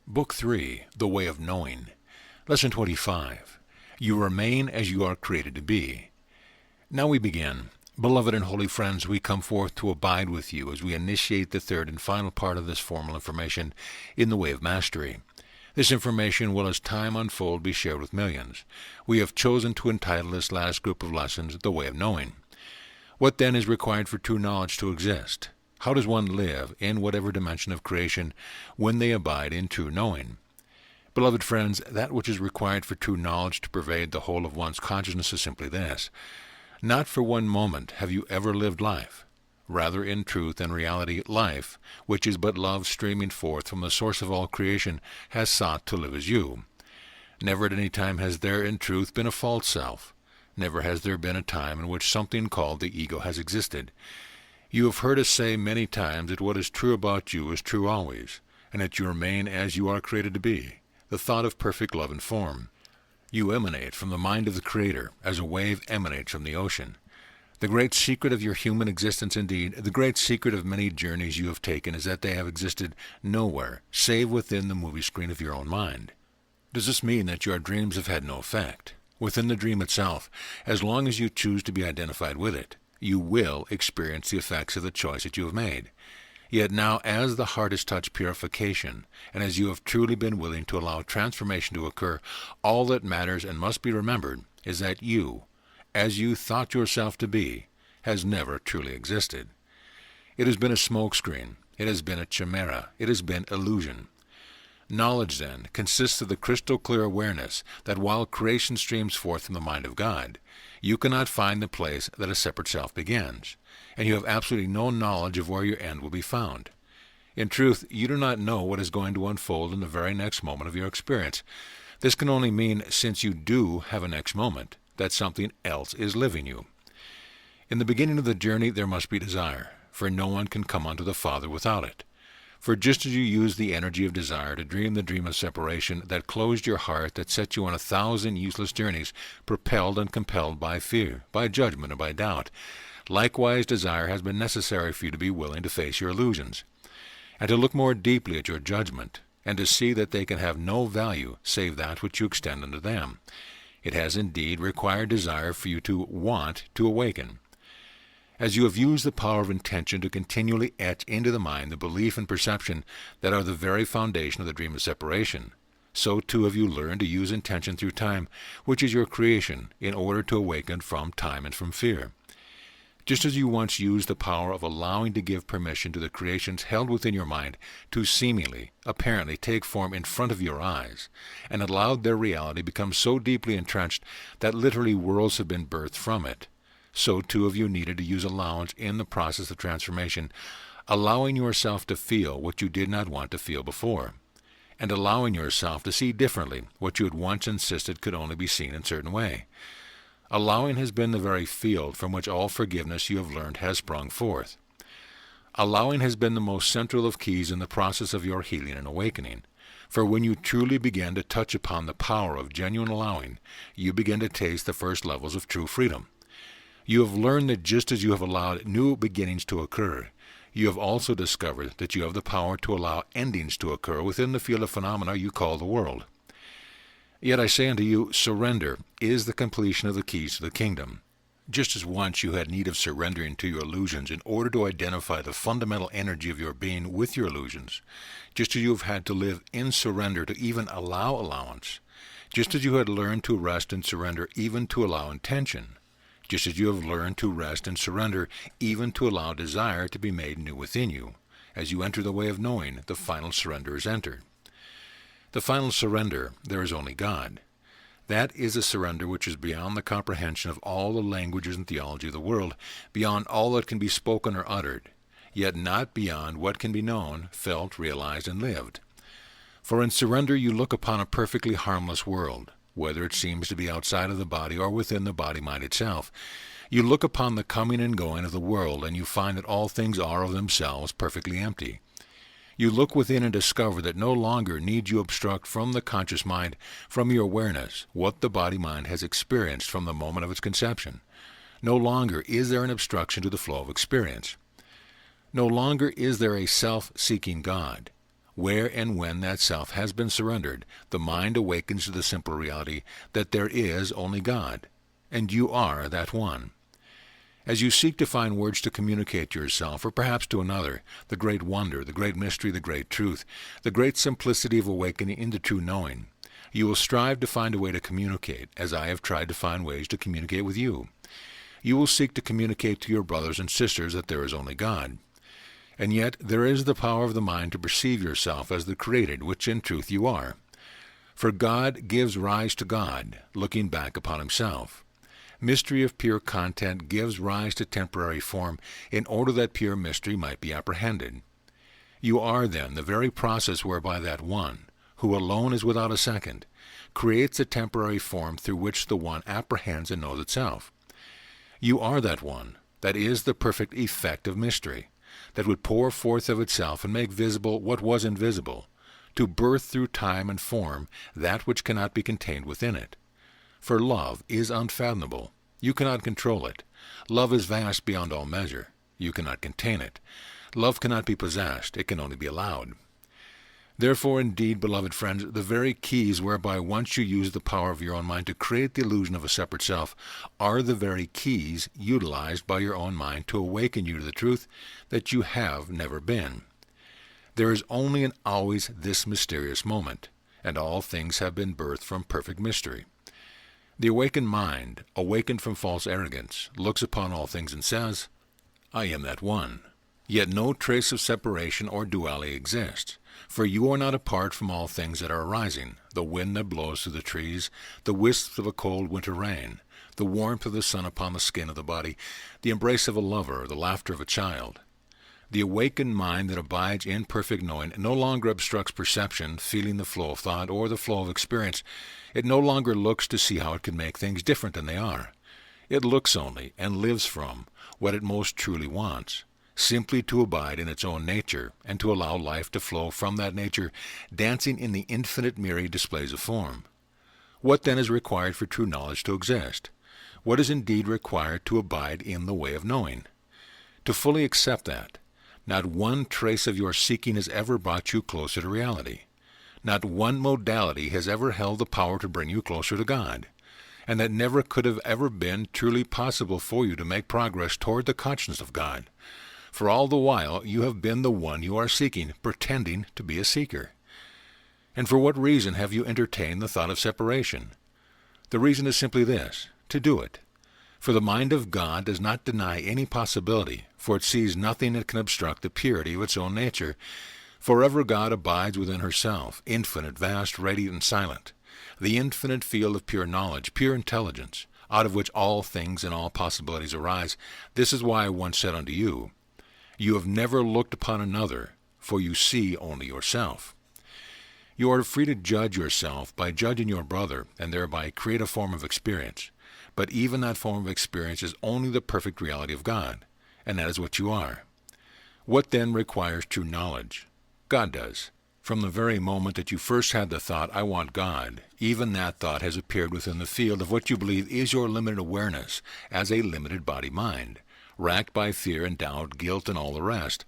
Book 3, The Way of Knowing. Lesson 25. You remain as you are created to be. Now we begin. Beloved and holy friends, we come forth to abide with you as we initiate the third and final part of this formal information in the way of mastery. This information will, as time unfolds, be shared with millions. We have chosen to entitle this last group of lessons The Way of Knowing. What then is required for true knowledge to exist? How does one live in whatever dimension of creation when they abide in true knowing? Beloved friends, that which is required for true knowledge to pervade the whole of one's consciousness is simply this. Not for one moment have you ever lived life. Rather, in truth and reality, life, which is but love streaming forth from the source of all creation, has sought to live as you. Never at any time has there, in truth, been a false self. Never has there been a time in which something called the ego has existed. You have heard us say many times that what is true about you is true always, and that you remain as you are created to be, the thought of perfect love and form. You emanate from the mind of the Creator, as a wave emanates from the ocean. The great secret of your human existence, indeed, the great secret of many journeys you have taken, is that they have existed nowhere, save within the movie screen of your own mind. Does this mean that your dreams have had no effect? Within the dream itself, as long as you choose to be identified with it, you will experience the effects of the choice that you have made. Yet now, as the heart has touched purification, and as you have truly been willing to allow transformation to occur, all that matters and must be remembered is that you, as you thought yourself to be, has never truly existed. It has been a smokescreen. It has been a chimera. It has been illusion. Knowledge, then, consists of the crystal-clear awareness that while creation streams forth from the mind of God, you cannot find the place that a separate self begins, and you have absolutely no knowledge of where your end will be found. In truth, you do not know what is going to unfold in the very next moment of your experience. This can only mean, since you do have a next moment, that something else is living you. In the beginning of the journey there must be desire, for no one can come unto the Father without it. For just as you used the energy of desire to dream the dream of separation that closed your heart, that set you on 1,000 useless journeys, propelled and compelled by fear, by judgment, and by doubt, likewise desire has been necessary for you to be willing to face your illusions, and to look more deeply at your judgment, and to see that they can have no value save that which you extend unto them. It has indeed required desire for you to want to awaken. As you have used the power of intention to continually etch into the mind the belief and perception that are the very foundation of the dream of separation, so too have you learned to use intention through time, which is your creation, in order to awaken from time and from fear. Just as you once used the power of allowing to give permission to the creations held within your mind to seemingly, apparently take form in front of your eyes, and allowed their reality become so deeply entrenched that literally worlds have been birthed from it, so too have you needed to use allowance in the process of transformation, allowing yourself to feel what you did not want to feel before, and allowing yourself to see differently what you had once insisted could only be seen in a certain way. Allowing has been the very field from which all forgiveness you have learned has sprung forth. Allowing has been the most central of keys in the process of your healing and awakening, for when you truly begin to touch upon the power of genuine allowing, you begin to taste the first levels of true freedom. You have learned that just as you have allowed new beginnings to occur, you have also discovered that you have the power to allow endings to occur within the field of phenomena you call the world. Yet I say unto you, surrender is the completion of the keys to the kingdom. Just as once you had need of surrendering to your illusions in order to identify the fundamental energy of your being with your illusions, just as you have had to live in surrender to even allow allowance, just as you had learned to rest and surrender even to allow intention, just as you have learned to rest and surrender even to allow desire to be made new within you, as you enter the way of knowing, the final surrender is entered. The final surrender, there is only God. That is a surrender which is beyond the comprehension of all the languages and theology of the world, beyond all that can be spoken or uttered, yet not beyond what can be known, felt, realized, and lived. For in surrender you look upon a perfectly harmless world, whether it seems to be outside of the body or within the body-mind itself. You look upon the coming and going of the world, and you find that all things are of themselves perfectly empty. You look within and discover that no longer need you obstruct from the conscious mind, from your awareness, what the body-mind has experienced from the moment of its conception. No longer is there an obstruction to the flow of experience. No longer is there a self-seeking God. Where and when that self has been surrendered, the mind awakens to the simple reality that there is only God, and you are that one. As you seek to find words to communicate to yourself, or perhaps to another, the great wonder, the great mystery, the great truth, the great simplicity of awakening into true knowing, you will strive to find a way to communicate, as I have tried to find ways to communicate with you. You will seek to communicate to your brothers and sisters that there is only God. And yet there is the power of the mind to perceive yourself as the created, which in truth you are. For God gives rise to God, looking back upon himself. Mystery of pure content gives rise to temporary form in order that pure mystery might be apprehended. You are then the very process whereby that one, who alone is without a second, creates a temporary form through which the one apprehends and knows itself. You are that one, that is the perfect effect of mystery, that would pour forth of itself and make visible what was invisible, to birth through time and form that which cannot be contained within it. For love is unfathomable. You cannot control it. Love is vast beyond all measure. You cannot contain it. Love cannot be possessed. It can only be allowed. Therefore, indeed, beloved friends, the very keys whereby once you use the power of your own mind to create the illusion of a separate self are the very keys utilized by your own mind to awaken you to the truth that you have never been. There is only and always this mysterious moment, and all things have been birthed from perfect mystery. The awakened mind, awakened from false arrogance, looks upon all things and says, I am that one. Yet no trace of separation or duality exists, for you are not apart from all things that are arising, the wind that blows through the trees, the wisps of a cold winter rain, the warmth of the sun upon the skin of the body, the embrace of a lover, the laughter of a child. The awakened mind that abides in perfect knowing no longer obstructs perception, feeling the flow of thought, or the flow of experience. It no longer looks to see how it can make things different than they are. It looks only, and lives from, what it most truly wants, simply to abide in its own nature, and to allow life to flow from that nature, dancing in the infinite myriad displays of form. What then is required for true knowledge to exist? What is indeed required to abide in the way of knowing? To fully accept that, not one trace of your seeking has ever brought you closer to reality. Not one modality has ever held the power to bring you closer to God, and that never could have ever been truly possible for you to make progress toward the consciousness of God. For all the while you have been the one you are seeking, pretending to be a seeker. And for what reason have you entertained the thought of separation? The reason is simply this, to do it. For the mind of God does not deny any possibility, for it sees nothing that can obstruct the purity of its own nature. Forever God abides within herself, infinite, vast, radiant, and silent, the infinite field of pure knowledge, pure intelligence, out of which all things and all possibilities arise. This is why I once said unto you, you have never looked upon another, for you see only yourself. You are free to judge yourself by judging your brother, and thereby create a form of experience. But even that form of experience is only the perfect reality of God, and that is what you are. What then requires true knowledge? God does. From the very moment that you first had the thought, I want God, even that thought has appeared within the field of what you believe is your limited awareness as a limited body-mind, racked by fear and doubt, guilt, and all the rest.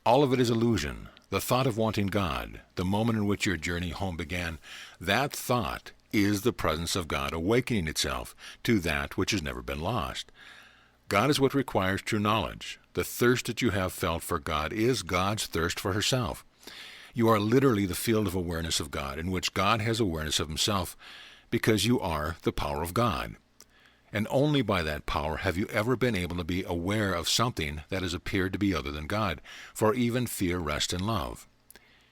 All of it is illusion. The thought of wanting God, the moment in which your journey home began, that thought is the presence of God awakening itself to that which has never been lost. God is what requires true knowledge. The thirst that you have felt for God is God's thirst for herself. You are literally the field of awareness of God, in which God has awareness of himself, because you are the power of God. And only by that power have you ever been able to be aware of something that has appeared to be other than God, for even fear rests in love.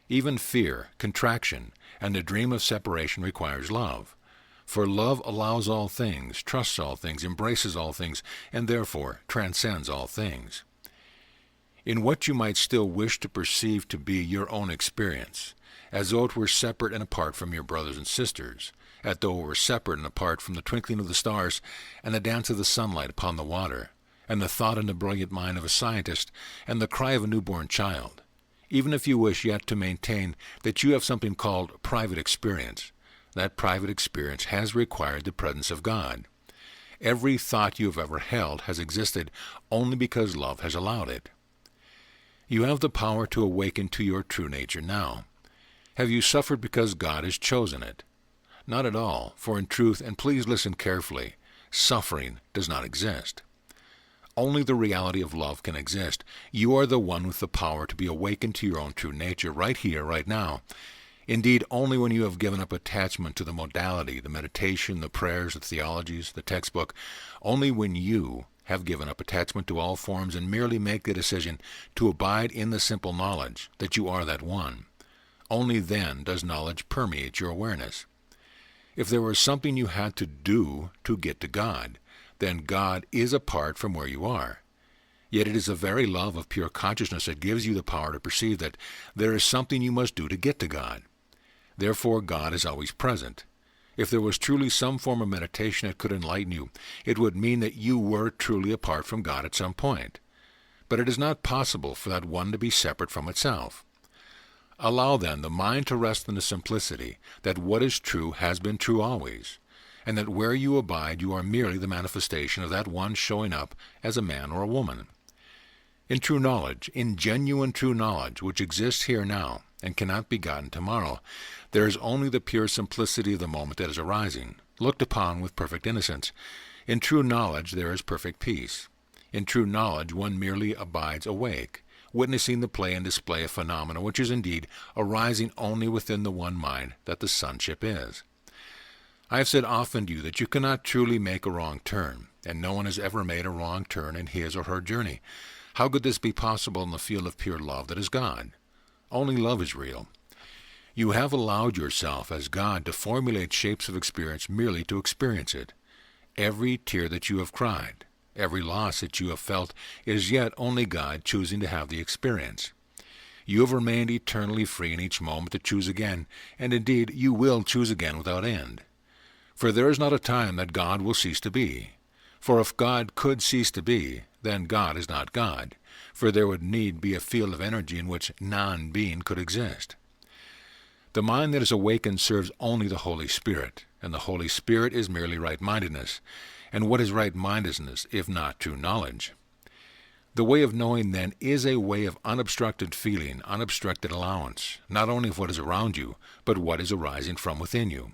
Even fear, contraction, and the dream of separation requires love. For love allows all things, trusts all things, embraces all things, and therefore transcends all things. In what you might still wish to perceive to be your own experience, as though it were separate and apart from your brothers and sisters, as though it were separate and apart from the twinkling of the stars and the dance of the sunlight upon the water, and the thought and the brilliant mind of a scientist, and the cry of a newborn child. Even if you wish yet to maintain that you have something called private experience, that private experience has required the presence of God. Every thought you have ever held has existed only because love has allowed it. You have the power to awaken to your true nature now. Have you suffered because God has chosen it? Not at all, for in truth, and please listen carefully, suffering does not exist. Only the reality of love can exist. You are the one with the power to be awakened to your own true nature right here, right now. Indeed, only when you have given up attachment to the modality, the meditation, the prayers, the theologies, the textbook, only when you have given up attachment to all forms and merely make the decision to abide in the simple knowledge that you are that one, only then does knowledge permeate your awareness. If there was something you had to do to get to God, then God is apart from where you are. Yet it is the very love of pure consciousness that gives you the power to perceive that there is something you must do to get to God. Therefore, God is always present. If there was truly some form of meditation that could enlighten you, it would mean that you were truly apart from God at some point. But it is not possible for that one to be separate from itself. Allow then the mind to rest in the simplicity that what is true has been true always, and that where you abide you are merely the manifestation of that one showing up as a man or a woman. In true knowledge, in genuine true knowledge, which exists here now and cannot be gotten tomorrow, there is only the pure simplicity of the moment that is arising, looked upon with perfect innocence. In true knowledge there is perfect peace. In true knowledge one merely abides awake, witnessing the play and display of phenomena which is indeed arising only within the one mind that the sonship is. I have said often to you that you cannot truly make a wrong turn, and no one has ever made a wrong turn in his or her journey. How could this be possible in the field of pure love that is God? Only love is real. You have allowed yourself as God to formulate shapes of experience merely to experience it. Every tear that you have cried, every loss that you have felt, is yet only God choosing to have the experience. You have remained eternally free in each moment to choose again, and indeed you will choose again without end. For there is not a time that God will cease to be. For if God could cease to be, then God is not God, for there would need be a field of energy in which non-being could exist. The mind that is awakened serves only the Holy Spirit, and the Holy Spirit is merely right-mindedness. And what is right-mindedness if not true knowledge? The way of knowing, then, is a way of unobstructed feeling, unobstructed allowance, not only of what is around you, but what is arising from within you.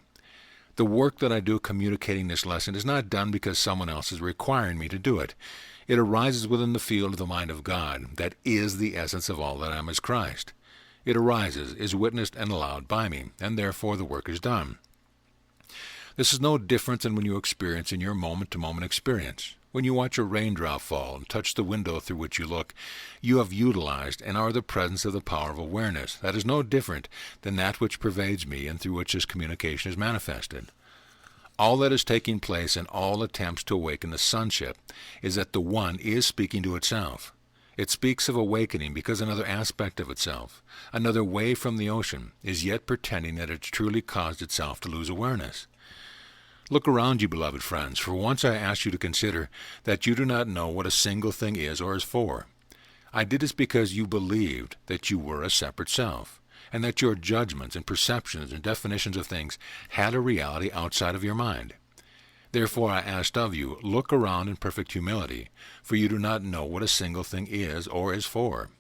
The work that I do communicating this lesson is not done because someone else is requiring me to do it. It arises within the field of the mind of God, that is the essence of all that I am as Christ. It arises, is witnessed and allowed by me, and therefore the work is done. This is no different than when you experience in your moment-to-moment experience. When you watch a raindrop fall and touch the window through which you look, you have utilized and are the presence of the power of awareness. That is no different than that which pervades me and through which this communication is manifested. All that is taking place in all attempts to awaken the sonship is that the one is speaking to itself. It speaks of awakening because another aspect of itself, another wave from the ocean, is yet pretending that it truly caused itself to lose awareness. Look around you, beloved friends, for once I ask you to consider that you do not know what a single thing is or is for. I did this because you believed that you were a separate self, and that your judgments and perceptions and definitions of things had a reality outside of your mind. Therefore I asked of you, look around in perfect humility, for you do not know what a single thing is or is for.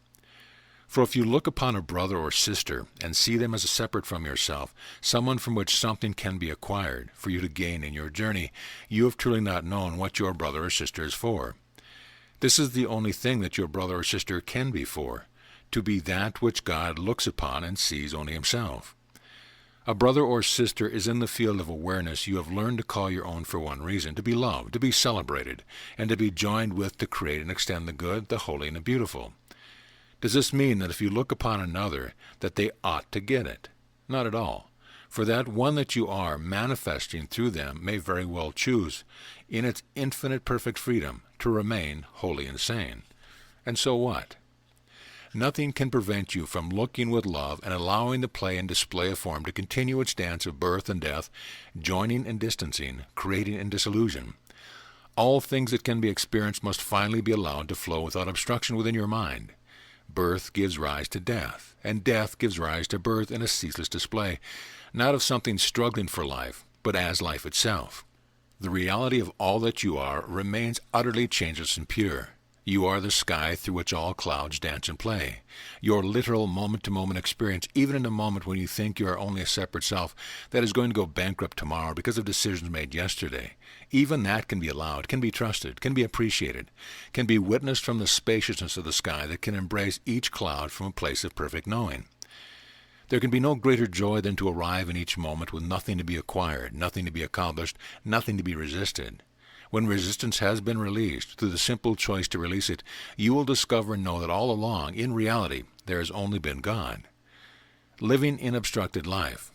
For if you look upon a brother or sister and see them as separate from yourself, someone from which something can be acquired for you to gain in your journey, you have truly not known what your brother or sister is for. This is the only thing that your brother or sister can be for, to be that which God looks upon and sees only himself. A brother or sister is in the field of awareness you have learned to call your own for one reason, to be loved, to be celebrated, and to be joined with to create and extend the good, the holy, and the beautiful. Does this mean that if you look upon another, that they ought to get it? Not at all. For that one that you are manifesting through them may very well choose, in its infinite perfect freedom, to remain holy and sane. And so what? Nothing can prevent you from looking with love and allowing the play and display of form to continue its dance of birth and death, joining and distancing, creating and dissolution. All things that can be experienced must finally be allowed to flow without obstruction within your mind. Birth gives rise to death, and death gives rise to birth in a ceaseless display, not of something struggling for life, but as life itself. The reality of all that you are remains utterly changeless and pure. You are the sky through which all clouds dance and play. Your literal moment-to-moment experience, even in a moment when you think you are only a separate self that is going to go bankrupt tomorrow because of decisions made yesterday, even that can be allowed, can be trusted, can be appreciated, can be witnessed from the spaciousness of the sky that can embrace each cloud from a place of perfect knowing. There can be no greater joy than to arrive in each moment with nothing to be acquired, nothing to be accomplished, nothing to be resisted. When resistance has been released, through the simple choice to release it, you will discover and know that all along, in reality, there has only been God. Living in obstructed life.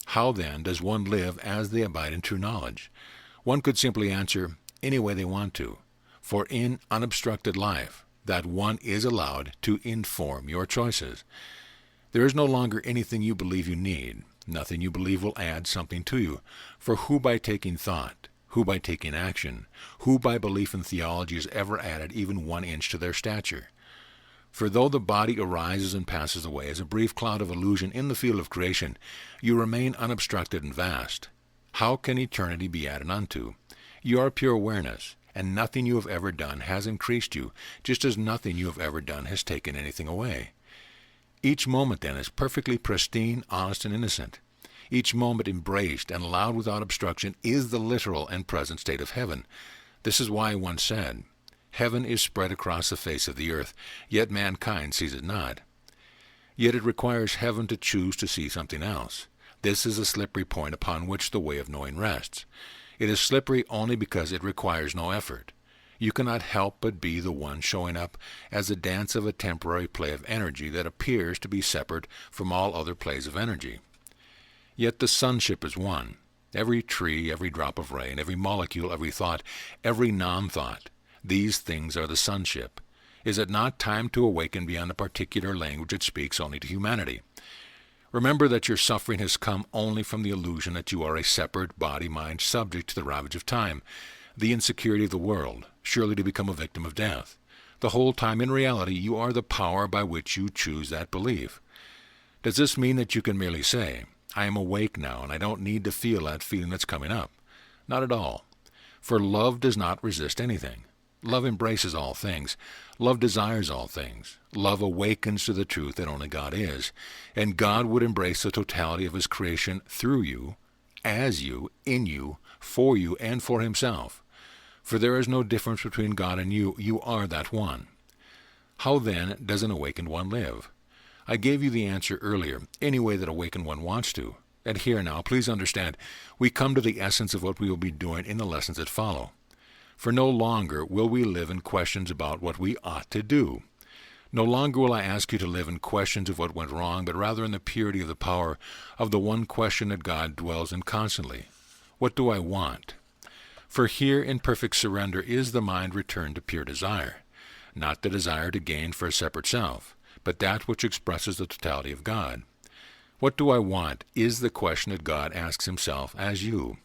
How then does one live as they abide in true knowledge? One could simply answer, any way they want to. For in unobstructed life, that one is allowed to inform your choices. There is no longer anything you believe you need, nothing you believe will add something to you. For who by taking thought, who by taking action, who by belief in theology has ever added even 1 inch to their stature? For though the body arises and passes away as a brief cloud of illusion in the field of creation, you remain unobstructed and vast. How can eternity be added unto? You are pure awareness, and nothing you have ever done has increased you, just as nothing you have ever done has taken anything away. Each moment, then, is perfectly pristine, honest, and innocent. Each moment embraced and allowed without obstruction is the literal and present state of heaven. This is why I once said, heaven is spread across the face of the earth, yet mankind sees it not. Yet it requires heaven to choose to see something else. This is a slippery point upon which the way of knowing rests. It is slippery only because it requires no effort. You cannot help but be the one showing up as a dance of a temporary play of energy that appears to be separate from all other plays of energy. Yet the sonship is one. Every tree, every drop of rain, every molecule, every thought, every non-thought, these things are the sonship. Is it not time to awaken beyond a particular language that speaks only to humanity? Remember that your suffering has come only from the illusion that you are a separate body-mind subject to the ravage of time, the insecurity of the world, surely to become a victim of death. The whole time in reality you are the power by which you choose that belief. Does this mean that you can merely say, I am awake now and I don't need to feel that feeling that's coming up? Not at all. For love does not resist anything. Love embraces all things. Love desires all things. Love awakens to the truth that only God is. And God would embrace the totality of his creation through you, as you, in you, for you, and for himself. For there is no difference between God and you. You are that one. How then does an awakened one live? I gave you the answer earlier, any way that awakened one wants to. And here now, please understand, we come to the essence of what we will be doing in the lessons that follow. For no longer will we live in questions about what we ought to do. No longer will I ask you to live in questions of what went wrong, but rather in the purity of the power of the one question that God dwells in constantly. What do I want? For here in perfect surrender is the mind returned to pure desire, not the desire to gain for a separate self, but that which expresses the totality of God. What do I want is the question that God asks himself as you.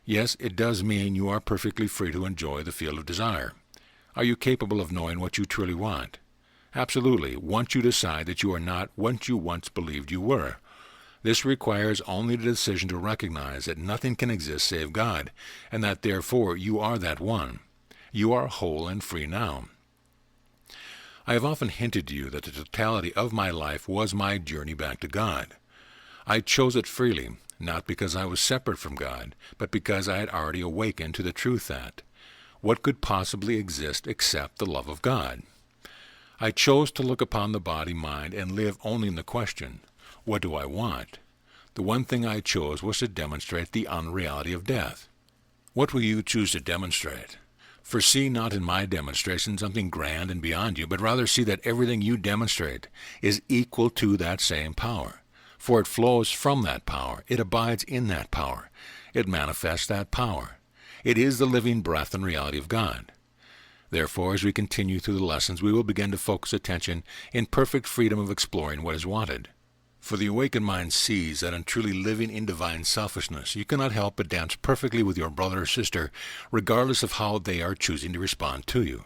Yes, it does mean you are perfectly free to enjoy the field of desire. Are you capable of knowing what you truly want? Absolutely, once you decide that you are not what you once believed you were. This requires only the decision to recognize that nothing can exist save God, and that therefore you are that one. You are whole and free now. I have often hinted to you that the totality of my life was my journey back to God. I chose it freely, not because I was separate from God, but because I had already awakened to the truth that what could possibly exist except the love of God? I chose to look upon the body, mind, and live only in the question, what do I want? The one thing I chose was to demonstrate the unreality of death. What will you choose to demonstrate? For see not in my demonstration something grand and beyond you, but rather see that everything you demonstrate is equal to that same power. For it flows from that power. It abides in that power. It manifests that power. It is the living breath and reality of God. Therefore, as we continue through the lessons, we will begin to focus attention in perfect freedom of exploring what is wanted. For the awakened mind sees that in truly living in divine selfishness, you cannot help but dance perfectly with your brother or sister, regardless of how they are choosing to respond to you.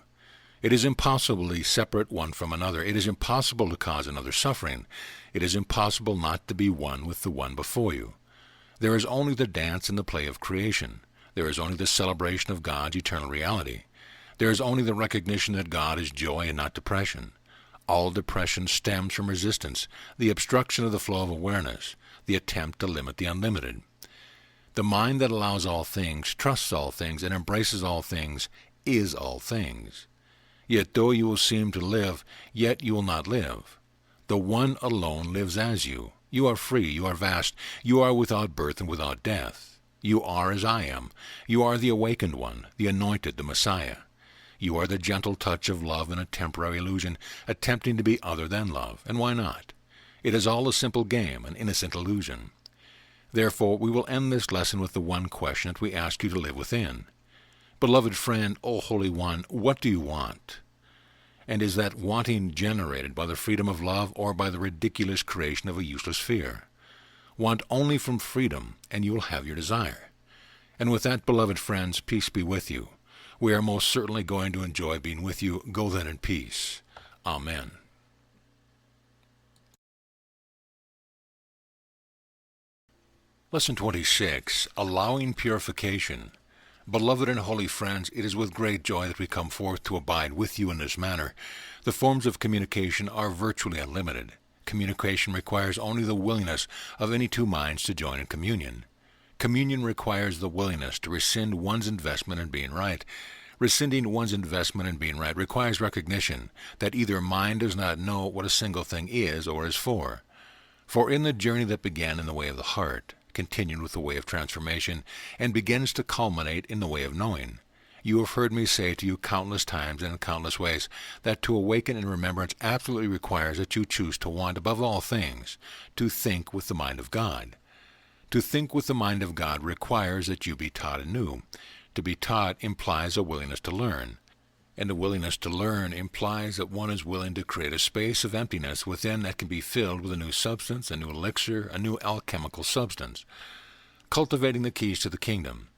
It is impossible to separate one from another. It is impossible to cause another suffering. It is impossible not to be one with the one before you. There is only the dance and the play of creation. There is only the celebration of God's eternal reality. There is only the recognition that God is joy and not depression. All depression stems from resistance, the obstruction of the flow of awareness, the attempt to limit the unlimited. The mind that allows all things, trusts all things, and embraces all things is all things. Yet though you will seem to live, yet you will not live. The one alone lives as you. You are free, you are vast, you are without birth and without death. You are as I am. You are the awakened one, the anointed, the Messiah. You are the gentle touch of love in a temporary illusion, attempting to be other than love. And why not? It is all a simple game, an innocent illusion. Therefore, we will end this lesson with the one question that we ask you to live within. Beloved friend, O Holy One, what do you want? And is that wanting generated by the freedom of love or by the ridiculous creation of a useless fear? Want only from freedom, and you will have your desire. And with that, beloved friends, peace be with you. We are most certainly going to enjoy being with you. Go then in peace. Amen. Lesson 26, Allowing Purification. Beloved and holy friends, it is with great joy that we come forth to abide with you in this manner. The forms of communication are virtually unlimited. Communication requires only the willingness of any two minds to join in communion. Communion requires the willingness to rescind one's investment in being right. Rescinding one's investment in being right requires recognition that either mind does not know what a single thing is or is for. For in the journey that began in the way of the heart, continued with the way of transformation, and begins to culminate in the way of knowing, you have heard me say to you countless times and in countless ways that to awaken in remembrance absolutely requires that you choose to want above all things to think with the mind of God. To think with the mind of God requires that you be taught anew. To be taught implies a willingness to learn. And a willingness to learn implies that one is willing to create a space of emptiness within that can be filled with a new substance, a new elixir, a new alchemical substance. Cultivating the keys to the kingdom.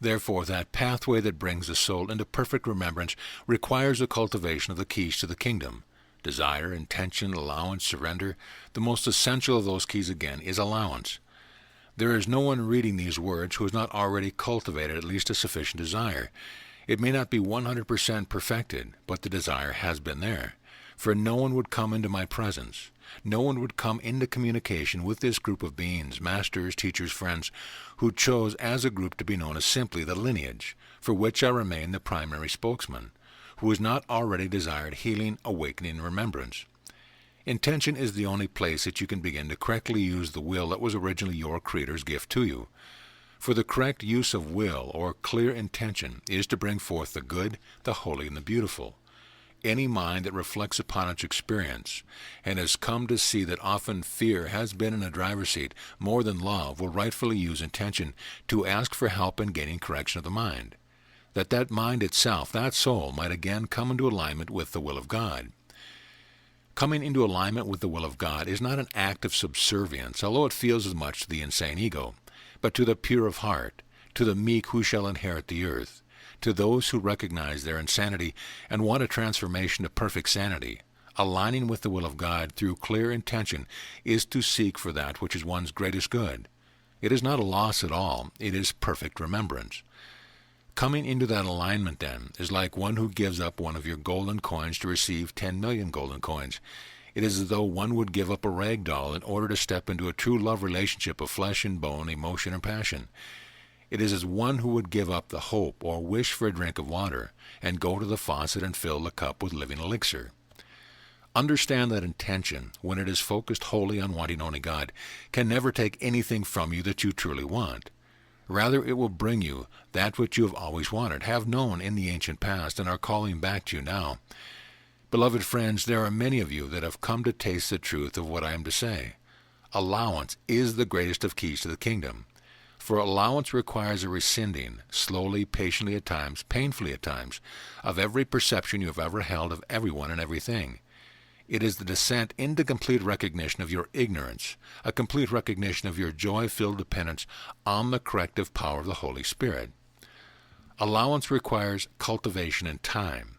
Therefore, that pathway that brings the soul into perfect remembrance requires the cultivation of the keys to the kingdom. Desire, intention, allowance, surrender. The most essential of those keys, again, is allowance. There is no one reading these words who has not already cultivated at least a sufficient desire. It may not be 100% perfected, but the desire has been there. For no one would come into my presence. No one would come into communication with this group of beings, masters, teachers, friends, who chose as a group to be known as simply the lineage, for which I remain the primary spokesman, who has not already desired healing, awakening, and remembrance. Intention is the only place that you can begin to correctly use the will that was originally your Creator's gift to you. For the correct use of will, or clear intention, is to bring forth the good, the holy, and the beautiful. Any mind that reflects upon its experience, and has come to see that often fear has been in the driver's seat more than love, will rightfully use intention to ask for help in gaining correction of the mind, that mind itself, that soul, might again come into alignment with the will of God. Coming into alignment with the will of God is not an act of subservience, although it feels as much to the insane ego, but to the pure of heart, to the meek who shall inherit the earth, to those who recognize their insanity and want a transformation to perfect sanity. Aligning with the will of God through clear intention is to seek for that which is one's greatest good. It is not a loss at all, it is perfect remembrance. Coming into that alignment, then, is like one who gives up one of your golden coins to receive 10 million golden coins. It is as though one would give up a rag doll in order to step into a true love relationship of flesh and bone, emotion and passion. It is as one who would give up the hope or wish for a drink of water and go to the faucet and fill the cup with living elixir. Understand that intention, when it is focused wholly on wanting only God, can never take anything from you that you truly want. Rather, it will bring you that which you have always wanted, have known in the ancient past, and are calling back to you now. Beloved friends, there are many of you that have come to taste the truth of what I am to say. Allowance is the greatest of keys to the kingdom. For allowance requires a rescinding, slowly, patiently at times, painfully at times, of every perception you have ever held of everyone and everything. It is the descent into complete recognition of your ignorance, a complete recognition of your joy-filled dependence on the corrective power of the Holy Spirit. Allowance requires cultivation and time.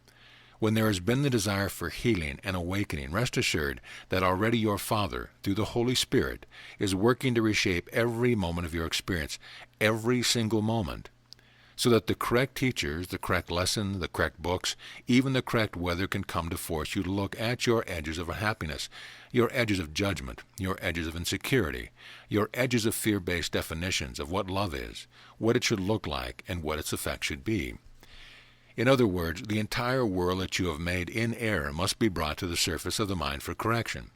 When there has been the desire for healing and awakening, rest assured that already your Father, through the Holy Spirit, is working to reshape every moment of your experience, every single moment. so that the correct teachers, the correct lesson, the correct books, even the correct weather can come to force you to look at your edges of unhappiness, your edges of judgment, your edges of insecurity, your edges of fear-based definitions of what love is, what it should look like, and what its effect should be. In other words, the entire world that you have made in error must be brought to the surface of the mind for correction.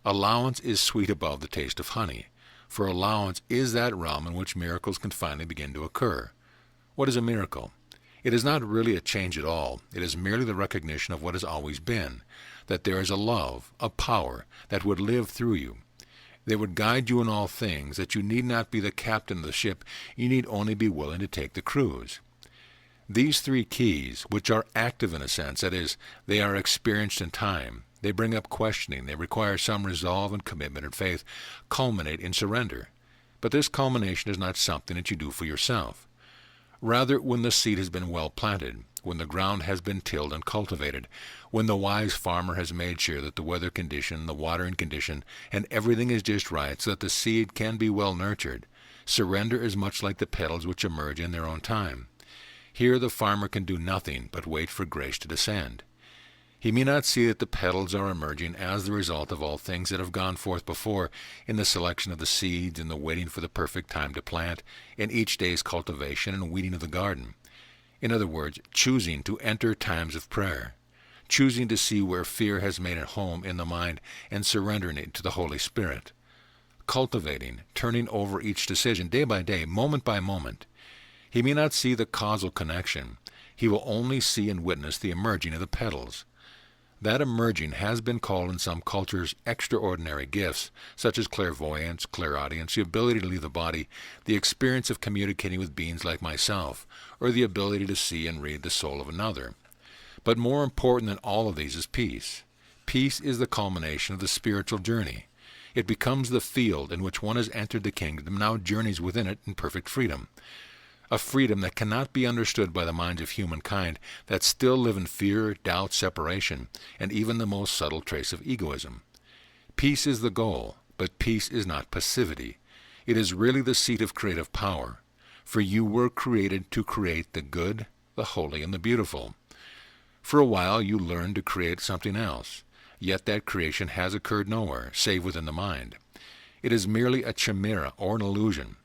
Allowance is sweet above the taste of honey, for allowance is that realm in which miracles can finally begin to occur. What is a miracle? It is not really a change at all. It is merely the recognition of what has always been, that there is a love, a power, that would live through you. They would guide you in all things, that you need not be the captain of the ship, you need only be willing to take the cruise. These three keys, which are active in a sense, that is, they are experienced in time, they bring up questioning, they require some resolve and commitment and faith, culminate in surrender. But this culmination is not something that you do for yourself. Rather, when the seed has been well planted, when the ground has been tilled and cultivated, when the wise farmer has made sure that the weather condition, the watering condition, and everything is just right so that the seed can be well nurtured, surrender is much like the petals which emerge in their own time. Here the farmer can do nothing but wait for grace to descend. He may not see that the petals are emerging as the result of all things that have gone forth before, in the selection of the seeds, in the waiting for the perfect time to plant, in each day's cultivation and weeding of the garden. In other words, choosing to enter times of prayer, choosing to see where fear has made a home in the mind and surrendering it to the Holy Spirit, cultivating, turning over each decision day by day, moment by moment. He may not see the causal connection. He will only see and witness the emerging of the petals. That emerging has been called in some cultures extraordinary gifts, such as clairvoyance, clairaudience, the ability to leave the body, the experience of communicating with beings like myself, or the ability to see and read the soul of another. But more important than all of these is peace. Peace is the culmination of the spiritual journey. It becomes the field in which one has entered the kingdom, now journeys within it in perfect freedom. A freedom that cannot be understood by the minds of humankind that still live in fear, doubt, separation, and even the most subtle trace of egoism. Peace is the goal, but peace is not passivity. It is really the seat of creative power, for you were created to create the good, the holy, and the beautiful. For a while you learned to create something else, yet that creation has occurred nowhere, save within the mind. It is merely a chimera or an illusion.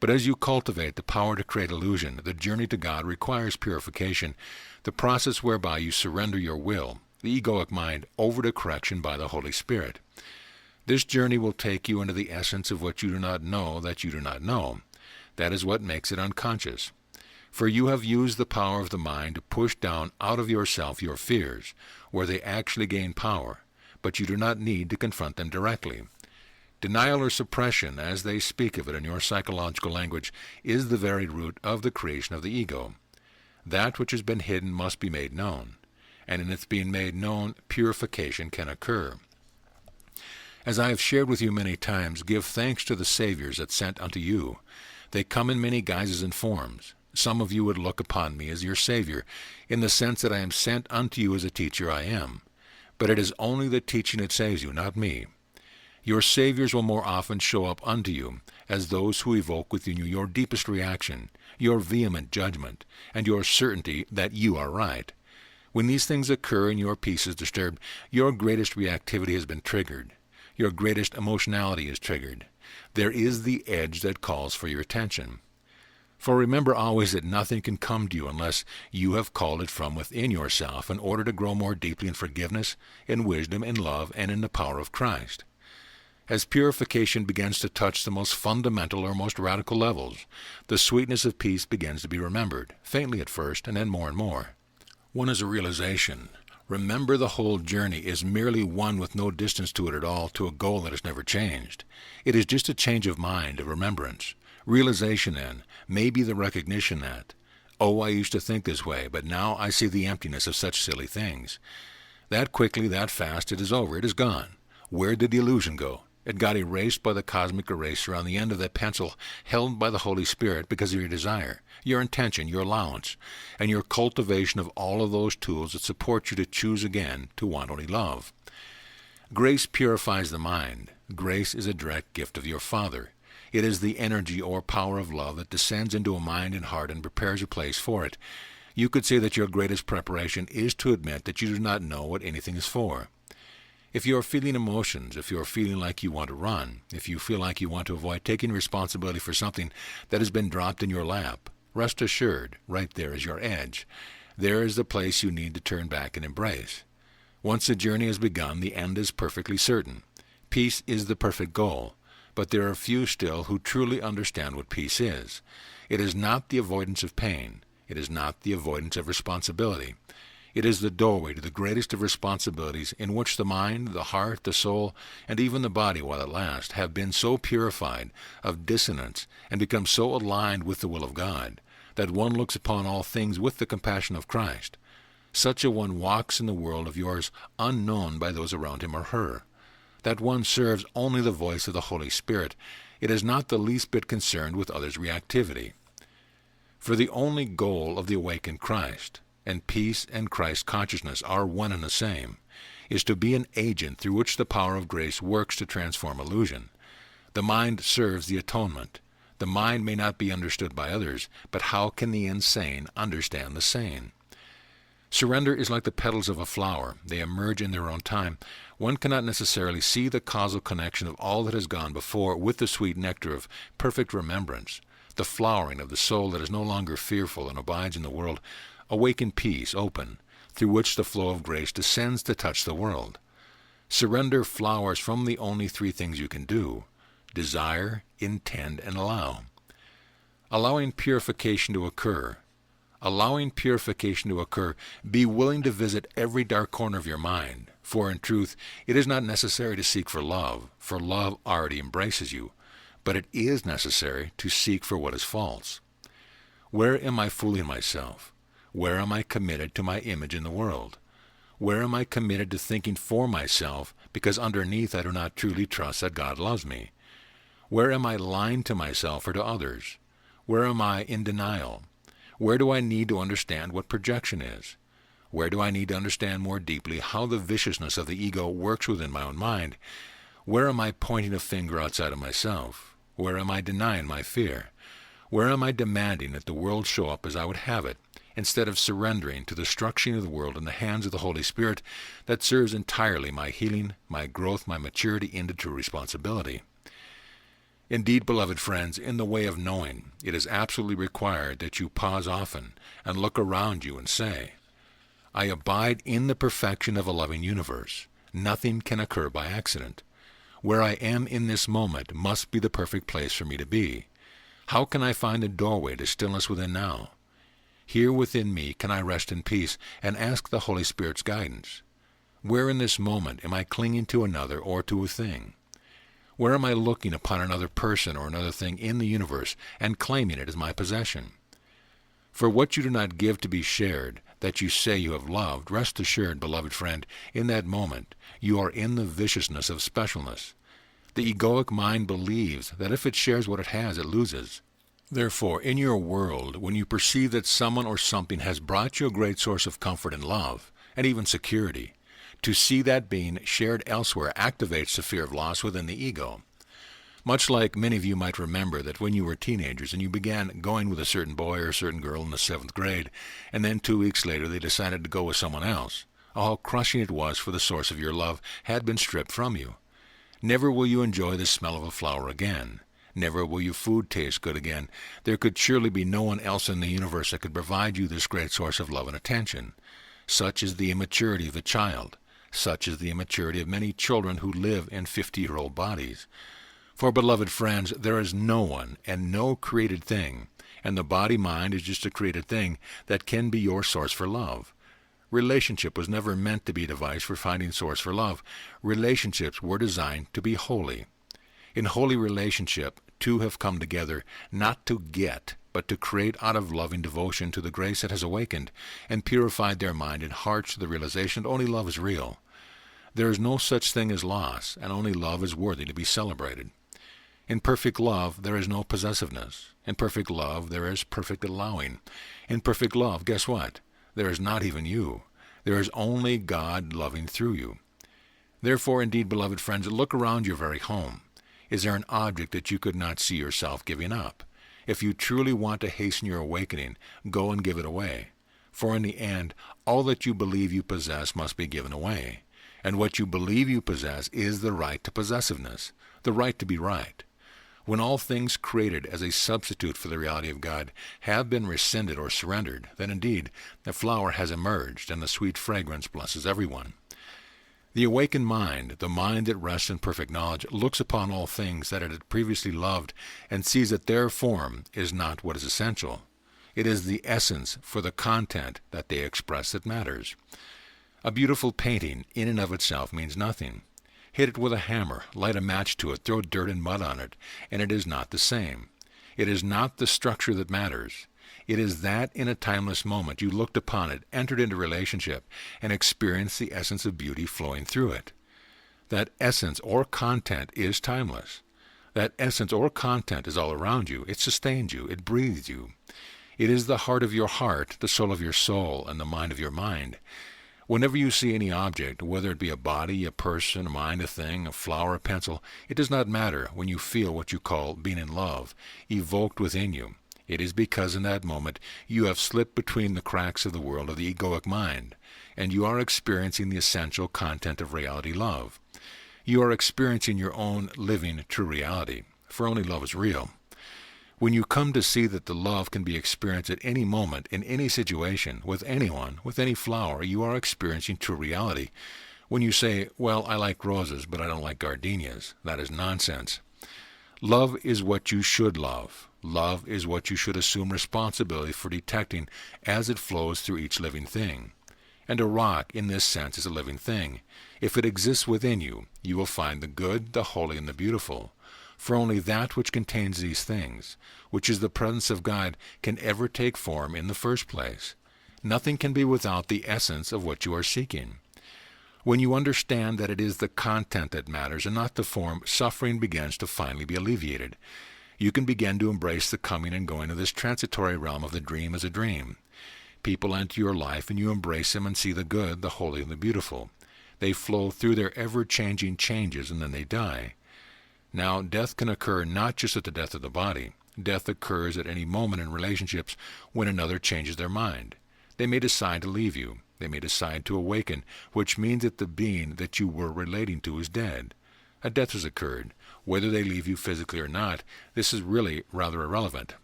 But as you cultivate the power to create illusion, the journey to God requires purification, the process whereby you surrender your will, the egoic mind, over to correction by the Holy Spirit. This journey will take you into the essence of what you do not know that you do not know. That is what makes it unconscious. For you have used the power of the mind to push down out of yourself your fears, where they actually gain power, but you do not need to confront them directly. Denial or suppression, as they speak of it in your psychological language, is the very root of the creation of the ego. That which has been hidden must be made known, and in its being made known, purification can occur. As I have shared with you many times, give thanks to the Saviors that sent unto you. They come in many guises and forms. Some of you would look upon me as your Savior, in the sense that I am sent unto you as a teacher I am. But it is only the teaching that saves you, not me. Your saviors will more often show up unto you as those who evoke within you your deepest reaction, your vehement judgment, and your certainty that you are right. When these things occur and your peace is disturbed, your greatest reactivity has been triggered. Your greatest emotionality is triggered. There is the edge that calls for your attention. For remember always that nothing can come to you unless you have called it from within yourself in order to grow more deeply in forgiveness, in wisdom, in love, and in the power of Christ. As purification begins to touch the most fundamental or most radical levels, the sweetness of peace begins to be remembered, faintly at first, and then more and more. One is a realization. Remember, the whole journey is merely one with no distance to it at all, to a goal that has never changed. It is just a change of mind, of remembrance. Realization, then, may be the recognition that, oh, I used to think this way, but now I see the emptiness of such silly things. That quickly, that fast, it is over, it is gone. Where did the illusion go? It got erased by the cosmic eraser on the end of that pencil held by the Holy Spirit because of your desire, your intention, your allowance, and your cultivation of all of those tools that support you to choose again to want only love. Grace purifies the mind. Grace is a direct gift of your Father. It is the energy or power of love that descends into a mind and heart and prepares a place for it. You could say that your greatest preparation is to admit that you do not know what anything is for. If you are feeling emotions, if you are feeling like you want to run, if you feel like you want to avoid taking responsibility for something that has been dropped in your lap, rest assured, right there is your edge. There is the place you need to turn back and embrace. Once the journey has begun, the end is perfectly certain. Peace is the perfect goal, but there are few still who truly understand what peace is. It is not the avoidance of pain. It is not the avoidance of responsibility. It is the doorway to the greatest of responsibilities in which the mind, the heart, the soul, and even the body, while it lasts, have been so purified of dissonance and become so aligned with the will of God that one looks upon all things with the compassion of Christ. Such a one walks in the world of yours unknown by those around him or her. That one serves only the voice of the Holy Spirit. It is not the least bit concerned with others' reactivity. For the only goal of the awakened Christ, and peace and Christ consciousness are one and the same, is to be an agent through which the power of grace works to transform illusion. The mind serves the atonement. The mind may not be understood by others, but how can the insane understand the sane? Surrender is like the petals of a flower. They emerge in their own time. One cannot necessarily see the causal connection of all that has gone before with the sweet nectar of perfect remembrance, the flowering of the soul that is no longer fearful and abides in the world, awakened peace open, through which the flow of grace descends to touch the world. Surrender flowers from the only three things you can do: desire, intend, and allow. Allowing purification to occur. Allowing purification to occur, be willing to visit every dark corner of your mind, for in truth it is not necessary to seek for love already embraces you, but it is necessary to seek for what is false. Where am I fooling myself? Where am I committed to my image in the world? Where am I committed to thinking for myself because underneath I do not truly trust that God loves me? Where am I lying to myself or to others? Where am I in denial? Where do I need to understand what projection is? Where do I need to understand more deeply how the viciousness of the ego works within my own mind? Where am I pointing a finger outside of myself? Where am I denying my fear? Where am I demanding that the world show up as I would have it, instead of surrendering to the structuring of the world in the hands of the Holy Spirit that serves entirely my healing, my growth, my maturity into true responsibility? Indeed, beloved friends, in the way of knowing, it is absolutely required that you pause often and look around you and say, I abide in the perfection of a loving universe. Nothing can occur by accident. Where I am in this moment must be the perfect place for me to be. How can I find the doorway to stillness within now? Here within me can I rest in peace and ask the Holy Spirit's guidance. Where in this moment am I clinging to another or to a thing? Where am I looking upon another person or another thing in the universe and claiming it as my possession? For what you do not give to be shared, that you say you have loved, rest assured, beloved friend, in that moment you are in the viciousness of specialness. The egoic mind believes that if it shares what it has, it loses. Therefore, in your world, when you perceive that someone or something has brought you a great source of comfort and love, and even security, to see that being shared elsewhere activates the fear of loss within the ego. Much like many of you might remember that when you were teenagers and you began going with a certain boy or a certain girl in the 7th grade, and then 2 weeks later they decided to go with someone else, how crushing it was, for the source of your love had been stripped from you. Never will you enjoy the smell of a flower again. Never will your food taste good again. There could surely be no one else in the universe that could provide you this great source of love and attention. Such is the immaturity of a child. Such is the immaturity of many children who live in 50-year-old bodies. For, beloved friends, there is no one and no created thing, and the body-mind is just a created thing, that can be your source for love. Relationship was never meant to be a device for finding source for love. Relationships were designed to be holy. In holy relationship, two have come together, not to get, but to create out of loving devotion to the grace that has awakened and purified their mind and hearts to the realization that only love is real. There is no such thing as loss, and only love is worthy to be celebrated. In perfect love, there is no possessiveness. In perfect love, there is perfect allowing. In perfect love, guess what? There is not even you. There is only God loving through you. Therefore, indeed, beloved friends, look around your very home. Is there an object that you could not see yourself giving up? If you truly want to hasten your awakening, go and give it away. For in the end, all that you believe you possess must be given away. And what you believe you possess is the right to possessiveness, the right to be right. When all things created as a substitute for the reality of God have been rescinded or surrendered, then indeed the flower has emerged and the sweet fragrance blesses everyone. The awakened mind, the mind that rests in perfect knowledge, looks upon all things that it had previously loved and sees that their form is not what is essential. It is the essence for the content that they express that matters. A beautiful painting in and of itself means nothing. Hit it with a hammer, light a match to it, throw dirt and mud on it, and it is not the same. It is not the structure that matters. It is that in a timeless moment you looked upon it, entered into relationship, and experienced the essence of beauty flowing through it. That essence or content is timeless. That essence or content is all around you. It sustains you. It breathes you. It is the heart of your heart, the soul of your soul, and the mind of your mind. Whenever you see any object, whether it be a body, a person, a mind, a thing, a flower, a pencil, it does not matter when you feel what you call being in love, evoked within you. It is because in that moment you have slipped between the cracks of the world of the egoic mind, and you are experiencing the essential content of reality love. You are experiencing your own living true reality, for only love is real. When you come to see that the love can be experienced at any moment, in any situation, with anyone, with any flower, you are experiencing true reality. When you say, well, I like roses, but I don't like gardenias, that is nonsense. Love is what you should love. Love is what you should assume responsibility for detecting as it flows through each living thing. And a rock, in this sense, is a living thing. If it exists within you, you will find the good, the holy, and the beautiful. For only that which contains these things, which is the presence of God, can ever take form in the first place. Nothing can be without the essence of what you are seeking. When you understand that it is the content that matters and not the form, suffering begins to finally be alleviated. You can begin to embrace the coming and going of this transitory realm of the dream as a dream. People enter your life and you embrace them and see the good, the holy, and the beautiful. They flow through their ever-changing changes and then they die. Now, death can occur not just at the death of the body. Death occurs at any moment in relationships when another changes their mind. They may decide to leave you. They may decide to awaken, which means that the being that you were relating to is dead. A death has occurred. Whether they leave you physically or not, this is really rather irrelevant.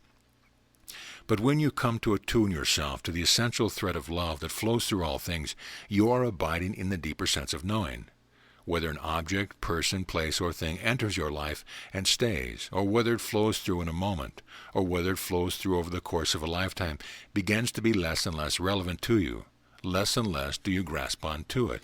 But when you come to attune yourself to the essential thread of love that flows through all things, you are abiding in the deeper sense of knowing. Whether an object, person, place, or thing enters your life and stays, or whether it flows through in a moment, or whether it flows through over the course of a lifetime, begins to be less and less relevant to you. Less and less do you grasp onto it.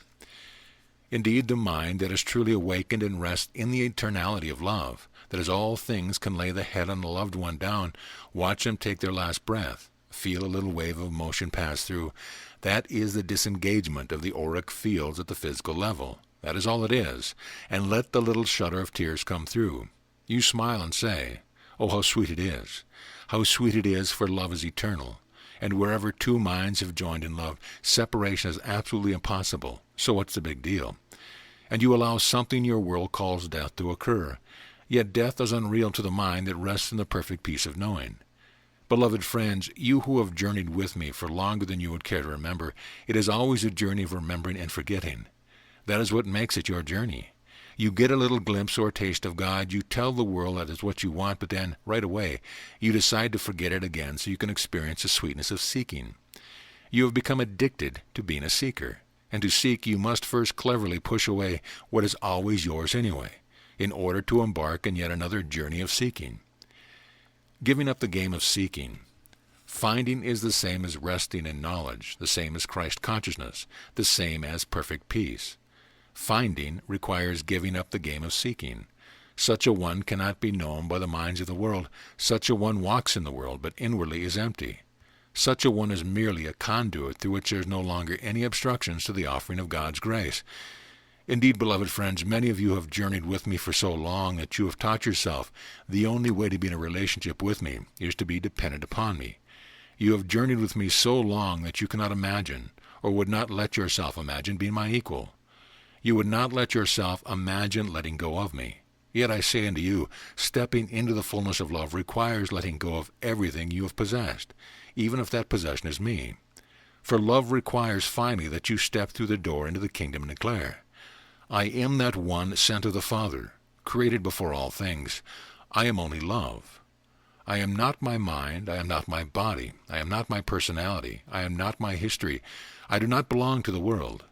Indeed, the mind that is truly awakened and rests in the eternality of love, that as all things can lay the head on the loved one down, watch them take their last breath, feel a little wave of emotion pass through, that is the disengagement of the auric fields at the physical level. That is all it is, and let the little shudder of tears come through. You smile and say, oh, how sweet it is! How sweet it is, for love is eternal. And wherever two minds have joined in love, separation is absolutely impossible. So what's the big deal? And you allow something your world calls death to occur. Yet death is unreal to the mind that rests in the perfect peace of knowing. Beloved friends, you who have journeyed with me for longer than you would care to remember, it is always a journey of remembering and forgetting. That is what makes it your journey. You get a little glimpse or taste of God, you tell the world that is what you want, but then, right away, you decide to forget it again so you can experience the sweetness of seeking. You have become addicted to being a seeker, and to seek you must first cleverly push away what is always yours anyway, in order to embark in yet another journey of seeking. Giving up the game of seeking. Finding is the same as resting in knowledge, the same as Christ consciousness, the same as perfect peace. Finding requires giving up the game of seeking. Such a one cannot be known by the minds of the world. Such a one walks in the world, but inwardly is empty. Such a one is merely a conduit through which there is no longer any obstructions to the offering of God's grace. Indeed, beloved friends, many of you have journeyed with me for so long that you have taught yourself the only way to be in a relationship with me is to be dependent upon me. You have journeyed with me so long that you cannot imagine, or would not let yourself imagine, being my equal. You would not let yourself imagine letting go of me. Yet I say unto you, stepping into the fullness of love requires letting go of everything you have possessed, even if that possession is me. For love requires finally that you step through the door into the kingdom and declare, I am that one sent of the Father, created before all things. I am only love. I am not my mind, I am not my body, I am not my personality, I am not my history. I do not belong to the world.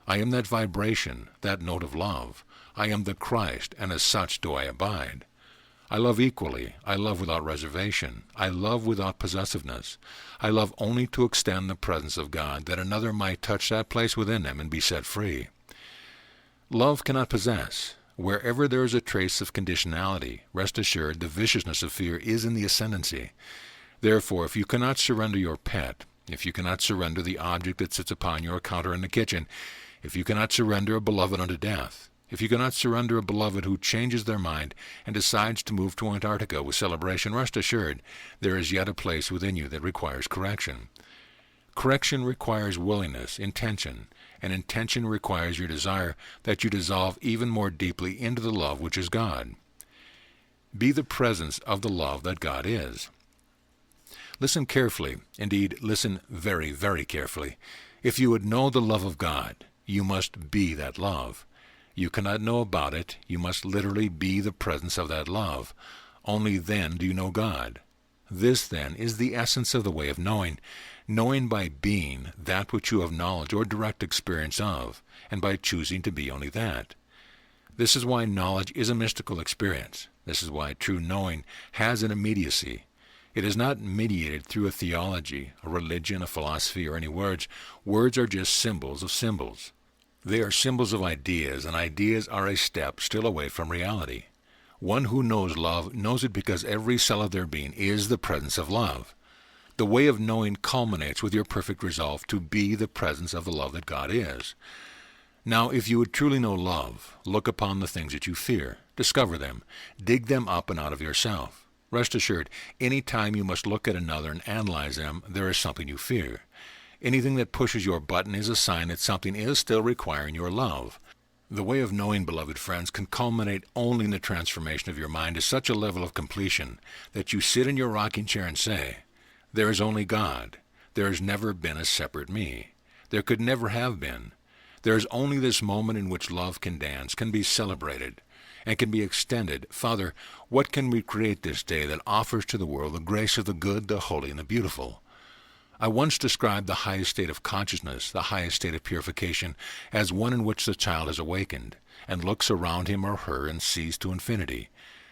I am that vibration, that note of love. I am the Christ, and as such do I abide. I love equally. I love without reservation. I love without possessiveness. I love only to extend the presence of God, that another might touch that place within them and be set free. Love cannot possess. Wherever there is a trace of conditionality, rest assured the viciousness of fear is in the ascendancy. Therefore, if you cannot surrender your pet, if you cannot surrender the object that sits upon your counter in the kitchen, if you cannot surrender a beloved unto death, if you cannot surrender a beloved who changes their mind and decides to move to Antarctica with celebration, rest assured there is yet a place within you that requires correction. Correction requires willingness, intention, and intention requires your desire that you dissolve even more deeply into the love which is God. Be the presence of the love that God is. Listen carefully, indeed, listen very, very carefully. If you would know the love of God, you must be that love. You cannot know about it. You must literally be the presence of that love. Only then do you know God. This, then, is the essence of the way of knowing by being that which you have knowledge or direct experience of, and by choosing to be only that. This is why knowledge is a mystical experience. This is why true knowing has an immediacy. It is not mediated through a theology, a religion, a philosophy, or any words. Words are just symbols of symbols. They are symbols of ideas, and ideas are a step still away from reality. One who knows love knows it because every cell of their being is the presence of love. The way of knowing culminates with your perfect resolve to be the presence of the love that God is. Now, if you would truly know love, look upon the things that you fear, discover them, dig them up and out of yourself. Rest assured, any time you must look at another and analyze them, there is something you fear. Anything that pushes your button is a sign that something is still requiring your love. The way of knowing, beloved friends, can culminate only in the transformation of your mind to such a level of completion that you sit in your rocking chair and say, there is only God. There has never been a separate me. There could never have been. There is only this moment in which love can dance, can be celebrated, and can be extended. Father, what can we create this day that offers to the world the grace of the good, the holy, and the beautiful? I once described the highest state of consciousness, the highest state of purification, as one in which the child is awakened, and looks around him or her and sees to infinity.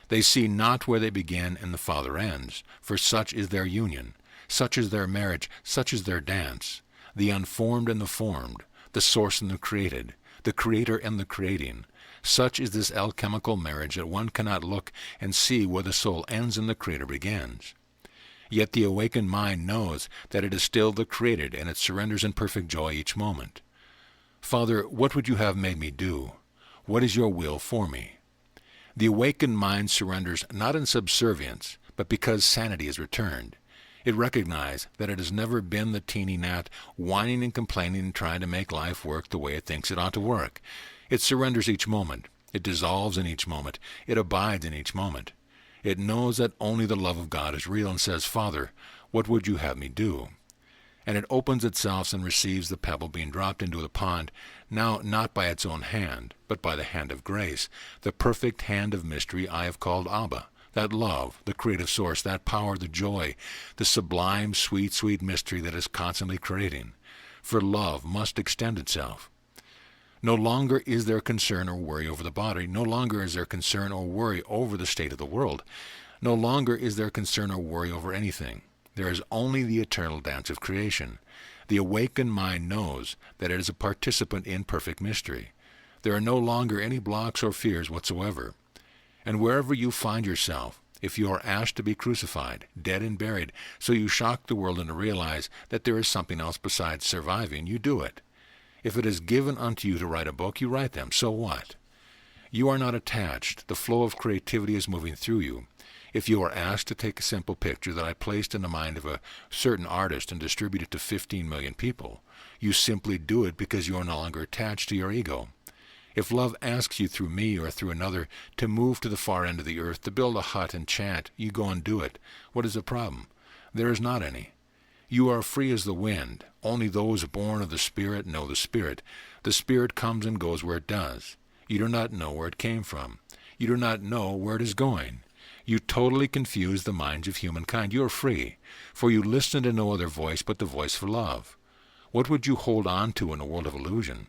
They see not where they begin and the Father ends, for such is their union, such is their marriage, such is their dance, the unformed and the formed, the source and the created, the creator and the creating. Such is this alchemical marriage that one cannot look and see where the soul ends and the creator begins. Yet the awakened mind knows that it is still the created, and it surrenders in perfect joy each moment. Father, what would you have made me do? What is your will for me? The awakened mind surrenders not in subservience, but because sanity is returned. It recognizes that it has never been the teeny gnat whining and complaining and trying to make life work the way it thinks it ought to work. It surrenders each moment. It dissolves in each moment. It abides in each moment. It knows that only the love of God is real and says, Father, what would you have me do? And it opens itself and receives the pebble being dropped into the pond, now not by its own hand, but by the hand of grace, the perfect hand of mystery I have called Abba, that love, the creative source, that power, the joy, the sublime, sweet, sweet mystery that is constantly creating. For love must extend itself. No longer is there concern or worry over the body. No longer is there concern or worry over the state of the world. No longer is there concern or worry over anything. There is only the eternal dance of creation. The awakened mind knows that it is a participant in perfect mystery. There are no longer any blocks or fears whatsoever. And wherever you find yourself, if you are asked to be crucified, dead and buried, so you shock the world into realize that there is something else besides surviving, you do it. If it is given unto you to write a book, you write them. So what? You are not attached. The flow of creativity is moving through you. If you are asked to take a simple picture that I placed in the mind of a certain artist and distribute it to 15 million people, you simply do it because you are no longer attached to your ego. If love asks you through me or through another to move to the far end of the earth, to build a hut and chant, you go and do it. What is the problem? There is not any. You are free as the wind. Only those born of the Spirit know the Spirit. The Spirit comes and goes where it does. You do not know where it came from. You do not know where it is going. You totally confuse the minds of humankind. You are free, for you listen to no other voice but the voice for love. What would you hold on to in a world of illusion?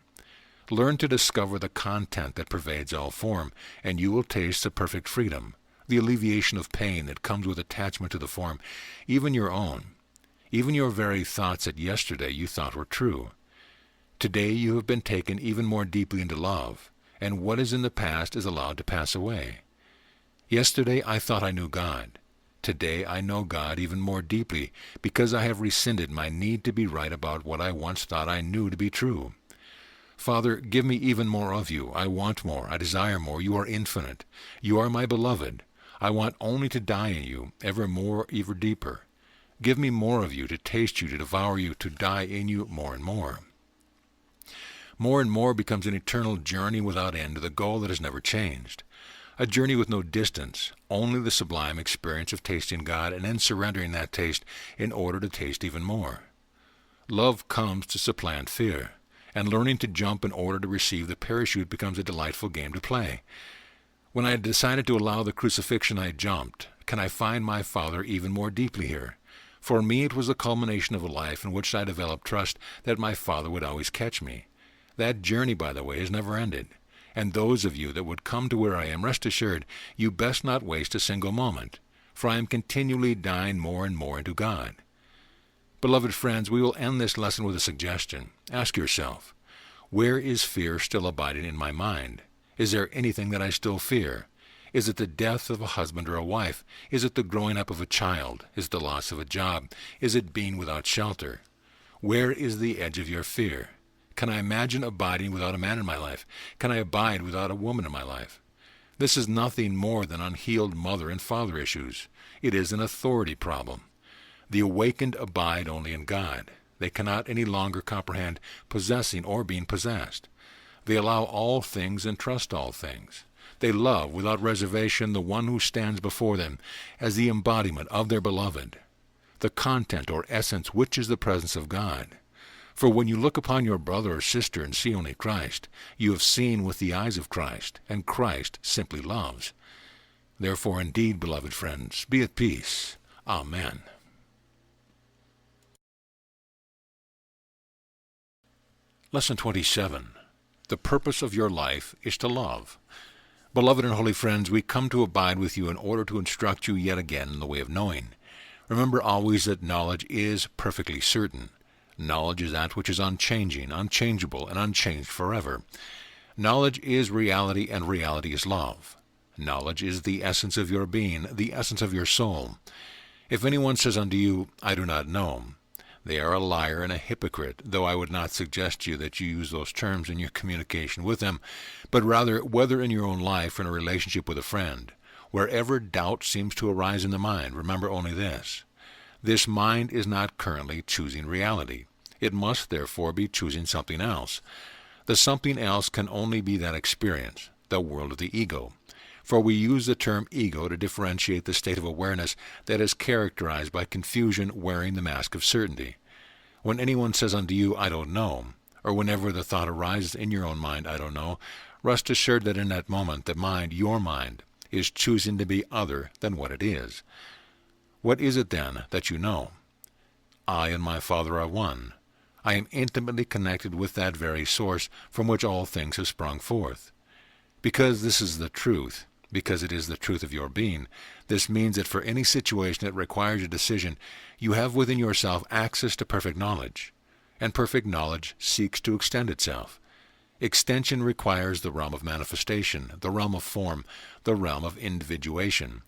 Learn to discover the content that pervades all form, and you will taste the perfect freedom, the alleviation of pain that comes with attachment to the form, even your own, even your very thoughts that yesterday you thought were true. Today you have been taken even more deeply into love, and what is in the past is allowed to pass away. Yesterday I thought I knew God. Today I know God even more deeply, because I have rescinded my need to be right about what I once thought I knew to be true. Father, give me even more of you. I want more. I desire more. You are infinite. You are my beloved. I want only to die in you, ever more, ever deeper. Give me more of you, to taste you, to devour you, to die in you more and more. More and more becomes an eternal journey without end to the goal that has never changed. A journey with no distance, only the sublime experience of tasting God and then surrendering that taste in order to taste even more. Love comes to supplant fear, and learning to jump in order to receive the parachute becomes a delightful game to play. When I had decided to allow the crucifixion, I jumped. Can I find my Father even more deeply here? For me it was the culmination of a life in which I developed trust that my Father would always catch me. That journey, by the way, is never ended. And those of you that would come to where I am, rest assured, you best not waste a single moment, for I am continually dying more and more into God. Beloved friends, we will end this lesson with a suggestion. Ask yourself, where is fear still abiding in my mind? Is there anything that I still fear? Is it the death of a husband or a wife? Is it the growing up of a child? Is it the loss of a job? Is it being without shelter? Where is the edge of your fear? Can I imagine abiding without a man in my life? Can I abide without a woman in my life? This is nothing more than unhealed mother and father issues. It is an authority problem. The awakened abide only in God. They cannot any longer comprehend possessing or being possessed. They allow all things and trust all things. They love without reservation the one who stands before them as the embodiment of their beloved, the content or essence which is the presence of God. For when you look upon your brother or sister and see only Christ, you have seen with the eyes of Christ, and Christ simply loves. Therefore, indeed, beloved friends, be at peace. Amen. Lesson 27. The purpose of your life is to love. Beloved and holy friends, we come to abide with you in order to instruct you yet again in the way of knowing. Remember always that knowledge is perfectly certain. Knowledge is that which is unchanging, unchangeable, and unchanged forever. Knowledge is reality, and reality is love. Knowledge is the essence of your being, the essence of your soul. If anyone says unto you, I do not know, they are a liar and a hypocrite, though I would not suggest to you that you use those terms in your communication with them, but rather whether in your own life or in a relationship with a friend. Wherever doubt seems to arise in the mind, remember only this. This mind is not currently choosing reality. It must therefore be choosing something else. The something else can only be that experience, the world of the ego. For we use the term ego to differentiate the state of awareness that is characterized by confusion wearing the mask of certainty. When anyone says unto you, I don't know, or whenever the thought arises in your own mind, I don't know, rest assured that in that moment the mind, your mind, is choosing to be other than what it is. What is it then that you know? I and my Father are one. I am intimately connected with that very source from which all things have sprung forth. Because this is the truth, because it is the truth of your being, this means that for any situation that requires a decision, you have within yourself access to perfect knowledge, and perfect knowledge seeks to extend itself. Extension requires the realm of manifestation, the realm of form, the realm of individuation.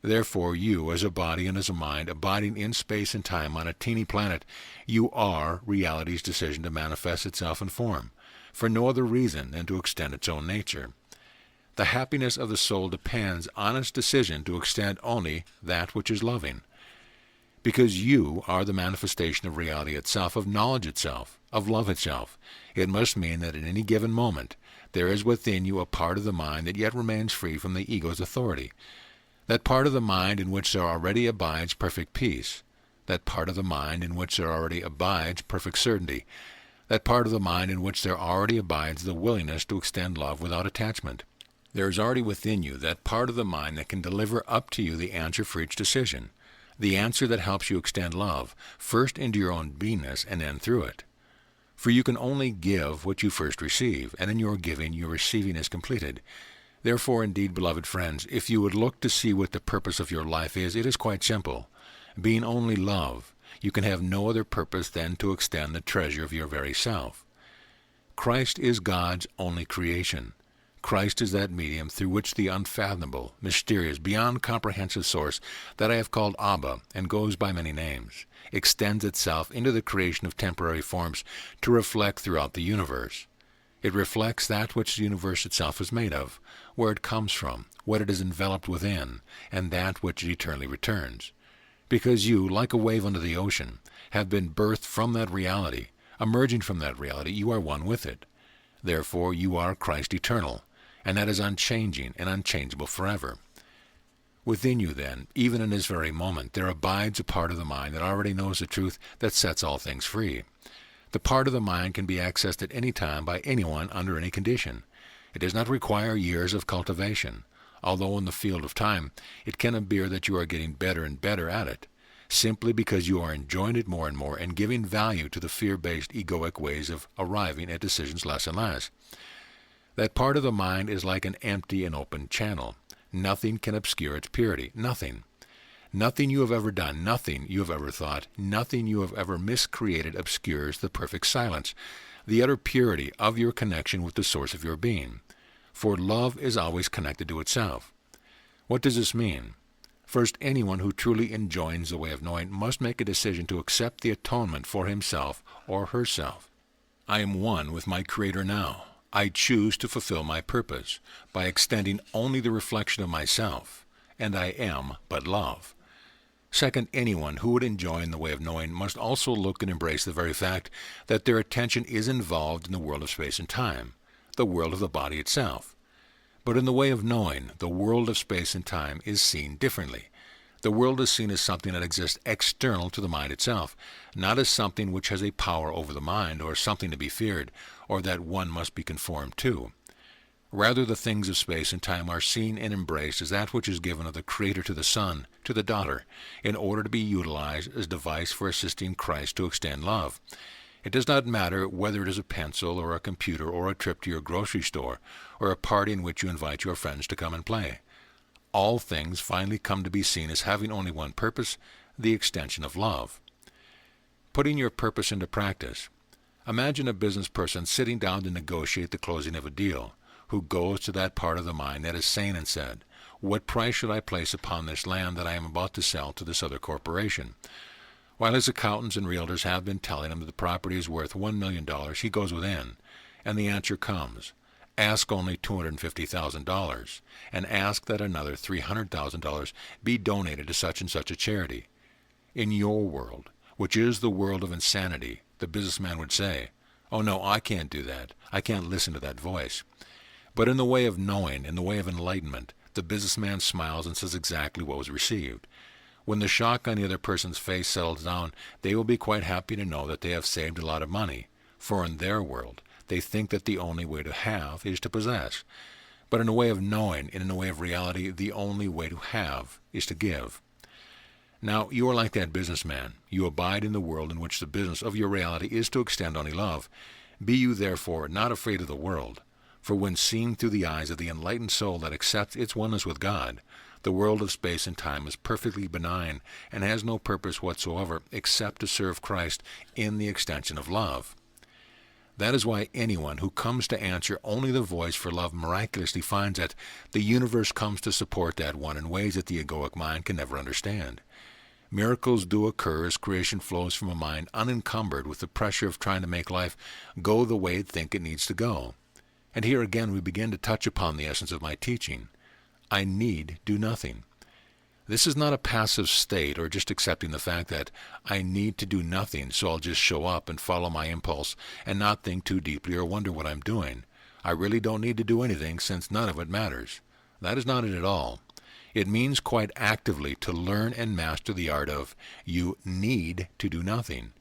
Therefore, you, as a body and as a mind, abiding in space and time on a teeny planet, you are reality's decision to manifest itself in form, for no other reason than to extend its own nature. The happiness of the soul depends on its decision to extend only that which is loving. Because you are the manifestation of reality itself, of knowledge itself, of love itself. It must mean that at any given moment, there is within you a part of the mind that yet remains free from the ego's authority. That part of the mind in which there already abides perfect peace. That part of the mind in which there already abides perfect certainty. That part of the mind in which there already abides the willingness to extend love without attachment. There is already within you that part of the mind that can deliver up to you the answer for each decision. The answer that helps you extend love, first into your own beingness and then through it. For you can only give what you first receive, and in your giving your receiving is completed. Therefore, indeed, beloved friends, if you would look to see what the purpose of your life is, it is quite simple. Being only love, you can have no other purpose than to extend the treasure of your very self. Christ is God's only creation. Christ is that medium through which the unfathomable, mysterious, beyond comprehensive source that I have called Abba and goes by many names, extends itself into the creation of temporary forms to reflect throughout the universe. It reflects that which the universe itself is made of, where it comes from, what it is enveloped within, and that which it eternally returns. Because you, like a wave under the ocean, have been birthed from that reality, emerging from that reality, you are one with it. Therefore, you are Christ eternal, and that is unchanging and unchangeable forever. Within you, then, even in this very moment, there abides a part of the mind that already knows the truth that sets all things free. The part of the mind can be accessed at any time by anyone under any condition. It does not require years of cultivation, although in the field of time it can appear that you are getting better and better at it, simply because you are enjoying it more and more and giving value to the fear-based egoic ways of arriving at decisions less and less. That part of the mind is like an empty and open channel. Nothing can obscure its purity. Nothing. Nothing you have ever done, nothing you have ever thought, nothing you have ever miscreated obscures the perfect silence, the utter purity of your connection with the source of your being. For love is always connected to itself. What does this mean? First, anyone who truly enjoins the way of knowing must make a decision to accept the atonement for himself or herself. I am one with my Creator now. I choose to fulfill my purpose by extending only the reflection of myself, and I am but love. Second, anyone who would enjoin the way of knowing must also look and embrace the very fact that their attention is involved in the world of space and time, the world of the body itself. But in the way of knowing, the world of space and time is seen differently. The world is seen as something that exists external to the mind itself, not as something which has a power over the mind, or something to be feared, or that one must be conformed to. Rather, the things of space and time are seen and embraced as that which is given of the Creator to the Son, to the daughter, in order to be utilized as a device for assisting Christ to extend love. It does not matter whether it is a pencil, or a computer, or a trip to your grocery store, or a party in which you invite your friends to come and play. All things finally come to be seen as having only one purpose, the extension of love. Putting your purpose into practice. Imagine a business person sitting down to negotiate the closing of a deal, who goes to that part of the mind that is sane and said, "What price should I place upon this land that I am about to sell to this other corporation?" While his accountants and realtors have been telling him that the property is worth $1 million, he goes within, and the answer comes. Ask only $250,000, and ask that another $300,000 be donated to such and such a charity. In your world, which is the world of insanity, the businessman would say, "Oh no, I can't do that. I can't listen to that voice." But in the way of knowing, in the way of enlightenment, the businessman smiles and says exactly what was received. When the shock on the other person's face settles down, they will be quite happy to know that they have saved a lot of money, for in their world, they think that the only way to have is to possess. But in a way of knowing, and in a way of reality, the only way to have is to give. Now, you are like that businessman. You abide in the world in which the business of your reality is to extend only love. Be you, therefore, not afraid of the world. For when seen through the eyes of the enlightened soul that accepts its oneness with God, the world of space and time is perfectly benign and has no purpose whatsoever except to serve Christ in the extension of love. That is why anyone who comes to answer only the voice for love miraculously finds that the universe comes to support that one in ways that the egoic mind can never understand. Miracles do occur as creation flows from a mind unencumbered with the pressure of trying to make life go the way it thinks it needs to go. And here again we begin to touch upon the essence of my teaching. I need do nothing. This is not a passive state or just accepting the fact that I need to do nothing, so I'll just show up and follow my impulse and not think too deeply or wonder what I'm doing. I really don't need to do anything since none of it matters. That is not it at all. It means quite actively to learn and master the art of you need to do nothing,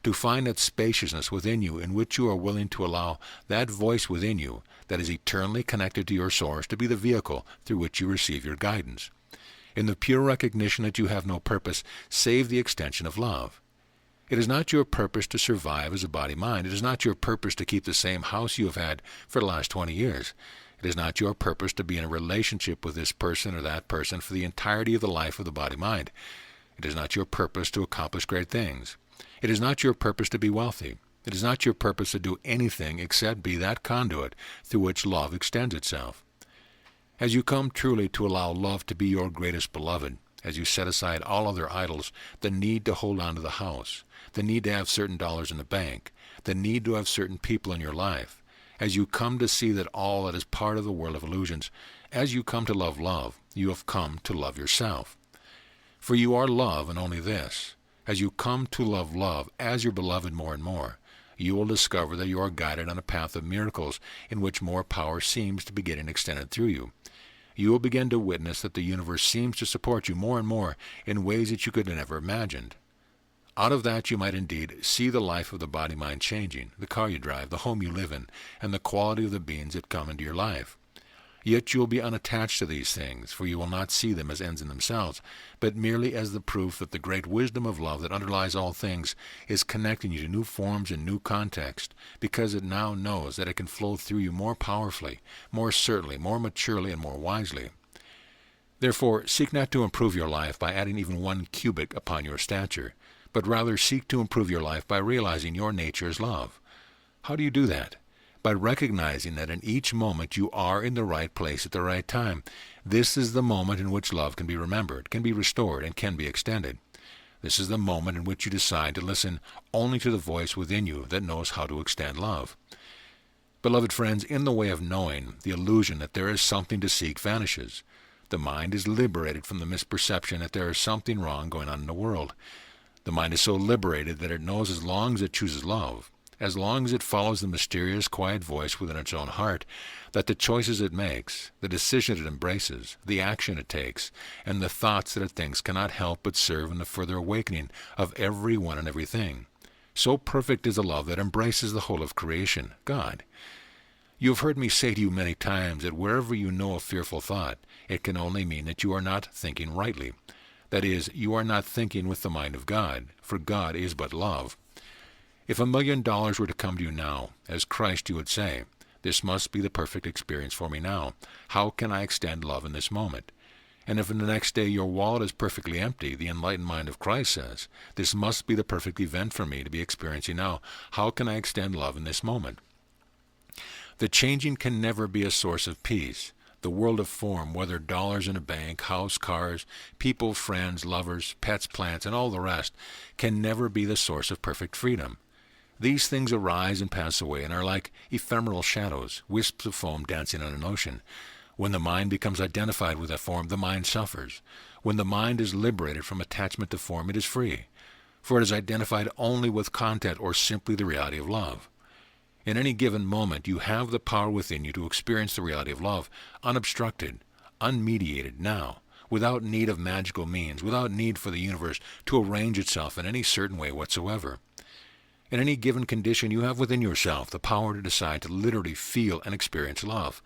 to find that spaciousness within you in which you are willing to allow that voice within you that is eternally connected to your source to be the vehicle through which you receive your guidance. In the pure recognition that you have no purpose save the extension of love. It is not your purpose to survive as a body-mind. It is not your purpose to keep the same house you have had for the last 20 years. It is not your purpose to be in a relationship with this person or that person for the entirety of the life of the body-mind. It is not your purpose to accomplish great things. It is not your purpose to be wealthy. It is not your purpose to do anything except be that conduit through which love extends itself. As you come truly to allow love to be your greatest beloved, as you set aside all other idols, the need to hold on to the house, the need to have certain dollars in the bank, the need to have certain people in your life, as you come to see that all that is part of the world of illusions, as you come to love love, you have come to love yourself. For you are love and only this. As you come to love love as your beloved more and more, you will discover that you are guided on a path of miracles in which more power seems to be getting extended through you. You will begin to witness that the universe seems to support you more and more in ways that you could have never imagined. Out of that you might indeed see the life of the body-mind changing, the car you drive, the home you live in, and the quality of the beings that come into your life. Yet you will be unattached to these things, for you will not see them as ends in themselves, but merely as the proof that the great wisdom of love that underlies all things is connecting you to new forms and new context, because it now knows that it can flow through you more powerfully, more certainly, more maturely, and more wisely. Therefore, seek not to improve your life by adding even 1 cubit upon your stature, but rather seek to improve your life by realizing your nature is love. How do you do that? By recognizing that in each moment you are in the right place at the right time. This is the moment in which love can be remembered, can be restored, and can be extended. This is the moment in which you decide to listen only to the voice within you that knows how to extend love. Beloved friends, in the way of knowing, the illusion that there is something to seek vanishes. The mind is liberated from the misperception that there is something wrong going on in the world. The mind is so liberated that it knows as long as it chooses love, as long as it follows the mysterious, quiet voice within its own heart, that the choices it makes, the decision it embraces, the action it takes, and the thoughts that it thinks cannot help but serve in the further awakening of everyone and everything. So perfect is the love that embraces the whole of creation, God. You have heard me say to you many times that wherever you know a fearful thought, it can only mean that you are not thinking rightly. That is, you are not thinking with the mind of God, for God is but love. If $1 million were to come to you now, as Christ you would say, this must be the perfect experience for me now. How can I extend love in this moment? And if in the next day your wallet is perfectly empty, the enlightened mind of Christ says, this must be the perfect event for me to be experiencing now. How can I extend love in this moment? The changing can never be a source of peace. The world of form, whether dollars in a bank, house, cars, people, friends, lovers, pets, plants, and all the rest, can never be the source of perfect freedom. These things arise and pass away and are like ephemeral shadows, wisps of foam dancing on an ocean. When the mind becomes identified with a form, the mind suffers. When the mind is liberated from attachment to form, it is free, for it is identified only with content or simply the reality of love. In any given moment, you have the power within you to experience the reality of love, unobstructed, unmediated now, without need of magical means, without need for the universe to arrange itself in any certain way whatsoever. In any given condition, you have within yourself the power to decide to literally feel and experience love.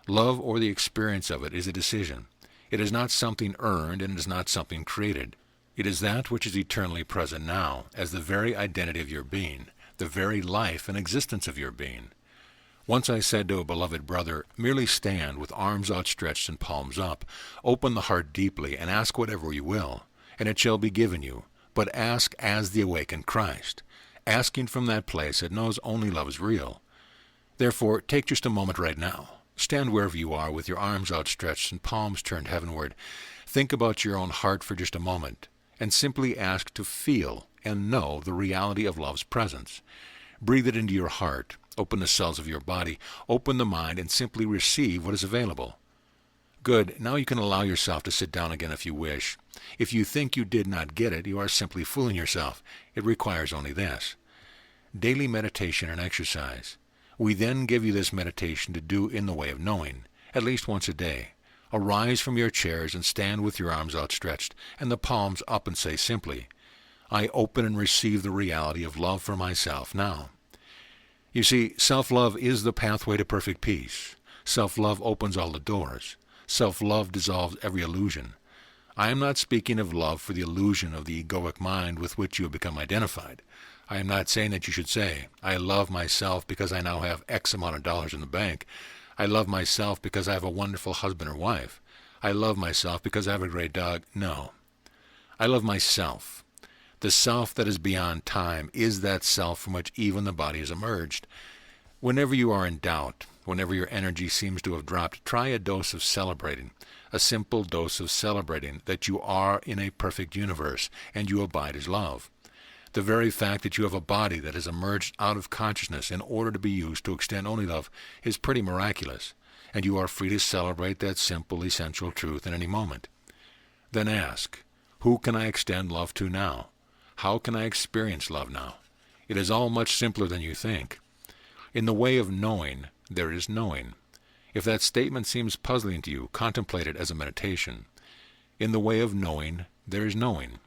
Love, or the experience of it, is a decision. It is not something earned, and it is not something created. It is that which is eternally present now, as the very identity of your being, the very life and existence of your being. Once I said to a beloved brother, merely stand with arms outstretched and palms up, open the heart deeply, and ask whatever you will, and it shall be given you, but ask as the awakened Christ, asking from that place that knows only love is real. Therefore, take just a moment right now. Stand wherever you are with your arms outstretched and palms turned heavenward. Think about your own heart for just a moment, and simply ask to feel and know the reality of love's presence. Breathe it into your heart, open the cells of your body, open the mind, and simply receive what is available. Good. Now you can allow yourself to sit down again if you wish. If you think you did not get it, you are simply fooling yourself. It requires only this: daily meditation and exercise. We then give you this meditation to do in the way of knowing, at least once a day. Arise from your chairs and stand with your arms outstretched and the palms up and say simply, I open and receive the reality of love for myself now. You see, self-love is the pathway to perfect peace. Self-love opens all the doors. Self-love dissolves every illusion. I am not speaking of love for the illusion of the egoic mind with which you have become identified. I am not saying that you should say, I love myself because I now have X amount of dollars in the bank. I love myself because I have a wonderful husband or wife. I love myself because I have a great dog. No. I love myself. The self that is beyond time is that self from which even the body has emerged. Whenever you are in doubt, whenever your energy seems to have dropped, try a dose of celebrating, a simple dose of celebrating that you are in a perfect universe and you abide as love. The very fact that you have a body that has emerged out of consciousness in order to be used to extend only love is pretty miraculous, and you are free to celebrate that simple, essential truth in any moment. Then ask, who can I extend love to now? How can I experience love now? It is all much simpler than you think. In the way of knowing, there is knowing. If that statement seems puzzling to you, contemplate it as a meditation. In the way of knowing, there is knowing.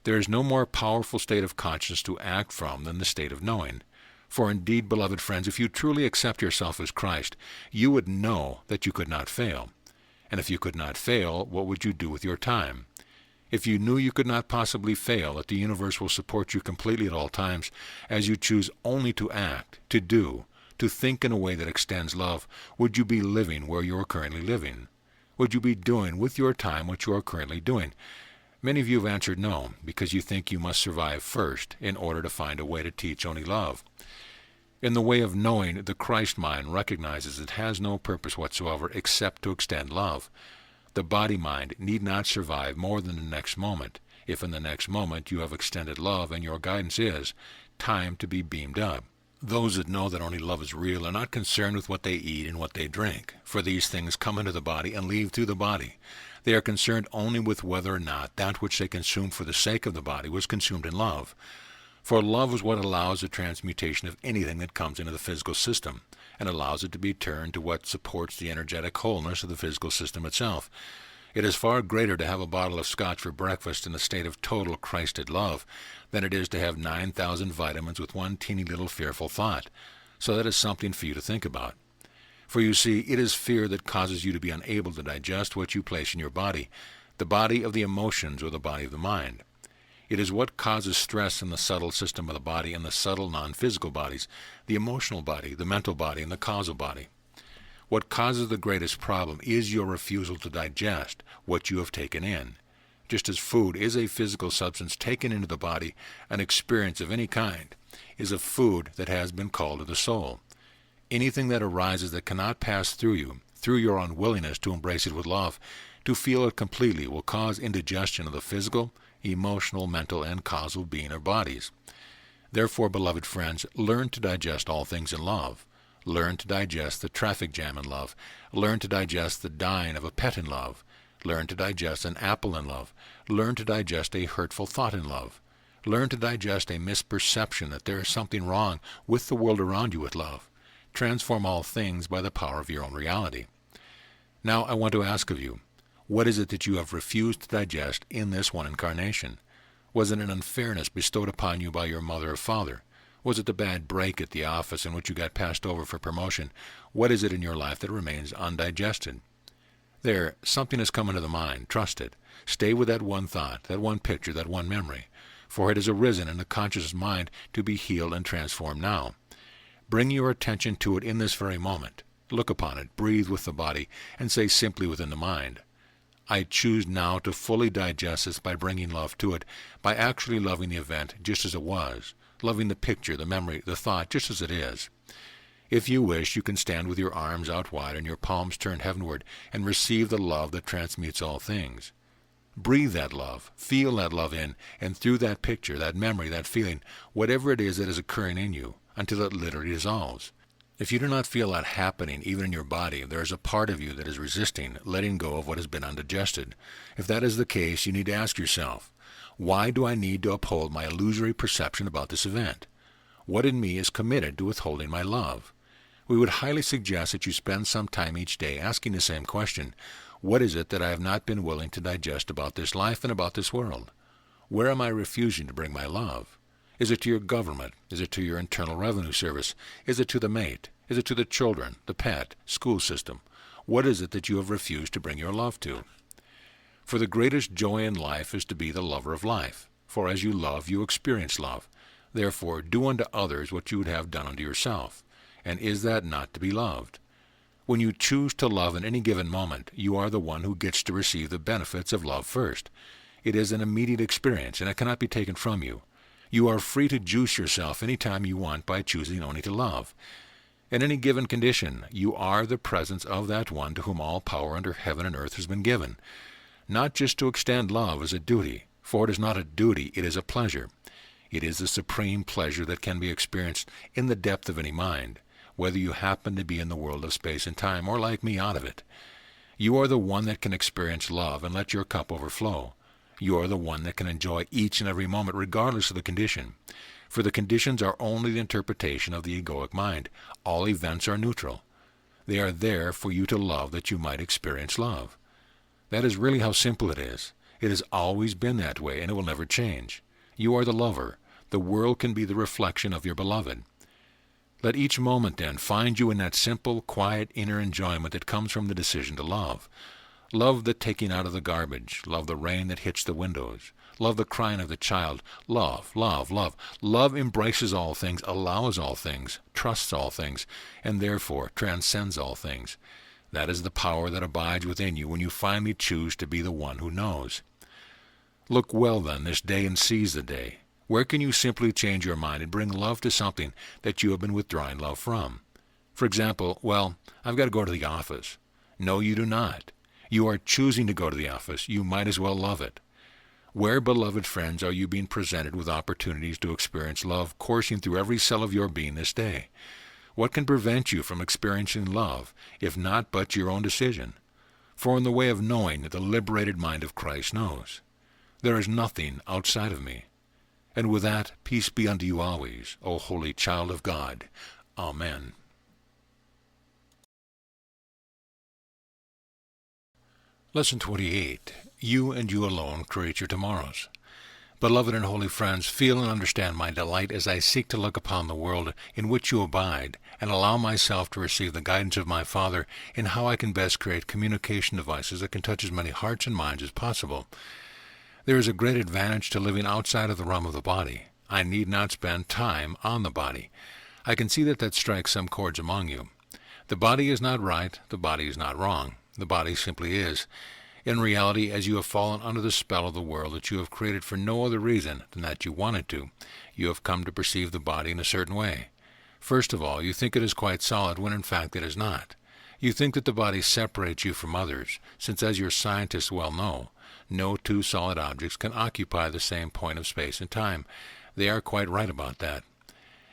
There is no more powerful state of consciousness to act from than the state of knowing. For indeed, beloved friends, if you truly accept yourself as Christ, you would know that you could not fail. And if you could not fail, what would you do with your time? If you knew you could not possibly fail, that the universe will support you completely at all times, as you choose only to act, to do, to think in a way that extends love, would you be living where you are currently living? Would you be doing with your time what you are currently doing? Many of you have answered no, because you think you must survive first in order to find a way to teach only love. In the way of knowing, the Christ mind recognizes it has no purpose whatsoever except to extend love. The body-mind need not survive more than the next moment, if in the next moment you have extended love and your guidance is time to be beamed up. Those that know that only love is real are not concerned with what they eat and what they drink, for these things come into the body and leave through the body. They are concerned only with whether or not that which they consume for the sake of the body was consumed in love. For love is what allows the transmutation of anything that comes into the physical system, and allows it to be turned to what supports the energetic wholeness of the physical system itself. It is far greater to have a bottle of scotch for breakfast in a state of total Christed love than it is to have 9,000 vitamins with one teeny little fearful thought. So that is something for you to think about. For you see, it is fear that causes you to be unable to digest what you place in your body, the body of the emotions or the body of the mind. It is what causes stress in the subtle system of the body and the subtle non-physical bodies, the emotional body, the mental body, and the causal body. What causes the greatest problem is your refusal to digest what you have taken in. Just as food is a physical substance taken into the body, an experience of any kind is a food that has been called to the soul. Anything that arises that cannot pass through you, through your unwillingness to embrace it with love, to feel it completely, will cause indigestion of the physical, emotional, mental, and causal being or bodies. Therefore, beloved friends, learn to digest all things in love. Learn to digest the traffic jam in love. Learn to digest the dying of a pet in love. Learn to digest an apple in love. Learn to digest a hurtful thought in love. Learn to digest a misperception that there is something wrong with the world around you with love. Transform all things by the power of your own reality. Now I want to ask of you, what is it that you have refused to digest in this one incarnation? Was it an unfairness bestowed upon you by your mother or father? Was it the bad break at the office in which you got passed over for promotion? What is it in your life that remains undigested? There, something has come into the mind. Trust it. Stay with that one thought, that one picture, that one memory, for it has arisen in the conscious mind to be healed and transformed now. Bring your attention to it in this very moment. Look upon it, breathe with the body, and say simply within the mind, I choose now to fully digest this by bringing love to it, by actually loving the event just as it was, loving the picture, the memory, the thought just as it is. If you wish, you can stand with your arms out wide and your palms turned heavenward and receive the love that transmutes all things. Breathe that love, feel that love in, and through that picture, that memory, that feeling, whatever it is that is occurring in you, until it literally dissolves. If you do not feel that happening even in your body, there is a part of you that is resisting letting go of what has been undigested. If that is the case, you need to ask yourself, why do I need to uphold my illusory perception about this event? What in me is committed to withholding my love? We would highly suggest that you spend some time each day asking the same question, what is it that I have not been willing to digest about this life and about this world? Where am I refusing to bring my love? Is it to your government? Is it to your Internal Revenue Service? Is it to the mate? Is it to the children, the pet, school system? What is it that you have refused to bring your love to? For the greatest joy in life is to be the lover of life. For as you love, you experience love. Therefore, do unto others what you would have done unto yourself. And is that not to be loved? When you choose to love in any given moment, you are the one who gets to receive the benefits of love first. It is an immediate experience, and it cannot be taken from you. You are free to juice yourself any time you want by choosing only to love. In any given condition, you are the presence of that one to whom all power under heaven and earth has been given. Not just to extend love as a duty, for it is not a duty, it is a pleasure. It is the supreme pleasure that can be experienced in the depth of any mind, whether you happen to be in the world of space and time or like me out of it. You are the one that can experience love and let your cup overflow. You are the one that can enjoy each and every moment regardless of the condition. For the conditions are only the interpretation of the egoic mind. All events are neutral. They are there for you to love that you might experience love. That is really how simple it is. It has always been that way, and it will never change. You are the lover. The world can be the reflection of your beloved. Let each moment, then, find you in that simple, quiet, inner enjoyment that comes from the decision to love. Love the taking out of the garbage. Love the rain that hits the windows. Love the crying of the child. Love, love, love. Love embraces all things, allows all things, trusts all things, and therefore transcends all things. That is the power that abides within you when you finally choose to be the one who knows. Look well, then, this day and seize the day. Where can you simply change your mind and bring love to something that you have been withdrawing love from? For example, well, I've got to go to the office. No, you do not. You are choosing to go to the office. You might as well love it. Where, beloved friends, are you being presented with opportunities to experience love coursing through every cell of your being this day? What can prevent you from experiencing love, if not but your own decision? For in the way of knowing, the liberated mind of Christ knows. There is nothing outside of me. And with that, peace be unto you always, O holy child of God. Amen. Lesson 28. You and you alone create your tomorrows. Beloved and holy friends, feel and understand my delight as I seek to look upon the world in which you abide and allow myself to receive the guidance of my Father in how I can best create communication devices that can touch as many hearts and minds as possible. There is a great advantage to living outside of the realm of the body. I need not spend time on the body. I can see that strikes some chords among you. The body is not right, the body is not wrong. The body simply is. In reality, as you have fallen under the spell of the world that you have created for no other reason than that you wanted to, you have come to perceive the body in a certain way. First of all, you think it is quite solid when in fact it is not. You think that the body separates you from others, since as your scientists well know, no two solid objects can occupy the same point of space and time. They are quite right about that.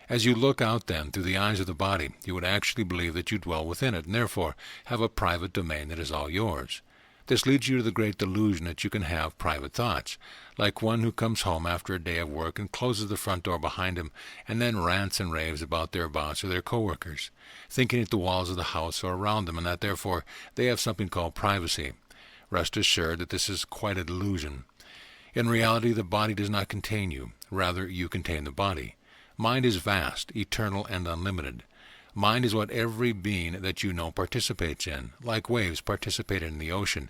As you look out, then, through the eyes of the body, you would actually believe that you dwell within it, and therefore have a private domain that is all yours. This leads you to the great delusion that you can have private thoughts, like one who comes home after a day of work and closes the front door behind him, and then rants and raves about their boss or their co-workers, thinking that the walls of the house are around them, and that therefore they have something called privacy. Rest assured that this is quite a delusion. In reality, the body does not contain you. Rather, you contain the body. Mind is vast, eternal, and unlimited. Mind is what every being that you know participates in, like waves participate in the ocean.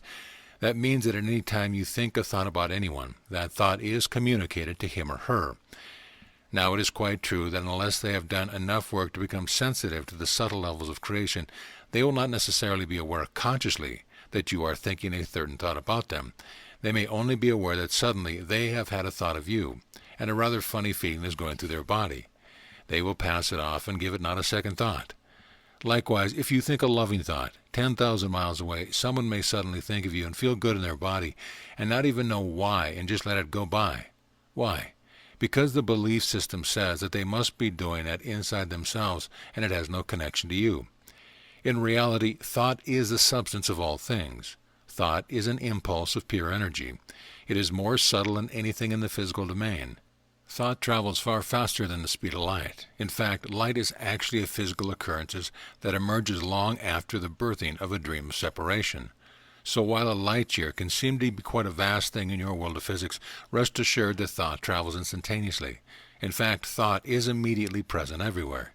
That means that at any time you think a thought about anyone, that thought is communicated to him or her. Now, it is quite true that unless they have done enough work to become sensitive to the subtle levels of creation, they will not necessarily be aware consciously that you are thinking a certain thought about them. They may only be aware that suddenly they have had a thought of you, and a rather funny feeling is going through their body. They will pass it off and give it not a second thought. Likewise, if you think a loving thought, 10,000 miles away, someone may suddenly think of you and feel good in their body, and not even know why, and just let it go by. Why? because the belief system says that they must be doing it inside themselves and it has no connection to you. In reality, thought is the substance of all things. Thought is an impulse of pure energy. It is more subtle than anything in the physical domain. Thought travels far faster than the speed of light. In fact, light is actually a physical occurrence that emerges long after the birthing of a dream of separation. So while a light year can seem to be quite a vast thing in your world of physics, rest assured that thought travels instantaneously. In fact, thought is immediately present everywhere.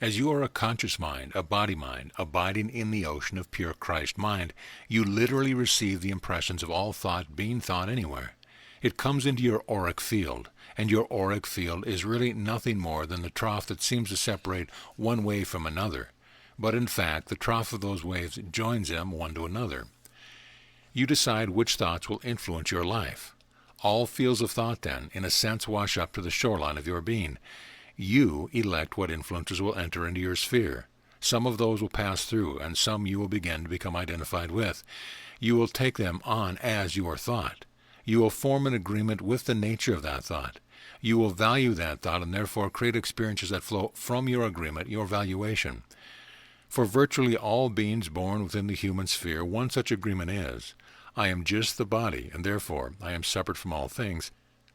As you are a conscious mind, a body mind, abiding in the ocean of pure Christ mind, you literally receive the impressions of all thought being thought anywhere. It comes into your auric field, and your auric field is really nothing more than the trough that seems to separate one wave from another. But in fact, the trough of those waves joins them one to another. You decide which thoughts will influence your life. All fields of thought then, in a sense, wash up to the shoreline of your being. You elect what influences will enter into your sphere. Some of those will pass through, and some you will begin to become identified with. You will take them on as your thought. You will form an agreement with the nature of that thought. You will value that thought and therefore create experiences that flow from your agreement, your valuation. For virtually all beings born within the human sphere, one such agreement is, I am just the body, and therefore I am separate from all things.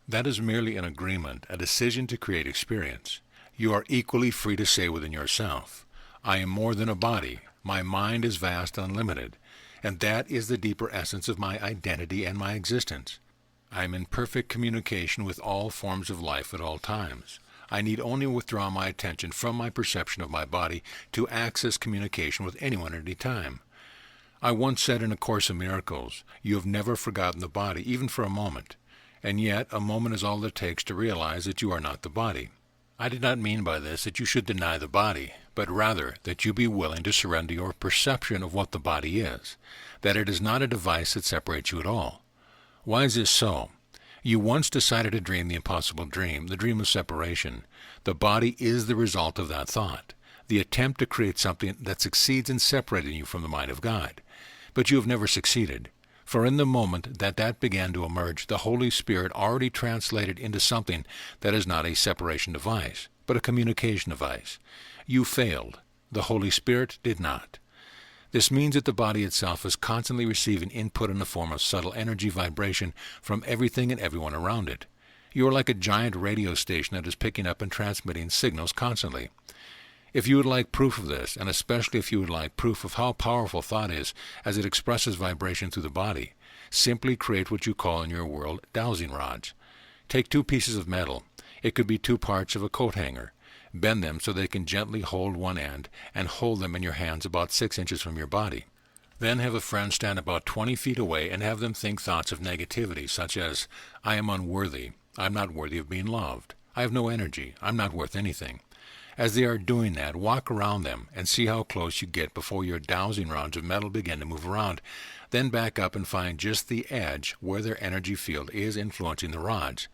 That is merely an agreement, a decision to create experience. You are equally free to say within yourself, I am more than a body, my mind is vast and unlimited, and that is the deeper essence of my identity and my existence. I am in perfect communication with all forms of life at all times. I need only withdraw my attention from my perception of my body to access communication with anyone at any time. I once said in A Course in Miracles, you have never forgotten the body, even for a moment. And yet, a moment is all it takes to realize that you are not the body. I did not mean by this that you should deny the body, but rather that you be willing to surrender your perception of what the body is, that it is not a device that separates you at all. Why is this so? You once decided to dream the impossible dream, the dream of separation. The body is the result of that thought, the attempt to create something that succeeds in separating you from the mind of God. But you have never succeeded. For in the moment that began to emerge, the Holy Spirit already translated into something that is not a separation device, but a communication device. You failed. The Holy Spirit did not. This means that the body itself is constantly receiving input in the form of subtle energy vibration from everything and everyone around it. You are like a giant radio station that is picking up and transmitting signals constantly. If you would like proof of this, and especially if you would like proof of how powerful thought is as it expresses vibration through the body, simply create what you call in your world dowsing rods. Take 2 pieces of metal. It could be 2 parts of a coat hanger. Bend them so they can gently hold one end and hold them in your hands about 6 inches from your body. Then have a friend stand about 20 feet away and have them think thoughts of negativity such as, I am unworthy, I'm not worthy of being loved, I have no energy, I'm not worth anything. As they are doing that, walk around them and see how close you get before your dowsing rods of metal begin to move around. Then back up and find just the edge where their energy field is influencing the rods.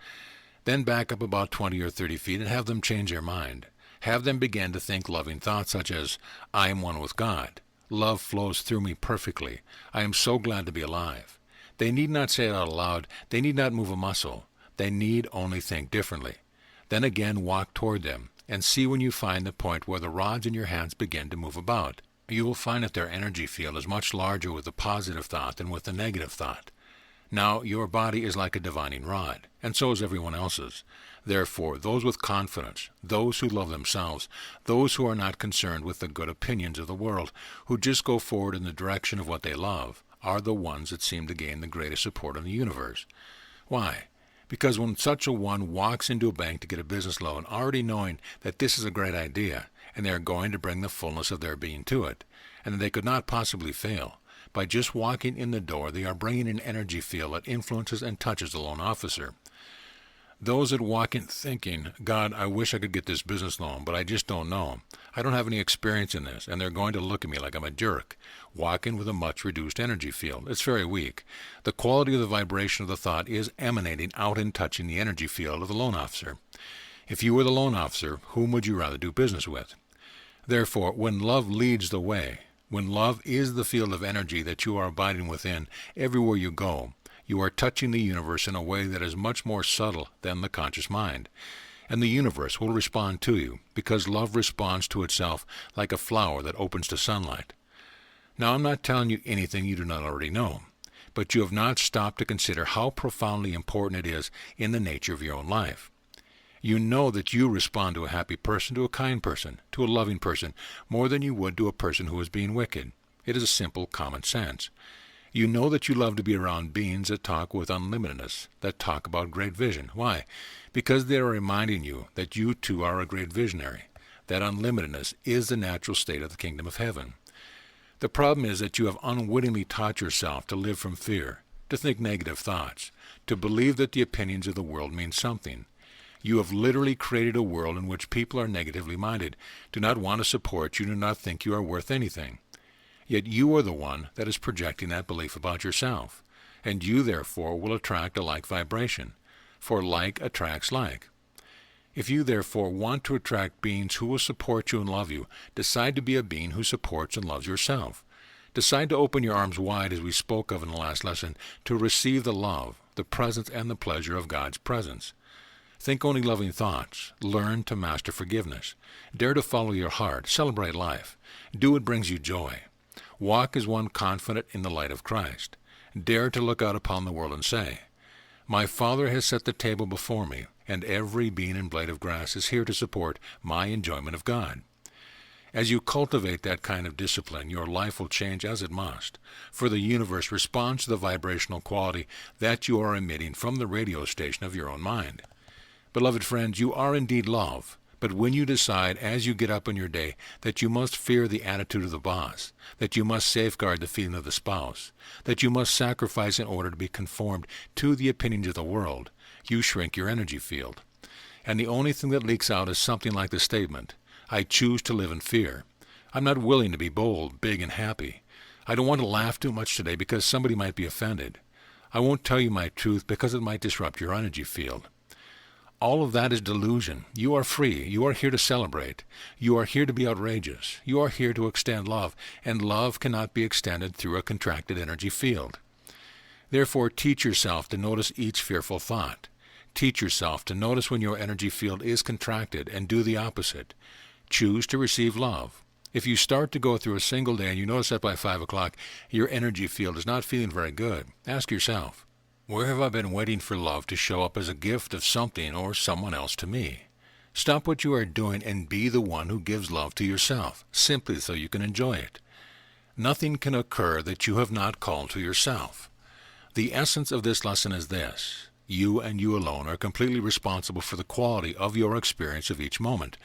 Then back up about 20 or 30 feet and have them change their mind. Have them begin to think loving thoughts such as, I am one with God. Love flows through me perfectly. I am so glad to be alive. They need not say it out loud. They need not move a muscle. They need only think differently. Then again walk toward them and see when you find the point where the rods in your hands begin to move about. You will find that their energy field is much larger with the positive thought than with the negative thought. Now, your body is like a divining rod, and so is everyone else's. Therefore, those with confidence, those who love themselves, those who are not concerned with the good opinions of the world, who just go forward in the direction of what they love, are the ones that seem to gain the greatest support in the universe. Why? Because when such a one walks into a bank to get a business loan, already knowing that this is a great idea, and they are going to bring the fullness of their being to it, and that they could not possibly fail, by just walking in the door, they are bringing an energy field that influences and touches the loan officer. Those that walk in thinking, God, I wish I could get this business loan, but I just don't know. I don't have any experience in this, and they're going to look at me like I'm a jerk. Walk in with a much reduced energy field. It's very weak. The quality of the vibration of the thought is emanating out and touching the energy field of the loan officer. If you were the loan officer, whom would you rather do business with? Therefore, when love leads the way, when love is the field of energy that you are abiding within everywhere you go, You are touching the universe in a way that is much more subtle than the conscious mind. And the universe will respond to you, because love responds to itself like a flower that opens to sunlight. Now, I'm not telling you anything you do not already know, but you have not stopped to consider how profoundly important it is in the nature of your own life. You know that you respond to a happy person, to a kind person, to a loving person, more than you would to a person who is being wicked. It is a simple common sense. You know that you love to be around beings that talk with unlimitedness, that talk about great vision. Why? Because they are reminding you that you too are a great visionary, that unlimitedness is the natural state of the kingdom of heaven. The problem is that you have unwittingly taught yourself to live from fear, to think negative thoughts, to believe that the opinions of the world mean something. You have literally created a world in which people are negatively minded, do not want to support you, do not think you are worth anything. Yet you are the one that is projecting that belief about yourself, and you therefore will attract a like vibration, for like attracts like. If you therefore want to attract beings who will support you and love you, decide to be a being who supports and loves yourself. Decide to open your arms wide, as we spoke of in the last lesson, to receive the love, the presence, and the pleasure of God's presence. Think only loving thoughts. Learn to master forgiveness. Dare to follow your heart. Celebrate life. Do what brings you joy. Walk as one confident in the light of Christ. Dare to look out upon the world and say, "My Father has set the table before me, and every bean and blade of grass is here to support my enjoyment of God." As you cultivate that kind of discipline, your life will change as it must, for the universe responds to the vibrational quality that you are emitting from the radio station of your own mind. Beloved friends, you are indeed love, but when you decide as you get up in your day that you must fear the attitude of the boss, that you must safeguard the feeling of the spouse, that you must sacrifice in order to be conformed to the opinions of the world, you shrink your energy field. And the only thing that leaks out is something like the statement, "I choose to live in fear. I'm not willing to be bold, big, and happy. I don't want to laugh too much today because somebody might be offended. I won't tell you my truth because it might disrupt your energy field." All of that is delusion. You are free. You are here to celebrate. You are here to be outrageous. You are here to extend love, and love cannot be extended through a contracted energy field. Therefore, teach yourself to notice each fearful thought. Teach yourself to notice when your energy field is contracted, and do the opposite. Choose to receive love. If you start to go through a single day and you notice that by 5 o'clock your energy field is not feeling very good, ask yourself, where have I been waiting for love to show up as a gift of something or someone else to me? Stop what you are doing and be the one who gives love to yourself, simply so you can enjoy it. Nothing can occur that you have not called to yourself. The essence of this lesson is this. You and you alone are completely responsible for the quality of your experience of each moment.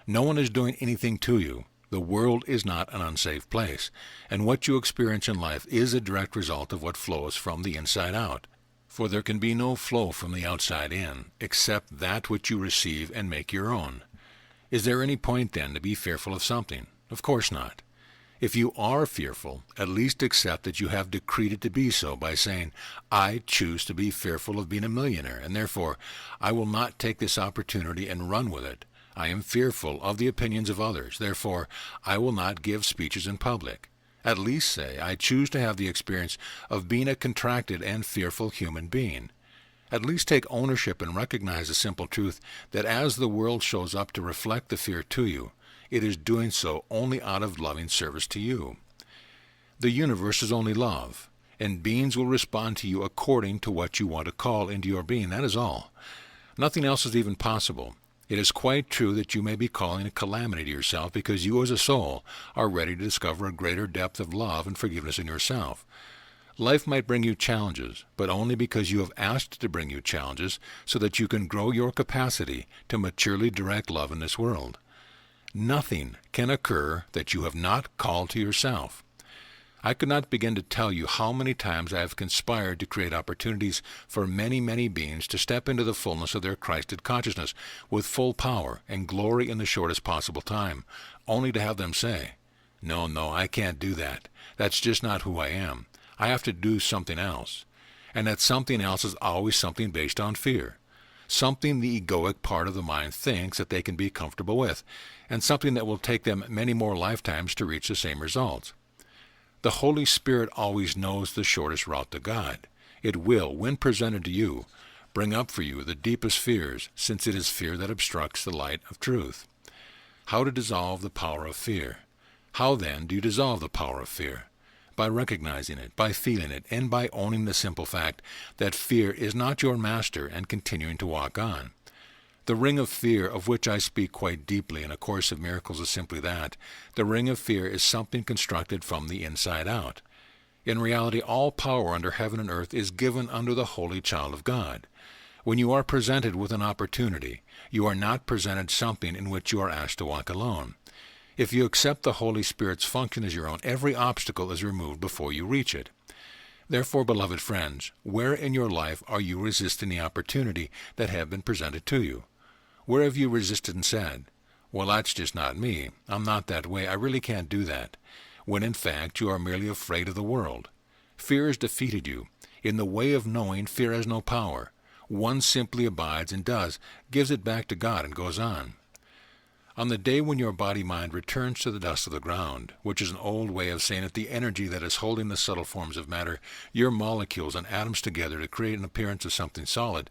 No one is doing anything to you. The world is not an unsafe place, and what you experience in life is a direct result of what flows from the inside out. For there can be no flow from the outside in, except that which you receive and make your own. Is there any point, then, to be fearful of something? Of course not. If you are fearful, at least accept that you have decreed it to be so by saying, "I choose to be fearful of being a millionaire, and therefore I will not take this opportunity and run with it. I am fearful of the opinions of others, therefore I will not give speeches in public." At least say, "I choose to have the experience of being a contracted and fearful human being." At least take ownership and recognize the simple truth that as the world shows up to reflect the fear to you, it is doing so only out of loving service to you. The universe is only love, and beings will respond to you according to what you want to call into your being. That is all. Nothing else is even possible. It is quite true that you may be calling a calamity to yourself because you as a soul are ready to discover a greater depth of love and forgiveness in yourself. Life might bring you challenges, but only because you have asked to bring you challenges so that you can grow your capacity to maturely direct love in this world. Nothing can occur that you have not called to yourself. I could not begin to tell you how many times I have conspired to create opportunities for many, many beings to step into the fullness of their Christed consciousness with full power and glory in the shortest possible time, only to have them say, "No, I can't do that. That's just not who I am. I have to do something else." And that something else is always something based on fear. Something the egoic part of the mind thinks that they can be comfortable with, and something that will take them many more lifetimes to reach the same results. The Holy Spirit always knows the shortest route to God, It will, when presented to you, bring up for you the deepest fears, since it is fear that obstructs the light of truth. How to dissolve the power of fear? How then do you dissolve the power of fear? By recognizing it, by feeling it, and by owning the simple fact that fear is not your master and continuing to walk on. The ring of fear, of which I speak quite deeply in A Course of Miracles, is simply that. The ring of fear is something constructed from the inside out. In reality, all power under heaven and earth is given under the holy child of God. When you are presented with an opportunity, you are not presented something in which you are asked to walk alone. If you accept the Holy Spirit's function as your own, every obstacle is removed before you reach it. Therefore, beloved friends, where in your life are you resisting the opportunity that have been presented to you? Where have you resisted and said, "Well, that's just not me. I'm not that way. I really can't do that," when in fact you are merely afraid of the world? Fear has defeated you. In the way of knowing, fear has no power. One simply abides and gives it back to God and goes on. On the day when your body-mind returns to the dust of the ground, which is an old way of saying that the energy that is holding the subtle forms of matter, your molecules and atoms together to create an appearance of something solid,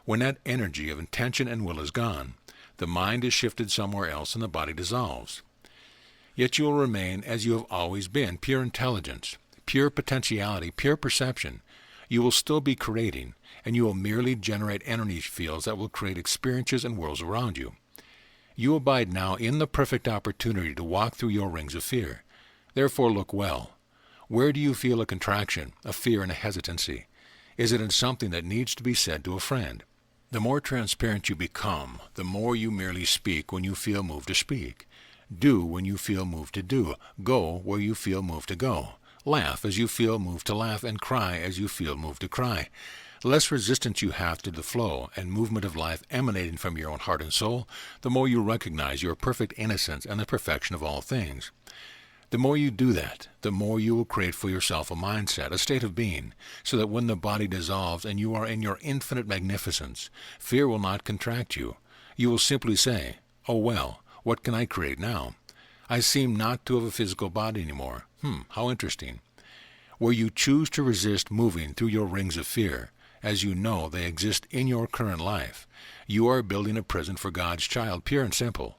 when that energy of intention and will is gone, the mind is shifted somewhere else and the body dissolves. Yet you will remain as you have always been, pure intelligence, pure potentiality, pure perception. You will still be creating, and you will merely generate energy fields that will create experiences and worlds around you. You abide now in the perfect opportunity to walk through your rings of fear. Therefore look well. Where do you feel a contraction, a fear, and a hesitancy? Is it in something that needs to be said to a friend? The more transparent you become, the more you merely speak when you feel moved to speak. Do when you feel moved to do. Go where you feel moved to go. Laugh as you feel moved to laugh, and cry as you feel moved to cry. The less resistance you have to the flow and movement of life emanating from your own heart and soul, the more you recognize your perfect innocence and the perfection of all things. The more you do that, the more you will create for yourself a mindset, a state of being, so that when the body dissolves and you are in your infinite magnificence, fear will not contract you. You will simply say, "Oh well, what can I create now? I seem not to have a physical body anymore. How interesting." Where you choose to resist moving through your rings of fear, as you know they exist in your current life, you are building a prison for God's child, pure and simple.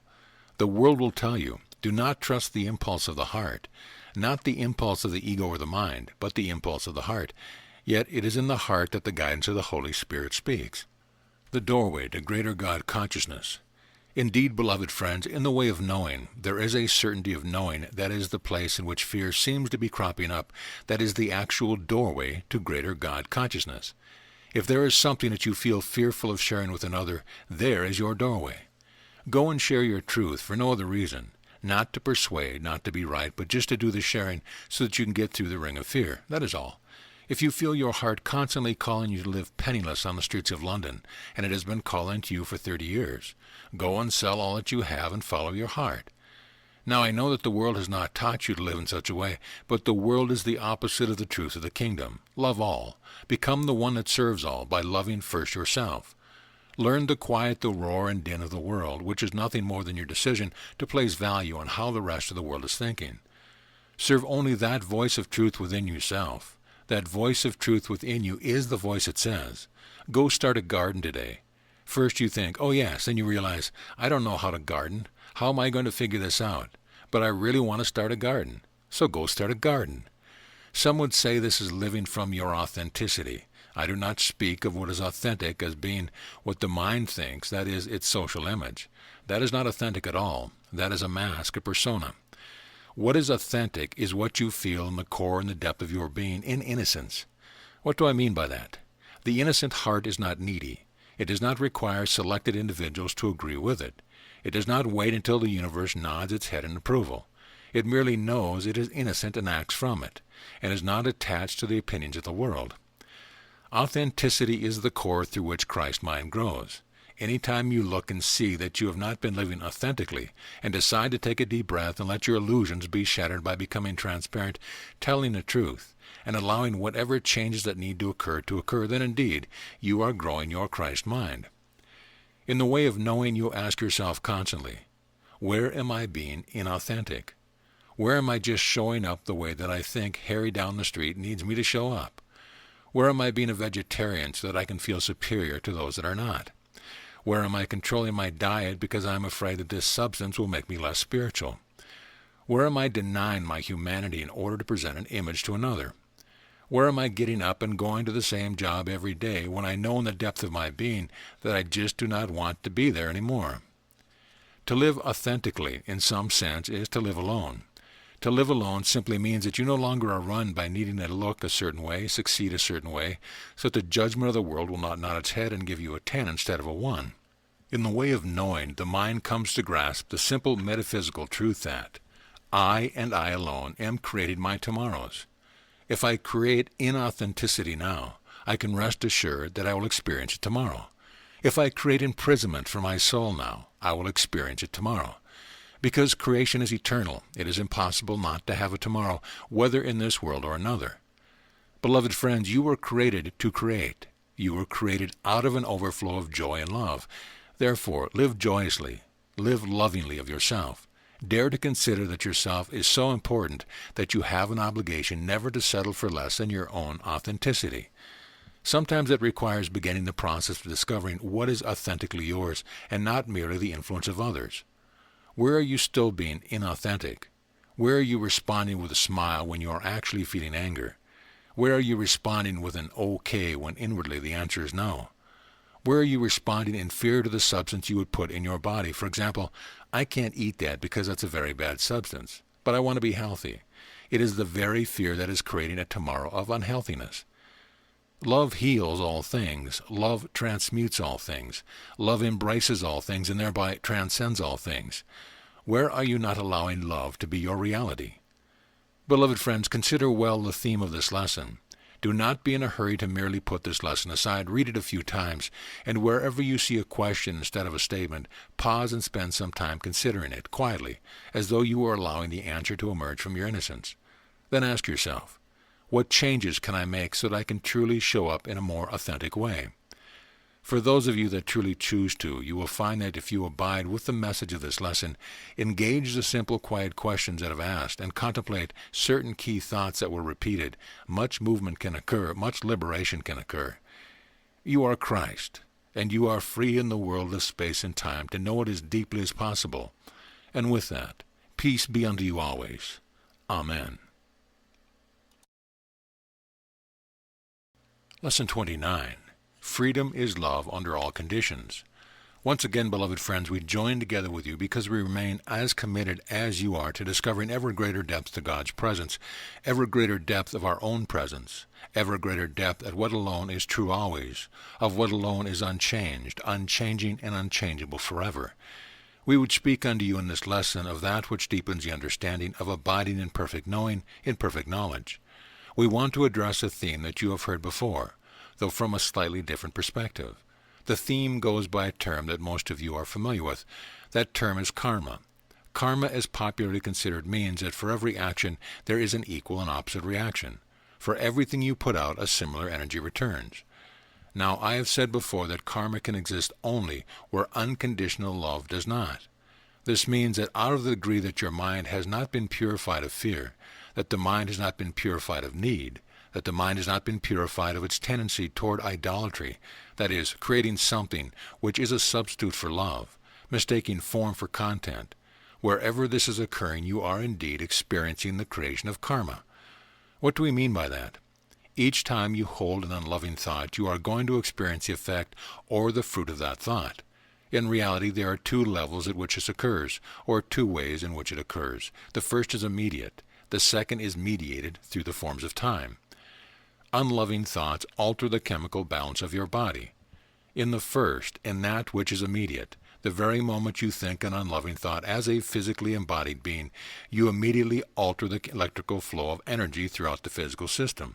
The world will tell you, do not trust the impulse of the heart, not the impulse of the ego or the mind, but the impulse of the heart. Yet it is in the heart that the guidance of the Holy Spirit speaks. The doorway to greater God consciousness. Indeed, beloved friends, in the way of knowing, there is a certainty of knowing that is the place in which fear seems to be cropping up, that is the actual doorway to greater God consciousness. If there is something that you feel fearful of sharing with another, there is your doorway. Go and share your truth for no other reason, not to persuade, not to be right, but just to do the sharing so that you can get through the ring of fear. That is all. If you feel your heart constantly calling you to live penniless on the streets of London, and it has been calling to you for 30 years, go and sell all that you have and follow your heart. Now I know that the world has not taught you to live in such a way, but the world is the opposite of the truth of the kingdom. Love all. Become the one that serves all by loving first yourself. Learn to quiet the roar and din of the world, which is nothing more than your decision to place value on how the rest of the world is thinking. Serve only that voice of truth within yourself. That voice of truth within you is the voice it says. Go start a garden today. First you think, oh yes, then you realize, I don't know how to garden. How am I going to figure this out? But I really want to start a garden. So go start a garden. Some would say this is living from your authenticity. I do not speak of what is authentic as being what the mind thinks, that is, its social image. That is not authentic at all. That is a mask, a persona. What is authentic is what you feel in the core and the depth of your being, in innocence. What do I mean by that? The innocent heart is not needy. It does not require selected individuals to agree with it. It does not wait until the universe nods its head in approval. It merely knows it is innocent and acts from it, and is not attached to the opinions of the world. Authenticity is the core through which Christ mind grows. Any time you look and see that you have not been living authentically, and decide to take a deep breath and let your illusions be shattered by becoming transparent, telling the truth, and allowing whatever changes that need to occur, then indeed you are growing your Christ mind. In the way of knowing, you ask yourself constantly, where am I being inauthentic? Where am I just showing up the way that I think Harry down the street needs me to show up? Where am I being a vegetarian so that I can feel superior to those that are not? Where am I controlling my diet because I'm afraid that this substance will make me less spiritual? Where am I denying my humanity in order to present an image to another? Where am I getting up and going to the same job every day when I know in the depth of my being that I just do not want to be there anymore? To live authentically, in some sense, is to live alone. To live alone simply means that you no longer are run by needing to look a certain way, succeed a certain way, so that the judgment of the world will not nod its head and give you a 10 instead of a 1. In the way of knowing, the mind comes to grasp the simple metaphysical truth that I and I alone am creating my tomorrows. If I create inauthenticity now, I can rest assured that I will experience it tomorrow. If I create imprisonment for my soul now, I will experience it tomorrow. Because creation is eternal, it is impossible not to have a tomorrow, whether in this world or another. Beloved friends, you were created to create. You were created out of an overflow of joy and love. Therefore, live joyously, live lovingly of yourself. Dare to consider that yourself is so important that you have an obligation never to settle for less than your own authenticity. Sometimes it requires beginning the process of discovering what is authentically yours and not merely the influence of others. Where are you still being inauthentic? Where are you responding with a smile when you are actually feeling anger? Where are you responding with an okay when inwardly the answer is no? Where are you responding in fear to the substance you would put in your body? For example, I can't eat that because that's a very bad substance, but I want to be healthy. It is the very fear that is creating a tomorrow of unhealthiness. Love heals all things. Love transmutes all things. Love embraces all things and thereby transcends all things. Where are you not allowing love to be your reality? Beloved friends, consider well the theme of this lesson. Do not be in a hurry to merely put this lesson aside. Read it a few times, and wherever you see a question instead of a statement, pause and spend some time considering it quietly, as though you were allowing the answer to emerge from your innocence. Then ask yourself, what changes can I make so that I can truly show up in a more authentic way? For those of you that truly choose to, you will find that if you abide with the message of this lesson, engage the simple, quiet questions that I've asked, and contemplate certain key thoughts that were repeated, much movement can occur, much liberation can occur. You are Christ, and you are free in the world of space and time to know it as deeply as possible. And with that, peace be unto you always. Amen. Lesson 29. Freedom is love under all conditions. Once again, beloved friends, we join together with you because we remain as committed as you are to discovering ever greater depth to God's presence, ever greater depth of our own presence, ever greater depth at what alone is true always, of what alone is unchanged, unchanging, and unchangeable forever. We would speak unto you in this lesson of that which deepens the understanding of abiding in perfect knowing, in perfect knowledge. We want to address a theme that you have heard before, though from a slightly different perspective. The theme goes by a term that most of you are familiar with. That term is karma. Karma, as popularly considered, means that for every action there is an equal and opposite reaction. For everything you put out, a similar energy returns. Now, I have said before that karma can exist only where unconditional love does not. This means that out of the degree that your mind has not been purified of fear, that the mind has not been purified of need, that the mind has not been purified of its tendency toward idolatry, that is, creating something which is a substitute for love, mistaking form for content. Wherever this is occurring, you are indeed experiencing the creation of karma. What do we mean by that? Each time you hold an unloving thought, you are going to experience the effect or the fruit of that thought. In reality, there are two levels at which this occurs, or two ways in which it occurs. The first is immediate. The second is mediated through the forms of time. Unloving thoughts alter the chemical balance of your body. In the first, in that which is immediate, the very moment you think an unloving thought as a physically embodied being, you immediately alter the electrical flow of energy throughout the physical system.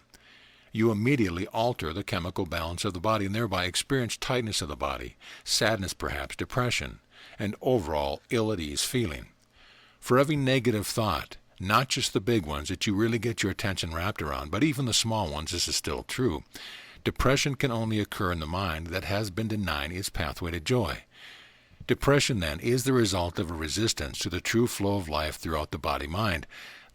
You immediately alter the chemical balance of the body and thereby experience tightness of the body, sadness perhaps, depression, and overall ill-at-ease feeling. For every negative thought, not just the big ones that you really get your attention wrapped around, but even the small ones, this is still true. Depression can only occur in the mind that has been denying its pathway to joy. Depression, then, is the result of a resistance to the true flow of life throughout the body-mind.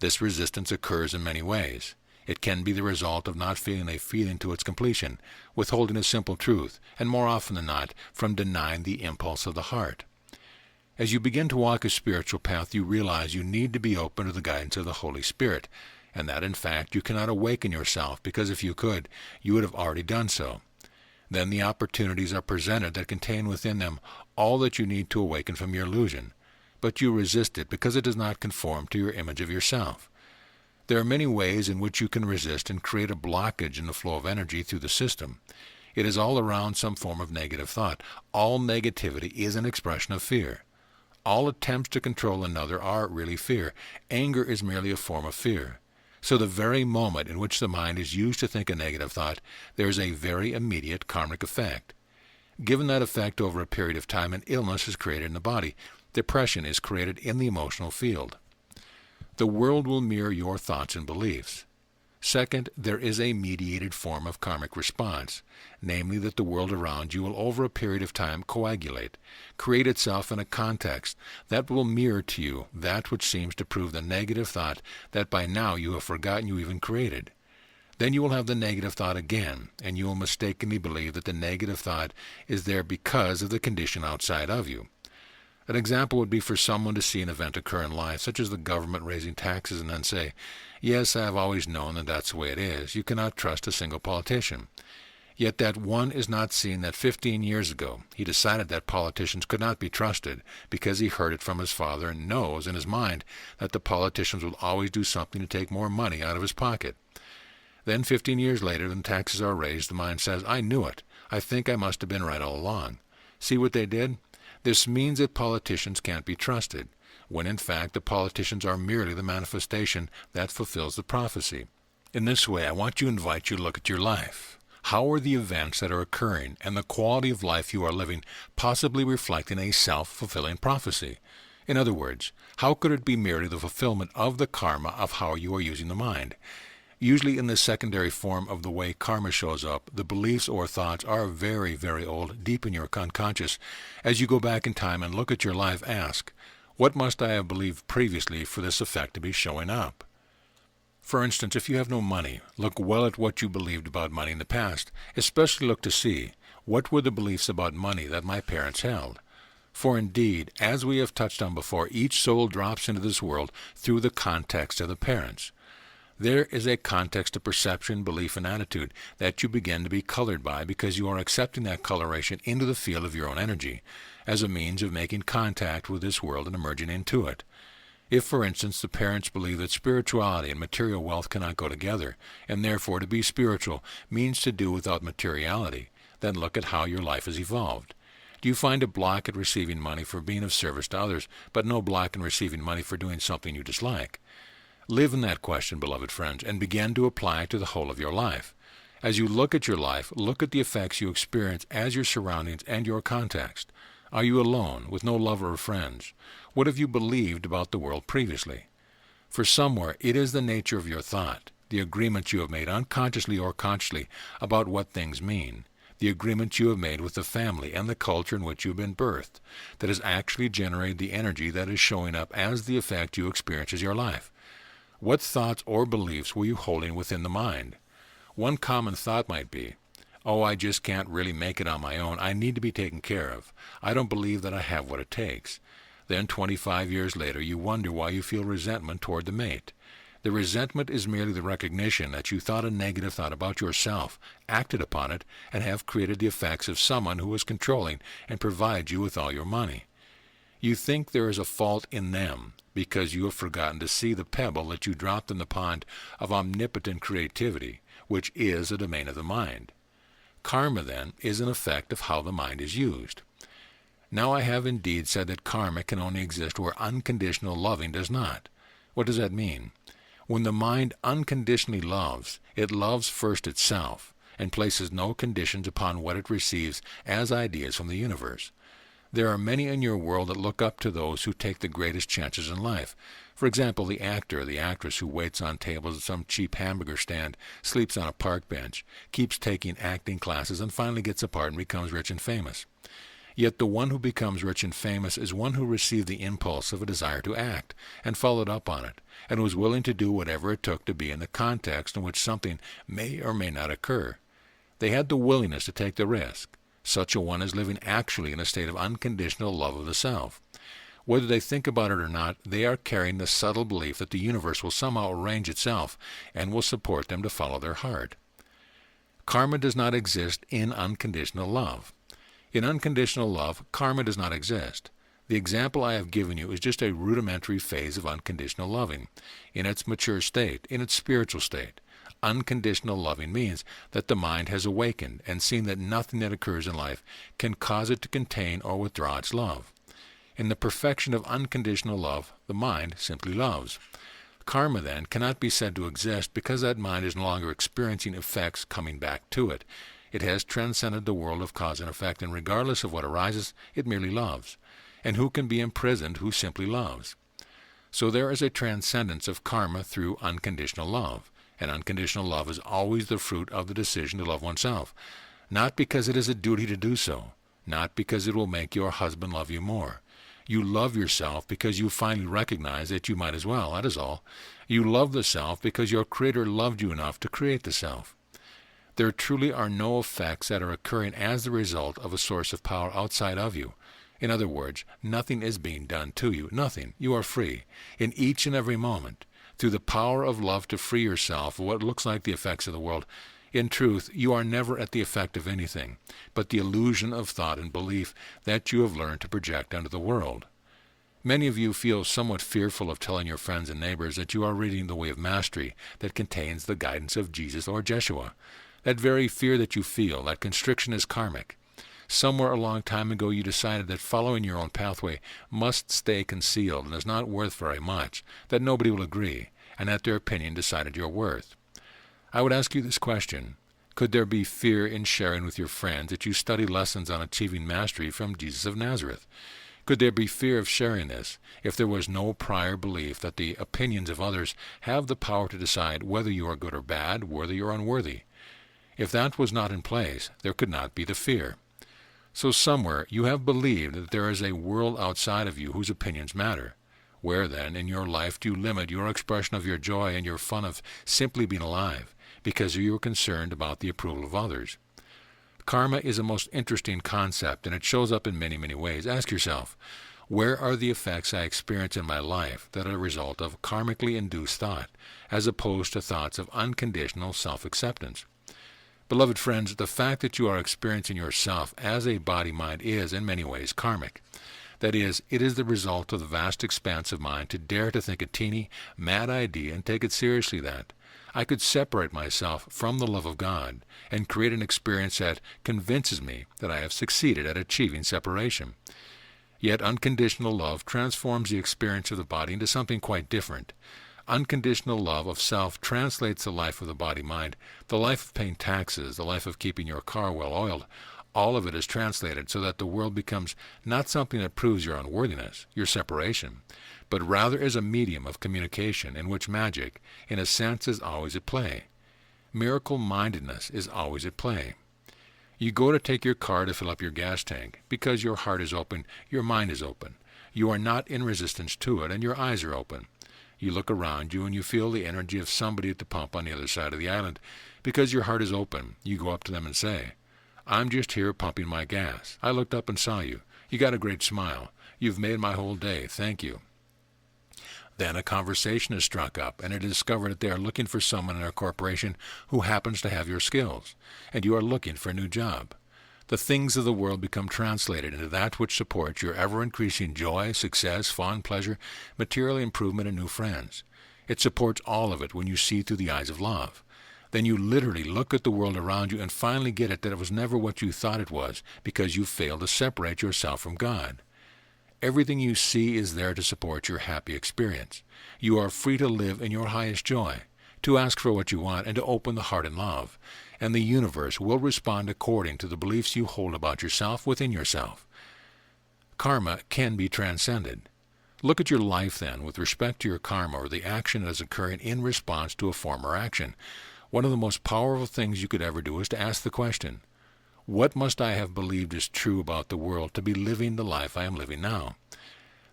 This resistance occurs in many ways. It can be the result of not feeling a feeling to its completion, withholding a simple truth, and more often than not, from denying the impulse of the heart. As you begin to walk a spiritual path, you realize you need to be open to the guidance of the Holy Spirit, and that in fact you cannot awaken yourself, because if you could, you would have already done so. Then the opportunities are presented that contain within them all that you need to awaken from your illusion, but you resist it because it does not conform to your image of yourself. There are many ways in which you can resist and create a blockage in the flow of energy through the system. It is all around some form of negative thought. All negativity is an expression of fear. All attempts to control another are really fear. Anger is merely a form of fear. So the very moment in which the mind is used to think a negative thought, there is a very immediate karmic effect. Given that effect over a period of time, an illness is created in the body. Depression is created in the emotional field. The world will mirror your thoughts and beliefs. Second, there is a mediated form of karmic response, namely that the world around you will over a period of time coagulate, create itself in a context that will mirror to you that which seems to prove the negative thought that by now you have forgotten you even created. Then you will have the negative thought again, and you will mistakenly believe that the negative thought is there because of the condition outside of you. An example would be for someone to see an event occur in life, such as the government raising taxes, and then say, "Yes, I have always known that that's the way it is. You cannot trust a single politician." Yet that one is not seeing that 15 years ago he decided that politicians could not be trusted because he heard it from his father and knows in his mind that the politicians will always do something to take more money out of his pocket. Then 15 years later, when taxes are raised, the mind says, "I knew it. I think I must have been right all along." See what they did? This means that politicians can't be trusted, when in fact the politicians are merely the manifestation that fulfills the prophecy. In this way, I want to invite you to look at your life. How are the events that are occurring and the quality of life you are living possibly reflecting a self-fulfilling prophecy? In other words, how could it be merely the fulfillment of the karma of how you are using the mind? Usually in the secondary form of the way karma shows up, the beliefs or thoughts are very, very old, deep in your unconscious. As you go back in time and look at your life, ask, what must I have believed previously for this effect to be showing up? For instance, if you have no money, look well at what you believed about money in the past. Especially look to see, what were the beliefs about money that my parents held? For indeed, as we have touched on before, each soul drops into this world through the context of the parents. There is a context of perception, belief, and attitude that you begin to be colored by because you are accepting that coloration into the field of your own energy as a means of making contact with this world and emerging into it. If, for instance, the parents believe that spirituality and material wealth cannot go together, and therefore to be spiritual means to do without materiality, then look at how your life has evolved. Do you find a block at receiving money for being of service to others, but no block in receiving money for doing something you dislike? Live in that question, beloved friends, and begin to apply it to the whole of your life. As you look at your life, look at the effects you experience as your surroundings and your context. Are you alone, with no lover or friends? What have you believed about the world previously? For somewhere, it is the nature of your thought, the agreements you have made unconsciously or consciously about what things mean, the agreements you have made with the family and the culture in which you have been birthed, that has actually generated the energy that is showing up as the effect you experience as your life. What thoughts or beliefs were you holding within the mind? One common thought might be, "Oh, I just can't really make it on my own. I need to be taken care of. I don't believe that I have what it takes." Then 25 years later, you wonder why you feel resentment toward the mate. The resentment is merely the recognition that you thought a negative thought about yourself, acted upon it, and have created the effects of someone who is controlling and provides you with all your money. You think there is a fault in them because you have forgotten to see the pebble that you dropped in the pond of omnipotent creativity, which is a domain of the mind. Karma, then, is an effect of how the mind is used. Now I have indeed said that karma can only exist where unconditional loving does not. What does that mean? When the mind unconditionally loves, it loves first itself, and places no conditions upon what it receives as ideas from the universe. There are many in your world that look up to those who take the greatest chances in life. For example, the actor or the actress who waits on tables at some cheap hamburger stand, sleeps on a park bench, keeps taking acting classes, and finally gets a part and becomes rich and famous. Yet the one who becomes rich and famous is one who received the impulse of a desire to act, and followed up on it, and was willing to do whatever it took to be in the context in which something may or may not occur. They had the willingness to take the risk. Such a one is living actually in a state of unconditional love of the self. Whether they think about it or not, they are carrying the subtle belief that the universe will somehow arrange itself and will support them to follow their heart. Karma does not exist in unconditional love. In unconditional love, karma does not exist. The example I have given you is just a rudimentary phase of unconditional loving, in its mature state, in its spiritual state. Unconditional loving means that the mind has awakened and seen that nothing that occurs in life can cause it to contain or withdraw its love. In the perfection of unconditional love, the mind simply loves. Karma, then, cannot be said to exist because that mind is no longer experiencing effects coming back to it. It has transcended the world of cause and effect, and regardless of what arises, it merely loves. And who can be imprisoned who simply loves? So there is a transcendence of karma through unconditional love, and unconditional love is always the fruit of the decision to love oneself, not because it is a duty to do so, not because it will make your husband love you more. You love yourself because you finally recognize that you might as well, that is all. You love the self because your Creator loved you enough to create the self. There truly are no effects that are occurring as the result of a source of power outside of you. In other words, nothing is being done to you. Nothing. You are free, in each and every moment, through the power of love to free yourself of what looks like the effects of the world. In truth, you are never at the effect of anything, but the illusion of thought and belief that you have learned to project onto the world. Many of you feel somewhat fearful of telling your friends and neighbors that you are reading the Way of Mastery that contains the guidance of Jesus or Jeshua. That very fear that you feel, that constriction is karmic. Somewhere a long time ago you decided that following your own pathway must stay concealed and is not worth very much, that nobody will agree, and that their opinion decided your worth. I would ask you this question. Could there be fear in sharing with your friends that you study lessons on achieving mastery from Jesus of Nazareth? Could there be fear of sharing this if there was no prior belief that the opinions of others have the power to decide whether you are good or bad, worthy or unworthy? If that was not in place, there could not be the fear. So somewhere you have believed that there is a world outside of you whose opinions matter. Where then in your life do you limit your expression of your joy and your fun of simply being alive, because you are concerned about the approval of others? Karma is a most interesting concept, and it shows up in many, many ways. Ask yourself, where are the effects I experience in my life that are a result of karmically induced thought, as opposed to thoughts of unconditional self-acceptance? Beloved friends, the fact that you are experiencing yourself as a body-mind is, in many ways, karmic. That is, it is the result of the vast expanse of mind to dare to think a teeny, mad idea and take it seriously that I could separate myself from the love of God and create an experience that convinces me that I have succeeded at achieving separation. Yet unconditional love transforms the experience of the body into something quite different. Unconditional love of self translates the life of the body-mind, the life of paying taxes, the life of keeping your car well oiled. All of it is translated so that the world becomes not something that proves your unworthiness, your separation, but rather is a medium of communication in which magic, in a sense, is always at play. Miracle-mindedness is always at play. You go to take your car to fill up your gas tank because your heart is open, your mind is open. You are not in resistance to it, and your eyes are open. You look around you and you feel the energy of somebody at the pump on the other side of the island. Because your heart is open, you go up to them and say, "I'm just here pumping my gas. I looked up and saw you. You got a great smile. You've made my whole day. Thank you." Then a conversation is struck up, and it is discovered that they are looking for someone in their corporation who happens to have your skills, and you are looking for a new job. The things of the world become translated into that which supports your ever-increasing joy, success, fun, pleasure, material improvement, and new friends. It supports all of it when you see through the eyes of love. Then you literally look at the world around you and finally get it that it was never what you thought it was because you failed to separate yourself from God. Everything you see is there to support your happy experience. You are free to live in your highest joy, to ask for what you want, and to open the heart in love. And the universe will respond according to the beliefs you hold about yourself within yourself. Karma can be transcended. Look at your life then with respect to your karma, or the action that is occurring in response to a former action. One of the most powerful things you could ever do is to ask the question, What must I have believed is true about the world to be living the life I am living now?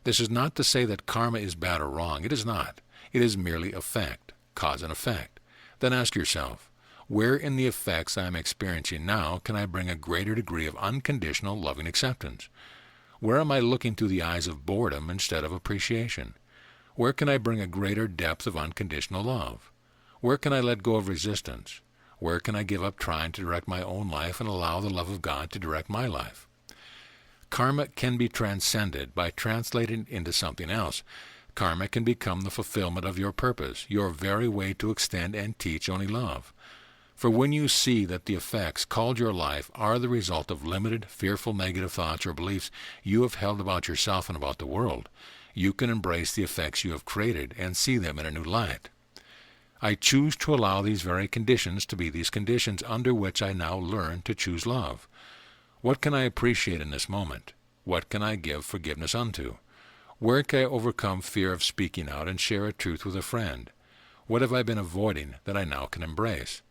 This is not to say that karma is bad or wrong. It is not. It is merely effect, cause and effect. Then ask yourself, where in the effects I am experiencing now can I bring a greater degree of unconditional loving acceptance? Where am I looking through the eyes of boredom instead of appreciation? Where can I bring a greater depth of unconditional love? Where can I let go of resistance? Where can I give up trying to direct my own life and allow the love of God to direct my life? Karma can be transcended by translating into something else. Karma can become the fulfillment of your purpose, your very way to extend and teach only love. For when you see that the effects called your life are the result of limited, fearful, negative thoughts or beliefs you have held about yourself and about the world, you can embrace the effects you have created and see them in a new light. I choose to allow these very conditions to be these conditions under which I now learn to choose love. What can I appreciate in this moment? What can I give forgiveness unto? Where can I overcome fear of speaking out and share a truth with a friend? What have I been avoiding that I now can embrace?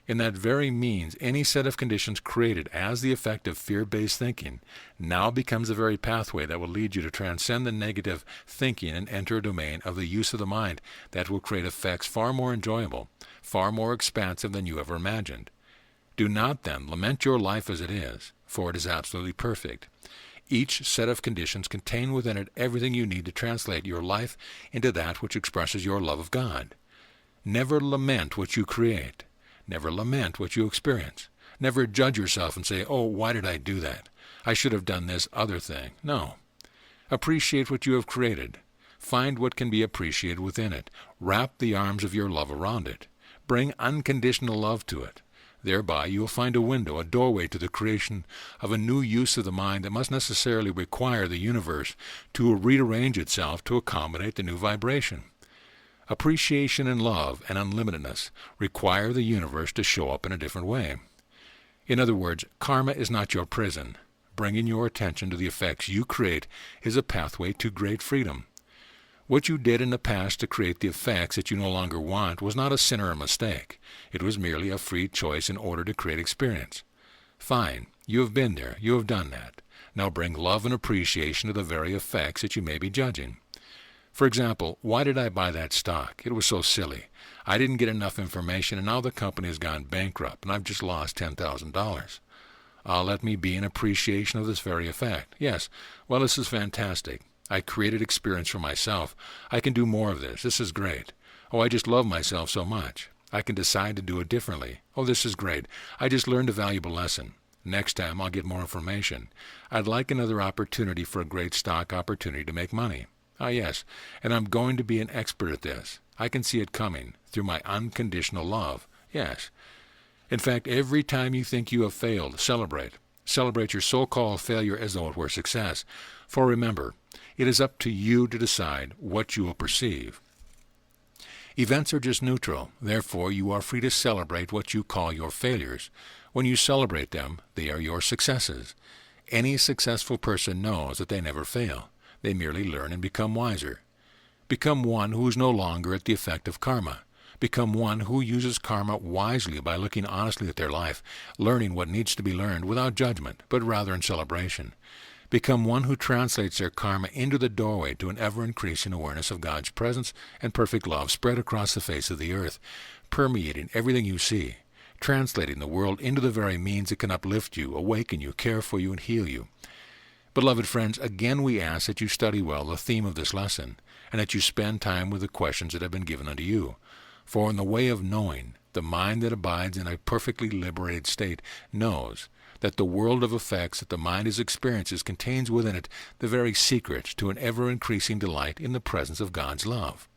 In that very means, any set of conditions created as the effect of fear-based thinking now becomes the very pathway that will lead you to transcend the negative thinking and enter a domain of the use of the mind that will create effects far more enjoyable, far more expansive than you ever imagined. Do not, then, lament your life as it is, for it is absolutely perfect. Each set of conditions contain within it everything you need to translate your life into that which expresses your love of God. Never lament what you create. Never lament what you experience. Never judge yourself and say, oh, why did I do that? I should have done this other thing. No. Appreciate what you have created. Find what can be appreciated within it. Wrap the arms of your love around it. Bring unconditional love to it. Thereby you will find a window, a doorway to the creation of a new use of the mind that must necessarily require the universe to rearrange itself to accommodate the new vibration. Appreciation and love and unlimitedness require the universe to show up in a different way. In other words, karma is not your prison. Bringing your attention to the effects you create is a pathway to great freedom. What you did in the past to create the effects that you no longer want was not a sin or a mistake. It was merely a free choice in order to create experience. Fine, you have been there, you have done that. Now bring love and appreciation to the very effects that you may be judging. For example, why did I buy that stock? It was so silly. I didn't get enough information, and now the company has gone bankrupt, and I've just lost $10,000. Let me be in appreciation of this very effect. Yes, well, this is fantastic. I created experience for myself. I can do more of this. This is great. Oh, I just love myself so much. I can decide to do it differently. Oh, this is great. I just learned a valuable lesson. Next time I'll get more information. I'd like another opportunity for a great stock opportunity to make money. Ah, yes, and I'm going to be an expert at this. I can see it coming through my unconditional love. Yes. In fact, every time you think you have failed, celebrate. Celebrate your so-called failure as though it were success. For remember, it is up to you to decide what you will perceive. Events are just neutral. Therefore, you are free to celebrate what you call your failures. When you celebrate them, they are your successes. Any successful person knows that they never fail. They merely learn and become wiser. Become one who is no longer at the effect of karma. Become one who uses karma wisely by looking honestly at their life, learning what needs to be learned without judgment, but rather in celebration. Become one who translates their karma into the doorway to an ever-increasing awareness of God's presence and perfect love spread across the face of the earth, permeating everything you see, translating the world into the very means that can uplift you, awaken you, care for you, and heal you. Beloved friends, again we ask that you study well the theme of this lesson, and that you spend time with the questions that have been given unto you. For in the way of knowing, the mind that abides in a perfectly liberated state knows that the world of effects that the mind experiences contains within it the very secret to an ever-increasing delight in the presence of God's love.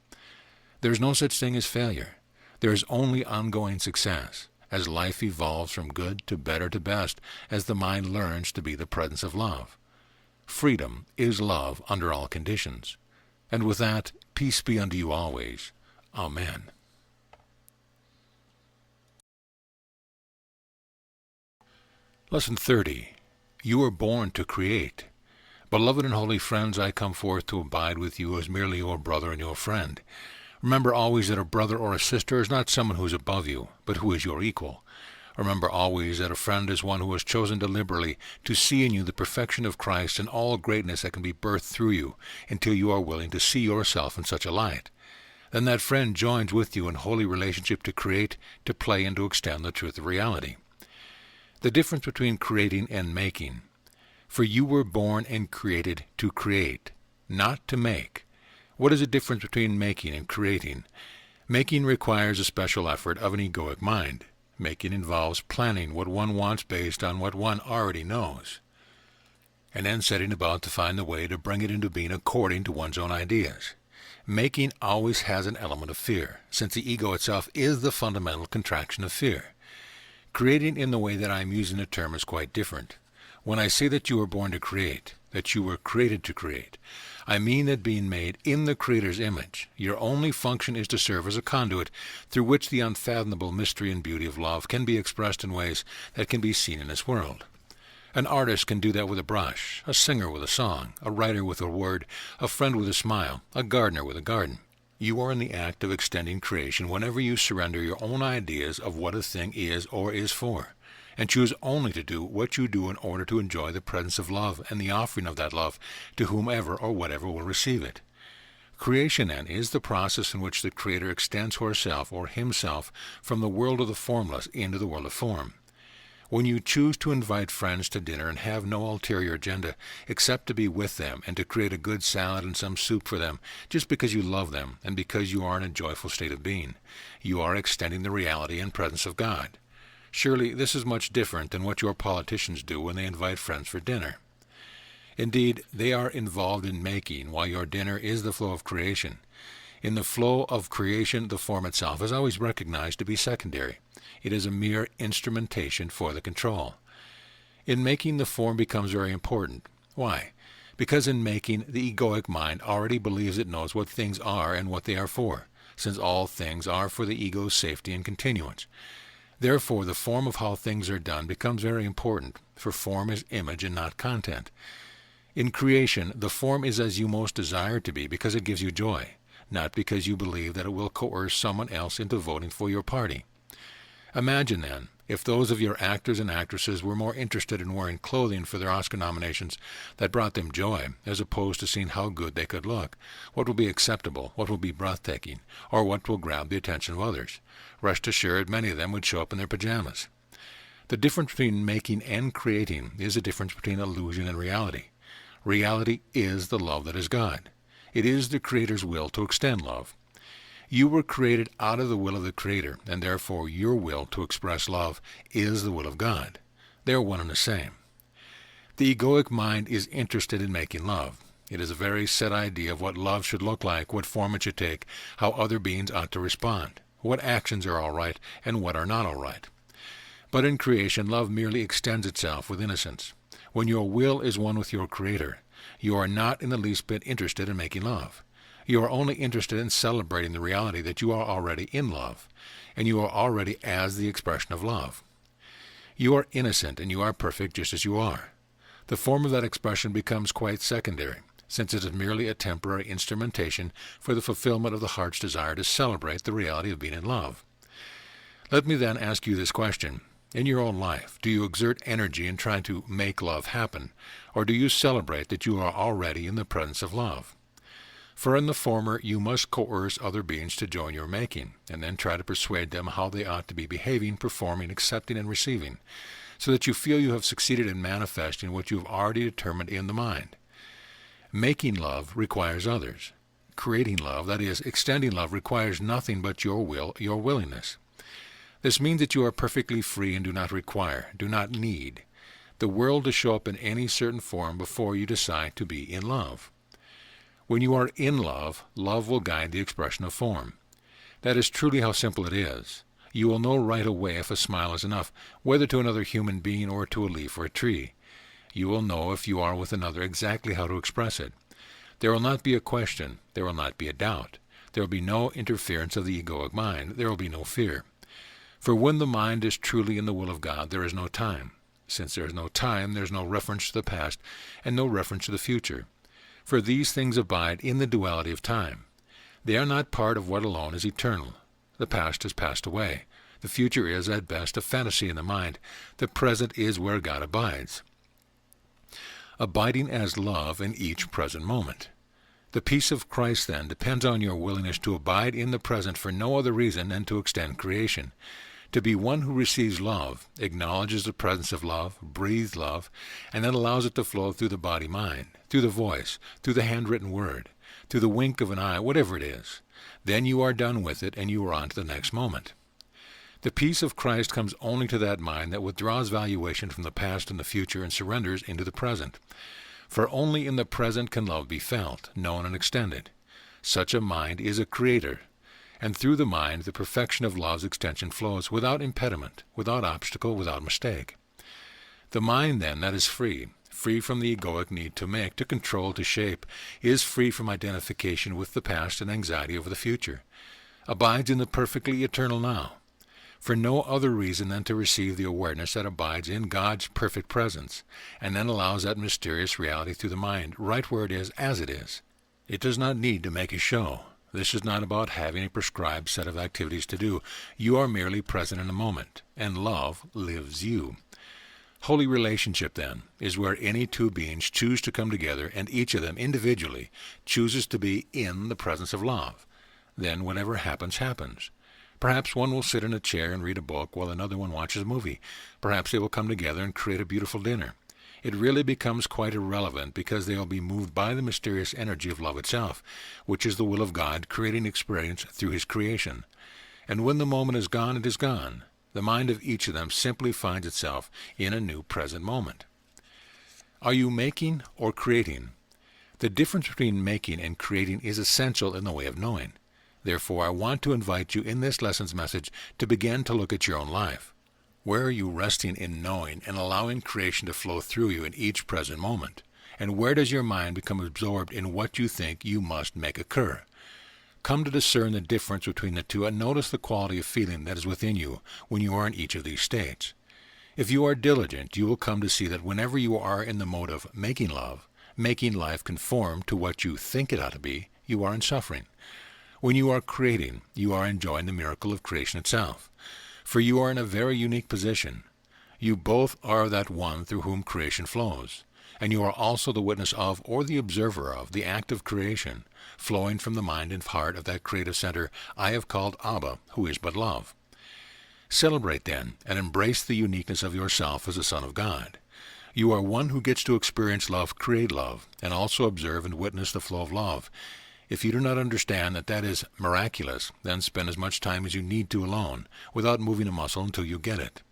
There is no such thing as failure. There is only ongoing success, as life evolves from good to better to best, as the mind learns to be the presence of love. Freedom is love under all conditions. And with that, peace be unto you always. Amen. Lesson 30. You were born to create. Beloved and holy friends, I come forth to abide with you as merely your brother and your friend. Remember always that a brother or a sister is not someone who is above you, but who is your equal. Remember always that a friend is one who has chosen deliberately to see in you the perfection of Christ and all greatness that can be birthed through you until you are willing to see yourself in such a light. Then that friend joins with you in holy relationship to create, to play, and to extend the truth of reality. The difference between creating and making. For you were born and created to create, not to make. What is the difference between making and creating? Making requires a special effort of an egoic mind. Making involves planning what one wants based on what one already knows, and then setting about to find the way to bring it into being according to one's own ideas. Making always has an element of fear, since the ego itself is the fundamental contraction of fear. Creating in the way that I am using the term is quite different. When I say that you were born to create, that you were created to create, I mean that being made in the Creator's image, your only function is to serve as a conduit through which the unfathomable mystery and beauty of love can be expressed in ways that can be seen in this world. An artist can do that with a brush, a singer with a song, a writer with a word, a friend with a smile, a gardener with a garden. You are in the act of extending creation whenever you surrender your own ideas of what a thing is or is for, and choose only to do what you do in order to enjoy the presence of love and the offering of that love to whomever or whatever will receive it. Creation, then, is the process in which the Creator extends herself or himself from the world of the formless into the world of form. When you choose to invite friends to dinner and have no ulterior agenda except to be with them and to create a good salad and some soup for them just because you love them and because you are in a joyful state of being, you are extending the reality and presence of God. Surely this is much different than what your politicians do when they invite friends for dinner. Indeed, they are involved in making, while your dinner is the flow of creation. In the flow of creation, the form itself is always recognized to be secondary. It is a mere instrumentation for the control. In making, the form becomes very important. Why? Because in making, the egoic mind already believes it knows what things are and what they are for, since all things are for the ego's safety and continuance. Therefore, the form of how things are done becomes very important, for form is image and not content. In creation, the form is as you most desire it to be because it gives you joy, not because you believe that it will coerce someone else into voting for your party. Imagine, then, if those of your actors and actresses were more interested in wearing clothing for their Oscar nominations that brought them joy, as opposed to seeing how good they could look, what will be acceptable, what will be breathtaking, or what will grab the attention of others. Rest assured, many of them would show up in their pajamas. The difference between making and creating is the difference between illusion and reality. Reality is the love that is God. It is the Creator's will to extend love. You were created out of the will of the Creator, and therefore your will to express love is the will of God. They are one and the same. The egoic mind is interested in making love. It is a very set idea of what love should look like, what form it should take, how other beings ought to respond, what actions are all right and what are not all right. But in creation, love merely extends itself with innocence. When your will is one with your Creator, you are not in the least bit interested in making love. You are only interested in celebrating the reality that you are already in love, and you are already as the expression of love. You are innocent and you are perfect just as you are. The form of that expression becomes quite secondary, since it is merely a temporary instrumentation for the fulfillment of the heart's desire to celebrate the reality of being in love. Let me then ask you this question. In your own life, do you exert energy in trying to make love happen, or do you celebrate that you are already in the presence of love? For in the former, you must coerce other beings to join your making, and then try to persuade them how they ought to be behaving, performing, accepting, and receiving, so that you feel you have succeeded in manifesting what you have already determined in the mind. Making love requires others. Creating love, that is, extending love, requires nothing but your will, your willingness. This means that you are perfectly free and do not require, do not need, the world to show up in any certain form before you decide to be in love. When you are in love, love will guide the expression of form. That is truly how simple it is. You will know right away if a smile is enough, whether to another human being or to a leaf or a tree. You will know if you are with another exactly how to express it. There will not be a question. There will not be a doubt. There will be no interference of the egoic mind. There will be no fear. For when the mind is truly in the will of God, there is no time. Since there is no time, there is no reference to the past and no reference to the future. For these things abide in the duality of time. They are not part of what alone is eternal. The past has passed away. The future is, at best, a fantasy in the mind. The present is where God abides, abiding as love in each present moment. The peace of Christ, then, depends on your willingness to abide in the present for no other reason than to extend creation. To be one who receives love, acknowledges the presence of love, breathes love, and then allows it to flow through the body-mind, through the voice, through the handwritten word, through the wink of an eye, whatever it is. Then you are done with it and you are on to the next moment. The peace of Christ comes only to that mind that withdraws valuation from the past and the future and surrenders into the present. For only in the present can love be felt, known, and extended. Such a mind is a creator, and through the mind the perfection of love's extension flows without impediment, without obstacle, without mistake. The mind, then, that is free from the egoic need to make, to control, to shape, is free from identification with the past and anxiety over the future, abides in the perfectly eternal now, for no other reason than to receive the awareness that abides in God's perfect presence, and then allows that mysterious reality through the mind, right where it is, as it is. It does not need to make a show. This is not about having a prescribed set of activities to do. You are merely present in the moment, and love lives you. Holy relationship, then, is where any two beings choose to come together, and each of them individually chooses to be in the presence of love. Then whatever happens, happens. Perhaps one will sit in a chair and read a book while another one watches a movie. Perhaps they will come together and create a beautiful dinner. It really becomes quite irrelevant because they will be moved by the mysterious energy of love itself, which is the will of God creating experience through His creation. And when the moment is gone, it is gone. The mind of each of them simply finds itself in a new present moment. Are you making or creating? The difference between making and creating is essential in the way of knowing. Therefore, I want to invite you in this lesson's message to begin to look at your own life. Where are you resting in knowing and allowing creation to flow through you in each present moment? And where does your mind become absorbed in what you think you must make occur? Come to discern the difference between the two and notice the quality of feeling that is within you when you are in each of these states. If you are diligent, you will come to see that whenever you are in the mode of making love, making life conform to what you think it ought to be, you are in suffering. When you are creating, you are enjoying the miracle of creation itself. For you are in a very unique position. You both are that one through whom creation flows, and you are also the witness of, or the observer of, the act of creation, flowing from the mind and heart of that creative center I have called Abba, who is but love. Celebrate, then, and embrace the uniqueness of yourself as a son of God. You are one who gets to experience love, create love, and also observe and witness the flow of love. If you do not understand that that is miraculous, then spend as much time as you need to alone, without moving a muscle until you get it.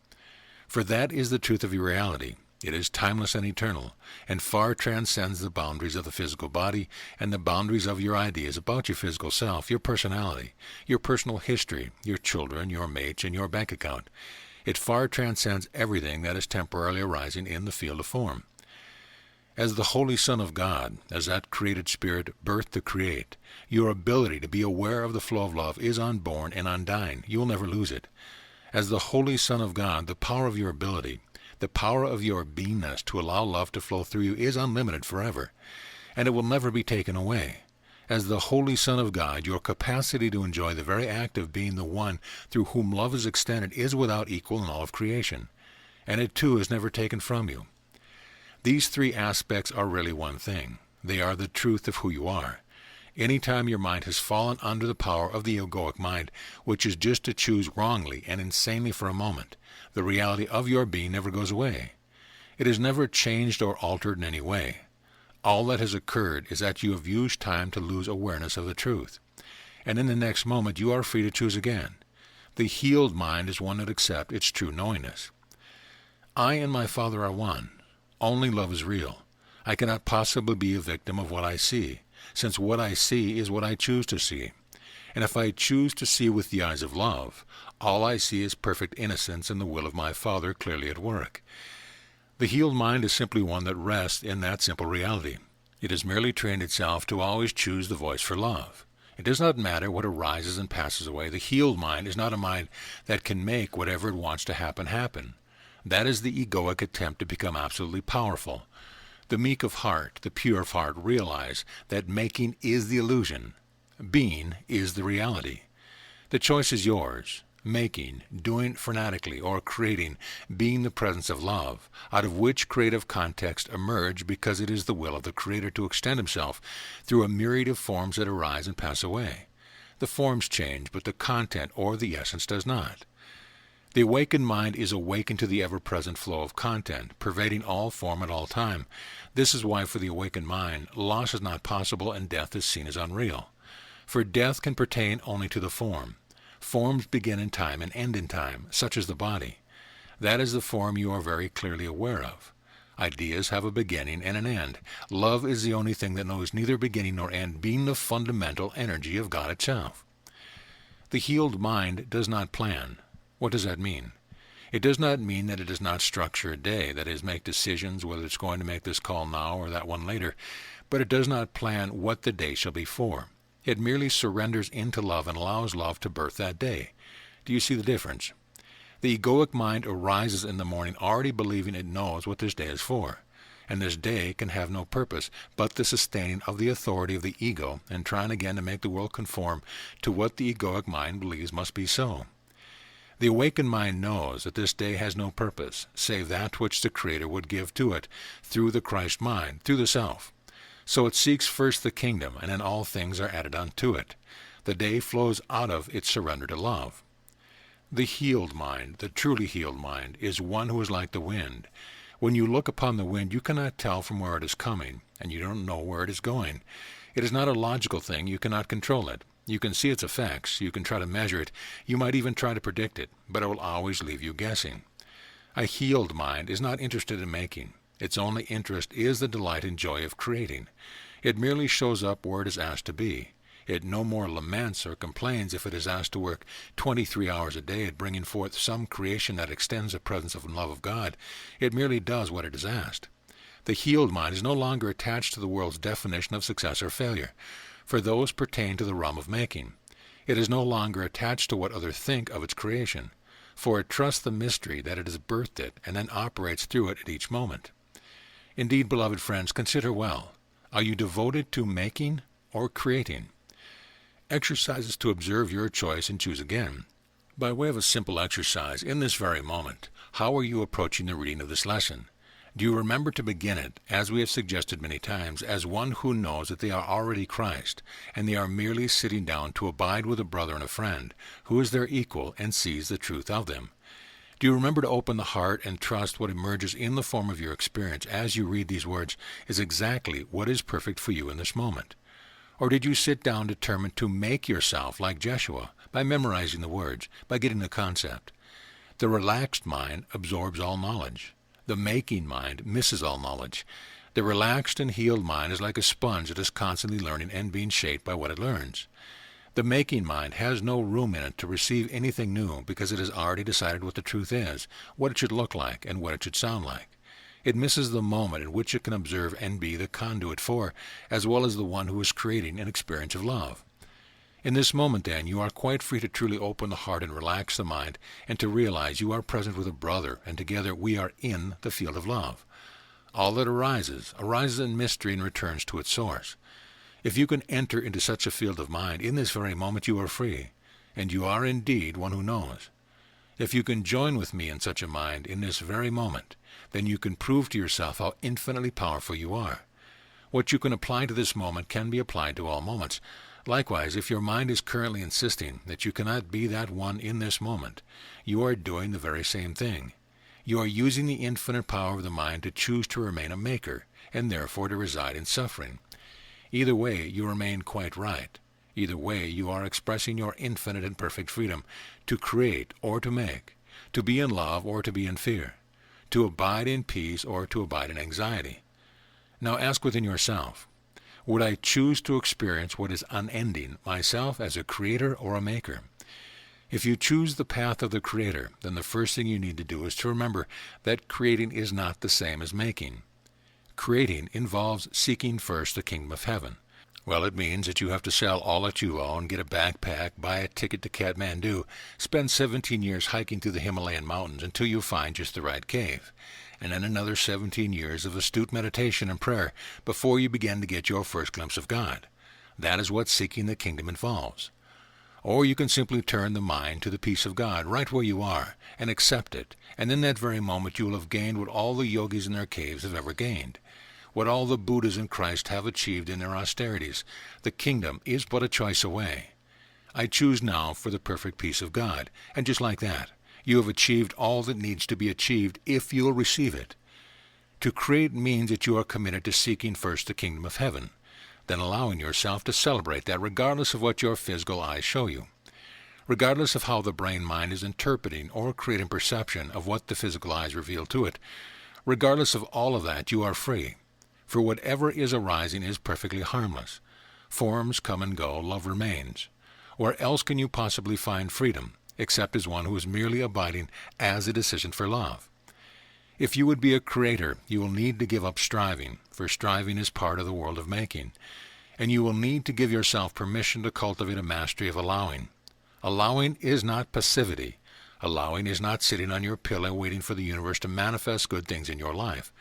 For that is the truth of your reality. It is timeless and eternal, and far transcends the boundaries of the physical body and the boundaries of your ideas about your physical self, your personality, your personal history, your children, your mates, and your bank account. It far transcends everything that is temporarily arising in the field of form. As the Holy Son of God, as that created spirit birthed to create, your ability to be aware of the flow of love is unborn and undying. You will never lose it. As the Holy Son of God, the power of your ability, the power of your beingness to allow love to flow through you is unlimited forever, and it will never be taken away. As the Holy Son of God, your capacity to enjoy the very act of being the one through whom love is extended is without equal in all of creation, and it too is never taken from you. These three aspects are really one thing. They are the truth of who you are. Any time your mind has fallen under the power of the egoic mind, which is just to choose wrongly and insanely for a moment, the reality of your being never goes away. It is never changed or altered in any way. All that has occurred is that you have used time to lose awareness of the truth. And in the next moment you are free to choose again. The healed mind is one that accepts its true knowingness. I and my Father are one. Only love is real. I cannot possibly be a victim of what I see, since what I see is what I choose to see. And if I choose to see with the eyes of love, all I see is perfect innocence and the will of my Father clearly at work. The healed mind is simply one that rests in that simple reality. It has merely trained itself to always choose the voice for love. It does not matter what arises and passes away. The healed mind is not a mind that can make whatever it wants to happen happen. That is the egoic attempt to become absolutely powerful. The meek of heart, the pure of heart, realize that making is the illusion. Being is the reality. The choice is yours. making, doing frenetically, or creating, being the presence of love, out of which creative context emerge because it is the will of the Creator to extend himself through a myriad of forms that arise and pass away. The forms change, but the content or the essence does not. The awakened mind is awakened to the ever-present flow of content, pervading all form at all time. This is why for the awakened mind, loss is not possible and death is seen as unreal. For death can pertain only to the form. Forms begin in time and end in time, such as the body. That is the form you are very clearly aware of. Ideas have a beginning and an end. Love is the only thing that knows neither beginning nor end, being the fundamental energy of God itself. The healed mind does not plan. What does that mean? It does not mean that it does not structure a day, that is, make decisions whether it's going to make this call now or that one later, but it does not plan what the day shall be for. It merely surrenders into love and allows love to birth that day. Do you see the difference? The egoic mind arises in the morning already believing it knows what this day is for, and this day can have no purpose but the sustaining of the authority of the ego and trying again to make the world conform to what the egoic mind believes must be so. The awakened mind knows that this day has no purpose, save that which the Creator would give to it, through the Christ mind, through the Self. So it seeks first the kingdom, and then all things are added unto it. The day flows out of its surrender to love. The healed mind, the truly healed mind, is one who is like the wind. When you look upon the wind, you cannot tell from where it is coming, and you don't know where it is going. It is not a logical thing. You cannot control it. You can see its effects, you can try to measure it, you might even try to predict it, but it will always leave you guessing. A healed mind is not interested in making. Its only interest is the delight and joy of creating. It merely shows up where it is asked to be. It no more laments or complains if it is asked to work 23 hours a day at bringing forth some creation that extends the presence and love of God. It merely does what it is asked. The healed mind is no longer attached to the world's definition of success or failure, for those pertain to the realm of making. It is no longer attached to what others think of its creation, for it trusts the mystery that it has birthed it and then operates through it at each moment. Indeed, beloved friends, consider well. Are you devoted to making or creating? Exercises to observe your choice and choose again. By way of a simple exercise, in this very moment, how are you approaching the reading of this lesson? Do you remember to begin it, as we have suggested many times, as one who knows that they are already Christ, and they are merely sitting down to abide with a brother and a friend, who is their equal and sees the truth of them? Do you remember to open the heart and trust what emerges in the form of your experience as you read these words is exactly what is perfect for you in this moment? Or did you sit down determined to make yourself like Jeshua, by memorizing the words, by getting the concept? The relaxed mind absorbs all knowledge. The making mind misses all knowledge. The relaxed and healed mind is like a sponge that is constantly learning and being shaped by what it learns. The making mind has no room in it to receive anything new because it has already decided what the truth is, what it should look like, and what it should sound like. It misses the moment in which it can observe and be the conduit for, as well as the one who is creating an experience of love. In this moment, then, you are quite free to truly open the heart and relax the mind, and to realize you are present with a brother, and together we are in the field of love. All that arises in mystery and returns to its source. If you can enter into such a field of mind, in this very moment you are free, and you are indeed one who knows. If you can join with me in such a mind in this very moment, then you can prove to yourself how infinitely powerful you are. What you can apply to this moment can be applied to all moments. Likewise, if your mind is currently insisting that you cannot be that one in this moment, you are doing the very same thing. You are using the infinite power of the mind to choose to remain a maker, and therefore to reside in suffering. Either way, you remain quite right. Either way, you are expressing your infinite and perfect freedom to create or to make, to be in love or to be in fear, to abide in peace or to abide in anxiety. Now ask within yourself, would I choose to experience what is unending, myself as a creator or a maker? If you choose the path of the Creator, then the first thing you need to do is to remember that creating is not the same as making. Creating involves seeking first the kingdom of heaven. Well, it means that you have to sell all that you own, get a backpack, buy a ticket to Kathmandu, spend 17 years hiking through the Himalayan mountains until you find just the right cave, and then another 17 years of astute meditation and prayer before you begin to get your first glimpse of God. That is what seeking the kingdom involves. Or you can simply turn the mind to the peace of God right where you are and accept it, and in that very moment you will have gained what all the yogis in their caves have ever gained, what all the Buddhas in Christ have achieved in their austerities. The kingdom is but a choice away. I choose now for the perfect peace of God, and just like that, you have achieved all that needs to be achieved if you'll receive it. To create means that you are committed to seeking first the kingdom of heaven, then allowing yourself to celebrate that regardless of what your physical eyes show you, regardless of how the brain-mind is interpreting or creating perception of what the physical eyes reveal to it. Regardless of all of that, you are free, for whatever is arising is perfectly harmless. Forms come and go, love remains. Where else can you possibly find freedom, except as one who is merely abiding as a decision for love? If you would be a creator, you will need to give up striving, for striving is part of the world of making, and you will need to give yourself permission to cultivate a mastery of allowing. Allowing is not passivity. Allowing is not sitting on your pillow waiting for the universe to manifest good things in your life.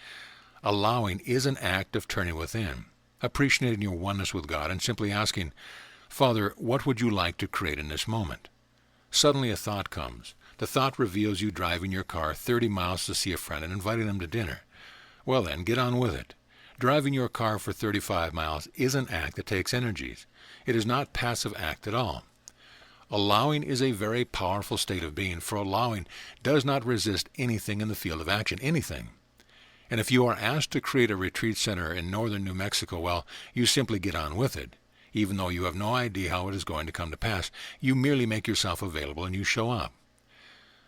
Allowing is an act of turning within, appreciating your oneness with God, and simply asking, Father, what would you like to create in this moment? Suddenly a thought comes. The thought reveals you driving your car 30 miles to see a friend and inviting them to dinner. Well then, get on with it. Driving your car for 35 miles is an act that takes energies. It is not passive act at all. Allowing is a very powerful state of being, for allowing does not resist anything in the field of action, anything. And if you are asked to create a retreat center in northern New Mexico, well, you simply get on with it. Even though you have no idea how it is going to come to pass, you merely make yourself available and you show up.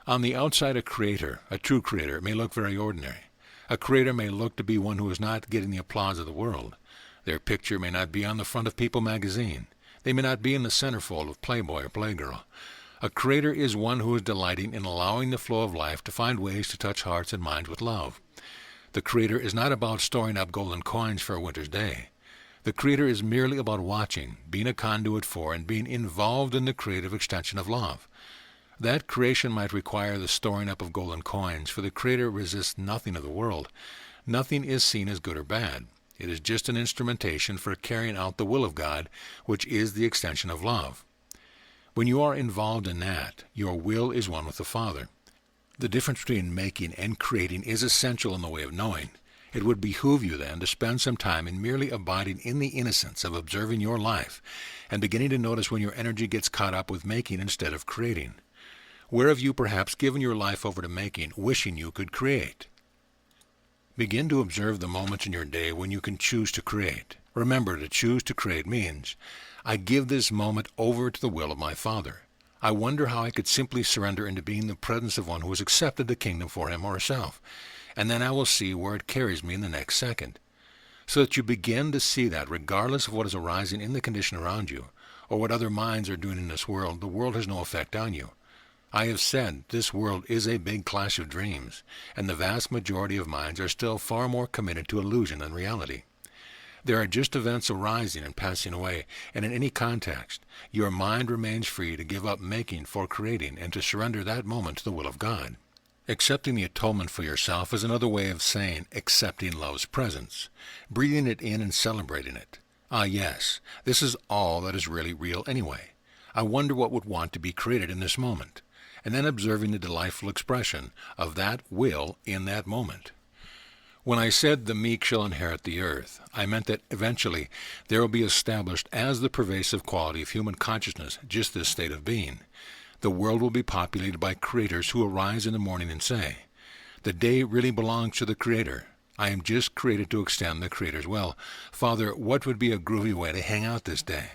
On the outside, a creator, a true creator, may look very ordinary. A creator may look to be one who is not getting the applause of the world. Their picture may not be on the front of People magazine. They may not be in the centerfold of Playboy or Playgirl. A creator is one who is delighting in allowing the flow of life to find ways to touch hearts and minds with love. The creator is not about storing up golden coins for a winter's day. The creator is merely about watching, being a conduit for, and being involved in the creative extension of love. That creation might require the storing up of golden coins, for the creator resists nothing of the world. Nothing is seen as good or bad. It is just an instrumentation for carrying out the will of God, which is the extension of love. When you are involved in that, your will is one with the Father. The difference between making and creating is essential in the way of knowing. It would behoove you then to spend some time in merely abiding in the innocence of observing your life, and beginning to notice when your energy gets caught up with making instead of creating. Where have you perhaps given your life over to making, wishing you could create? Begin to observe the moments in your day when you can choose to create. Remember, to choose to create means, I give this moment over to the will of my Father. I wonder how I could simply surrender into being the presence of one who has accepted the kingdom for him or herself, and then I will see where it carries me in the next second. So that you begin to see that regardless of what is arising in the condition around you, or what other minds are doing in this world, the world has no effect on you. I have said this world is a big clash of dreams, and the vast majority of minds are still far more committed to illusion than reality. There are just events arising and passing away, and in any context, your mind remains free to give up making for creating and to surrender that moment to the will of God. Accepting the atonement for yourself is another way of saying accepting love's presence, breathing it in and celebrating it. Ah yes, this is all that is really real anyway. I wonder what would want to be created in this moment, and then observing the delightful expression of that will in that moment. When I said the meek shall inherit the earth, I meant that eventually there will be established as the pervasive quality of human consciousness just this state of being. The world will be populated by creators who arise in the morning and say, the day really belongs to the Creator. I am just created to extend the Creator's will. Father, what would be a groovy way to hang out this day?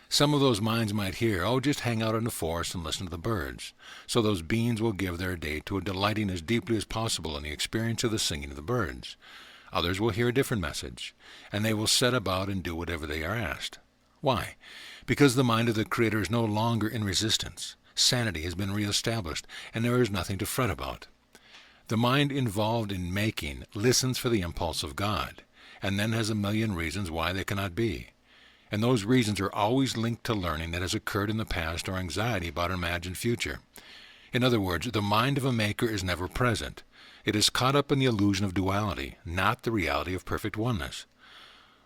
Some of those minds might hear, oh, just hang out in the forest and listen to the birds. So those beings will give their day to a delighting as deeply as possible in the experience of the singing of the birds. Others will hear a different message, and they will set about and do whatever they are asked. Why? Because the mind of the Creator is no longer in resistance. Sanity has been reestablished, and there is nothing to fret about. The mind involved in making listens for the impulse of God, and then has a million reasons why they cannot be. And those reasons are always linked to learning that has occurred in the past or anxiety about an imagined future. In other words, the mind of a maker is never present. It is caught up in the illusion of duality, not the reality of perfect oneness.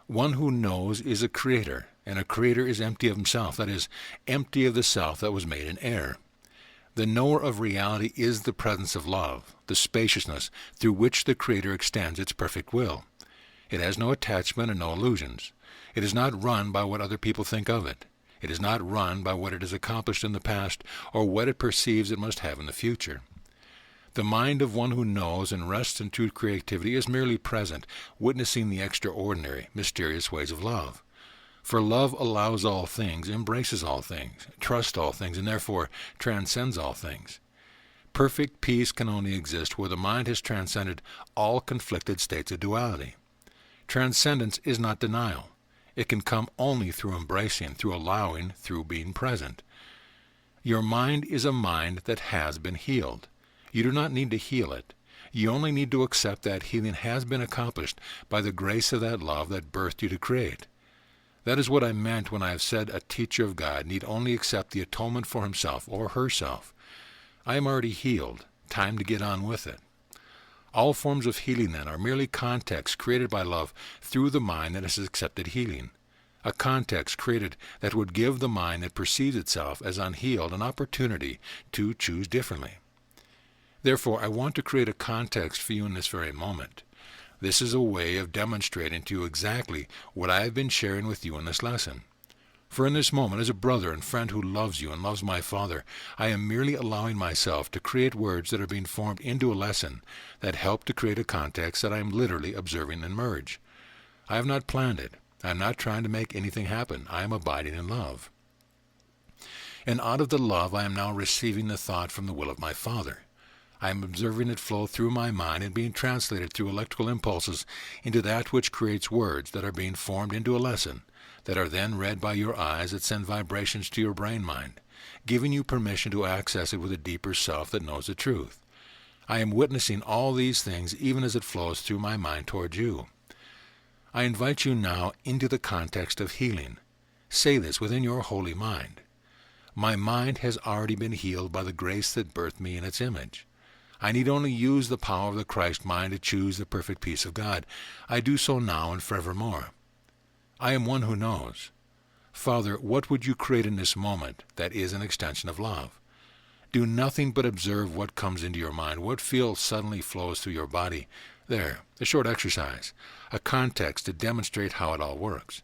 One who knows is a creator, and a creator is empty of himself, that is, empty of the self that was made in air. The knower of reality is the presence of love, the spaciousness through which the Creator extends its perfect will. It has no attachment and no illusions. It is not run by what other people think of it. It is not run by what it has accomplished in the past or what it perceives it must have in the future. The mind of one who knows and rests in true creativity is merely present, witnessing the extraordinary, mysterious ways of love. For love allows all things, embraces all things, trusts all things, and therefore transcends all things. Perfect peace can only exist where the mind has transcended all conflicted states of duality. Transcendence is not denial. It can come only through embracing, through allowing, through being present. Your mind is a mind that has been healed. You do not need to heal it. You only need to accept that healing has been accomplished by the grace of that love that birthed you to create. That is what I meant when I have said a teacher of God need only accept the atonement for himself or herself. I am already healed. Time to get on with it. All forms of healing, then, are merely contexts created by love through the mind that has accepted healing. A context created that would give the mind that perceives itself as unhealed an opportunity to choose differently. Therefore, I want to create a context for you in this very moment. This is a way of demonstrating to you exactly what I have been sharing with you in this lesson. For in this moment, as a brother and friend who loves you and loves my Father, I am merely allowing myself to create words that are being formed into a lesson that help to create a context that I am literally observing emerge. I have not planned it. I am not trying to make anything happen. I am abiding in love. And out of the love I am now receiving the thought from the will of my Father. I am observing it flow through my mind and being translated through electrical impulses into that which creates words that are being formed into a lesson, that are then read by your eyes that send vibrations to your brain mind, giving you permission to access it with a deeper self that knows the truth. I am witnessing all these things even as it flows through my mind towards you. I invite you now into the context of healing. Say this within your holy mind. My mind has already been healed by the grace that birthed me in its image. I need only use the power of the Christ mind to choose the perfect peace of God. I do so now and forevermore. I am one who knows. Father, what would you create in this moment that is an extension of love? Do nothing but observe what comes into your mind, what feel suddenly flows through your body. There, a short exercise, a context to demonstrate how it all works.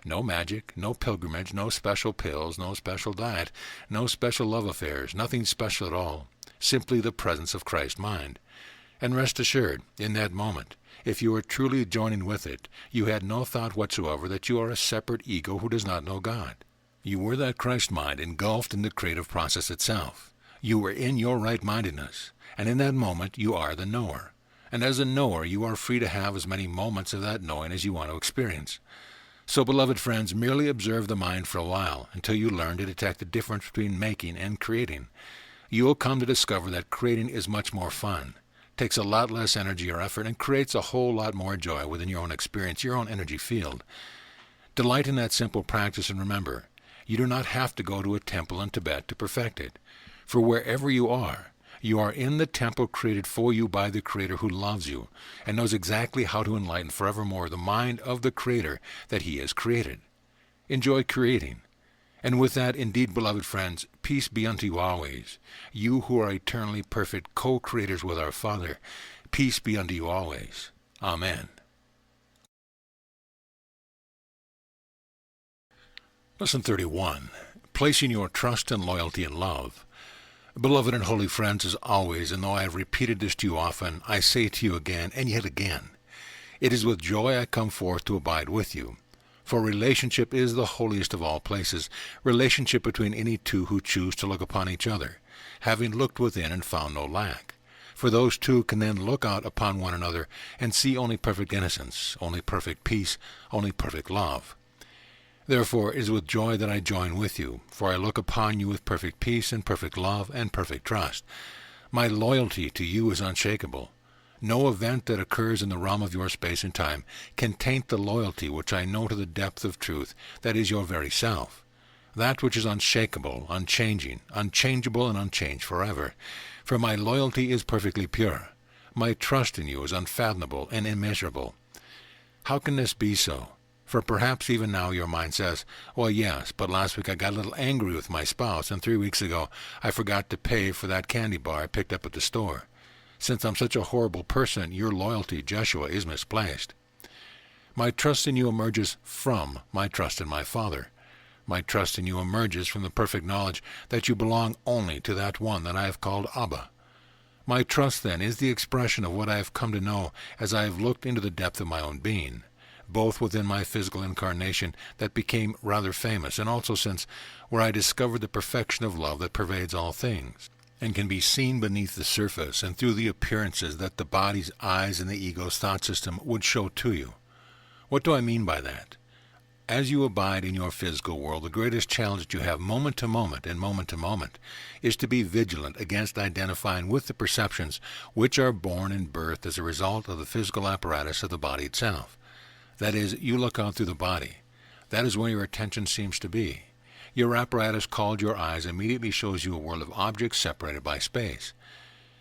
No magic, no pilgrimage, no special pills, no special diet, no special love affairs, nothing special at all. Simply the presence of Christ's mind. And rest assured, in that moment, if you are truly joining with it, you had no thought whatsoever that you are a separate ego who does not know God. You were that Christ mind engulfed in the creative process itself. You were in your right-mindedness, and in that moment you are the knower. And as a knower, you are free to have as many moments of that knowing as you want to experience. So, beloved friends, merely observe the mind for a while until you learn to detect the difference between making and creating. You will come to discover that creating is much more fun, takes a lot less energy or effort, and creates a whole lot more joy within your own experience, your own energy field. Delight in that simple practice, and remember, you do not have to go to a temple in Tibet to perfect it. For wherever you are in the temple created for you by the Creator who loves you and knows exactly how to enlighten forevermore the mind of the Creator that He has created. Enjoy creating. And with that, indeed, beloved friends, peace be unto you always. You who are eternally perfect co-creators with our Father, peace be unto you always. Amen. Lesson 31. Placing your trust and loyalty in love. Beloved and holy friends, as always, and though I have repeated this to you often, I say to you again and yet again, it is with joy I come forth to abide with you. For relationship is the holiest of all places, relationship between any two who choose to look upon each other, having looked within and found no lack. For those two can then look out upon one another and see only perfect innocence, only perfect peace, only perfect love. Therefore it is with joy that I join with you, for I look upon you with perfect peace and perfect love and perfect trust. My loyalty to you is unshakable. No event that occurs in the realm of your space and time can taint the loyalty which I know to the depth of truth that is your very self. That which is unshakable, unchanging, unchangeable, and unchanged forever. For my loyalty is perfectly pure. My trust in you is unfathomable and immeasurable. How can this be so? For perhaps even now your mind says, well, yes, but last week I got a little angry with my spouse, and 3 weeks ago I forgot to pay for that candy bar I picked up at the store. Since I'm such a horrible person, your loyalty, Joshua, is misplaced. My trust in you emerges from my trust in my Father. My trust in you emerges from the perfect knowledge that you belong only to that one that I have called Abba. My trust, then, is the expression of what I have come to know as I have looked into the depth of my own being, both within my physical incarnation that became rather famous, and also since where I discovered the perfection of love that pervades all things, and can be seen beneath the surface and through the appearances that the body's eyes and the ego's thought system would show to you. What do I mean by that? As you abide in your physical world, the greatest challenge that you have moment to moment and moment to moment is to be vigilant against identifying with the perceptions which are born in birth as a result of the physical apparatus of the body itself. That is, you look out through the body. That is where your attention seems to be. Your apparatus called your eyes immediately shows you a world of objects separated by space.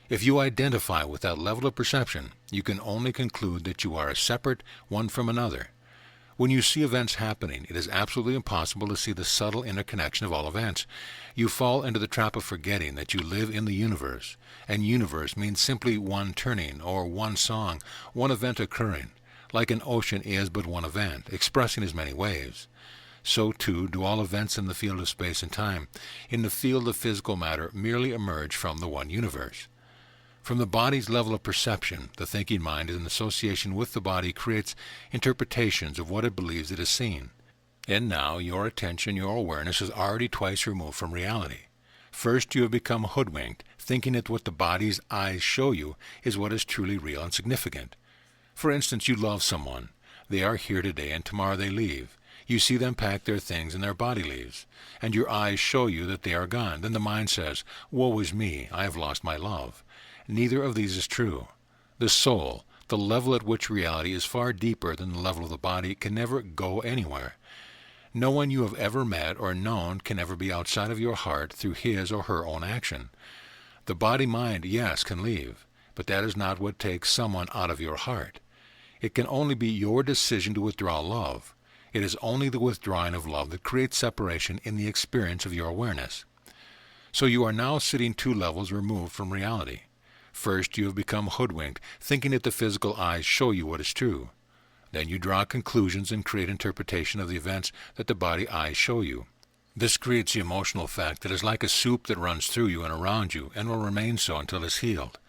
If you identify with that level of perception, you can only conclude that you are a separate one from another. When you see events happening, it is absolutely impossible to see the subtle interconnection of all events. You fall into the trap of forgetting that you live in the universe, and universe means simply one turning, or one song, one event occurring, like an ocean is but one event, expressing as many waves. So, too, do all events in the field of space and time, in the field of physical matter, merely emerge from the one universe. From the body's level of perception, the thinking mind, in association with the body, creates interpretations of what it believes it has seen. And now your attention, your awareness, is already twice removed from reality. First, you have become hoodwinked, thinking that what the body's eyes show you is what is truly real and significant. For instance, you love someone. They are here today, and tomorrow they leave. You see them pack their things and their body leaves, and your eyes show you that they are gone. Then the mind says, woe is me, I have lost my love. Neither of these is true. The soul, the level at which reality is far deeper than the level of the body, can never go anywhere. No one you have ever met or known can ever be outside of your heart through his or her own action. The body-mind, yes, can leave, but that is not what takes someone out of your heart. It can only be your decision to withdraw love. It is only the withdrawing of love that creates separation in the experience of your awareness. So you are now sitting 2 levels removed from reality. First, you have become hoodwinked, thinking that the physical eyes show you what is true. Then you draw conclusions and create interpretation of the events that the body eyes show you. This creates the emotional effect that is like a soup that runs through you and around you and will remain so until it is healed.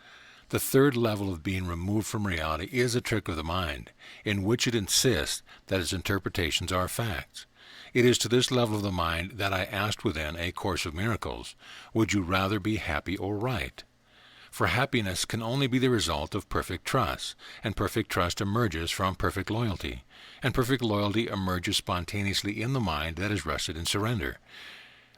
The 3rd level of being removed from reality is a trick of the mind, in which it insists that its interpretations are facts. It is to this level of the mind that I asked within A Course of Miracles, would you rather be happy or right? For happiness can only be the result of perfect trust, and perfect trust emerges from perfect loyalty, and perfect loyalty emerges spontaneously in the mind that is rested in surrender.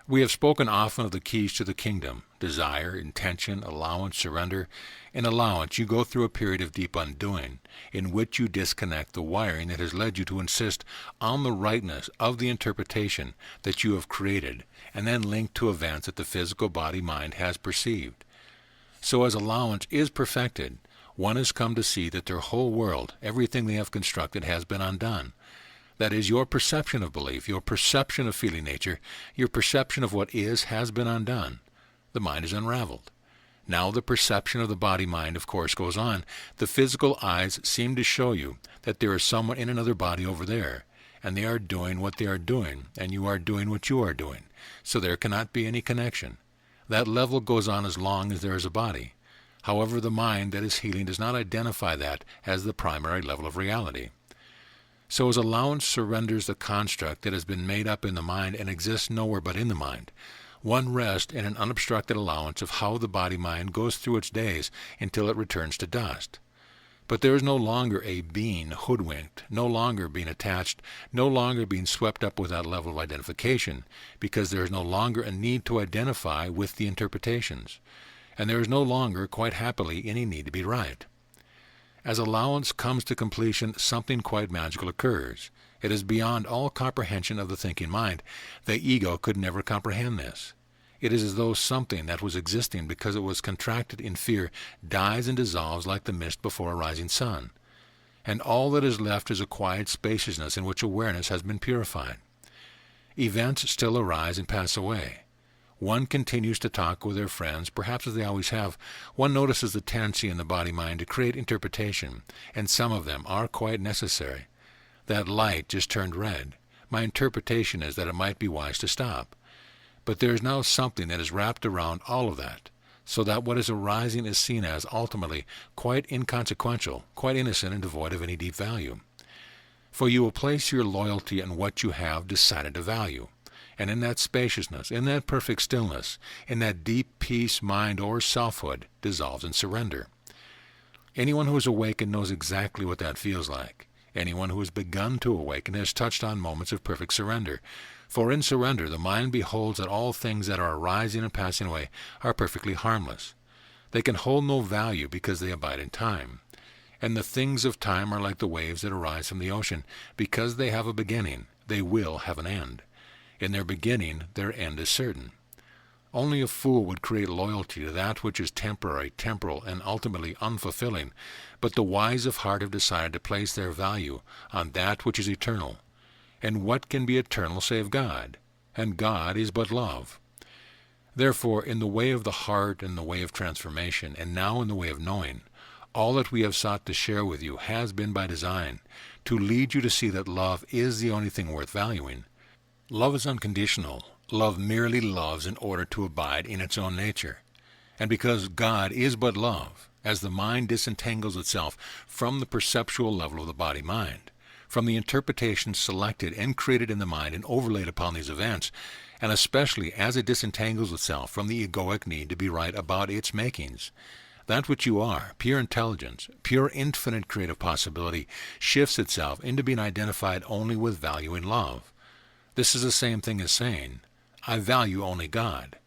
We have spoken often of the keys to the kingdom: desire, intention, allowance, surrender. In allowance, you go through a period of deep undoing, in which you disconnect the wiring that has led you to insist on the rightness of the interpretation that you have created, and then link to events that the physical body-mind has perceived. So as allowance is perfected, one has come to see that their whole world, everything they have constructed, has been undone. That is, your perception of belief, your perception of feeling nature, your perception of what is has been undone. The mind is unraveled. Now the perception of the body-mind, of course, goes on. The physical eyes seem to show you that there is someone in another body over there, and they are doing what they are doing, and you are doing what you are doing. So there cannot be any connection. That level goes on as long as there is a body. However, the mind that is healing does not identify that as the primary level of reality. So as allowance surrenders the construct that has been made up in the mind and exists nowhere but in the mind, one rests in an unobstructed allowance of how the body-mind goes through its days until it returns to dust. But there is no longer a being hoodwinked, no longer being attached, no longer being swept up with that level of identification, because there is no longer a need to identify with the interpretations, and there is no longer, quite happily, any need to be right. As allowance comes to completion, something quite magical occurs. It is beyond all comprehension of the thinking mind. The ego could never comprehend this. It is as though something that was existing because it was contracted in fear dies and dissolves like the mist before a rising sun. and all that is left is a quiet spaciousness in which awareness has been purified. Events still arise and pass away. One continues to talk with their friends, perhaps as they always have. One notices the tendency in the body-mind to create interpretation, and some of them are quite necessary. That light just turned red. My interpretation is that it might be wise to stop. But there is now something that is wrapped around all of that, so that what is arising is seen as ultimately quite inconsequential, quite innocent and devoid of any deep value. For you will place your loyalty in what you have decided to value. And in that spaciousness, in that perfect stillness, in that deep peace, mind, or selfhood dissolves in surrender. Anyone who is awakened knows exactly what that feels like. Anyone who has begun to awaken has touched on moments of perfect surrender. For in surrender, the mind beholds that all things that are arising and passing away are perfectly harmless. They can hold no value because they abide in time. And the things of time are like the waves that arise from the ocean. Because they have a beginning, they will have an end. In their beginning, their end is certain. Only a fool would create loyalty to that which is temporary, temporal, and ultimately unfulfilling, but the wise of heart have decided to place their value on that which is eternal. And what can be eternal save God? And God is but love. Therefore, in the way of the heart and the way of transformation, and now in the way of knowing, all that we have sought to share with you has been by design, to lead you to see that love is the only thing worth valuing. Love is unconditional. Love merely loves in order to abide in its own nature. And because God is but love, as the mind disentangles itself from the perceptual level of the body-mind, from the interpretations selected and created in the mind and overlaid upon these events, and especially as it disentangles itself from the egoic need to be right about its makings, that which you are, pure intelligence, pure infinite creative possibility, shifts itself into being identified only with value in love. This is the same thing as saying, I value only God.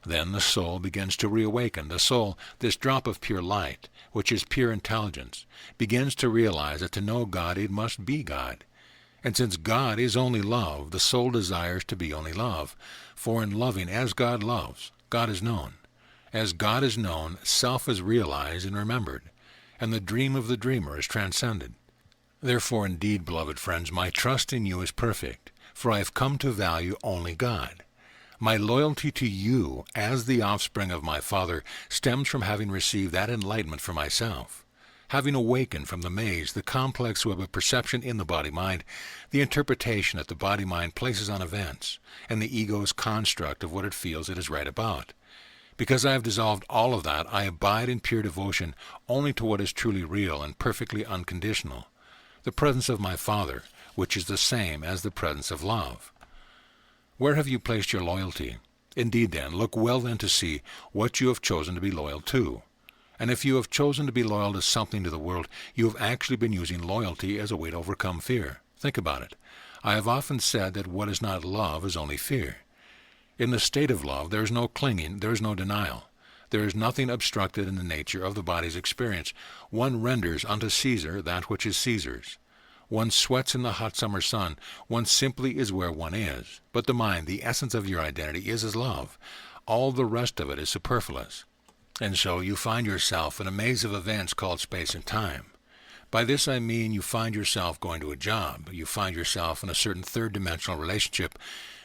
Then the soul begins to reawaken. The soul, this drop of pure light, which is pure intelligence, begins to realize that to know God it must be God. And since God is only love, the soul desires to be only love. For in loving as God loves, God is known. As God is known, self is realized and remembered, and the dream of the dreamer is transcended. Therefore, indeed, beloved friends, my trust in you is perfect, for I have come to value only God. My loyalty to you, as the offspring of my Father, stems from having received that enlightenment for myself. Having awakened from the maze, the complex web of perception in the body-mind, the interpretation that the body-mind places on events, and the ego's construct of what it feels it is right about. Because I have dissolved all of that, I abide in pure devotion only to what is truly real and perfectly unconditional, the presence of my Father, which is the same as the presence of love. Where have you placed your loyalty? Indeed, then, look well then to see what you have chosen to be loyal to. And if you have chosen to be loyal to something to the world, you have actually been using loyalty as a way to overcome fear. Think about it. I have often said that what is not love is only fear. In the state of love, there is no clinging, there is no denial. There is nothing obstructed in the nature of the body's experience. One renders unto Caesar that which is Caesar's. One sweats in the hot summer sun. One simply is where one is. But the mind, the essence of your identity, is as love. All the rest of it is superfluous. And so you find yourself in a maze of events called space and time. By this I mean you find yourself going to a job. You find yourself in a certain third-dimensional relationship.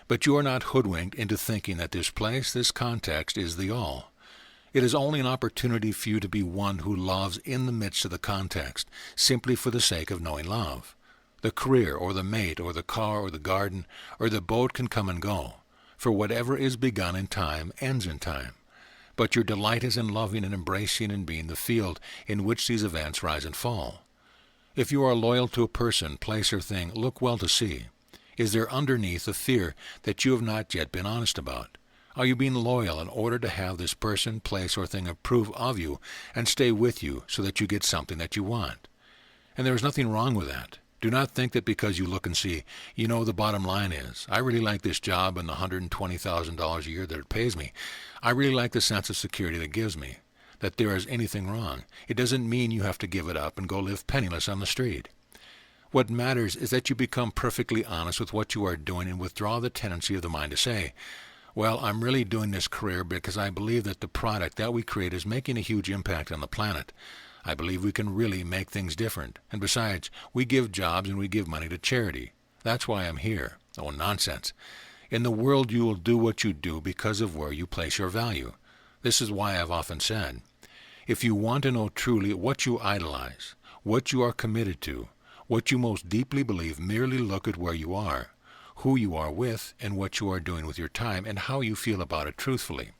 But you are not hoodwinked into thinking that this place, this context, is the all. It is only an opportunity for you to be one who loves in the midst of the context, simply for the sake of knowing love. The career, or the mate, or the car, or the garden, or the boat can come and go, for whatever is begun in time ends in time. But your delight is in loving and embracing and being the field in which these events rise and fall. If you are loyal to a person, place, or thing, look well to see. Is there underneath a fear that you have not yet been honest about? Are you being loyal in order to have this person, place, or thing approve of you and stay with you so that you get something that you want? And there is nothing wrong with that. Do not think that because you look and see, you know the bottom line is, I really like this job and the $120,000 a year that it pays me. I really like the sense of security that it gives me. That there is anything wrong. It doesn't mean you have to give it up and go live penniless on the street. What matters is that you become perfectly honest with what you are doing and withdraw the tendency of the mind to say, well, I'm really doing this career because I believe that the product that we create is making a huge impact on the planet. I believe we can really make things different. And besides, we give jobs and we give money to charity. That's why I'm here. Oh, nonsense. In the world you will do what you do because of where you place your value. This is why I've often said, if you want to know truly what you idolize, what you are committed to, what you most deeply believe, merely look at where you are, who you are with, and what you are doing with your time, and how you feel about it truthfully.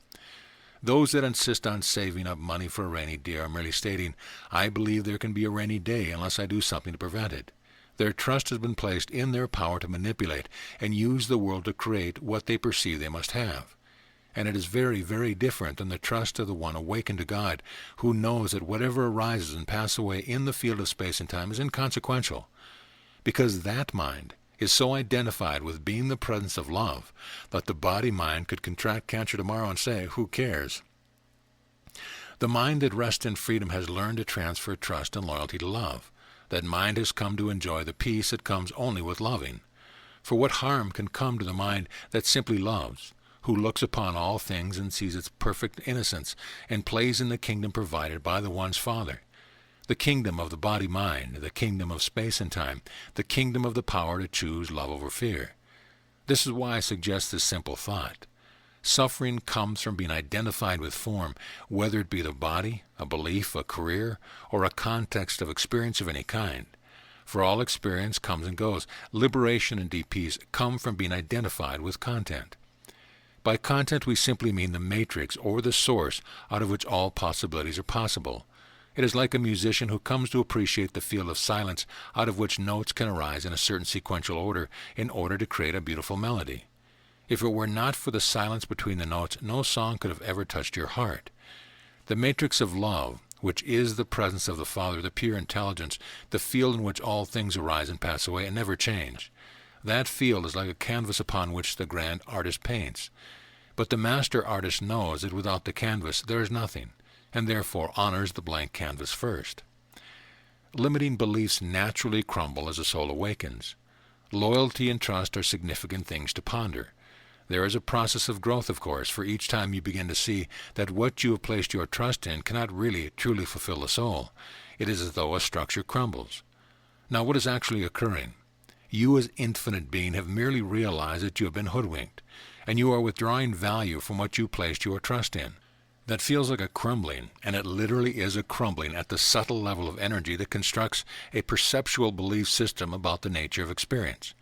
Those that insist on saving up money for a rainy day are merely stating, I believe there can be a rainy day unless I do something to prevent it. Their trust has been placed in their power to manipulate and use the world to create what they perceive they must have. And it is very, very different than the trust of the one awakened to God, who knows that whatever arises and passes away in the field of space and time is inconsequential, because that mind is so identified with being the presence of love that the body-mind could contract cancer tomorrow and say, who cares? The mind that rests in freedom has learned to transfer trust and loyalty to love. That mind has come to enjoy the peace that comes only with loving. For what harm can come to the mind that simply loves, who looks upon all things and sees its perfect innocence, and plays in the kingdom provided by the one's Father? The kingdom of the body-mind, the kingdom of space and time, the kingdom of the power to choose love over fear. This is why I suggest this simple thought. Suffering comes from being identified with form, whether it be the body, a belief, a career, or a context of experience of any kind. For all experience comes and goes. Liberation and deep peace come from being identified with content. By content we simply mean the matrix or the source out of which all possibilities are possible. It is like a musician who comes to appreciate the field of silence out of which notes can arise in a certain sequential order in order to create a beautiful melody. If it were not for the silence between the notes, no song could have ever touched your heart. The matrix of love, which is the presence of the Father, the pure intelligence, the field in which all things arise and pass away and never change. That field is like a canvas upon which the grand artist paints. But the master artist knows that without the canvas there is nothing, and therefore honors the blank canvas first. Limiting beliefs naturally crumble as the soul awakens. Loyalty and trust are significant things to ponder. There is a process of growth, of course, for each time you begin to see that what you have placed your trust in cannot really, truly fulfill the soul. It is as though a structure crumbles. Now, what is actually occurring? You as infinite being have merely realized that you have been hoodwinked, and you are withdrawing value from what you placed your trust in. That feels like a crumbling, and it literally is a crumbling at the subtle level of energy that constructs a perceptual belief system about the nature of experience.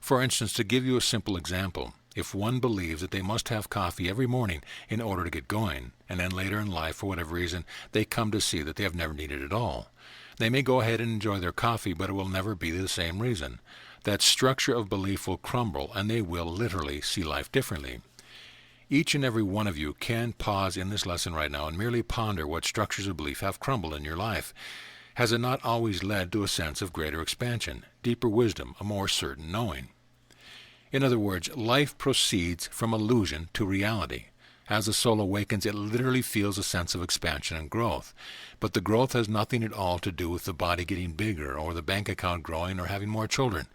For instance, to give you a simple example, if one believes that they must have coffee every morning in order to get going, and then later in life, for whatever reason, they come to see that they have never needed it at all, they may go ahead and enjoy their coffee, but it will never be the same reason. That structure of belief will crumble, and they will literally see life differently. Each and every one of you can pause in this lesson right now and merely ponder what structures of belief have crumbled in your life. Has it not always led to a sense of greater expansion, deeper wisdom, a more certain knowing? In other words, life proceeds from illusion to reality. As the soul awakens, it literally feels a sense of expansion and growth. But the growth has nothing at all to do with the body getting bigger or the bank account growing or having more children.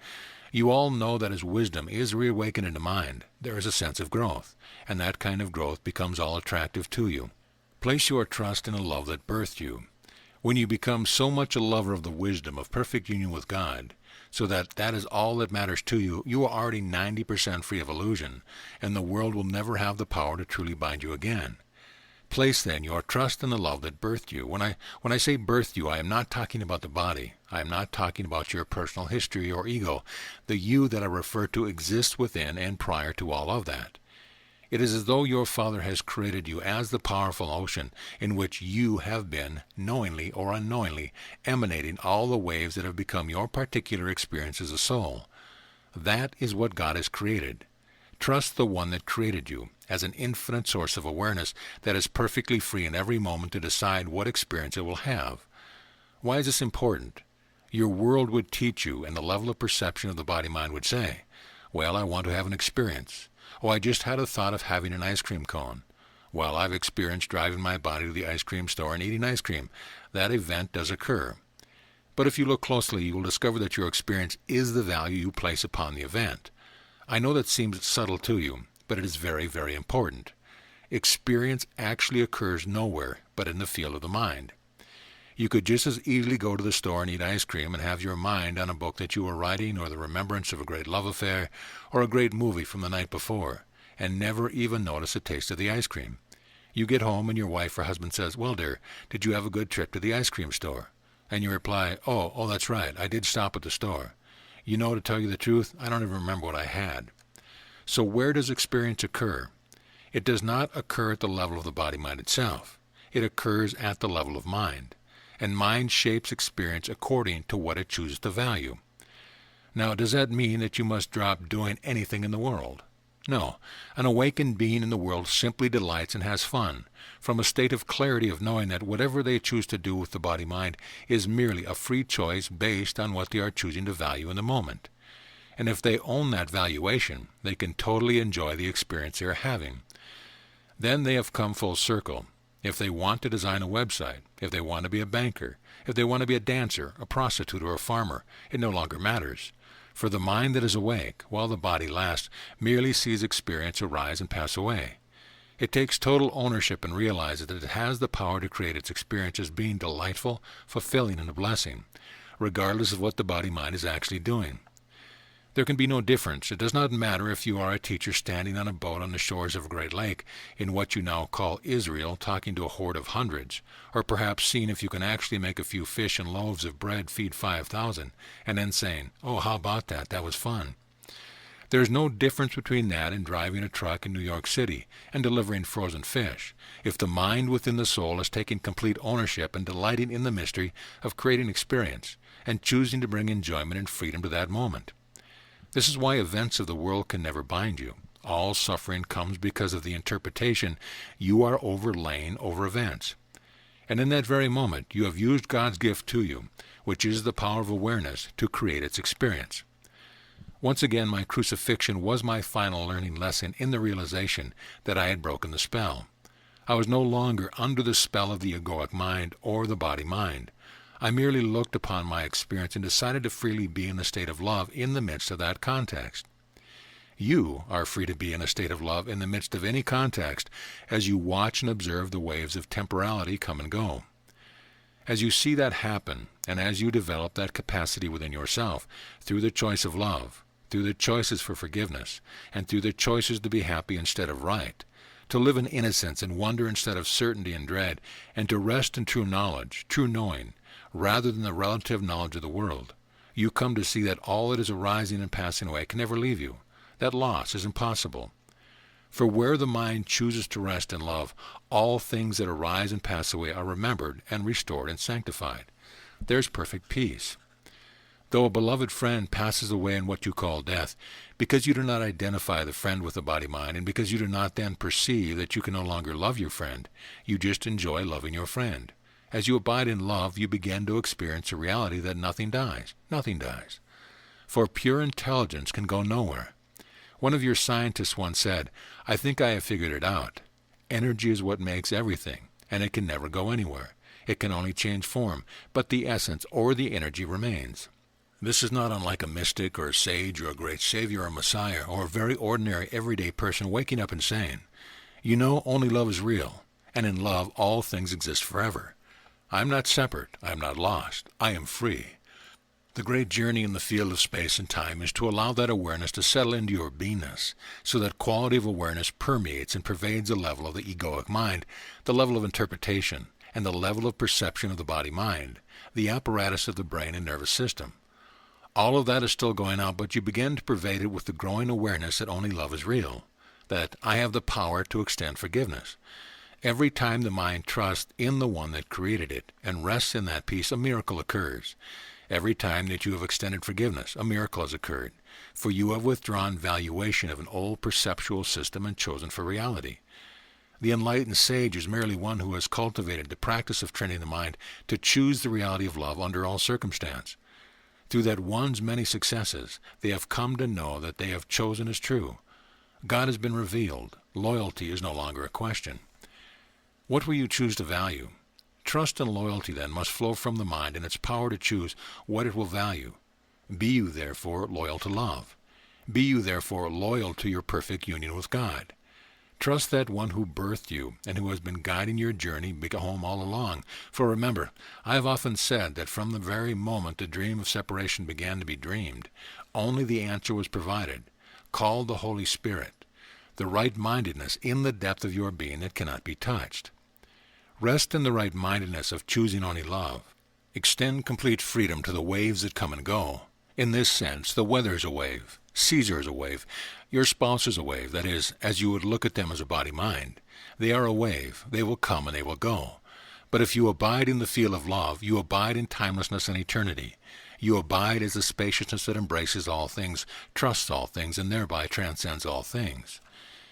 You all know that as wisdom is reawakened into mind, there is a sense of growth, and that kind of growth becomes all attractive to you. Place your trust in a love that birthed you. When you become so much a lover of the wisdom of perfect union with God, so that is all that matters to you, you are already 90% free of illusion, and the world will never have the power to truly bind you again. Place then your trust in the love that birthed you. When I say birthed you, I am not talking about the body. I am not talking about your personal history or ego. The you that I refer to exists within and prior to all of that. It is as though your Father has created you as the powerful ocean in which you have been, knowingly or unknowingly, emanating all the waves that have become your particular experience as a soul. That is what God has created. Trust the one that created you as an infinite source of awareness that is perfectly free in every moment to decide what experience it will have. Why is this important? Your world would teach you, and the level of perception of the body-mind would say, well, I want to have an experience. Oh, I just had a thought of having an ice cream cone. Well, I've experienced driving my body to the ice cream store and eating ice cream. That event does occur. But if you look closely, you will discover that your experience is the value you place upon the event. I know that seems subtle to you, but it is very, very important. Experience actually occurs nowhere but in the field of the mind. You could just as easily go to the store and eat ice cream and have your mind on a book that you were writing, or the remembrance of a great love affair, or a great movie from the night before, and never even notice the taste of the ice cream. You get home and your wife or husband says, "Well, dear, did you have a good trip to the ice cream store?" And you reply, oh, that's right, I did stop at the store. You know, to tell you the truth, I don't even remember what I had. So where does experience occur? It does not occur at the level of the body-mind itself. It occurs at the level of mind. And mind shapes experience according to what it chooses to value. Now, does that mean that you must drop doing anything in the world? No. An awakened being in the world simply delights and has fun, from a state of clarity of knowing that whatever they choose to do with the body-mind is merely a free choice based on what they are choosing to value in the moment. And if they own that valuation, they can totally enjoy the experience they are having. Then they have come full circle. If they want to design a website, if they want to be a banker, if they want to be a dancer, a prostitute, or a farmer, it no longer matters. For the mind that is awake, while the body lasts, merely sees experience arise and pass away. It takes total ownership and realizes that it has the power to create its experience as being delightful, fulfilling, and a blessing, regardless of what the body-mind is actually doing. There can be no difference. It does not matter if you are a teacher standing on a boat on the shores of a great lake in what you now call Israel, talking to a horde of hundreds, or perhaps seeing if you can actually make a few fish and loaves of bread feed 5,000, and then saying, "Oh, how about that? That was fun." There is no difference between that and driving a truck in New York City and delivering frozen fish, if the mind within the soul is taking complete ownership and delighting in the mystery of creating experience, and choosing to bring enjoyment and freedom to that moment. This is why events of the world can never bind you. All suffering comes because of the interpretation you are overlaying over events. And in that very moment, you have used God's gift to you, which is the power of awareness, to create its experience. Once again, my crucifixion was my final learning lesson in the realization that I had broken the spell. I was no longer under the spell of the egoic mind or the body-mind. I merely looked upon my experience and decided to freely be in a state of love in the midst of that context. You are free to be in a state of love in the midst of any context as you watch and observe the waves of temporality come and go. As you see that happen, and as you develop that capacity within yourself, through the choice of love, through the choices for forgiveness, and through the choices to be happy instead of right, to live in innocence and wonder instead of certainty and dread, and to rest in true knowledge, true knowing, rather than the relative knowledge of the world, you come to see that all that is arising and passing away can never leave you. That loss is impossible. For where the mind chooses to rest in love, all things that arise and pass away are remembered and restored and sanctified. There's perfect peace. Though a beloved friend passes away in what you call death, because you do not identify the friend with the body-mind, and because you do not then perceive that you can no longer love your friend, you just enjoy loving your friend. As you abide in love, you begin to experience a reality that nothing dies. Nothing dies. For pure intelligence can go nowhere. One of your scientists once said, "I think I have figured it out. Energy is what makes everything, and it can never go anywhere. It can only change form, but the essence or the energy remains." This is not unlike a mystic or a sage or a great savior or messiah or a very ordinary everyday person waking up and saying, "You know, only love is real, and in love all things exist forever. I am not separate. I am not lost. I am free." The great journey in the field of space and time is to allow that awareness to settle into your beingness, so that quality of awareness permeates and pervades the level of the egoic mind, the level of interpretation, and the level of perception of the body-mind, the apparatus of the brain and nervous system. All of that is still going on, but you begin to pervade it with the growing awareness that only love is real, that I have the power to extend forgiveness. Every time the mind trusts in the one that created it and rests in that peace, a miracle occurs. Every time that you have extended forgiveness, a miracle has occurred, for you have withdrawn valuation of an old perceptual system and chosen for reality. The enlightened sage is merely one who has cultivated the practice of training the mind to choose the reality of love under all circumstance. Through that one's many successes, they have come to know that they have chosen as true. God has been revealed. Loyalty is no longer a question. What will you choose to value? Trust and loyalty, then, must flow from the mind and its power to choose what it will value. Be you, therefore, loyal to love. Be you, therefore, loyal to your perfect union with God. Trust that one who birthed you and who has been guiding your journey home all along. For remember, I have often said that from the very moment the dream of separation began to be dreamed, only the answer was provided, called the Holy Spirit, the right-mindedness in the depth of your being that cannot be touched. Rest in the right-mindedness of choosing only love. Extend complete freedom to the waves that come and go. In this sense, the weather is a wave, Caesar is a wave, your spouse is a wave, that is, as you would look at them as a body-mind. They are a wave, they will come and they will go. But if you abide in the field of love, you abide in timelessness and eternity. You abide as the spaciousness that embraces all things, trusts all things, and thereby transcends all things.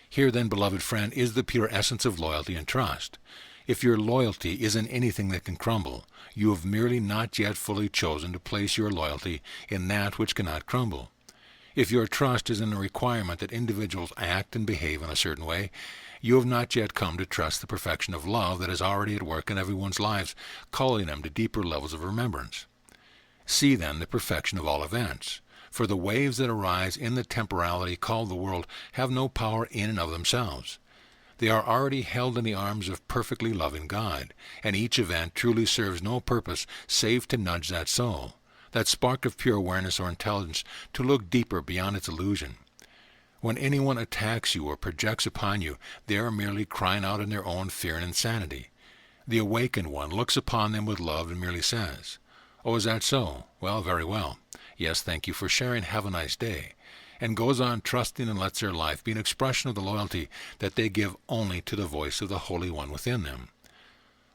Here then, beloved friend, is the pure essence of loyalty and trust. If your loyalty is in anything that can crumble, you have merely not yet fully chosen to place your loyalty in that which cannot crumble. If your trust is in the requirement that individuals act and behave in a certain way, you have not yet come to trust the perfection of love that is already at work in everyone's lives, calling them to deeper levels of remembrance. See then the perfection of all events, for the waves that arise in the temporality called the world have no power in and of themselves. They are already held in the arms of perfectly loving God, and each event truly serves no purpose save to nudge that soul, that spark of pure awareness or intelligence, to look deeper beyond its illusion. When anyone attacks you or projects upon you, they are merely crying out in their own fear and insanity. The awakened one looks upon them with love and merely says, "Oh, is that so? Well, very well. Yes, thank you for sharing. Have a nice day," and goes on trusting and lets their life be an expression of the loyalty that they give only to the voice of the Holy One within them.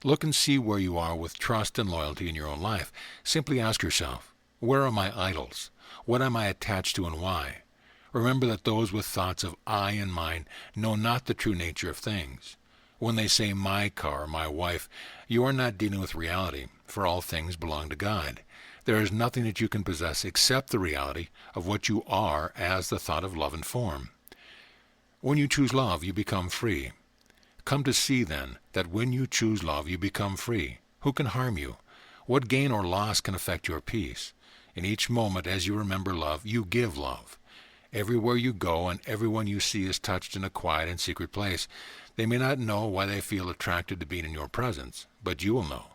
Look and see where you are with trust and loyalty in your own life. Simply ask yourself, where are my idols? What am I attached to and why? Remember that those with thoughts of I and mine know not the true nature of things. When they say my car, my wife, you are not dealing with reality, for all things belong to God. There is nothing that you can possess except the reality of what you are as the thought of love and form. When you choose love, you become free. Come to see, then, that when you choose love, you become free. Who can harm you? What gain or loss can affect your peace? In each moment, as you remember love, you give love. Everywhere you go and everyone you see is touched in a quiet and secret place. They may not know why they feel attracted to being in your presence, but you will know.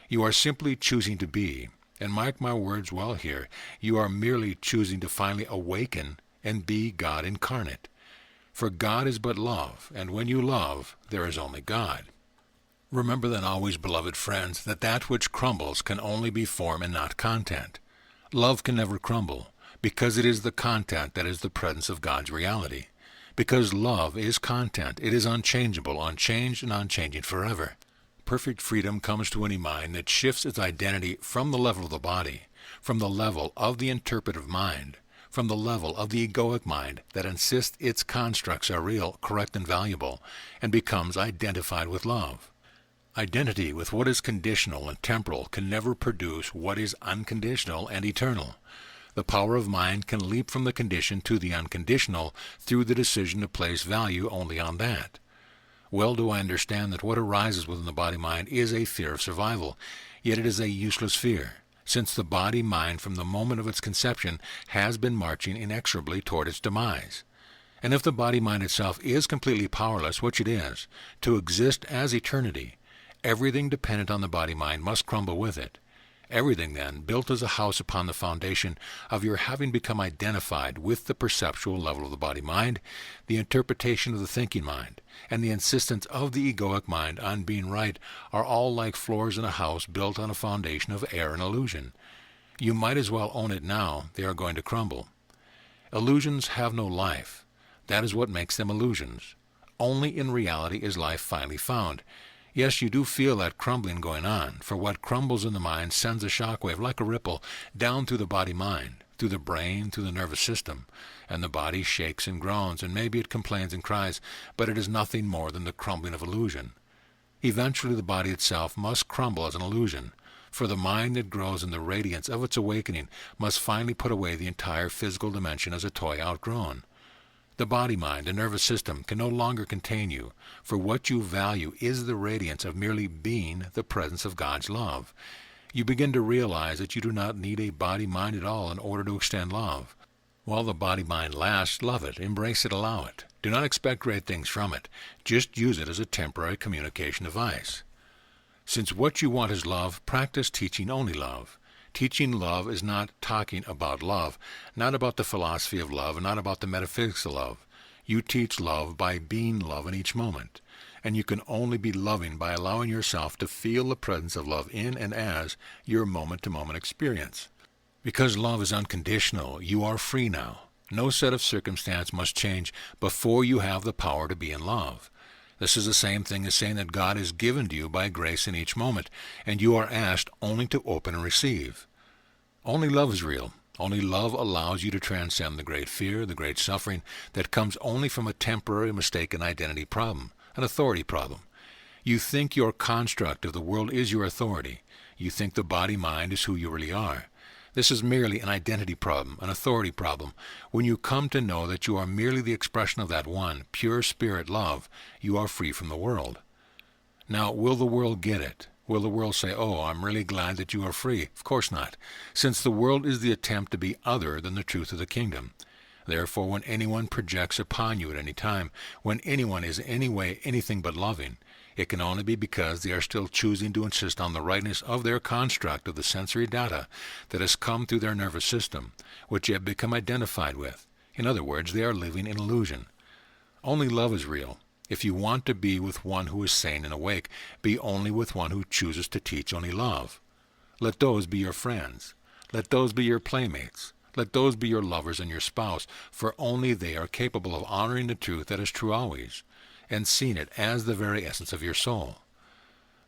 You are simply choosing to be. And mark my words well here, you are merely choosing to finally awaken and be God incarnate. For God is but love, and when you love, there is only God. Remember then always, beloved friends, that which crumbles can only be form and not content. Love can never crumble, because it is the content that is the presence of God's reality. Because love is content, it is unchangeable, unchanged, and unchanging forever. Perfect freedom comes to any mind that shifts its identity from the level of the body, from the level of the interpretive mind, from the level of the egoic mind that insists its constructs are real, correct, and valuable, and becomes identified with love. Identity with what is conditional and temporal can never produce what is unconditional and eternal. The power of mind can leap from the conditioned to the unconditional through the decision to place value only on that. Well do I understand that what arises within the body-mind is a fear of survival, yet it is a useless fear, since the body-mind from the moment of its conception has been marching inexorably toward its demise. And if the body-mind itself is completely powerless, which it is, to exist as eternity, everything dependent on the body-mind must crumble with it. Everything, then, built as a house upon the foundation of your having become identified with the perceptual level of the body-mind, the interpretation of the thinking mind, and the insistence of the egoic mind on being right are all like floors in a house built on a foundation of error and illusion. You might as well own it now, they are going to crumble. Illusions have no life. That is what makes them illusions. Only in reality is life finally found. Yes, you do feel that crumbling going on, for what crumbles in the mind sends a shockwave like a ripple down through the body-mind, through the brain, through the nervous system, and the body shakes and groans, and maybe it complains and cries, but it is nothing more than the crumbling of illusion. Eventually the body itself must crumble as an illusion, for the mind that grows in the radiance of its awakening must finally put away the entire physical dimension as a toy outgrown. The body-mind, the nervous system, can no longer contain you, for what you value is the radiance of merely being the presence of God's love. You begin to realize that you do not need a body-mind at all in order to extend love. While the body-mind lasts, love it, embrace it, allow it. Do not expect great things from it. Just use it as a temporary communication device. Since what you want is love, practice teaching only love. Teaching love is not talking about love, not about the philosophy of love, and not about the metaphysics of love. You teach love by being love in each moment. And you can only be loving by allowing yourself to feel the presence of love in and as your moment-to-moment experience. Because love is unconditional, you are free now. No set of circumstance must change before you have the power to be in love. This is the same thing as saying that God is given to you by grace in each moment, and you are asked only to open and receive. Only love is real. Only love allows you to transcend the great fear, the great suffering that comes only from a temporary mistaken identity problem, an authority problem. You think your construct of the world is your authority. You think the body-mind is who you really are. This is merely an identity problem, an authority problem. When you come to know that you are merely the expression of that one, pure spirit love, you are free from the world. Now, will the world get it? Will the world say, "Oh, I'm really glad that you are free"? Of course not, since the world is the attempt to be other than the truth of the kingdom. Therefore, when anyone projects upon you at any time, when anyone is in any way anything but loving, it can only be because they are still choosing to insist on the rightness of their construct of the sensory data that has come through their nervous system, which they have become identified with. In other words, they are living in illusion. Only love is real. If you want to be with one who is sane and awake, be only with one who chooses to teach only love. Let those be your friends. Let those be your playmates. Let those be your lovers and your spouse, for only they are capable of honoring the truth that is true always, and seeing it as the very essence of your soul.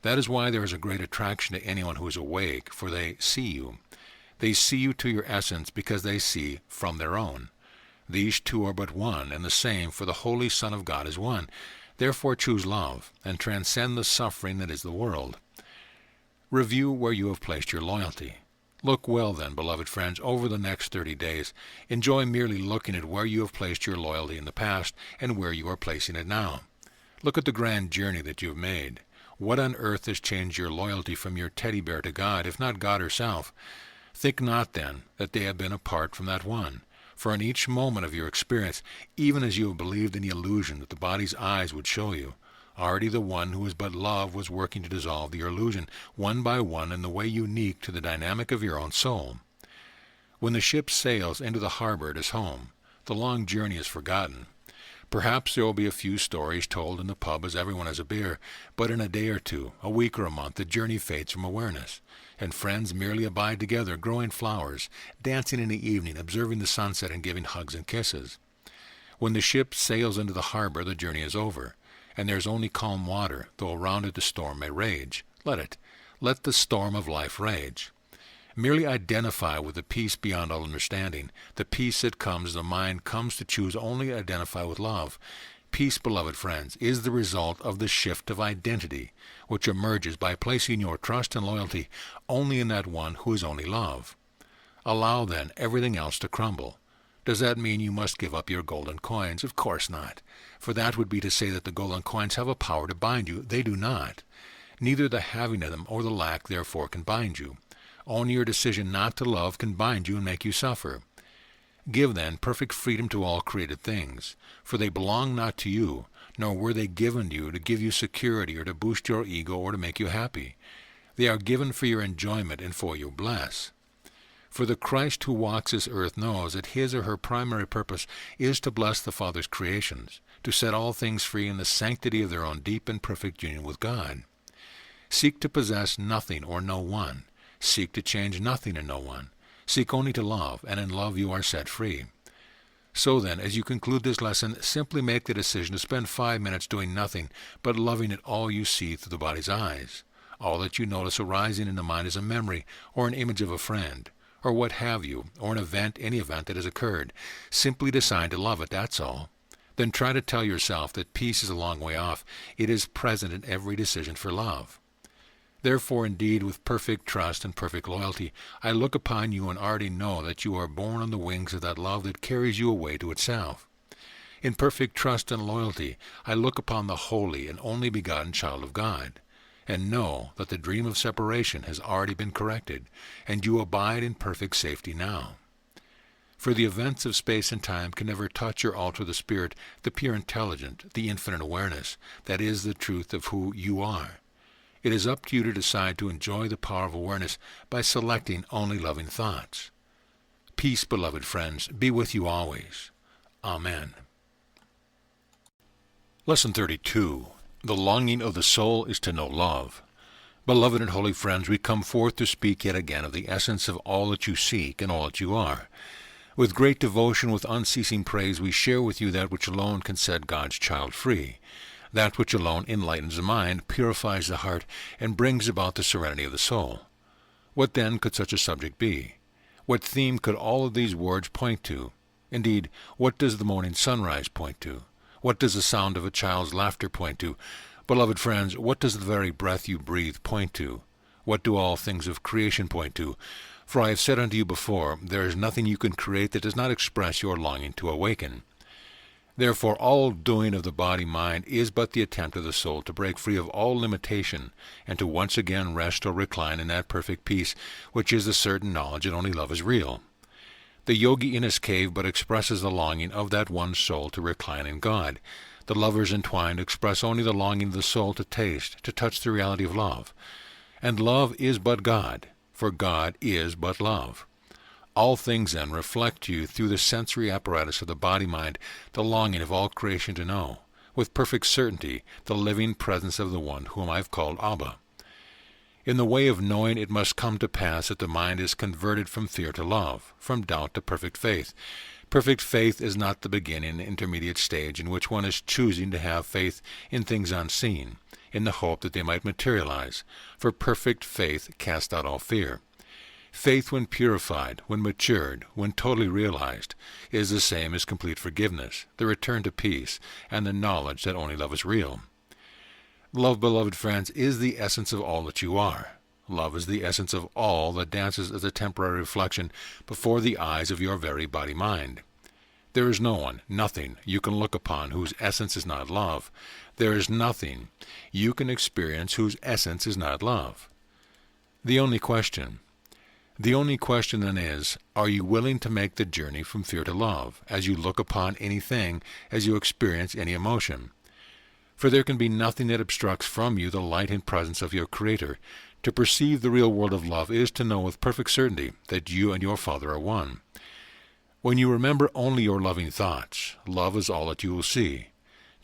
That is why there is a great attraction to anyone who is awake, for they see you. They see you to your essence because they see from their own. These two are but one and the same, for the Holy Son of God is one. Therefore choose love, and transcend the suffering that is the world. Review where you have placed your loyalty. Look well then, beloved friends, over the next 30 days. Enjoy merely looking at where you have placed your loyalty in the past and where you are placing it now. Look at the grand journey that you have made. What on earth has changed your loyalty from your teddy bear to God, if not God herself? Think not, then, that they have been apart from that one. For in each moment of your experience, even as you have believed in the illusion that the body's eyes would show you, already the one who is but love was working to dissolve the illusion, one by one, in the way unique to the dynamic of your own soul. When the ship sails into the harbor it is home. The long journey is forgotten. Perhaps there will be a few stories told in the pub as everyone has a beer, but in a day or two, a week or a month, the journey fades from awareness, and friends merely abide together, growing flowers, dancing in the evening, observing the sunset, and giving hugs and kisses. When the ship sails into the harbor, the journey is over, and there is only calm water, though around it the storm may rage. Let it. Let the storm of life rage. Merely identify with the peace beyond all understanding, the peace that comes as the mind comes to choose only to identify with love. Peace, beloved friends, is the result of the shift of identity, which emerges by placing your trust and loyalty only in that one who is only love. Allow, then, everything else to crumble. Does that mean you must give up your golden coins? Of course not, for that would be to say that the golden coins have a power to bind you. They do not. Neither the having of them or the lack, therefore, can bind you. Only your decision not to love can bind you and make you suffer. Give, then, perfect freedom to all created things, for they belong not to you, nor were they given to you to give you security or to boost your ego or to make you happy. They are given for your enjoyment and for your bless. For the Christ who walks this earth knows that his or her primary purpose is to bless the Father's creations, to set all things free in the sanctity of their own deep and perfect union with God. Seek to possess nothing or no one. Seek to change nothing and no one. Seek only to love, and in love you are set free. So then, as you conclude this lesson, simply make the decision to spend 5 minutes doing nothing, but loving at all you see through the body's eyes. All that you notice arising in the mind is a memory, or an image of a friend, or what have you, or an event, any event that has occurred. Simply decide to love it, that's all. Then try to tell yourself that peace is a long way off. It is present in every decision for love. Therefore, indeed, with perfect trust and perfect loyalty, I look upon you and already know that you are born on the wings of that love that carries you away to itself. In perfect trust and loyalty, I look upon the holy and only begotten child of God, and know that the dream of separation has already been corrected, and you abide in perfect safety now. For the events of space and time can never touch or alter the spirit, the pure intelligent, the infinite awareness, that is the truth of who you are. It is up to you to decide to enjoy the power of awareness by selecting only loving thoughts. Peace, beloved friends, be with you always. Amen. Lesson 32. The longing of the soul is to know love. Beloved and holy friends, we come forth to speak yet again of the essence of all that you seek and all that you are. With great devotion, with unceasing praise, we share with you that which alone can set God's child free, that which alone enlightens the mind, purifies the heart, and brings about the serenity of the soul. What then could such a subject be? What theme could all of these words point to? Indeed, what does the morning sunrise point to? What does the sound of a child's laughter point to? Beloved friends, what does the very breath you breathe point to? What do all things of creation point to? For I have said unto you before, there is nothing you can create that does not express your longing to awaken. Therefore all doing of the body-mind is but the attempt of the soul to break free of all limitation, and to once again rest or recline in that perfect peace, which is the certain knowledge that only love is real. The yogi in his cave but expresses the longing of that one soul to recline in God. The lovers entwined express only the longing of the soul to taste, to touch the reality of love. And love is but God, for God is but love. All things, then, reflect you through the sensory apparatus of the body-mind, the longing of all creation to know, with perfect certainty, the living presence of the one whom I have called Abba. In the way of knowing, it must come to pass that the mind is converted from fear to love, from doubt to perfect faith. Perfect faith is not the beginning, intermediate stage in which one is choosing to have faith in things unseen, in the hope that they might materialize, for perfect faith casts out all fear. Faith, when purified, when matured, when totally realized, is the same as complete forgiveness, the return to peace, and the knowledge that only love is real. Love, beloved friends, is the essence of all that you are. Love is the essence of all that dances as a temporary reflection before the eyes of your very body-mind. There is no one, nothing, you can look upon whose essence is not love. There is nothing you can experience whose essence is not love. The only question then is, are you willing to make the journey from fear to love, as you look upon anything, as you experience any emotion? For there can be nothing that obstructs from you the light and presence of your Creator. To perceive the real world of love is to know with perfect certainty that you and your Father are one. When you remember only your loving thoughts, love is all that you will see.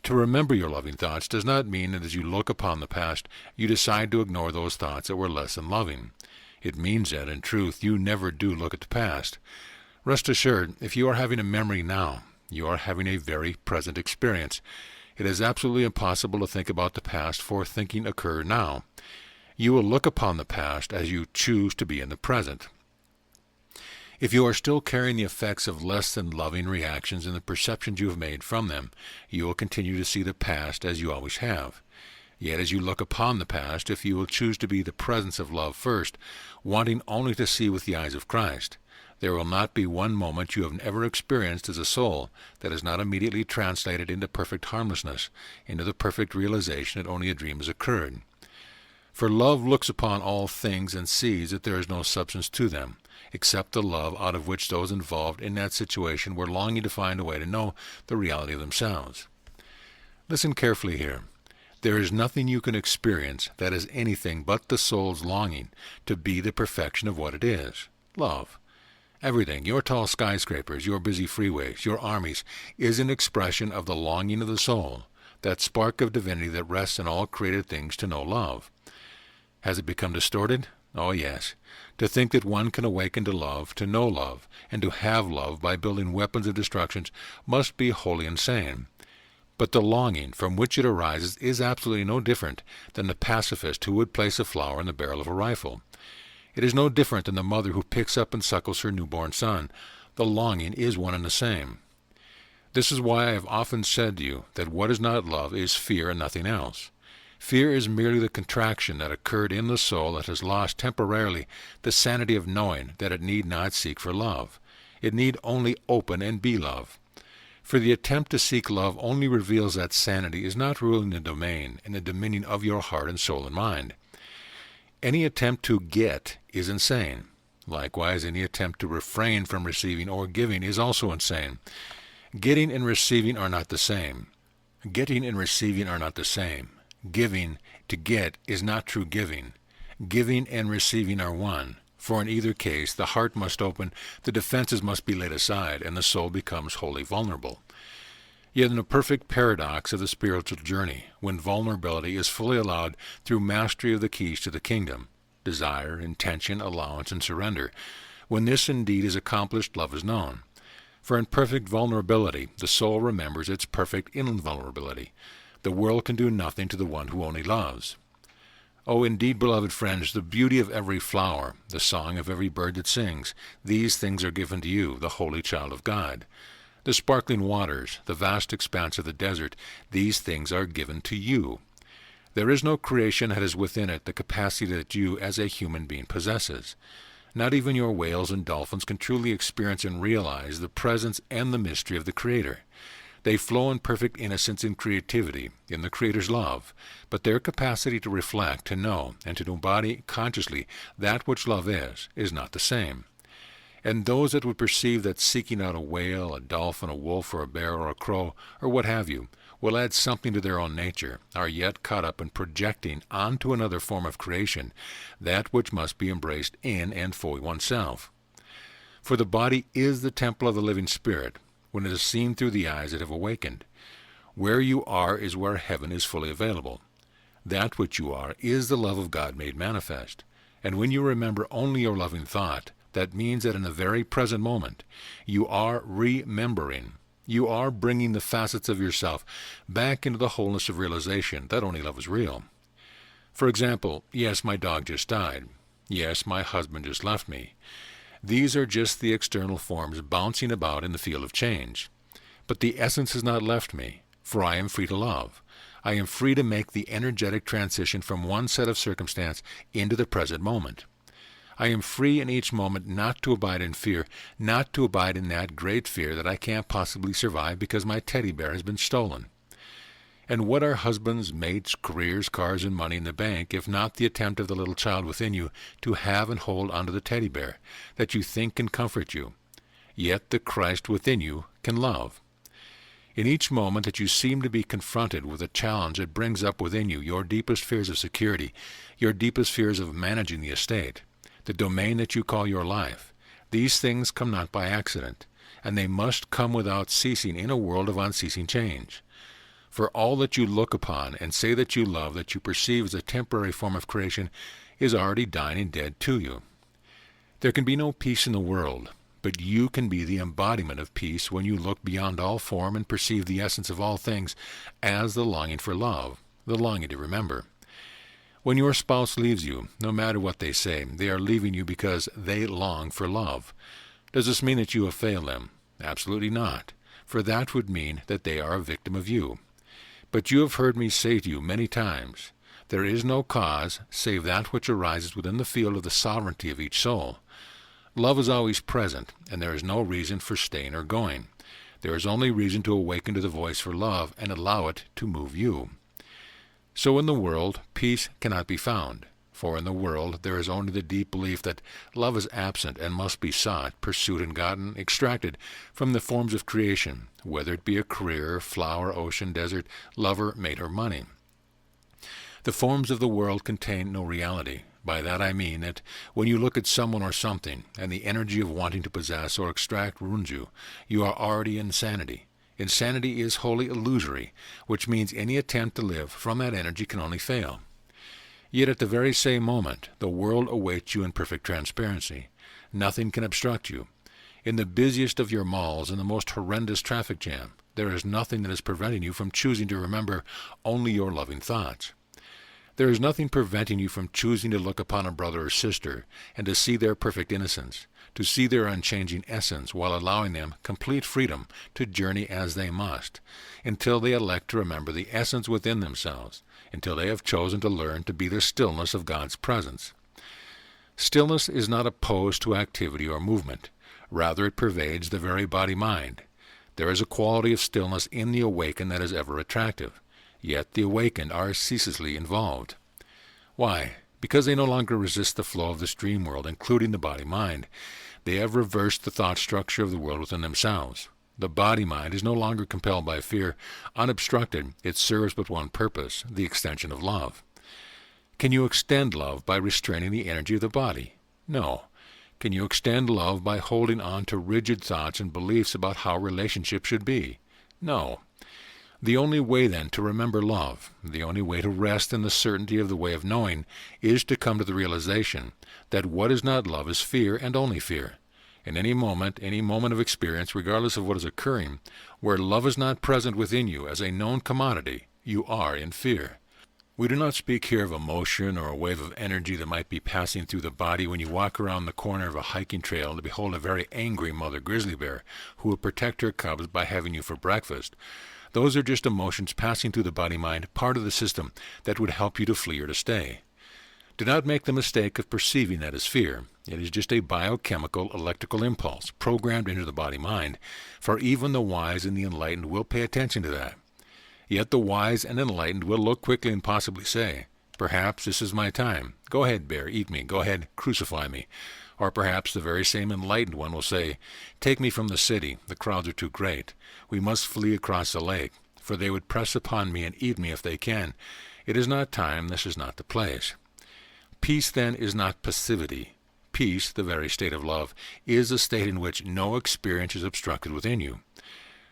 To remember your loving thoughts does not mean that as you look upon the past, you decide to ignore those thoughts that were less than loving. It means that, in truth, you never do look at the past. Rest assured, if you are having a memory now, you are having a very present experience. It is absolutely impossible to think about the past, for thinking occurs now. You will look upon the past as you choose to be in the present. If you are still carrying the effects of less than loving reactions and the perceptions you have made from them, you will continue to see the past as you always have. Yet as you look upon the past, if you will choose to be the presence of love first, wanting only to see with the eyes of Christ, there will not be one moment you have ever experienced as a soul that is not immediately translated into perfect harmlessness, into the perfect realization that only a dream has occurred. For love looks upon all things and sees that there is no substance to them, except the love out of which those involved in that situation were longing to find a way to know the reality of themselves. Listen carefully here. There is nothing you can experience that is anything but the soul's longing to be the perfection of what it is, love. Everything, your tall skyscrapers, your busy freeways, your armies, is an expression of the longing of the soul, that spark of divinity that rests in all created things to know love. Has it become distorted? Oh yes. To think that one can awaken to love, to know love, and to have love by building weapons of destruction must be wholly insane. But the longing from which it arises is absolutely no different than the pacifist who would place a flower in the barrel of a rifle. It is no different than the mother who picks up and suckles her newborn son. The longing is one and the same. This is why I have often said to you that what is not love is fear and nothing else. Fear is merely the contraction that occurred in the soul that has lost temporarily the sanity of knowing that it need not seek for love. It need only open and be love. For the attempt to seek love only reveals that sanity is not ruling the domain and the dominion of your heart and soul and mind. Any attempt to get is insane. Likewise, any attempt to refrain from receiving or giving is also insane. Getting and receiving are not the same. Getting and receiving are not the same. Giving to get is not true giving. Giving and receiving are one. For in either case, the heart must open, the defenses must be laid aside, and the soul becomes wholly vulnerable. Yet in a perfect paradox of the spiritual journey, when vulnerability is fully allowed through mastery of the keys to the kingdom, desire, intention, allowance, and surrender, when this indeed is accomplished, love is known. For in perfect vulnerability, the soul remembers its perfect invulnerability. The world can do nothing to the one who only loves. Oh, indeed, beloved friends, the beauty of every flower, the song of every bird that sings, these things are given to you, the holy child of God. The sparkling waters, the vast expanse of the desert, these things are given to you. There is no creation that has within it the capacity that you as a human being possesses. Not even your whales and dolphins can truly experience and realize the presence and the mystery of the Creator. They flow in perfect innocence and creativity, in the Creator's love, but their capacity to reflect, to know, and to embody consciously that which love is not the same. And those that would perceive that seeking out a whale, a dolphin, a wolf, or a bear, or a crow, or what have you, will add something to their own nature, are yet caught up in projecting onto another form of creation that which must be embraced in and for oneself. For the body is the temple of the living Spirit, when it is seen through the eyes that have awakened. Where you are is where heaven is fully available. That which you are is the love of God made manifest. And when you remember only your loving thought, that means that in the very present moment, you are remembering. You are bringing the facets of yourself back into the wholeness of realization that only love is real. For example, yes, my dog just died. Yes, my husband just left me. These are just the external forms bouncing about in the field of change. But the essence has not left me, for I am free to love. I am free to make the energetic transition from one set of circumstance into the present moment. I am free in each moment not to abide in fear, not to abide in that great fear that I can't possibly survive because my teddy bear has been stolen. And what are husbands, mates, careers, cars, and money in the bank, if not the attempt of the little child within you to have and hold onto the teddy bear, that you think can comfort you? Yet the Christ within you can love. In each moment that you seem to be confronted with a challenge that brings up within you your deepest fears of security, your deepest fears of managing the estate, the domain that you call your life, these things come not by accident, and they must come without ceasing in a world of unceasing change. For all that you look upon and say that you love, that you perceive as a temporary form of creation, is already dying and dead to you. There can be no peace in the world, but you can be the embodiment of peace when you look beyond all form and perceive the essence of all things as the longing for love, the longing to remember. When your spouse leaves you, no matter what they say, they are leaving you because they long for love. Does this mean that you have failed them? Absolutely not, for that would mean that they are a victim of you. But you have heard me say to you many times, there is no cause save that which arises within the field of the sovereignty of each soul. Love is always present, and there is no reason for staying or going. There is only reason to awaken to the voice for love and allow it to move you. So in the world, peace cannot be found, for in the world there is only the deep belief that love is absent and must be sought, pursued, and gotten, extracted from the forms of creation, whether it be a career, flower, ocean, desert, lover, mate, or money. The forms of the world contain no reality. By that I mean that when you look at someone or something, and the energy of wanting to possess or extract ruins you, you are already in insanity. Insanity is wholly illusory, which means any attempt to live from that energy can only fail. Yet at the very same moment, the world awaits you in perfect transparency. Nothing can obstruct you. In the busiest of your malls, in the most horrendous traffic jam, there is nothing that is preventing you from choosing to remember only your loving thoughts. There is nothing preventing you from choosing to look upon a brother or sister and to see their perfect innocence, to see their unchanging essence while allowing them complete freedom to journey as they must, until they elect to remember the essence within themselves, until they have chosen to learn to be the stillness of God's presence. Stillness is not opposed to activity or movement. Rather, it pervades the very body-mind. There is a quality of stillness in the awakened that is ever attractive. Yet the awakened are ceaselessly involved. Why? Because they no longer resist the flow of this dream world, including the body-mind, they have reversed the thought structure of the world within themselves. The body-mind is no longer compelled by fear. Unobstructed, it serves but one purpose, the extension of love. Can you extend love by restraining the energy of the body? No. Can you extend love by holding on to rigid thoughts and beliefs about how relationships should be? No. The only way, then, to remember love, the only way to rest in the certainty of the way of knowing, is to come to the realization that what is not love is fear and only fear. In any moment of experience, regardless of what is occurring, where love is not present within you as a known commodity, you are in fear. We do not speak here of a motion or a wave of energy that might be passing through the body when you walk around the corner of a hiking trail to behold a very angry mother grizzly bear who will protect her cubs by having you for breakfast. Those are just emotions passing through the body-mind, part of the system that would help you to flee or to stay. Do not make the mistake of perceiving that as fear. It is just a biochemical electrical impulse programmed into the body-mind, for even the wise and the enlightened will pay attention to that. Yet the wise and enlightened will look quickly and possibly say, "Perhaps this is my time. Go ahead, bear, eat me. Go ahead, crucify me." Or perhaps the very same enlightened one will say, "Take me from the city. The crowds are too great. We must flee across the lake, for they would press upon me and eat me if they can. It is not time. This is not the place." Peace, then, is not passivity. Peace, the very state of love, is a state in which no experience is obstructed within you.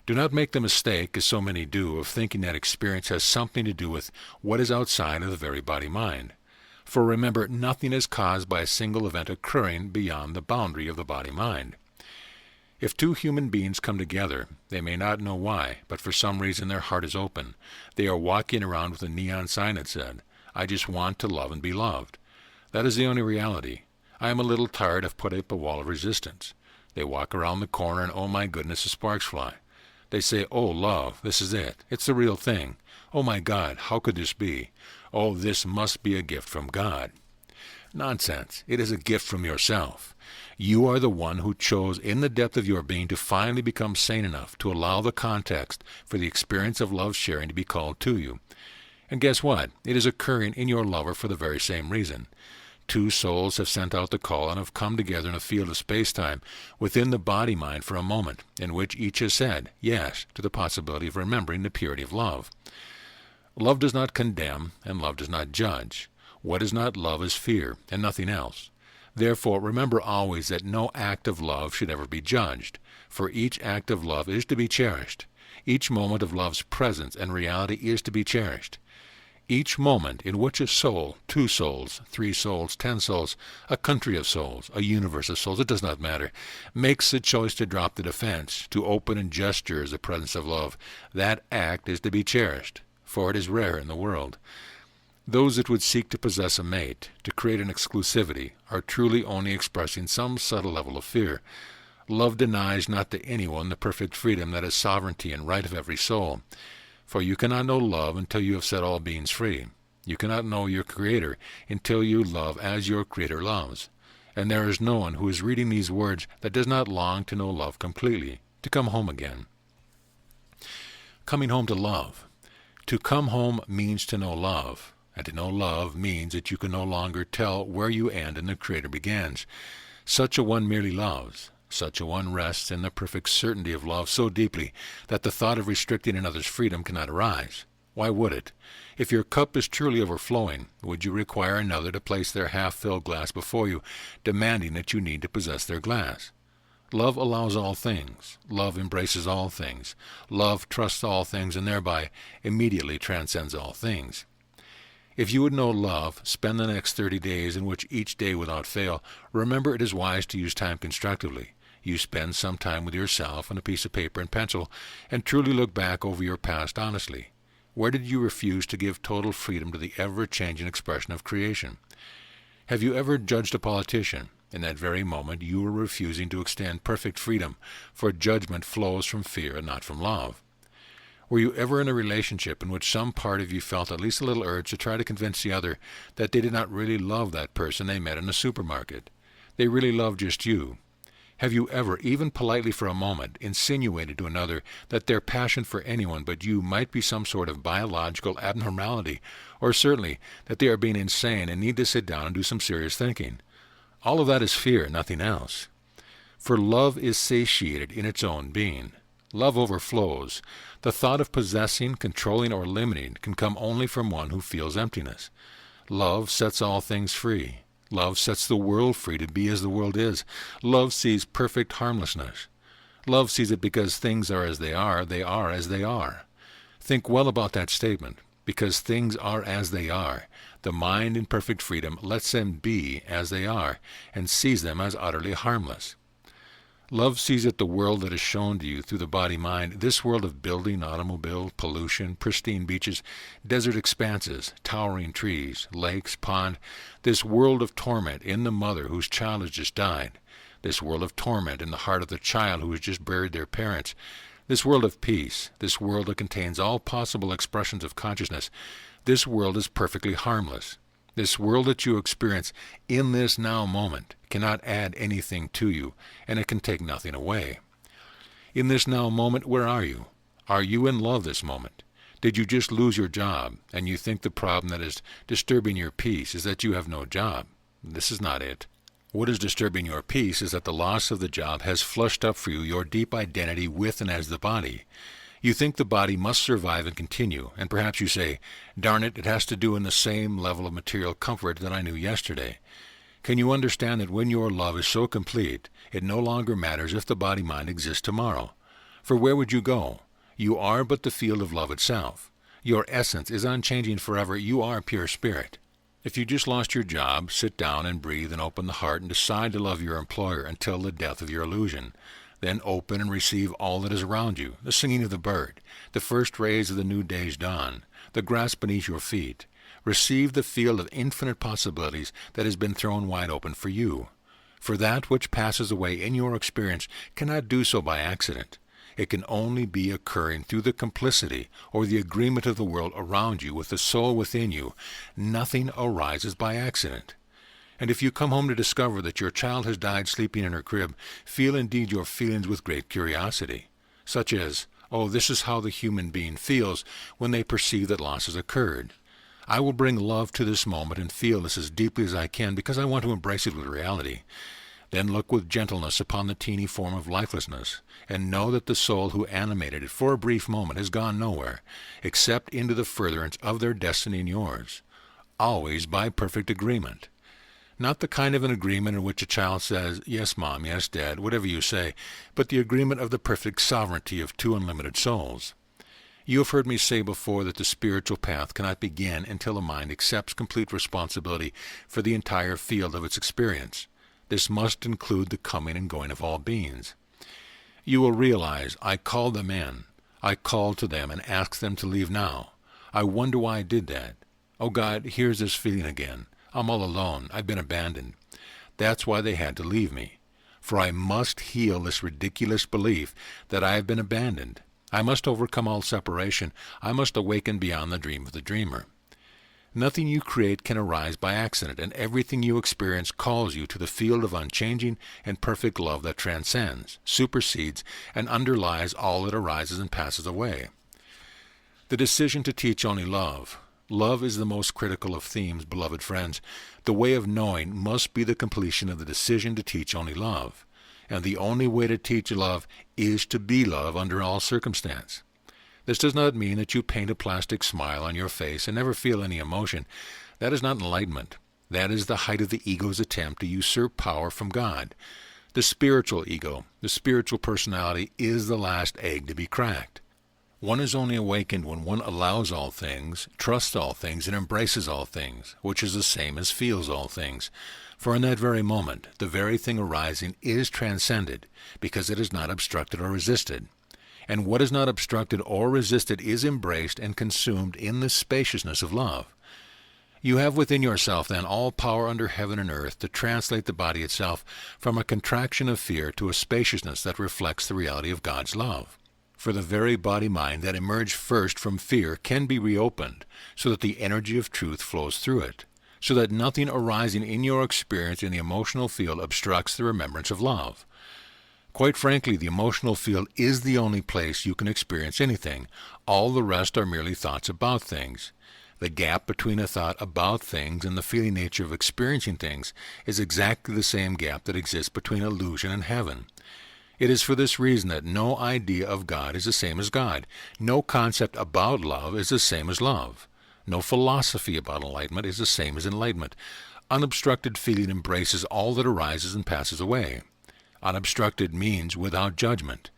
Do not make the mistake, as so many do, of thinking that experience has something to do with what is outside of the very body-mind. For remember, nothing is caused by a single event occurring beyond the boundary of the body-mind. If two human beings come together, they may not know why, but for some reason their heart is open. They are walking around with a neon sign that said, "I just want to love and be loved." That is the only reality. I am a little tired of putting up a wall of resistance. They walk around the corner and, oh my goodness, the sparks fly. They say, "Oh, love, this is it. It's the real thing. Oh my God, how could this be? Oh, this must be a gift from God." Nonsense. It is a gift from yourself. You are the one who chose in the depth of your being to finally become sane enough to allow the context for the experience of love sharing to be called to you. And guess what? It is occurring in your lover for the very same reason. Two souls have sent out the call and have come together in a field of space-time within the body-mind for a moment, in which each has said yes to the possibility of remembering the purity of love. Love does not condemn, and love does not judge. What is not love is fear, and nothing else. Therefore, remember always that no act of love should ever be judged, for each act of love is to be cherished. Each moment of love's presence and reality is to be cherished. Each moment in which a soul, 2 souls, 3 souls, 10 souls, a country of souls, a universe of souls, it does not matter, makes the choice to drop the defense, to open and gesture as the presence of love, that act is to be cherished, for it is rare in the world. Those that would seek to possess a mate, to create an exclusivity, are truly only expressing some subtle level of fear. Love denies not to anyone the perfect freedom that is sovereignty and right of every soul. For you cannot know love until you have set all beings free. You cannot know your Creator until you love as your Creator loves. And there is no one who is reading these words that does not long to know love completely, to come home again. Coming home to love. To come home means to know love, and to know love means that you can no longer tell where you end and the Creator begins. Such a one merely loves. Such a one rests in the perfect certainty of love so deeply that the thought of restricting another's freedom cannot arise. Why would it? If your cup is truly overflowing, would you require another to place their half-filled glass before you, demanding that you need to possess their glass? Love allows all things. Love embraces all things. Love trusts all things and thereby immediately transcends all things. If you would know love, spend the next 30 days in which each day without fail, remember it is wise to use time constructively. You spend some time with yourself on a piece of paper and pencil, and truly look back over your past honestly. Where did you refuse to give total freedom to the ever-changing expression of creation? Have you ever judged a politician? In that very moment you were refusing to extend perfect freedom, for judgment flows from fear and not from love. Were you ever in a relationship in which some part of you felt at least a little urge to try to convince the other that they did not really love that person they met in a supermarket? They really loved just you. Have you ever, even politely for a moment, insinuated to another that their passion for anyone but you might be some sort of biological abnormality, or certainly that they are being insane and need to sit down and do some serious thinking? All of that is fear, nothing else. For love is satiated in its own being. Love overflows. The thought of possessing, controlling, or limiting can come only from one who feels emptiness. Love sets all things free. Love sets the world free to be as the world is. Love sees perfect harmlessness. Love sees it because things are as they are as they are. Think well about that statement. Because things are as they are, the mind in perfect freedom lets them be as they are and sees them as utterly harmless. Love sees it the world that is shown to you through the body-mind, this world of building, automobile, pollution, pristine beaches, desert expanses, towering trees, lakes, pond, this world of torment in the mother whose child has just died, this world of torment in the heart of the child who has just buried their parents, this world of peace, this world that contains all possible expressions of consciousness, this world is perfectly harmless. This world that you experience in this now moment cannot add anything to you, and it can take nothing away. In this now moment, where are you? Are you in love this moment? Did you just lose your job, and you think the problem that is disturbing your peace is that you have no job? This is not it. What is disturbing your peace is that the loss of the job has flushed up for you your deep identity with and as the body. You think the body must survive and continue, and perhaps you say, darn it, it has to do in the same level of material comfort that I knew yesterday. Can you understand that when your love is so complete, it no longer matters if the body-mind exists tomorrow? For where would you go? You are but the field of love itself. Your essence is unchanging forever. You are pure spirit. If you just lost your job, sit down and breathe and open the heart and decide to love your employer until the death of your illusion. Then open and receive all that is around you, the singing of the bird, the first rays of the new day's dawn, the grass beneath your feet. Receive the field of infinite possibilities that has been thrown wide open for you. For that which passes away in your experience cannot do so by accident. It can only be occurring through the complicity or the agreement of the world around you with the soul within you. Nothing arises by accident. And if you come home to discover that your child has died sleeping in her crib, feel indeed your feelings with great curiosity, such as, oh, this is how the human being feels when they perceive that loss has occurred. I will bring love to this moment and feel this as deeply as I can because I want to embrace it with reality. Then look with gentleness upon the teeny form of lifelessness, and know that the soul who animated it for a brief moment has gone nowhere, except into the furtherance of their destiny and yours, always by perfect agreement. Not the kind of an agreement in which a child says, yes, Mom, yes, Dad, whatever you say, but the agreement of the perfect sovereignty of two unlimited souls. You have heard me say before that the spiritual path cannot begin until the mind accepts complete responsibility for the entire field of its experience. This must include the coming and going of all beings. You will realize, I called them in. I called to them and asked them to leave now. I wonder why I did that. Oh God, here's this feeling again. I'm all alone. I've been abandoned. That's why they had to leave me. For I must heal this ridiculous belief that I have been abandoned. I must overcome all separation. I must awaken beyond the dream of the dreamer. Nothing you create can arise by accident, and everything you experience calls you to the field of unchanging and perfect love that transcends, supersedes, and underlies all that arises and passes away. The decision to teach only love. Love is the most critical of themes, beloved friends. The way of knowing must be the completion of the decision to teach only love. And the only way to teach love is to be love under all circumstance. This does not mean that you paint a plastic smile on your face and never feel any emotion. That is not enlightenment. That is the height of the ego's attempt to usurp power from God. The spiritual ego, the spiritual personality, is the last egg to be cracked. One is only awakened when one allows all things, trusts all things, and embraces all things, which is the same as feels all things. For in that very moment, the very thing arising is transcended, because it is not obstructed or resisted. And what is not obstructed or resisted is embraced and consumed in the spaciousness of love. You have within yourself, then, all power under heaven and earth to translate the body itself from a contraction of fear to a spaciousness that reflects the reality of God's love. For the very body-mind that emerged first from fear can be reopened, so that the energy of truth flows through it, so that nothing arising in your experience in the emotional field obstructs the remembrance of love. Quite frankly, the emotional field is the only place you can experience anything. All the rest are merely thoughts about things. The gap between a thought about things and the feeling nature of experiencing things is exactly the same gap that exists between illusion and heaven. It is for this reason that no idea of God is the same as God. No concept about love is the same as love. No philosophy about enlightenment is the same as enlightenment. Unobstructed feeling embraces all that arises and passes away. Unobstructed means without judgment.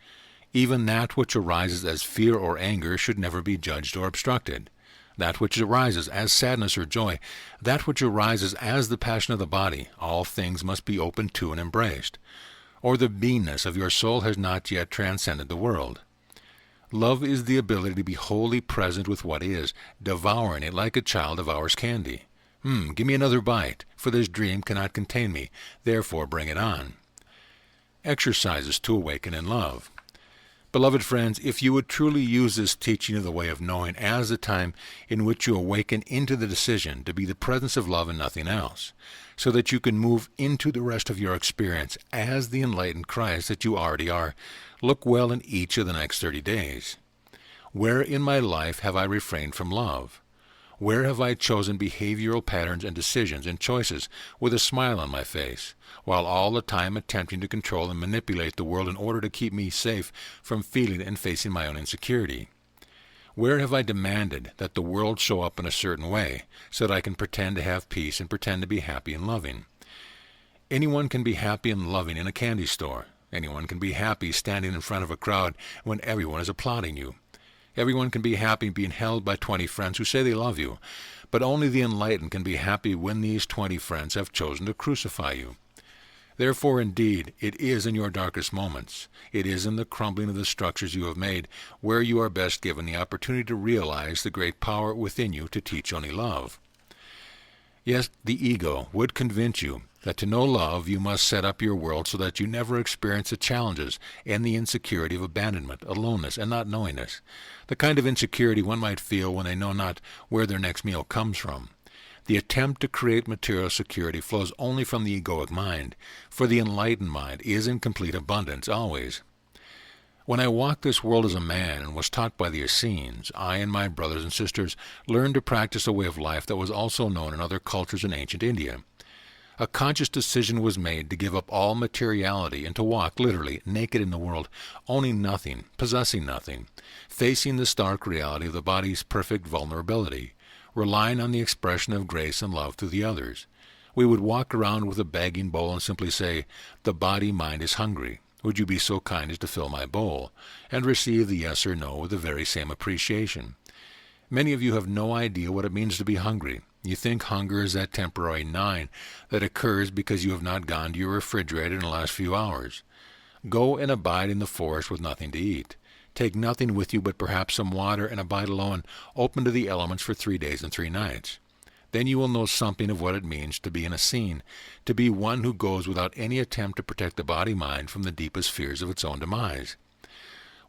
Even that which arises as fear or anger should never be judged or obstructed. That which arises as sadness or joy, that which arises as the passion of the body, all things must be opened to and embraced. Or the beingness of your soul has not yet transcended the world. Love is the ability to be wholly present with what is, devouring it like a child devours candy. Give me another bite, for this dream cannot contain me, therefore bring it on. Exercises to awaken in love. Beloved friends, if you would truly use this teaching of the way of knowing as the time in which you awaken into the decision to be the presence of love and nothing else, so that you can move into the rest of your experience as the enlightened Christ that you already are, look well in each of the next 30 days. Where in my life have I refrained from love? Where have I chosen behavioral patterns and decisions and choices with a smile on my face, while all the time attempting to control and manipulate the world in order to keep me safe from feeling and facing my own insecurity? Where have I demanded that the world show up in a certain way, so that I can pretend to have peace and pretend to be happy and loving? Anyone can be happy and loving in a candy store. Anyone can be happy standing in front of a crowd when everyone is applauding you. Everyone can be happy being held by 20 friends who say they love you, but only the enlightened can be happy when these 20 friends have chosen to crucify you. Therefore, indeed, it is in your darkest moments, it is in the crumbling of the structures you have made, where you are best given the opportunity to realize the great power within you to teach only love. Yes, the ego would convince you that to know love you must set up your world so that you never experience the challenges and the insecurity of abandonment, aloneness, and not knowingness, the kind of insecurity one might feel when they know not where their next meal comes from. The attempt to create material security flows only from the egoic mind, for the enlightened mind is in complete abundance always. When I walked this world as a man and was taught by the Essenes, I and my brothers and sisters learned to practice a way of life that was also known in other cultures in ancient India. A conscious decision was made to give up all materiality and to walk, literally, naked in the world, owning nothing, possessing nothing, facing the stark reality of the body's perfect vulnerability, relying on the expression of grace and love to the others. We would walk around with a begging bowl and simply say, "The body-mind is hungry. Would you be so kind as to fill my bowl?" and receive the yes or no with the very same appreciation. Many of you have no idea what it means to be hungry. You think hunger is that temporary gnawing that occurs because you have not gone to your refrigerator in the last few hours. Go and abide in the forest with nothing to eat. Take nothing with you but perhaps some water, and abide alone, open to the elements for 3 days and 3 nights. Then you will know something of what it means to be an Essene, to be one who goes without any attempt to protect the body-mind from the deepest fears of its own demise.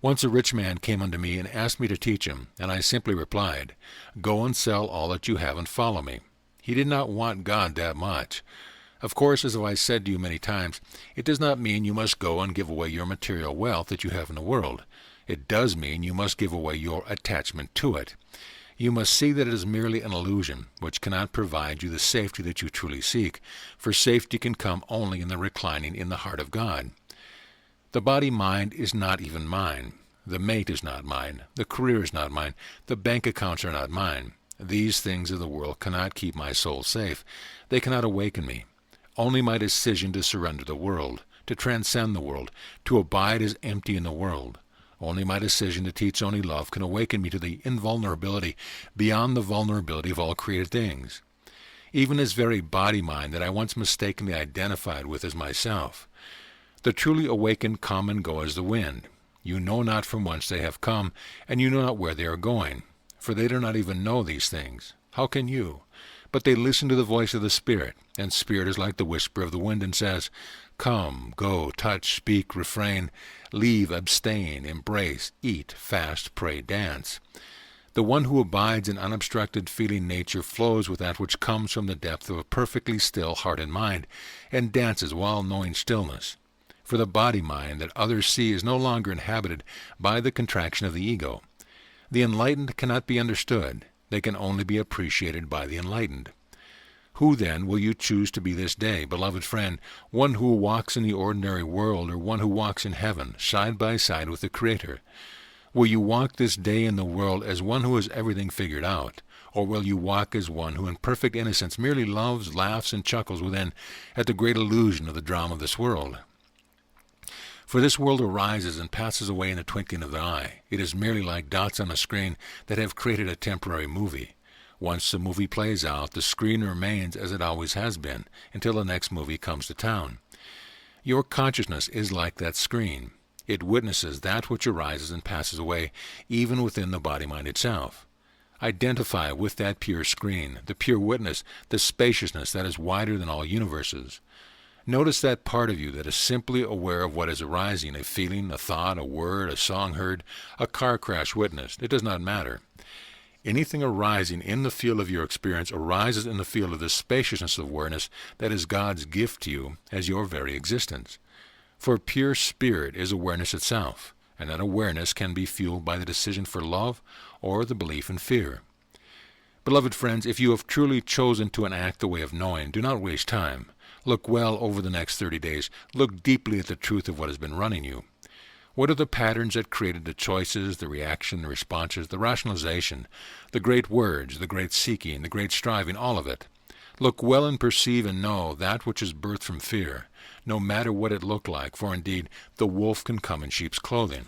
Once a rich man came unto me and asked me to teach him, and I simply replied, "Go and sell all that you have and follow me." He did not want God that much. Of course, as I said to you many times, it does not mean you must go and give away your material wealth that you have in the world. It does mean you must give away your attachment to it. You must see that it is merely an illusion, which cannot provide you the safety that you truly seek, for safety can come only in the reclining in the heart of God. The body-mind is not even mine. The mate is not mine. The career is not mine. The bank accounts are not mine. These things of the world cannot keep my soul safe. They cannot awaken me. Only my decision to surrender the world, to transcend the world, to abide as empty in the world. Only my decision to teach only love can awaken me to the invulnerability beyond the vulnerability of all created things. Even this very body-mind that I once mistakenly identified with as myself. The truly awakened come and go as the wind. You know not from whence they have come, and you know not where they are going, for they do not even know these things. How can you? But they listen to the voice of the Spirit, and Spirit is like the whisper of the wind and says, "Come, go, touch, speak, refrain, leave, abstain, embrace, eat, fast, pray, dance." The one who abides in unobstructed feeling nature flows with that which comes from the depth of a perfectly still heart and mind, and dances while knowing stillness. For the body-mind that others see is no longer inhabited by the contraction of the ego. The enlightened cannot be understood. They can only be appreciated by the enlightened. Who then will you choose to be this day, beloved friend, one who walks in the ordinary world or one who walks in heaven, side by side with the Creator? Will you walk this day in the world as one who has everything figured out, or will you walk as one who in perfect innocence merely loves, laughs, and chuckles within at the great illusion of the drama of this world? For this world arises and passes away in the twinkling of an eye. It is merely like dots on a screen that have created a temporary movie. Once the movie plays out, the screen remains as it always has been, until the next movie comes to town. Your consciousness is like that screen. It witnesses that which arises and passes away, even within the body-mind itself. Identify with that pure screen, the pure witness, the spaciousness that is wider than all universes. Notice that part of you that is simply aware of what is arising, a feeling, a thought, a word, a song heard, a car crash witnessed. It does not matter. Anything arising in the field of your experience arises in the field of the spaciousness of awareness that is God's gift to you as your very existence. For pure spirit is awareness itself, and that awareness can be fueled by the decision for love or the belief in fear. Beloved friends, if you have truly chosen to enact the way of knowing, do not waste time. Look well over the next 30 days. Look deeply at the truth of what has been running you. What are the patterns that created the choices, the reaction, the responses, the rationalization, the great words, the great seeking, the great striving, all of it? Look well and perceive and know that which is birthed from fear, no matter what it looked like, for indeed the wolf can come in sheep's clothing.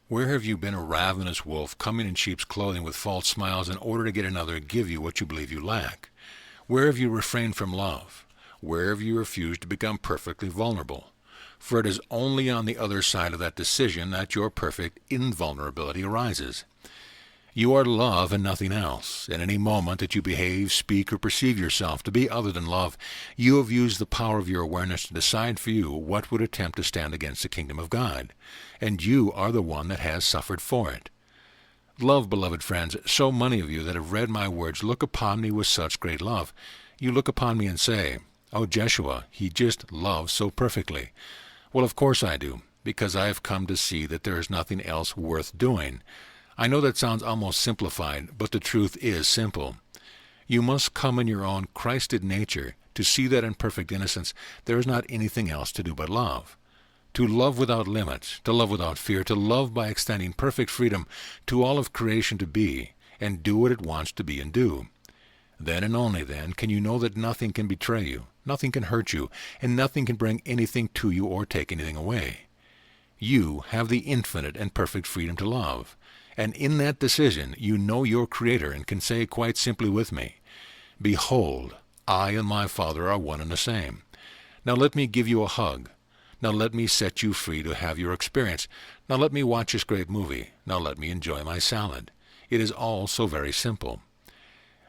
Where have you been a ravenous wolf coming in sheep's clothing with false smiles in order to get another to give you what you believe you lack? Where have you refrained from love? Where have you refused to become perfectly vulnerable? For it is only on the other side of that decision that your perfect invulnerability arises. You are love and nothing else. At any moment that you behave, speak, or perceive yourself to be other than love, you have used the power of your awareness to decide for you what would attempt to stand against the kingdom of God, and you are the one that has suffered for it. Love, beloved friends, so many of you that have read my words look upon me with such great love. You look upon me and say, "Oh, Jeshua, he just loves so perfectly." Well, of course I do, because I have come to see that there is nothing else worth doing. I know that sounds almost simplified, but the truth is simple. You must come in your own Christed nature to see that in perfect innocence there is not anything else to do but love. To love without limits, to love without fear, to love by extending perfect freedom to all of creation to be, and do what it wants to be and do. Then and only then can you know that nothing can betray you, nothing can hurt you, and nothing can bring anything to you or take anything away. You have the infinite and perfect freedom to love, and in that decision you know your Creator and can say quite simply with me, "Behold, I and my Father are one and the same. Now let me give you a hug. Now let me set you free to have your experience. Now let me watch this great movie. Now let me enjoy my salad." It is all so very simple.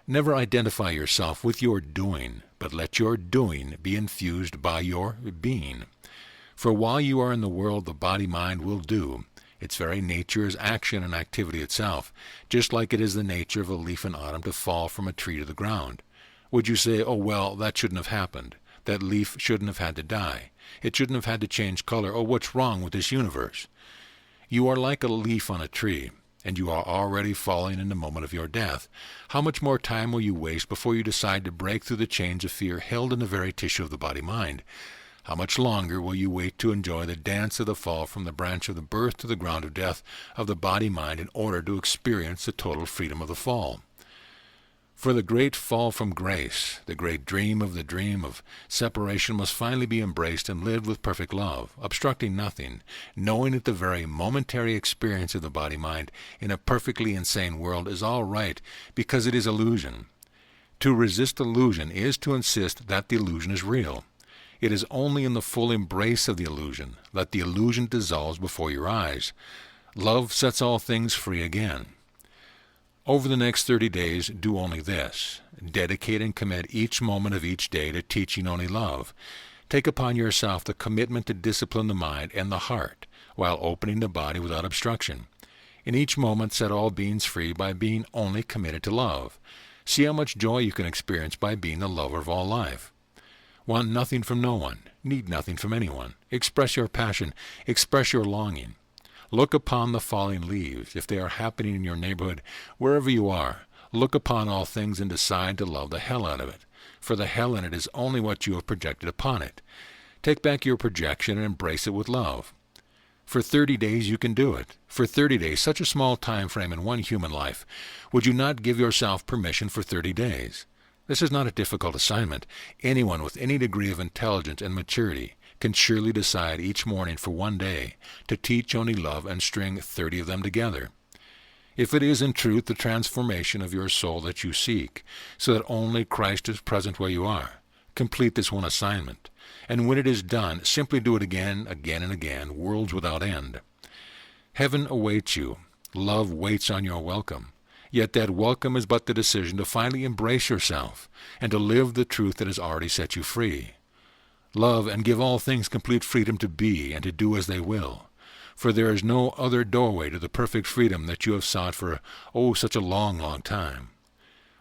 Never identify yourself with your doing, but let your doing be infused by your being. For while you are in the world, the body-mind will do. Its very nature is action and activity itself, just like it is the nature of a leaf in autumn to fall from a tree to the ground. Would you say, "Oh, well, that shouldn't have happened. That leaf shouldn't have had to die. It shouldn't have had to change color. Oh, what's wrong with this universe?" You are like a leaf on a tree, and you are already falling in the moment of your death. How much more time will you waste before you decide to break through the chains of fear held in the very tissue of the body-mind? How much longer will you wait to enjoy the dance of the fall from the branch of the birth to the ground of death of the body-mind in order to experience the total freedom of the fall? For the great fall from grace, the great dream of separation must finally be embraced and lived with perfect love, obstructing nothing, knowing that the very momentary experience of the body-mind in a perfectly insane world is all right because it is illusion. To resist illusion is to insist that the illusion is real. It is only in the full embrace of the illusion that the illusion dissolves before your eyes. Love sets all things free again. Over the next 30 days, do only this. Dedicate and commit each moment of each day to teaching only love. Take upon yourself the commitment to discipline the mind and the heart, while opening the body without obstruction. In each moment, set all beings free by being only committed to love. See how much joy you can experience by being the lover of all life. Want nothing from no one, need nothing from anyone. Express your passion, express your longing. Look upon the falling leaves, if they are happening in your neighborhood, wherever you are. Look upon all things and decide to love the hell out of it, for the hell in it is only what you have projected upon it. Take back your projection and embrace it with love. For 30 days you can do it. For 30 days, such a small time frame in one human life. Would you not give yourself permission for 30 days? This is not a difficult assignment. Anyone with any degree of intelligence and maturity can surely decide each morning for one day to teach only love and string 30 of them together. If it is in truth the transformation of your soul that you seek, so that only Christ is present where you are, complete this one assignment. And when it is done, simply do it again, again and again, worlds without end. Heaven awaits you. Love waits on your welcome. Yet that welcome is but the decision to finally embrace yourself and to live the truth that has already set you free. Love and give all things complete freedom to be and to do as they will. For there is no other doorway to the perfect freedom that you have sought for, such a long, long time.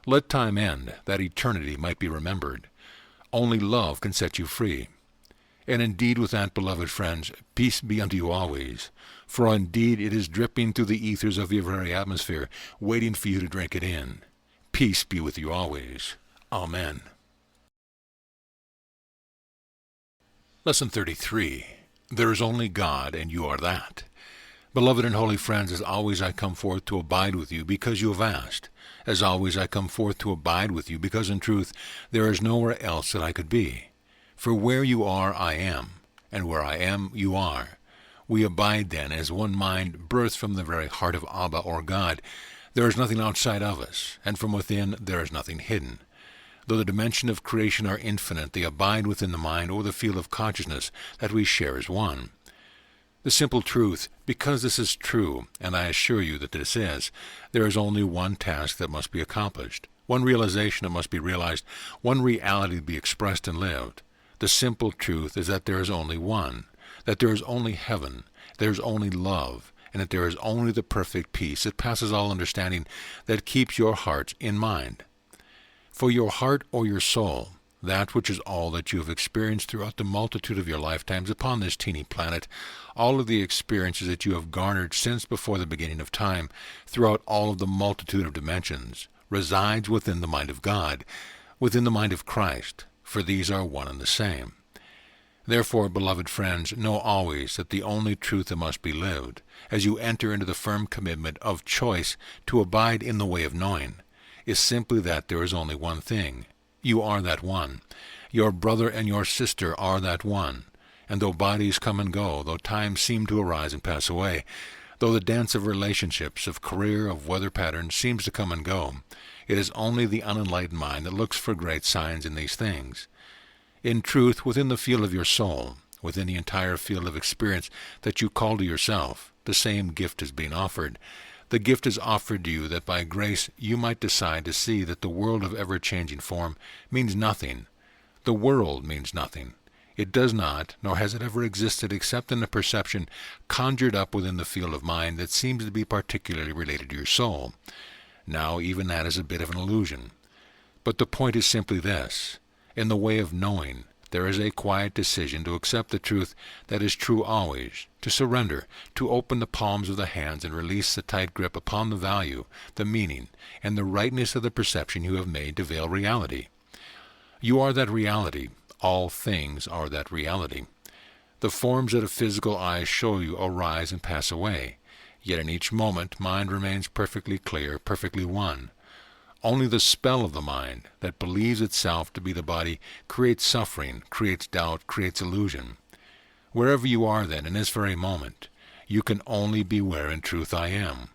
Let time end, that eternity might be remembered. Only love can set you free. And indeed with that, beloved friends, peace be unto you always. For indeed it is dripping through the ethers of your very atmosphere, waiting for you to drink it in. Peace be with you always. Amen. Lesson 33. There is only God, and you are that. Beloved and holy friends, as always I come forth to abide with you because you have asked. As always I come forth to abide with you because in truth there is nowhere else that I could be. For where you are I am, and where I am you are. We abide then as one mind birthed from the very heart of Abba or God. There is nothing outside of us, and from within there is nothing hidden. Though the dimensions of creation are infinite, they abide within the mind or the field of consciousness that we share as one. The simple truth, because this is true, and I assure you that this is, there is only one task that must be accomplished, one realization that must be realized, one reality to be expressed and lived. The simple truth is that there is only one, that there is only heaven, there is only love, and that there is only the perfect peace that passes all understanding that keeps your hearts in mind. For your heart or your soul, that which is all that you have experienced throughout the multitude of your lifetimes upon this teeny planet, all of the experiences that you have garnered since before the beginning of time, throughout all of the multitude of dimensions, resides within the mind of God, within the mind of Christ, for these are one and the same. Therefore, beloved friends, know always that the only truth that must be lived, as you enter into the firm commitment of choice to abide in the way of knowing, is simply that there is only one thing. You are that one. Your brother and your sister are that one. And though bodies come and go, though times seem to arise and pass away, though the dance of relationships, of career, of weather patterns seems to come and go, it is only the unenlightened mind that looks for great signs in these things. In truth, within the field of your soul, within the entire field of experience that you call to yourself, the same gift is being offered. The gift is offered to you that by grace you might decide to see that the world of ever-changing form means nothing. The world means nothing. It does not, nor has it ever existed except in the perception conjured up within the field of mind that seems to be particularly related to your soul. Now even that is a bit of an illusion. But the point is simply this. In the way of knowing, there is a quiet decision to accept the truth that is true always, to surrender, to open the palms of the hands and release the tight grip upon the value, the meaning, and the rightness of the perception you have made to veil reality. You are that reality. All things are that reality. The forms that a physical eye show you arise and pass away, yet in each moment mind remains perfectly clear, perfectly one. Only the spell of the mind that believes itself to be the body creates suffering, creates doubt, creates illusion. Wherever you are then, in this very moment, you can only be where in truth I am.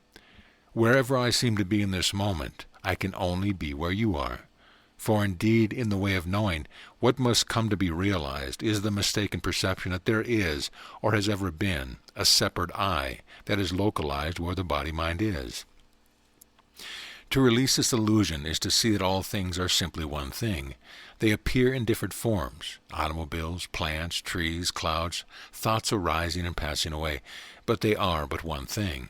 Wherever I seem to be in this moment, I can only be where you are. For indeed, in the way of knowing, what must come to be realized is the mistaken perception that there is, or has ever been, a separate I that is localized where the body-mind is. To release this illusion is to see that all things are simply one thing. They appear in different forms, automobiles, plants, trees, clouds, thoughts arising and passing away, but they are but one thing.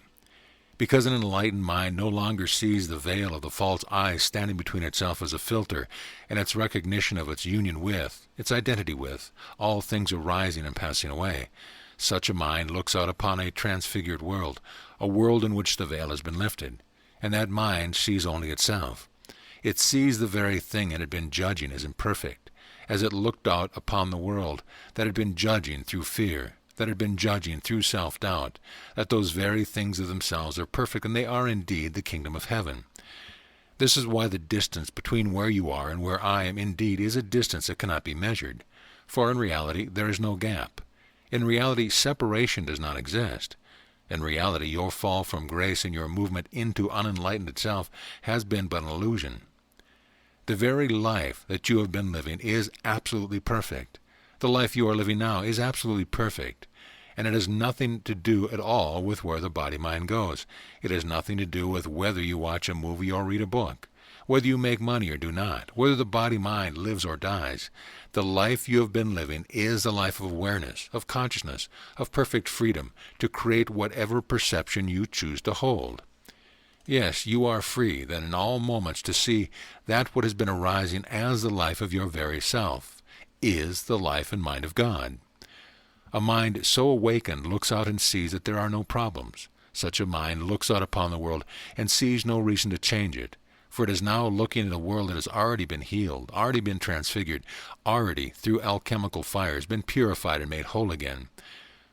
Because an enlightened mind no longer sees the veil of the false eye standing between itself as a filter and its recognition of its union with, its identity with, all things arising and passing away, such a mind looks out upon a transfigured world, a world in which the veil has been lifted, and that mind sees only itself. It sees the very thing it had been judging as imperfect, as it looked out upon the world that had been judging through fear, that had been judging through self-doubt, that those very things of themselves are perfect, and they are indeed the kingdom of heaven. This is why the distance between where you are and where I am indeed is a distance that cannot be measured, for in reality there is no gap. In reality, separation does not exist. In reality, your fall from grace and your movement into unenlightened itself has been but an illusion. The very life that you have been living is absolutely perfect. The life you are living now is absolutely perfect, and it has nothing to do at all with where the body-mind goes. It has nothing to do with whether you watch a movie or read a book, whether you make money or do not, whether the body-mind lives or dies. The life you have been living is the life of awareness, of consciousness, of perfect freedom to create whatever perception you choose to hold. Yes, you are free then in all moments to see that what has been arising as the life of your very self is the life and mind of God. A mind so awakened looks out and sees that there are no problems. Such a mind looks out upon the world and sees no reason to change it, for it is now looking at a world that has already been healed, already been transfigured, already, through alchemical fires, been purified and made whole again.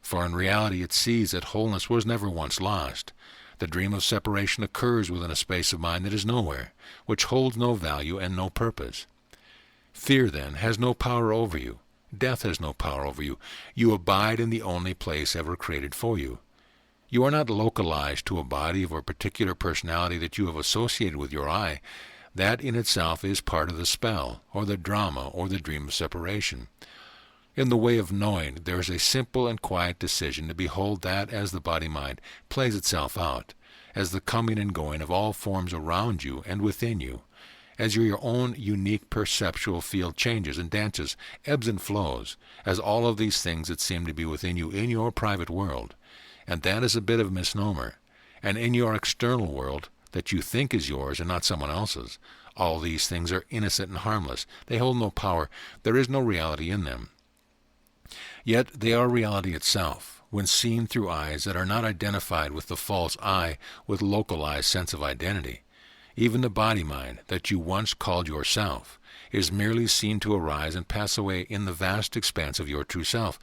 For in reality it sees that wholeness was never once lost. The dream of separation occurs within a space of mind that is nowhere, which holds no value and no purpose. Fear, then, has no power over you. Death has no power over you. You abide in the only place ever created for you. You are not localized to a body or a particular personality that you have associated with your I. That in itself is part of the spell, or the drama, or the dream of separation. In the way of knowing, there is a simple and quiet decision to behold that as the body-mind plays itself out, as the coming and going of all forms around you and within you, as your own unique perceptual field changes and dances, ebbs and flows, as all of these things that seem to be within you in your private world. And that is a bit of a misnomer. And in your external world, that you think is yours and not someone else's, all these things are innocent and harmless. They hold no power. There is no reality in them. Yet they are reality itself, when seen through eyes that are not identified with the false I with localized sense of identity. Even the body-mind that you once called yourself is merely seen to arise and pass away in the vast expanse of your true self,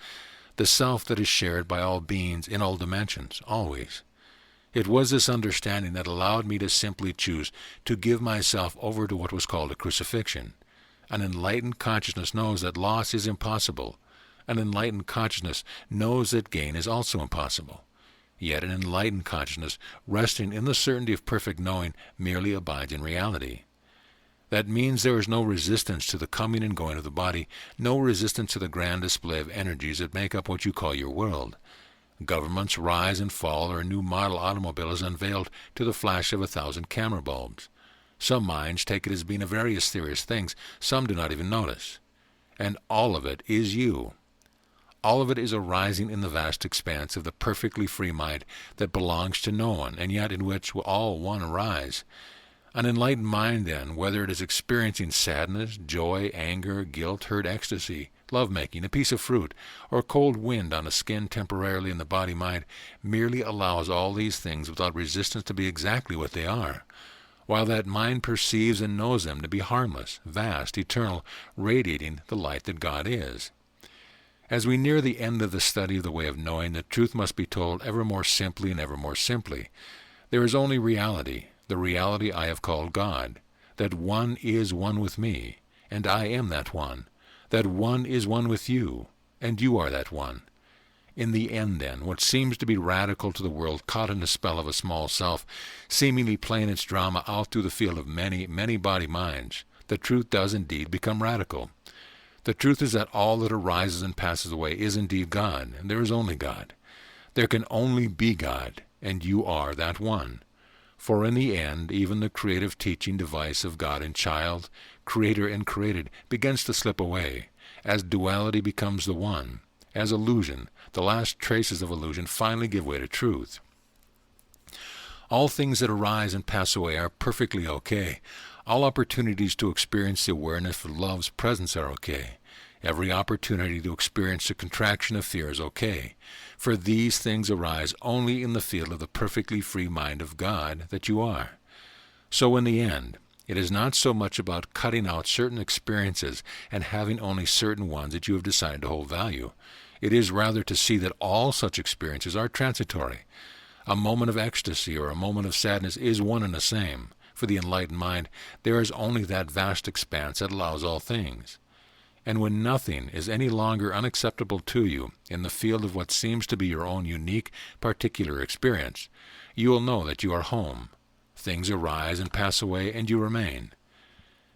the self that is shared by all beings in all dimensions, always. It was this understanding that allowed me to simply choose to give myself over to what was called a crucifixion. An enlightened consciousness knows that loss is impossible. An enlightened consciousness knows that gain is also impossible. Yet an enlightened consciousness, resting in the certainty of perfect knowing, merely abides in reality. That means there is no resistance to the coming and going of the body, no resistance to the grand display of energies that make up what you call your world. Governments rise and fall, or a new model automobile is unveiled to the flash of 1,000 camera bulbs. Some minds take it as being a various serious things, some do not even notice. And all of it is you. All of it is arising in the vast expanse of the perfectly free mind that belongs to no one, and yet in which all one arise. An enlightened mind, then, whether it is experiencing sadness, joy, anger, guilt, hurt, ecstasy, love-making, a piece of fruit, or cold wind on a skin temporarily in the body-mind, merely allows all these things without resistance to be exactly what they are, while that mind perceives and knows them to be harmless, vast, eternal, radiating the light that God is. As we near the end of the study of the way of knowing, the truth must be told ever more simply and ever more simply. There is only reality, the reality I have called God, that one is one with me, and I am that one, that one is one with you, and you are that one. In the end, then, what seems to be radical to the world caught in the spell of a small self, seemingly playing its drama out through the field of many, many body-minds, the truth does indeed become radical. The truth is that all that arises and passes away is indeed God, and there is only God. There can only be God, and you are that one. For in the end, even the creative teaching device of God and child, creator and created, begins to slip away, as duality becomes the one, as illusion, the last traces of illusion finally give way to truth. All things that arise and pass away are perfectly okay. All opportunities to experience the awareness of love's presence are okay. Every opportunity to experience the contraction of fear is okay. For these things arise only in the field of the perfectly free mind of God that you are. So in the end, it is not so much about cutting out certain experiences and having only certain ones that you have decided to hold value. It is rather to see that all such experiences are transitory. A moment of ecstasy or a moment of sadness is one and the same. For the enlightened mind, there is only that vast expanse that allows all things. And when nothing is any longer unacceptable to you in the field of what seems to be your own unique, particular experience, you will know that you are home. Things arise and pass away, and you remain.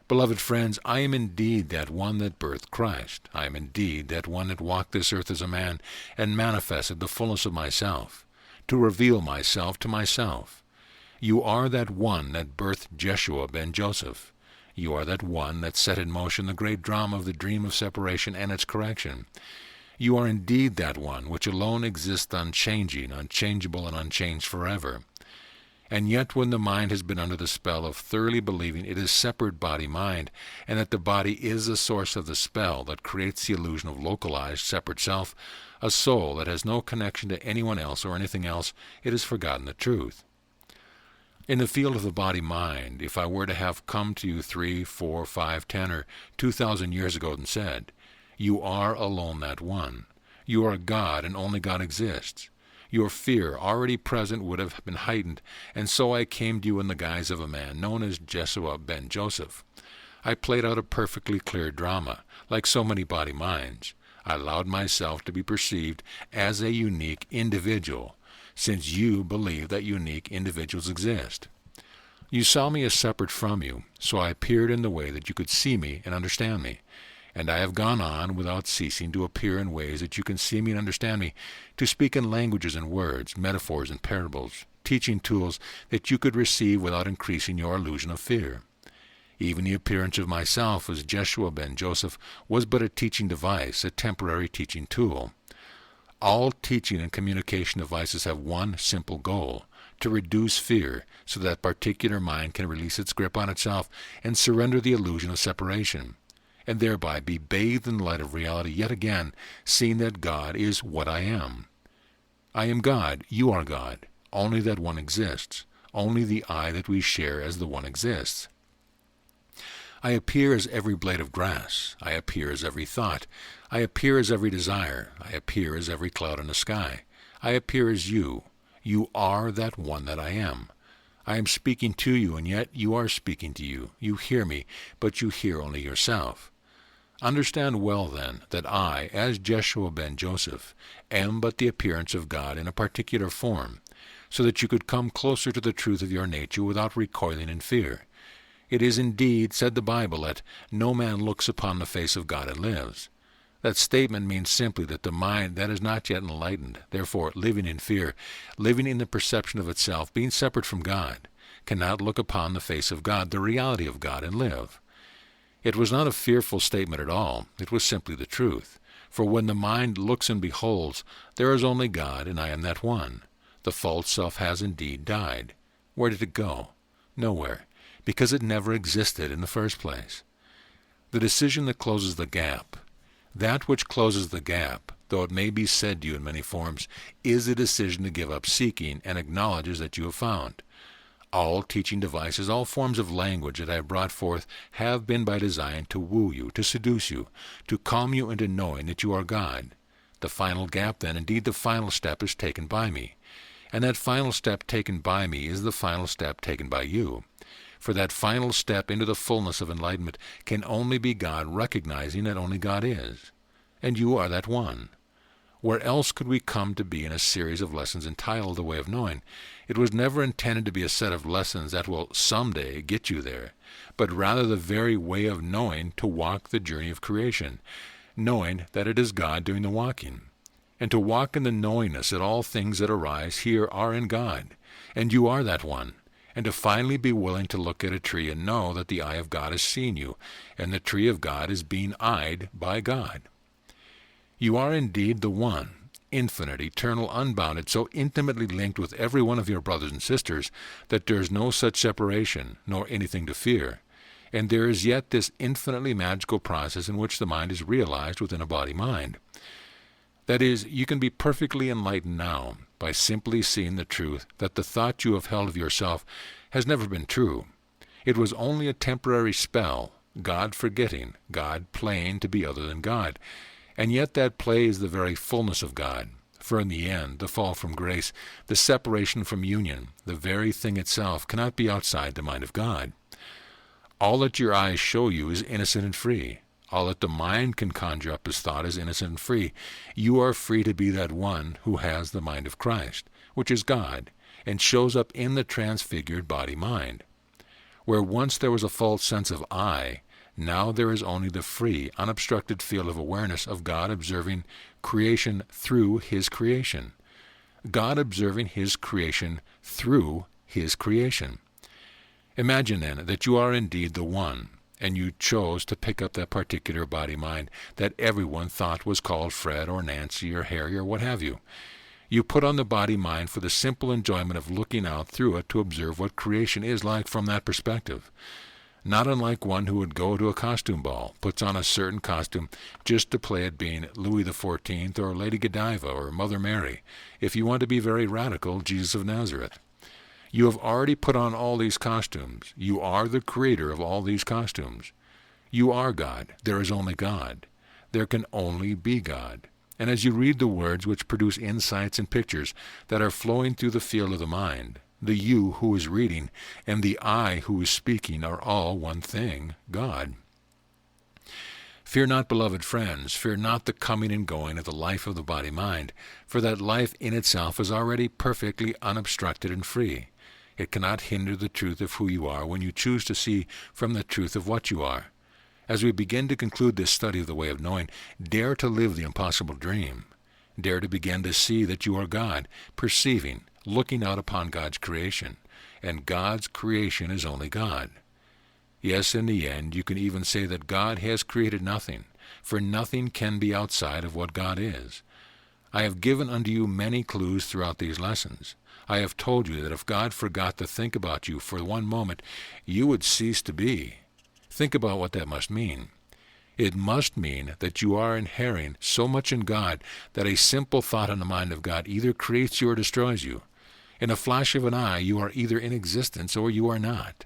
Beloved friends, I am indeed that one that birthed Christ. I am indeed that one that walked this earth as a man and manifested the fullness of myself, to reveal myself to myself. You are that one that birthed Jeshua ben Joseph. You are that one that set in motion the great drama of the dream of separation and its correction. You are indeed that one which alone exists unchanging, unchangeable, and unchanged forever. And yet when the mind has been under the spell of thoroughly believing it is separate body-mind, and that the body is the source of the spell that creates the illusion of localized, separate self, a soul that has no connection to anyone else or anything else, it has forgotten the truth. In the field of the body-mind, if I were to have come to you 3, 4, 5, 10, or 2,000 years ago and said, "You are alone that one. You are God, and only God exists," your fear, already present, would have been heightened, and so I came to you in the guise of a man known as Jeshua ben Joseph. I played out a perfectly clear drama, like so many body-minds. I allowed myself to be perceived as a unique individual, since you believe that unique individuals exist. You saw me as separate from you, so I appeared in the way that you could see me and understand me. And I have gone on without ceasing to appear in ways that you can see me and understand me, to speak in languages and words, metaphors and parables, teaching tools that you could receive without increasing your illusion of fear. Even the appearance of myself as Jeshua ben Joseph was but a teaching device, a temporary teaching tool. All teaching and communication devices have one simple goal: to reduce fear so that particular mind can release its grip on itself and surrender the illusion of separation, and thereby be bathed in the light of reality yet again, seeing that God is what I am. I am God, you are God, only that one exists, only the I that we share as the one exists. I appear as every blade of grass. I appear as every thought. I appear as every desire. I appear as every cloud in the sky. I appear as you. You are that one that I am. I am speaking to you, and yet you are speaking to you. You hear me, but you hear only yourself. Understand well, then, that I, as Jeshua ben Joseph, am but the appearance of God in a particular form, so that you could come closer to the truth of your nature without recoiling in fear. It is indeed, said the Bible, that no man looks upon the face of God and lives. That statement means simply that the mind that is not yet enlightened, therefore living in fear, living in the perception of itself, being separate from God, cannot look upon the face of God, the reality of God, and live. It was not a fearful statement at all. It was simply the truth. For when the mind looks and beholds, there is only God, and I am that one. The false self has indeed died. Where did it go? Nowhere, because it never existed in the first place. The decision that closes the gap, that which closes the gap, though it may be said to you in many forms, is the decision to give up seeking and acknowledges that you have found. All teaching devices, all forms of language that I have brought forth have been by design to woo you, to seduce you, to calm you into knowing that you are God. The final gap, then, indeed the final step, is taken by me. And that final step taken by me is the final step taken by you. For that final step into the fullness of enlightenment can only be God recognizing that only God is. And you are that one. Where else could we come to be in a series of lessons entitled The Way of Knowing? It was never intended to be a set of lessons that will someday get you there, but rather the very way of knowing to walk the journey of creation, knowing that it is God doing the walking, and to walk in the knowingness that all things that arise here are in God, and you are that one, and to finally be willing to look at a tree and know that the eye of God has seen you, and the tree of God is being eyed by God. You are indeed the one, infinite, eternal, unbounded, so intimately linked with every one of your brothers and sisters that there is no such separation, nor anything to fear. And there is yet this infinitely magical process in which the mind is realized within a body-mind. That is, you can be perfectly enlightened now by simply seeing the truth that the thought you have held of yourself has never been true. It was only a temporary spell, God forgetting, God playing to be other than God. And yet that play is the very fullness of God. For in the end, the fall from grace, the separation from union, the very thing itself cannot be outside the mind of God. All that your eyes show you is innocent and free. All that the mind can conjure up as thought is innocent and free. You are free to be that one who has the mind of Christ, which is God, and shows up in the transfigured body-mind. Where once there was a false sense of I, now there is only the free, unobstructed field of awareness of God observing creation through His creation. God observing His creation through His creation. Imagine then that you are indeed the one, and you chose to pick up that particular body-mind that everyone thought was called Fred or Nancy or Harry or what have you. You put on the body-mind for the simple enjoyment of looking out through it to observe what creation is like from that perspective. Not unlike one who would go to a costume ball, puts on a certain costume just to play at being Louis XIV or Lady Godiva or Mother Mary, if you want to be very radical, Jesus of Nazareth. You have already put on all these costumes. You are the creator of all these costumes. You are God. There is only God. There can only be God. And as you read the words which produce insights and pictures that are flowing through the field of the mind, the you who is reading and the I who is speaking are all one thing, God. Fear not, beloved friends, fear not the coming and going of the life of the body-mind, for that life in itself is already perfectly unobstructed and free. It cannot hinder the truth of who you are when you choose to see from the truth of what you are. As we begin to conclude this study of the way of knowing, dare to live the impossible dream. Dare to begin to see that you are God, perceiving, looking out upon God's creation, and God's creation is only God. Yes, in the end, you can even say that God has created nothing, for nothing can be outside of what God is. I have given unto you many clues throughout these lessons. I have told you that if God forgot to think about you for one moment, you would cease to be. Think about what that must mean. It must mean that you are inhering so much in God that a simple thought in the mind of God either creates you or destroys you. In a flash of an eye, you are either in existence or you are not.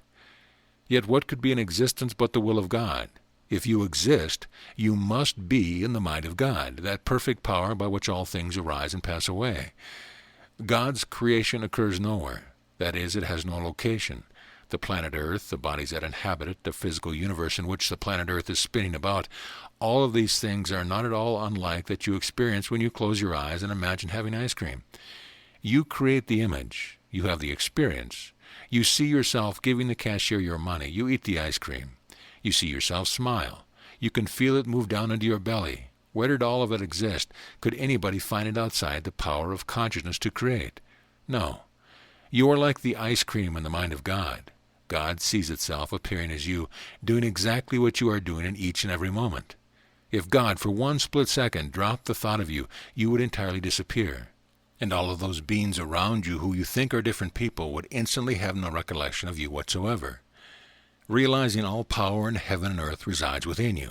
Yet what could be in existence but the will of God? If you exist, you must be in the mind of God, that perfect power by which all things arise and pass away. God's creation occurs nowhere. That is, it has no location. The planet Earth, the bodies that inhabit it, the physical universe in which the planet Earth is spinning about, all of these things are not at all unlike that you experience when you close your eyes and imagine having ice cream. You create the image. You have the experience. You see yourself giving the cashier your money. You eat the ice cream. You see yourself smile. You can feel it move down into your belly. Where did all of it exist? Could anybody find it outside the power of consciousness to create? No. You are like the ice cream in the mind of God. God sees itself appearing as you, doing exactly what you are doing in each and every moment. If God, for one split second, dropped the thought of you, you would entirely disappear. And all of those beings around you who you think are different people would instantly have no recollection of you whatsoever. Realizing all power in heaven and earth resides within you.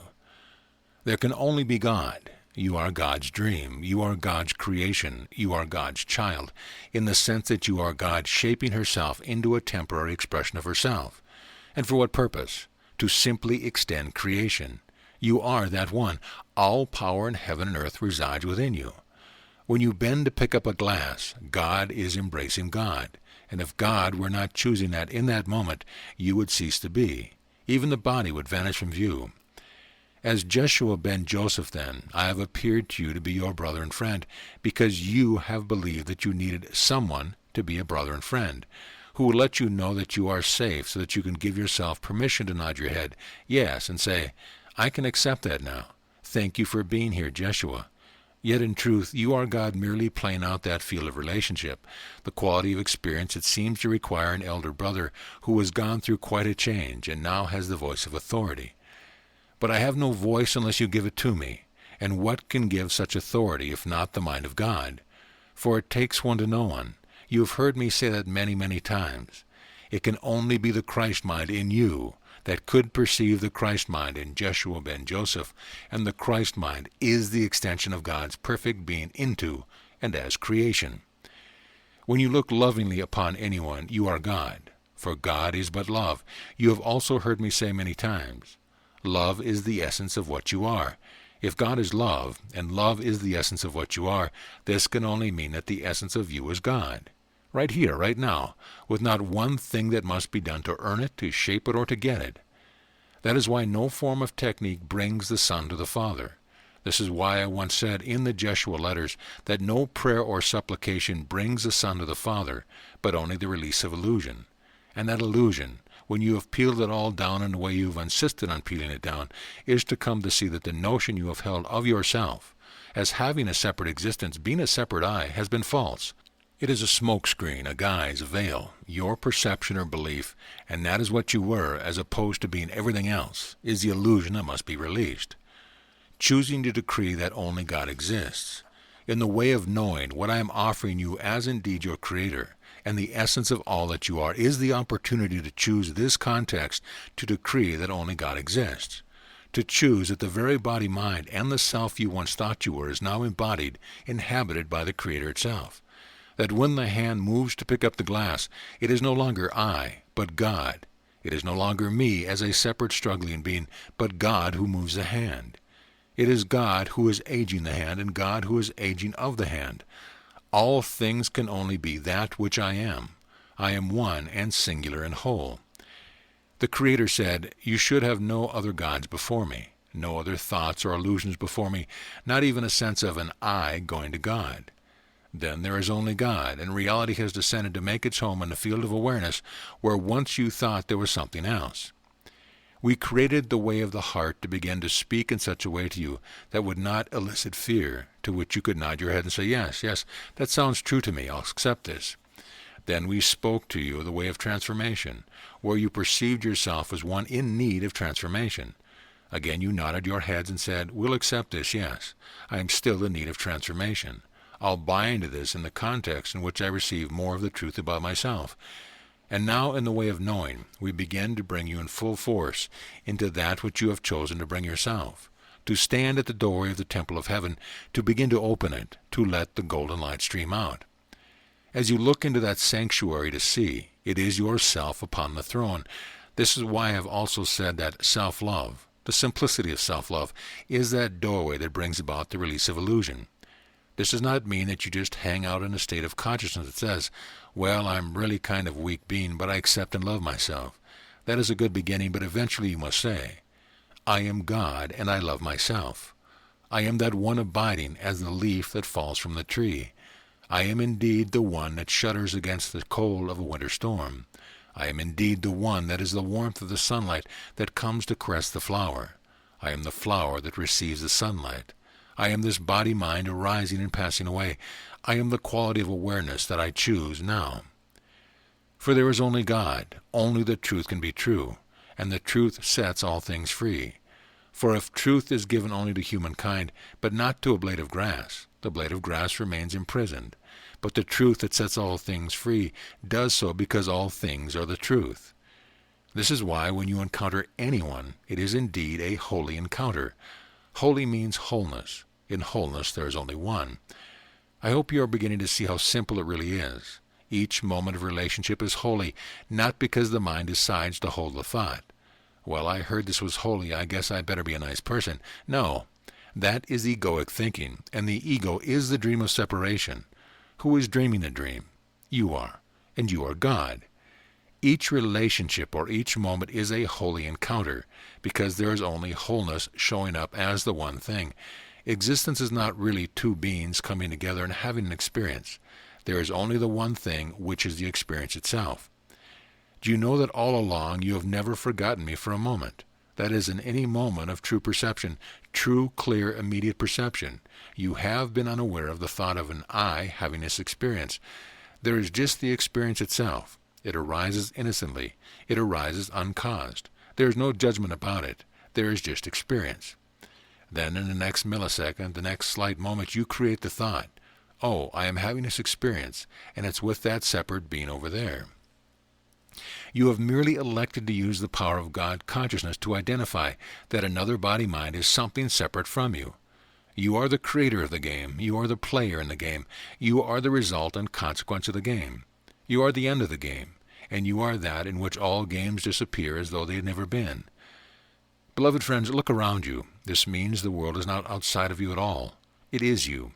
There can only be God. You are God's dream. You are God's creation. You are God's child, in the sense that you are God shaping herself into a temporary expression of herself. And for what purpose? To simply extend creation. You are that one. All power in heaven and earth resides within you. When you bend to pick up a glass, God is embracing God. And if God were not choosing that in that moment, you would cease to be. Even the body would vanish from view. As Jeshua ben Joseph, then, I have appeared to you to be your brother and friend, because you have believed that you needed someone to be a brother and friend, who will let you know that you are safe so that you can give yourself permission to nod your head, yes, and say, I can accept that now. Thank you for being here, Jeshua. Yet in truth, you are God merely playing out that field of relationship, the quality of experience it seems to require an elder brother who has gone through quite a change and now has the voice of authority. But I have no voice unless you give it to me, And what can give such authority if not the mind of God? For it takes one to know one. You have heard me say that many, many times. It can only be the Christ mind in you that could perceive the Christ mind in Jeshua ben Joseph, and the Christ mind is the extension of God's perfect being into and as creation. When you look lovingly upon anyone, you are God, for God is but love. You have also heard me say many times, love is the essence of what you are. If God is love, and love is the essence of what you are, this can only mean that the essence of you is God. Right here, right now, with not one thing that must be done to earn it, to shape it, or to get it. That is why no form of technique brings the Son to the Father. This is why I once said in the Jeshua letters that no prayer or supplication brings the Son to the Father, but only the release of illusion. And that illusion, when you have peeled it all down in the way you have insisted on peeling it down, is to come to see that the notion you have held of yourself, as having a separate existence, being a separate I, has been false. It is a smokescreen, a guise, a veil, your perception or belief, and that is what you were, as opposed to being everything else, is the illusion that must be released. Choosing to decree that only God exists. In the way of knowing, what I am offering you as indeed your Creator, and the essence of all that you are, is the opportunity to choose this context to decree that only God exists. To choose that the very body, mind, and the self you once thought you were is now embodied, inhabited by the Creator itself. That when the hand moves to pick up the glass, it is no longer I, but God. It is no longer me as a separate struggling being, but God who moves the hand. It is God who is aging the hand, and God who is aging of the hand. All things can only be that which I am. I am one and singular and whole. The Creator said, you should have no other gods before me, no other thoughts or illusions before me, not even a sense of an I going to God. Then there is only God, and reality has descended to make its home in the field of awareness where once you thought there was something else. We created the way of the heart to begin to speak in such a way to you that would not elicit fear, to which you could nod your head and say, yes, that sounds true to me, I'll accept this. Then we spoke to you the way of transformation, where you perceived yourself as one in need of transformation. Again you nodded your heads and said, we'll accept this, yes, I am still in need of transformation. I'll buy into this in the context in which I receive more of the truth about myself. And now in the way of knowing, we begin to bring you in full force into that which you have chosen to bring yourself, to stand at the doorway of the temple of heaven, to begin to open it, to let the golden light stream out. As you look into that sanctuary to see, it is yourself upon the throne. This is why I have also said that self-love, the simplicity of self-love, is that doorway that brings about the release of illusion. This does not mean that you just hang out in a state of consciousness that says, well, I'm really kind of weak being, but I accept and love myself. That is a good beginning, but eventually you must say, I am God and I love myself. I am that one abiding as the leaf that falls from the tree. I am indeed the one that shudders against the cold of a winter storm. I am indeed the one that is the warmth of the sunlight that comes to caress the flower. I am the flower that receives the sunlight. I am this body-mind arising and passing away. I am the quality of awareness that I choose now. For there is only God, only the truth can be true, and the truth sets all things free. For if truth is given only to humankind, but not to a blade of grass, the blade of grass remains imprisoned. But the truth that sets all things free does so because all things are the truth. This is why when you encounter anyone, it is indeed a holy encounter. Holy means wholeness. In wholeness there is only one. I hope you are beginning to see how simple it really is. Each moment of relationship is holy, not because the mind decides to hold the thought. Well, I heard this was holy, I guess I better be a nice person. No, that is egoic thinking, and the ego is the dream of separation. Who is dreaming the dream? You are, and you are God. Each relationship or each moment is a holy encounter, because there is only wholeness showing up as the one thing. Existence is not really two beings coming together and having an experience. There is only the one thing, which is the experience itself. Do you know that all along you have never forgotten me for a moment? That is, in any moment of true perception, true, clear, immediate perception, you have been unaware of the thought of an I having this experience. There is just the experience itself. It arises innocently. It arises uncaused. There is no judgment about it. There is just experience. Then in the next millisecond, the next slight moment, you create the thought, oh, I am having this experience, and it's with that separate being over there. You have merely elected to use the power of God consciousness to identify that another body-mind is something separate from you. You are the creator of the game. You are the player in the game. You are the result and consequence of the game. You are the end of the game, and you are that in which all games disappear as though they had never been. Beloved friends, look around you. This means the world is not outside of you at all. It is you.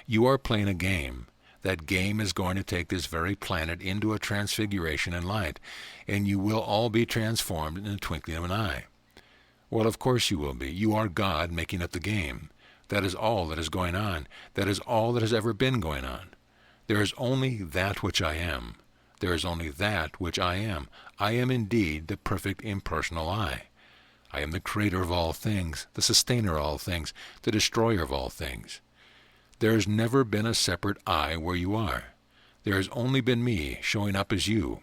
You are playing a game. That game is going to take this very planet into a transfiguration in light, and you will all be transformed in the twinkling of an eye. Well, of course you will be. You are God making up the game. That is all that is going on. That is all that has ever been going on. There is only that which I am. There is only that which I am. I am indeed the perfect impersonal I. I am the creator of all things, the sustainer of all things, the destroyer of all things. There has never been a separate I where you are. There has only been me showing up as you.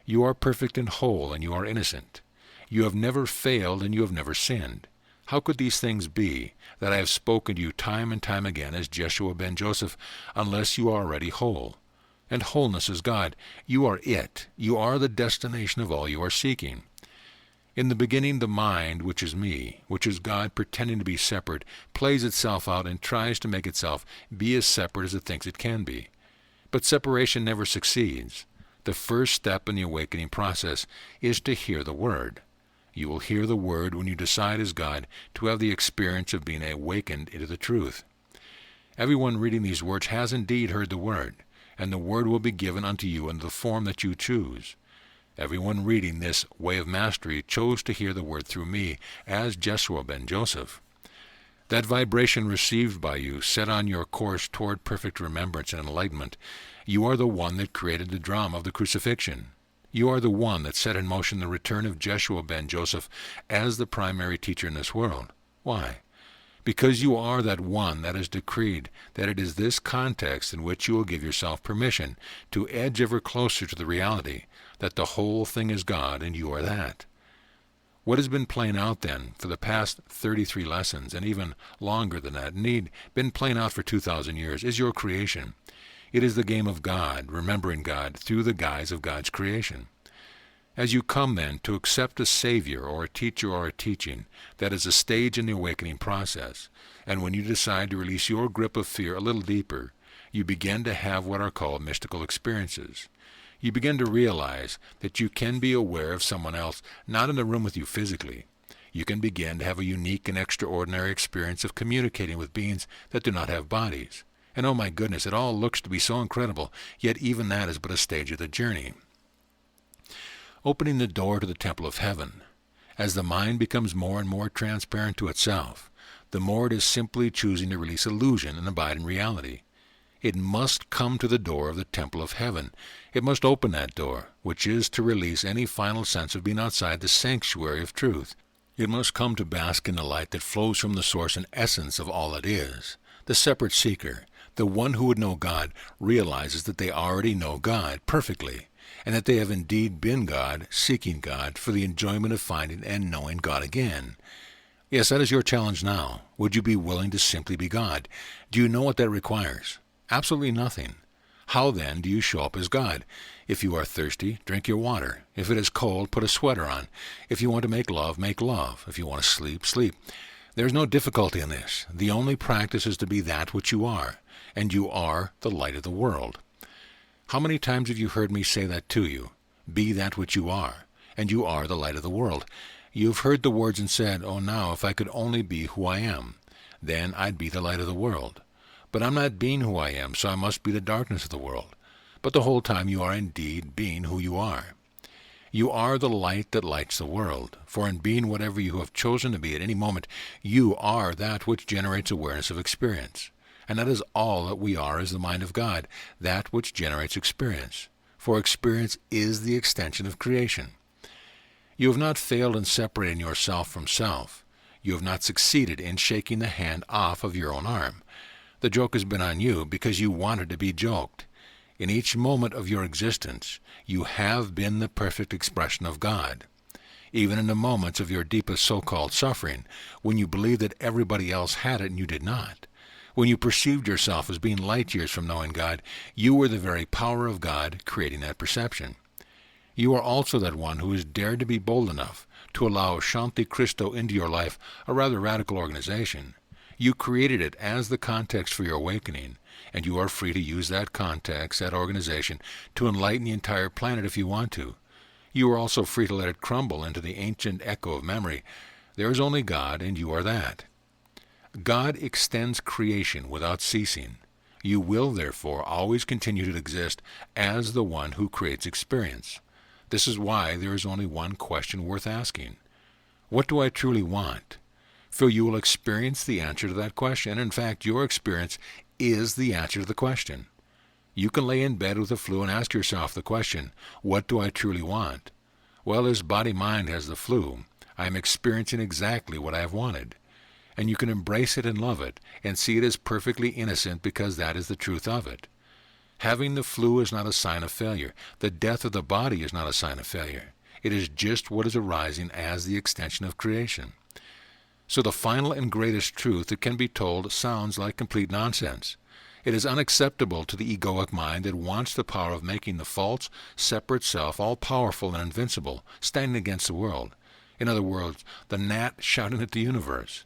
You are perfect and whole, and you are innocent. You have never failed, and you have never sinned. How could these things be, that I have spoken to you time and time again as Jeshua ben Joseph, unless you are already whole? And wholeness is God. You are it. You are the destination of all you are seeking. In the beginning, the mind, which is me, which is God pretending to be separate, plays itself out and tries to make itself be as separate as it thinks it can be. But separation never succeeds. The first step in the awakening process is to hear the Word. You will hear the Word when you decide as God to have the experience of being awakened into the truth. Everyone reading these words has indeed heard the Word, and the Word will be given unto you in the form that you choose. Everyone reading this way of mastery chose to hear the Word through me, as Jeshua ben Joseph. That vibration received by you set on your course toward perfect remembrance and enlightenment. You are the one that created the drama of the crucifixion. You are the one that set in motion the return of Jeshua ben Joseph as the primary teacher in this world. Why? Because you are that one that has decreed that it is this context in which you will give yourself permission to edge ever closer to the reality that the whole thing is God and you are that. What has been playing out then for the past 33 lessons, and even longer than that, indeed been playing out for 2,000 years, is your creation. It is the game of God, remembering God through the guise of God's creation. As you come then to accept a Savior or a teacher or a teaching, that is a stage in the awakening process, and when you decide to release your grip of fear a little deeper, you begin to have what are called mystical experiences. You begin to realize that you can be aware of someone else not in the room with you physically. You can begin to have a unique and extraordinary experience of communicating with beings that do not have bodies. And oh my goodness, it all looks to be so incredible, yet even that is but a stage of the journey. Opening the door to the temple of heaven. As the mind becomes more and more transparent to itself, the more it is simply choosing to release illusion and abide in reality. It must come to the door of the temple of heaven. It must open that door, which is to release any final sense of being outside the sanctuary of truth. It must come to bask in the light that flows from the source and essence of all it is. The separate seeker, the one who would know God, realizes that they already know God perfectly, and that they have indeed been God, seeking God, for the enjoyment of finding and knowing God again. Yes, that is your challenge now. Would you be willing to simply be God? Do you know what that requires? Absolutely nothing. How then do you show up as God? If you are thirsty, drink your water. If it is cold, put a sweater on. If you want to make love, make love. If you want to sleep, sleep. There is no difficulty in this. The only practice is to be that which you are, and you are the light of the world. How many times have you heard me say that to you? Be that which you are, and you are the light of the world. You've heard the words and said, oh, now, if I could only be who I am, then I'd be the light of the world. But I'm not being who I am, so I must be the darkness of the world. But the whole time you are indeed being who you are. You are the light that lights the world, for in being whatever you have chosen to be at any moment, you are that which generates awareness of experience. And that is all that we are as the mind of God, that which generates experience. For experience is the extension of creation. You have not failed in separating yourself from self. You have not succeeded in shaking the hand off of your own arm. The joke has been on you because you wanted to be joked. In each moment of your existence, you have been the perfect expression of God. even in the moments of your deepest so-called suffering, when you believed that everybody else had it and you did not. When you perceived yourself as being light years from knowing God, you were the very power of God creating that perception. You are also that one who has dared to be bold enough to allow Shanti Cristo into your life, a rather radical organization. You created it as the context for your awakening, and you are free to use that context, that organization, to enlighten the entire planet if you want to. You are also free to let it crumble into the ancient echo of memory. There is only God, and you are that. God extends creation without ceasing. You will, therefore, always continue to exist as the one who creates experience. This is why there is only one question worth asking. What do I truly want? For you will experience the answer to that question. In fact, your experience is the answer to the question. You can lay in bed with the flu and ask yourself the question, what do I truly want? Well, as body-mind has the flu, I am experiencing exactly what I have wanted. And you can embrace it and love it, and see it as perfectly innocent because that is the truth of it. Having the flu is not a sign of failure. The death of the body is not a sign of failure. It is just what is arising as the extension of creation. So the final and greatest truth that can be told sounds like complete nonsense. It is unacceptable to the egoic mind that wants the power of making the false, separate self all-powerful and invincible, standing against the world. In other words, the gnat shouting at the universe.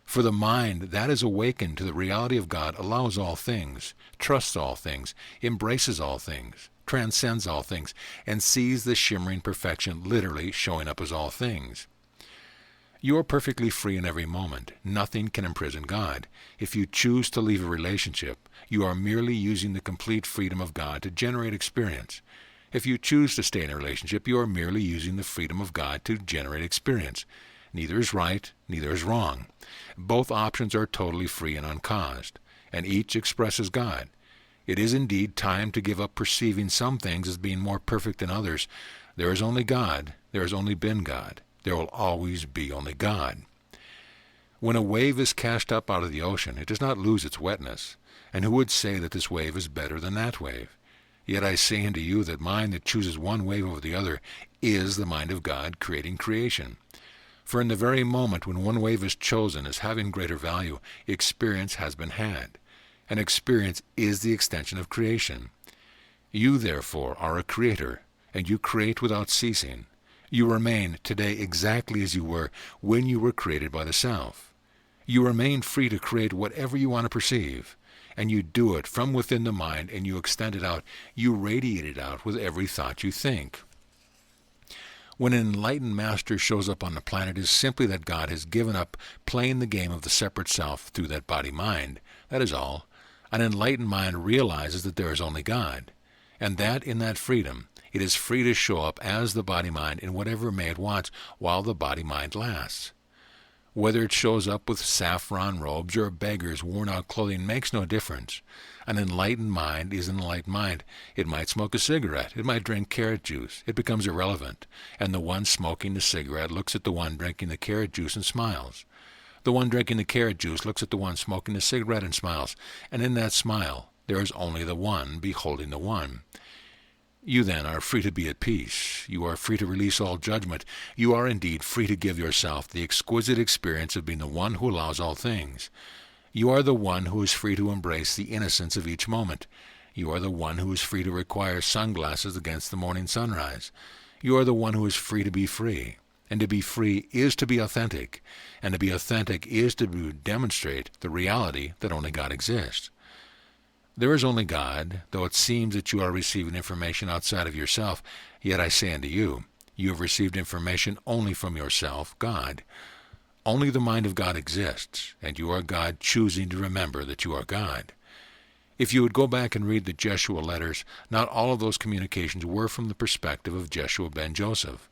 For the mind that is awakened to the reality of God allows all things, trusts all things, embraces all things, transcends all things, and sees the shimmering perfection literally showing up as all things. You are perfectly free in every moment. Nothing can imprison God. If you choose to leave a relationship, you are merely using the complete freedom of God to generate experience. If you choose to stay in a relationship, you are merely using the freedom of God to generate experience. Neither is right, neither is wrong. Both options are totally free and uncaused, and each expresses God. It is indeed time to give up perceiving some things as being more perfect than others. There is only God. There has only been God. There will always be only God. When a wave is cast up out of the ocean, it does not lose its wetness. And who would say that this wave is better than that wave? Yet I say unto you that mind that chooses one wave over the other is the mind of God creating creation. For in the very moment when one wave is chosen as having greater value, experience has been had. And experience is the extension of creation. You, therefore, are a creator, and you create without ceasing. You remain today exactly as you were when you were created by the Self. You remain free to create whatever you want to perceive, and you do it from within the mind, and you extend it out. You radiate it out with every thought you think. When an enlightened master shows up on the planet, it is simply that God has given up playing the game of the separate self through that body-mind. That is all. An enlightened mind realizes that there is only God, and that in that freedom, it is free to show up as the body-mind in whatever may it wants while the body-mind lasts. Whether it shows up with saffron robes or a beggar's worn-out clothing makes no difference. An enlightened mind is an enlightened mind. It might smoke a cigarette. It might drink carrot juice. It becomes irrelevant. And the one smoking the cigarette looks at the one drinking the carrot juice and smiles. The one drinking the carrot juice looks at the one smoking the cigarette and smiles. And in that smile, there is only the one beholding the one. You then are free to be at peace. You are free to release all judgment. You are indeed free to give yourself the exquisite experience of being the one who allows all things. You are the one who is free to embrace the innocence of each moment. You are the one who is free to require sunglasses against the morning sunrise. You are the one who is free to be free. And to be free is to be authentic. And to be authentic is to demonstrate the reality that only God exists. There is only God, though it seems that you are receiving information outside of yourself, yet I say unto you, you have received information only from yourself, God. Only the mind of God exists, and you are God choosing to remember that you are God. If you would go back and read the Jeshua letters, not all of those communications were from the perspective of Jeshua ben Joseph.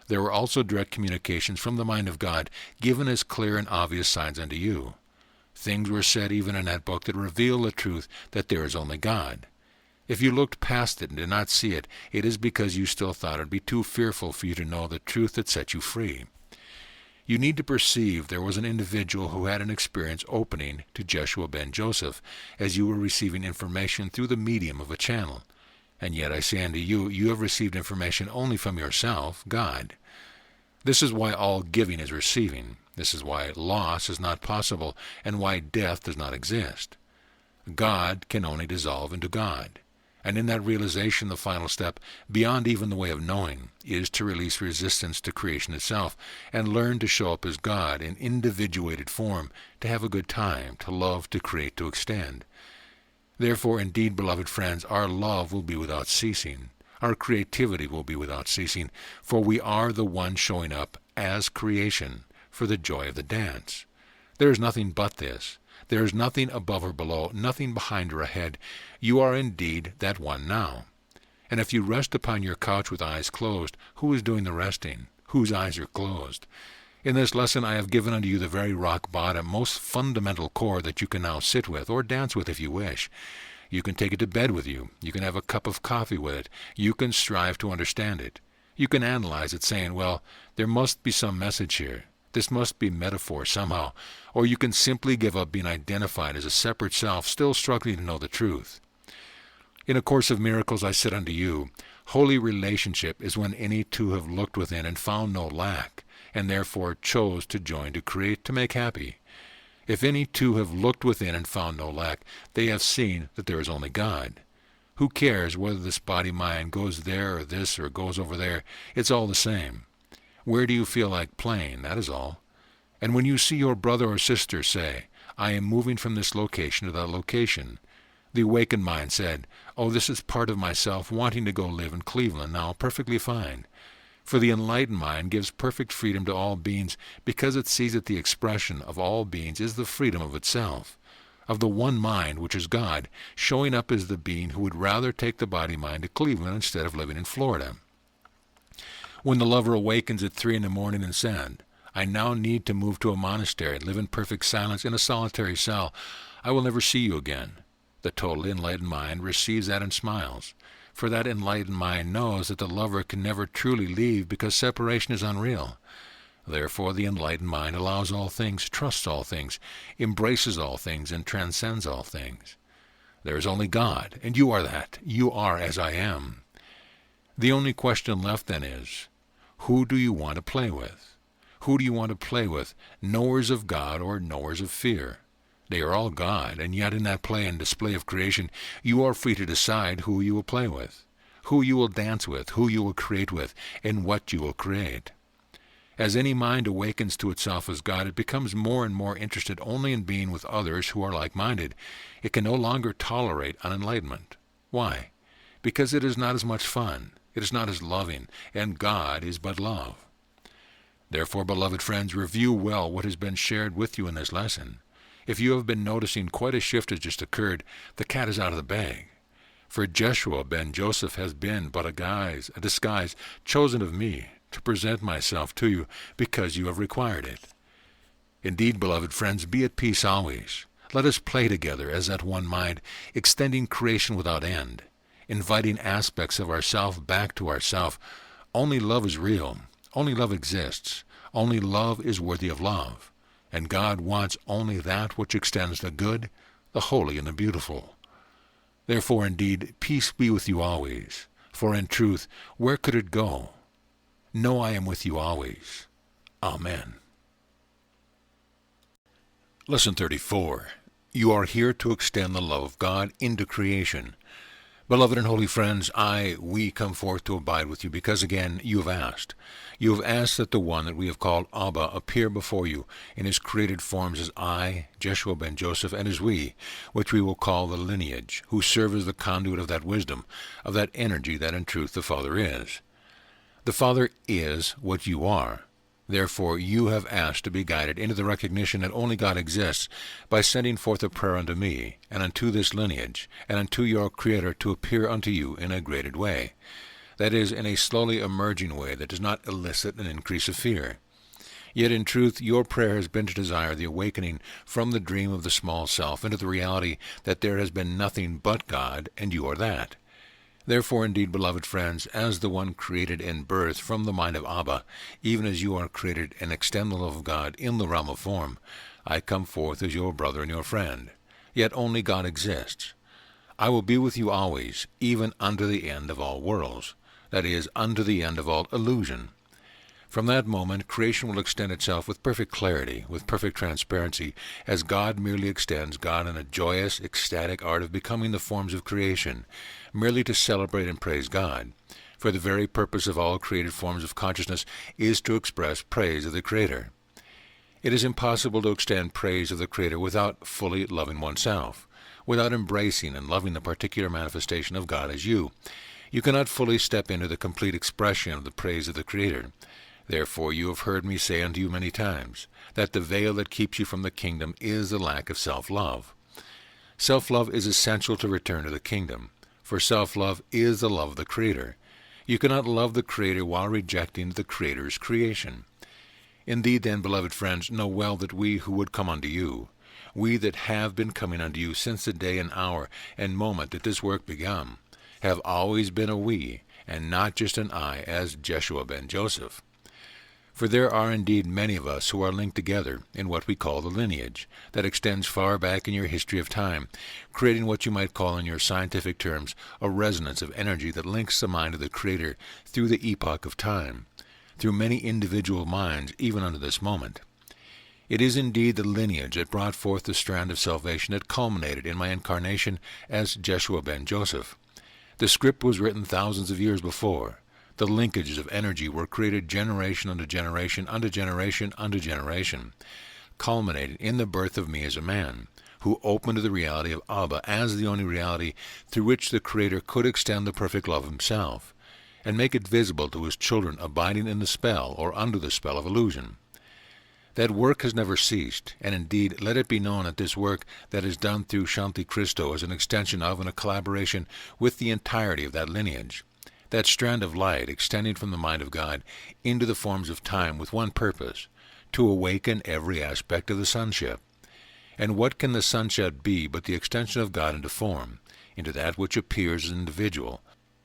There were also direct communications from the mind of God, given as clear and obvious signs unto you. Things were said even in that book that reveal the truth that there is only God. If you looked past it and did not see it, it is because you still thought it would be too fearful for you to know the truth that set you free. You need to perceive there was an individual who had an experience opening to Jeshua ben Joseph as you were receiving information through the medium of a channel. And yet I say unto you, you have received information only from yourself, God. This is why all giving is receiving. This is why loss is not possible, and why death does not exist. God can only dissolve into God. And in that realization, the final step, beyond even the way of knowing, is to release resistance to creation itself and learn to show up as God in individuated form, to have a good time, to love, to create, to extend. Therefore, indeed, beloved friends, our love will be without ceasing. Our creativity will be without ceasing, for we are the one showing up as creation for the joy of the dance. There is nothing but this. There is nothing above or below, nothing behind or ahead. You are indeed that one now. And if you rest upon your couch with eyes closed, who is doing the resting? Whose eyes are closed? In this lesson I have given unto you the very rock bottom, most fundamental core that you can now sit with, or dance with if you wish. You can take it to bed with you. You can have a cup of coffee with it. You can strive to understand it. You can analyze it, saying, well, there must be some message here. This must be metaphor somehow. Or you can simply give up being identified as a separate self, still struggling to know the truth. In A Course of Miracles I said unto you, holy relationship is when any two have looked within and found no lack, and therefore chose to join to create, to make happy. If any two have looked within and found no lack, they have seen that there is only God. Who cares whether this body-mind goes there or this or goes over there? It's all the same. Where do you feel like playing? That is all. And when you see your brother or sister say, I am moving from this location to that location, the awakened mind said, oh, this is part of myself wanting to go live in Cleveland now, perfectly fine. For the enlightened mind gives perfect freedom to all beings because it sees that the expression of all beings is the freedom of itself, of the one mind, which is God, showing up as the being who would rather take the body-mind to Cleveland instead of living in Florida. When the lover awakens at 3 a.m. and said, I now need to move to a monastery and live in perfect silence in a solitary cell, I will never see you again. The totally enlightened mind receives that and smiles. For that enlightened mind knows that the lover can never truly leave because separation is unreal. Therefore the enlightened mind allows all things, trusts all things, embraces all things, and transcends all things. There is only God, and you are that. You are as I am. The only question left then is, who do you want to play with? Who do you want to play with, knowers of God or knowers of fear? They are all God, and yet in that play and display of creation, you are free to decide who you will play with, who you will dance with, who you will create with, and what you will create. As any mind awakens to itself as God, it becomes more and more interested only in being with others who are like-minded. It can no longer tolerate unenlightenment. Why? Because it is not as much fun. It is not as loving, and God is but love. Therefore, beloved friends, review well what has been shared with you in this lesson. If you have been noticing quite a shift has just occurred, the cat is out of the bag. For Jeshua ben Joseph has been but a disguise chosen of me to present myself to you because you have required it. Indeed, beloved friends, be at peace always. Let us play together as that one mind, extending creation without end, inviting aspects of ourself back to ourself. Only love is real. Only love exists. Only love is worthy of love. And God wants only that which extends the good, the holy, and the beautiful. Therefore, indeed, peace be with you always. For in truth, where could it go? Know I am with you always. Amen. Lesson 34. You are here to extend the love of God into creation. Beloved and holy friends, we come forth to abide with you because, again, you have asked. You have asked that the one that we have called Abba appear before you in his created forms as I, Jeshua ben Joseph, and as we, which we will call the lineage, who serve as the conduit of that wisdom, of that energy that in truth the Father is. The Father is what you are. Therefore you have asked to be guided into the recognition that only God exists by sending forth a prayer unto me, and unto this lineage, and unto your Creator to appear unto you in a graded way. That is, in a slowly emerging way that does not elicit an increase of fear. Yet in truth your prayer has been to desire the awakening from the dream of the small self into the reality that there has been nothing but God, and you are that. Therefore, indeed, beloved friends, as the one created in birth from the mind of Abba, even as you are created and extend the love of God in the realm of form, I come forth as your brother and your friend. Yet only God exists. I will be with you always, even unto the end of all worlds, that is, unto the end of all illusion. From that moment, creation will extend itself with perfect clarity, with perfect transparency, as God merely extends God in a joyous, ecstatic art of becoming the forms of creation, merely to celebrate and praise God. For the very purpose of all created forms of consciousness is to express praise of the Creator. It is impossible to extend praise of the Creator without fully loving oneself, without embracing and loving the particular manifestation of God as you. You cannot fully step into the complete expression of the praise of the Creator. Therefore you have heard me say unto you many times, that the veil that keeps you from the kingdom is the lack of self-love. Self-love is essential to return to the kingdom, for self-love is the love of the Creator. You cannot love the Creator while rejecting the Creator's creation. Indeed, then, beloved friends, know well that we who would come unto you, we that have been coming unto you since the day and hour and moment that this work begun, have always been a we, and not just an I, as Jeshua ben Joseph. For there are indeed many of us who are linked together in what we call the lineage, that extends far back in your history of time, creating what you might call in your scientific terms a resonance of energy that links the mind of the Creator through the epoch of time, through many individual minds even unto this moment. It is indeed the lineage that brought forth the strand of salvation that culminated in my incarnation as Jeshua ben Joseph. The script was written thousands of years before. The linkages of energy were created generation unto generation unto generation unto generation, culminating in the birth of me as a man, who opened to the reality of Abba as the only reality through which the Creator could extend the perfect love of himself, and make it visible to his children abiding in the spell or under the spell of illusion. That work has never ceased, and indeed let it be known that this work that is done through Shanti Christo is an extension of and a collaboration with the entirety of that lineage. That strand of light extending from the mind of God into the forms of time with one purpose, to awaken every aspect of the sonship. And what can the sonship be but the extension of God into form, into that which appears as an individual,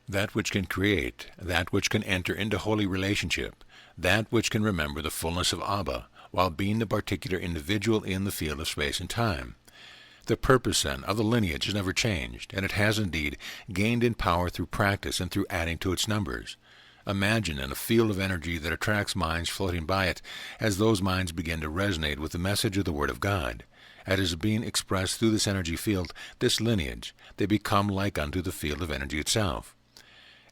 that which can create, that which can enter into holy relationship, that which can remember the fullness of Abba, while being the particular individual in the field of space and time. The purpose, then, of the lineage has never changed, and it has indeed gained in power through practice and through adding to its numbers. Imagine then a field of energy that attracts minds floating by it as those minds begin to resonate with the message of the Word of God. As is being expressed through this energy field, this lineage, they become like unto the field of energy itself.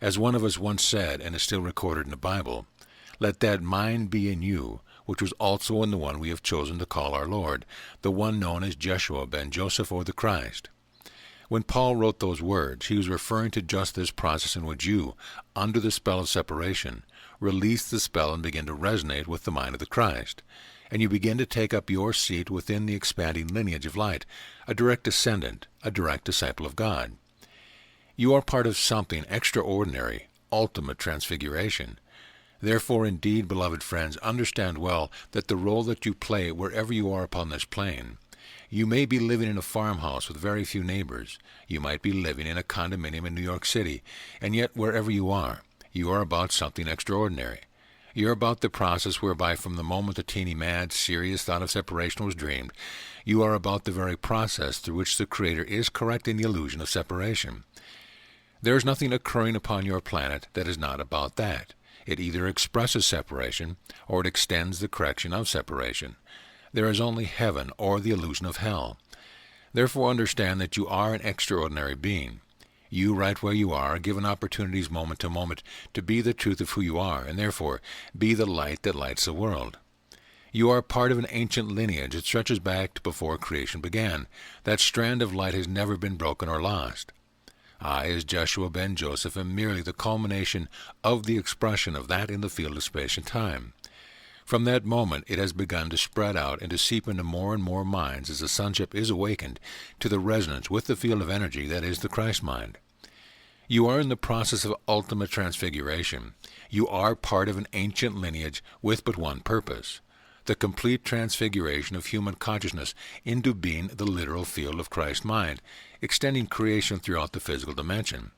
As one of us once said, and is still recorded in the Bible, "Let that mind be in you, which was also in the one we have chosen to call our Lord, the one known as Jeshua ben Joseph, or the Christ." When Paul wrote those words, he was referring to just this process in which you, under the spell of separation, release the spell and begin to resonate with the mind of the Christ, and you begin to take up your seat within the expanding lineage of light, a direct descendant, a direct disciple of God. You are part of something extraordinary, ultimate transfiguration. Therefore, indeed, beloved friends, understand well that the role that you play wherever you are upon this plane, you may be living in a farmhouse with very few neighbors, you might be living in a condominium in New York City, and yet wherever you are about something extraordinary. You are about the process whereby from the moment the teeny mad, serious thought of separation was dreamed, you are about the very process through which the Creator is correcting the illusion of separation. There is nothing occurring upon your planet that is not about that. It either expresses separation, or it extends the correction of separation. There is only heaven or the illusion of hell. Therefore understand that you are an extraordinary being. You, right where you are given opportunities moment to moment to be the truth of who you are, and therefore be the light that lights the world. You are part of an ancient lineage that stretches back to before creation began. That strand of light has never been broken or lost. I, as Jeshua ben Joseph, am merely the culmination of the expression of that in the field of space and time. From that moment it has begun to spread out and to seep into more and more minds as the sonship is awakened to the resonance with the field of energy that is the Christ mind. You are in the process of ultimate transfiguration. You are part of an ancient lineage with but one purpose, the complete transfiguration of human consciousness into being the literal field of Christ's mind, extending creation throughout the physical dimension.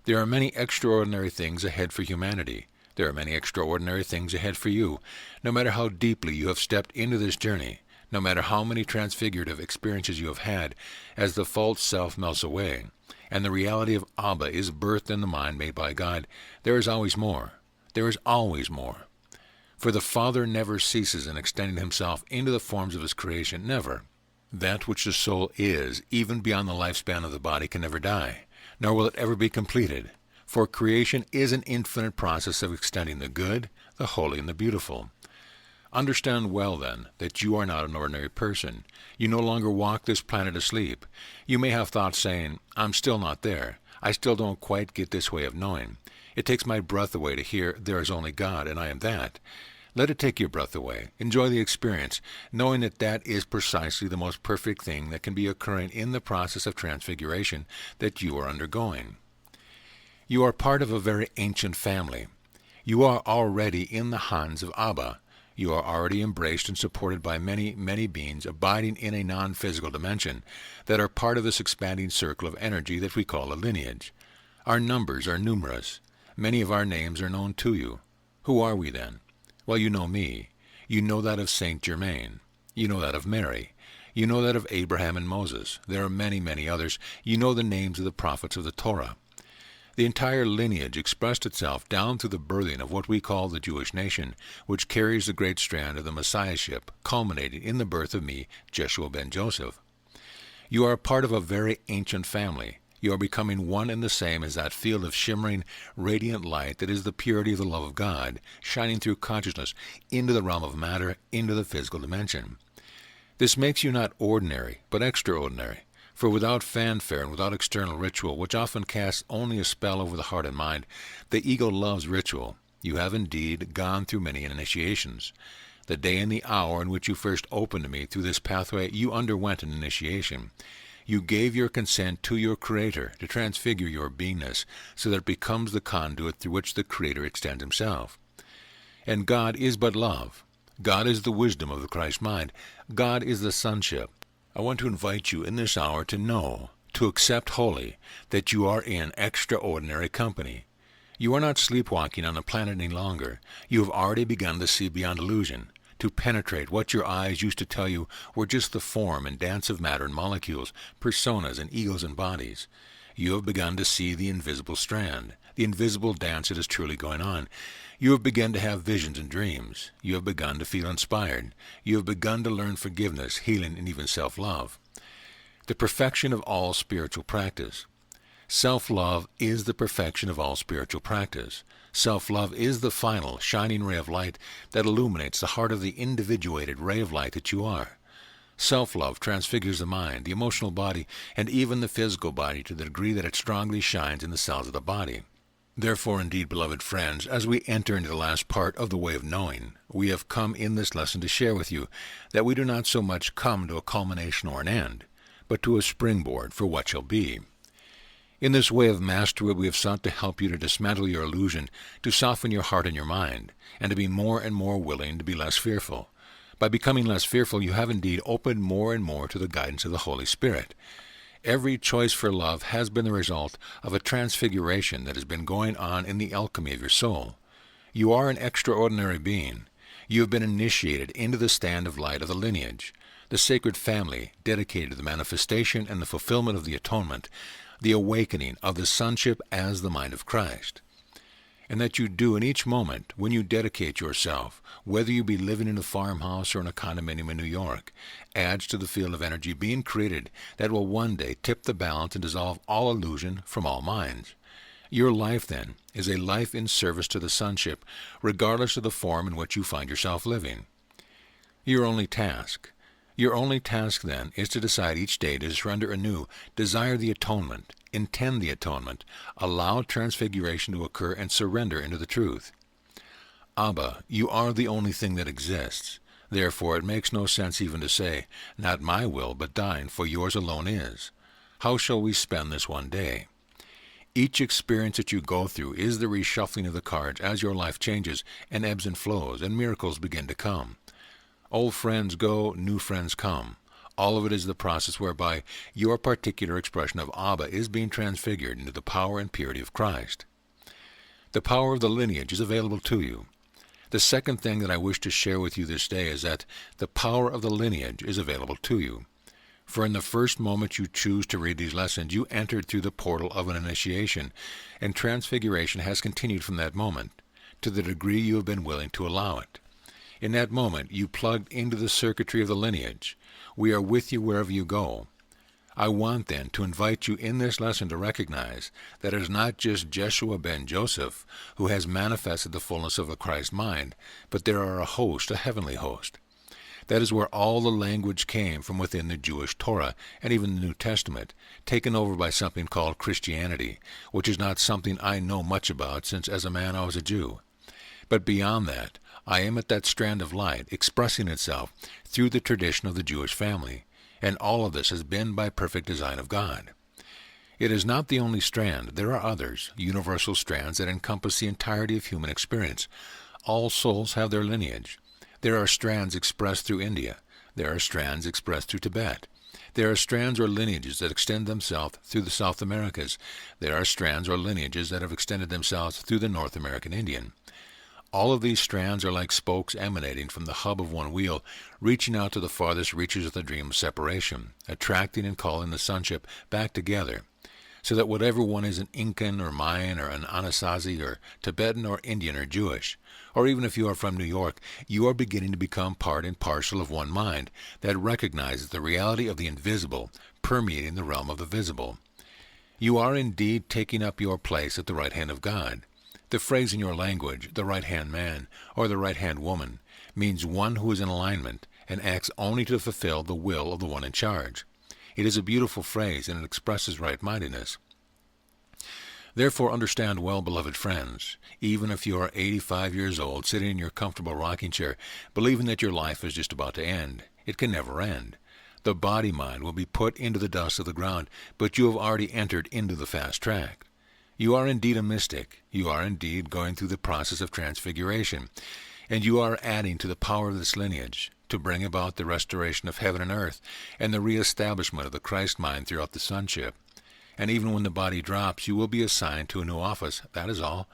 There are many extraordinary things ahead for humanity. There are many extraordinary things ahead for you, no matter how deeply you have stepped into this journey, no matter how many transfigurative experiences you have had, as the false self melts away, and the reality of Abba is birthed in the mind made by God. There is always more. There is always more. For the Father never ceases in extending himself into the forms of his creation, never. That which the soul is, even beyond the lifespan of the body, can never die, nor will it ever be completed. For creation is an infinite process of extending the good, the holy, and the beautiful. Understand well, then, that you are not an ordinary person. You no longer walk this planet asleep. You may have thoughts saying, I'm still not there. I still don't quite get this way of knowing. It takes my breath away to hear there is only God, and I am that. Let it take your breath away. Enjoy the experience, knowing that that is precisely the most perfect thing that can be occurring in the process of transfiguration that you are undergoing. You are part of a very ancient family. You are already in the hands of Abba. You are already embraced and supported by many, many beings abiding in a non-physical dimension that are part of this expanding circle of energy that we call a lineage. Our numbers are numerous. Many of our names are known to you. Who are we then? Well, you know me. You know that of Saint Germain. You know that of Mary. You know that of Abraham and Moses. There are many, many others. You know the names of the prophets of the Torah. The entire lineage expressed itself down through the birthing of what we call the Jewish nation, which carries the great strand of the Messiahship, culminating in the birth of me, Jeshua ben Joseph. You are a part of a very ancient family. You are becoming one and the same as that field of shimmering, radiant light that is the purity of the love of God, shining through consciousness into the realm of matter, into the physical dimension. This makes you not ordinary, but extraordinary. For without fanfare and without external ritual, which often casts only a spell over the heart and mind, the ego loves ritual. You have indeed gone through many initiations. The day and the hour in which you first opened to me through this pathway, you underwent an initiation. You gave your consent to your Creator to transfigure your beingness so that it becomes the conduit through which the Creator extends himself. And God is but love. God is the wisdom of the Christ mind. God is the sonship. I want to invite you in this hour to know, to accept wholly, that you are in extraordinary company. You are not sleepwalking on the planet any longer. You have already begun to see beyond illusion, to penetrate what your eyes used to tell you were just the form and dance of matter and molecules, personas and egos and bodies. You have begun to see the invisible strand, the invisible dance that is truly going on. You have begun to have visions and dreams. You have begun to feel inspired. You have begun to learn forgiveness, healing, and even self-love. The perfection of all spiritual practice. Self-love is the perfection of all spiritual practice. Self-love is the final, shining ray of light that illuminates the heart of the individuated ray of light that you are. Self-love transfigures the mind, the emotional body, and even the physical body to the degree that it strongly shines in the cells of the body. Therefore, indeed, beloved friends, as we enter into the last part of the way of knowing, we have come in this lesson to share with you that we do not so much come to a culmination or an end, but to a springboard for what shall be. In this way of mastery, we have sought to help you to dismantle your illusion, to soften your heart and your mind, and to be more and more willing to be less fearful. By becoming less fearful, you have indeed opened more and more to the guidance of the Holy Spirit. Every choice for love has been the result of a transfiguration that has been going on in the alchemy of your soul. You are an extraordinary being. You have been initiated into the stand of light of the lineage, the sacred family dedicated to the manifestation and the fulfillment of the atonement, the awakening of the sonship as the mind of Christ. And that you do in each moment when you dedicate yourself, whether you be living in a farmhouse or in a condominium in New York, adds to the field of energy being created that will one day tip the balance and dissolve all illusion from all minds. Your life, then, is a life in service to the sonship, regardless of the form in which you find yourself living. Your only task, then, is to decide each day to surrender anew, desire the atonement, intend the atonement, allow transfiguration to occur, and surrender into the truth. Abba, you are the only thing that exists. Therefore it makes no sense even to say, not my will, but thine, for yours alone is. How shall we spend this one day? Each experience that you go through is the reshuffling of the cards as your life changes and ebbs and flows, and miracles begin to come. Old friends go, new friends come. All of it is the process whereby your particular expression of Abba is being transfigured into the power and purity of Christ. The power of the lineage is available to you. The second thing that I wish to share with you this day is that the power of the lineage is available to you. For in the first moment you choose to read these lessons, you entered through the portal of an initiation, and transfiguration has continued from that moment, to the degree you have been willing to allow it. In that moment, you plugged into the circuitry of the lineage. We are with you wherever you go. I want, then, to invite you in this lesson to recognize that it is not just Jeshua ben Joseph who has manifested the fullness of the Christ mind, but there are a host, a heavenly host. That is where all the language came from within the Jewish Torah and even the New Testament, taken over by something called Christianity, which is not something I know much about, since as a man I was a Jew. But beyond that, I am at that strand of light expressing itself through the tradition of the Jewish family, and all of this has been by perfect design of God. It is not the only strand. There are others, universal strands that encompass the entirety of human experience. All souls have their lineage. There are strands expressed through India. There are strands expressed through Tibet. There are strands or lineages that extend themselves through the South Americas. There are strands or lineages that have extended themselves through the North American Indian. All of these strands are like spokes emanating from the hub of one wheel, reaching out to the farthest reaches of the dream of separation, attracting and calling the sonship back together, so that whatever one is, an Incan or Mayan or an Anasazi or Tibetan or Indian or Jewish, or even if you are from New York, you are beginning to become part and parcel of one mind that recognizes the reality of the invisible permeating the realm of the visible. You are indeed taking up your place at the right hand of God. The phrase in your language, the right-hand man, or the right-hand woman, means one who is in alignment and acts only to fulfill the will of the one in charge. It is a beautiful phrase, and it expresses right-mindedness. Therefore understand well, beloved friends, even if you are 85 years old, sitting in your comfortable rocking chair, believing that your life is just about to end, it can never end. The body-mind will be put into the dust of the ground, but you have already entered into the fast track. You are indeed a mystic. You are indeed going through the process of transfiguration, and you are adding to the power of this lineage to bring about the restoration of heaven and earth and the reestablishment of the Christ mind throughout the sonship. And even when the body drops, you will be assigned to a new office. That is all.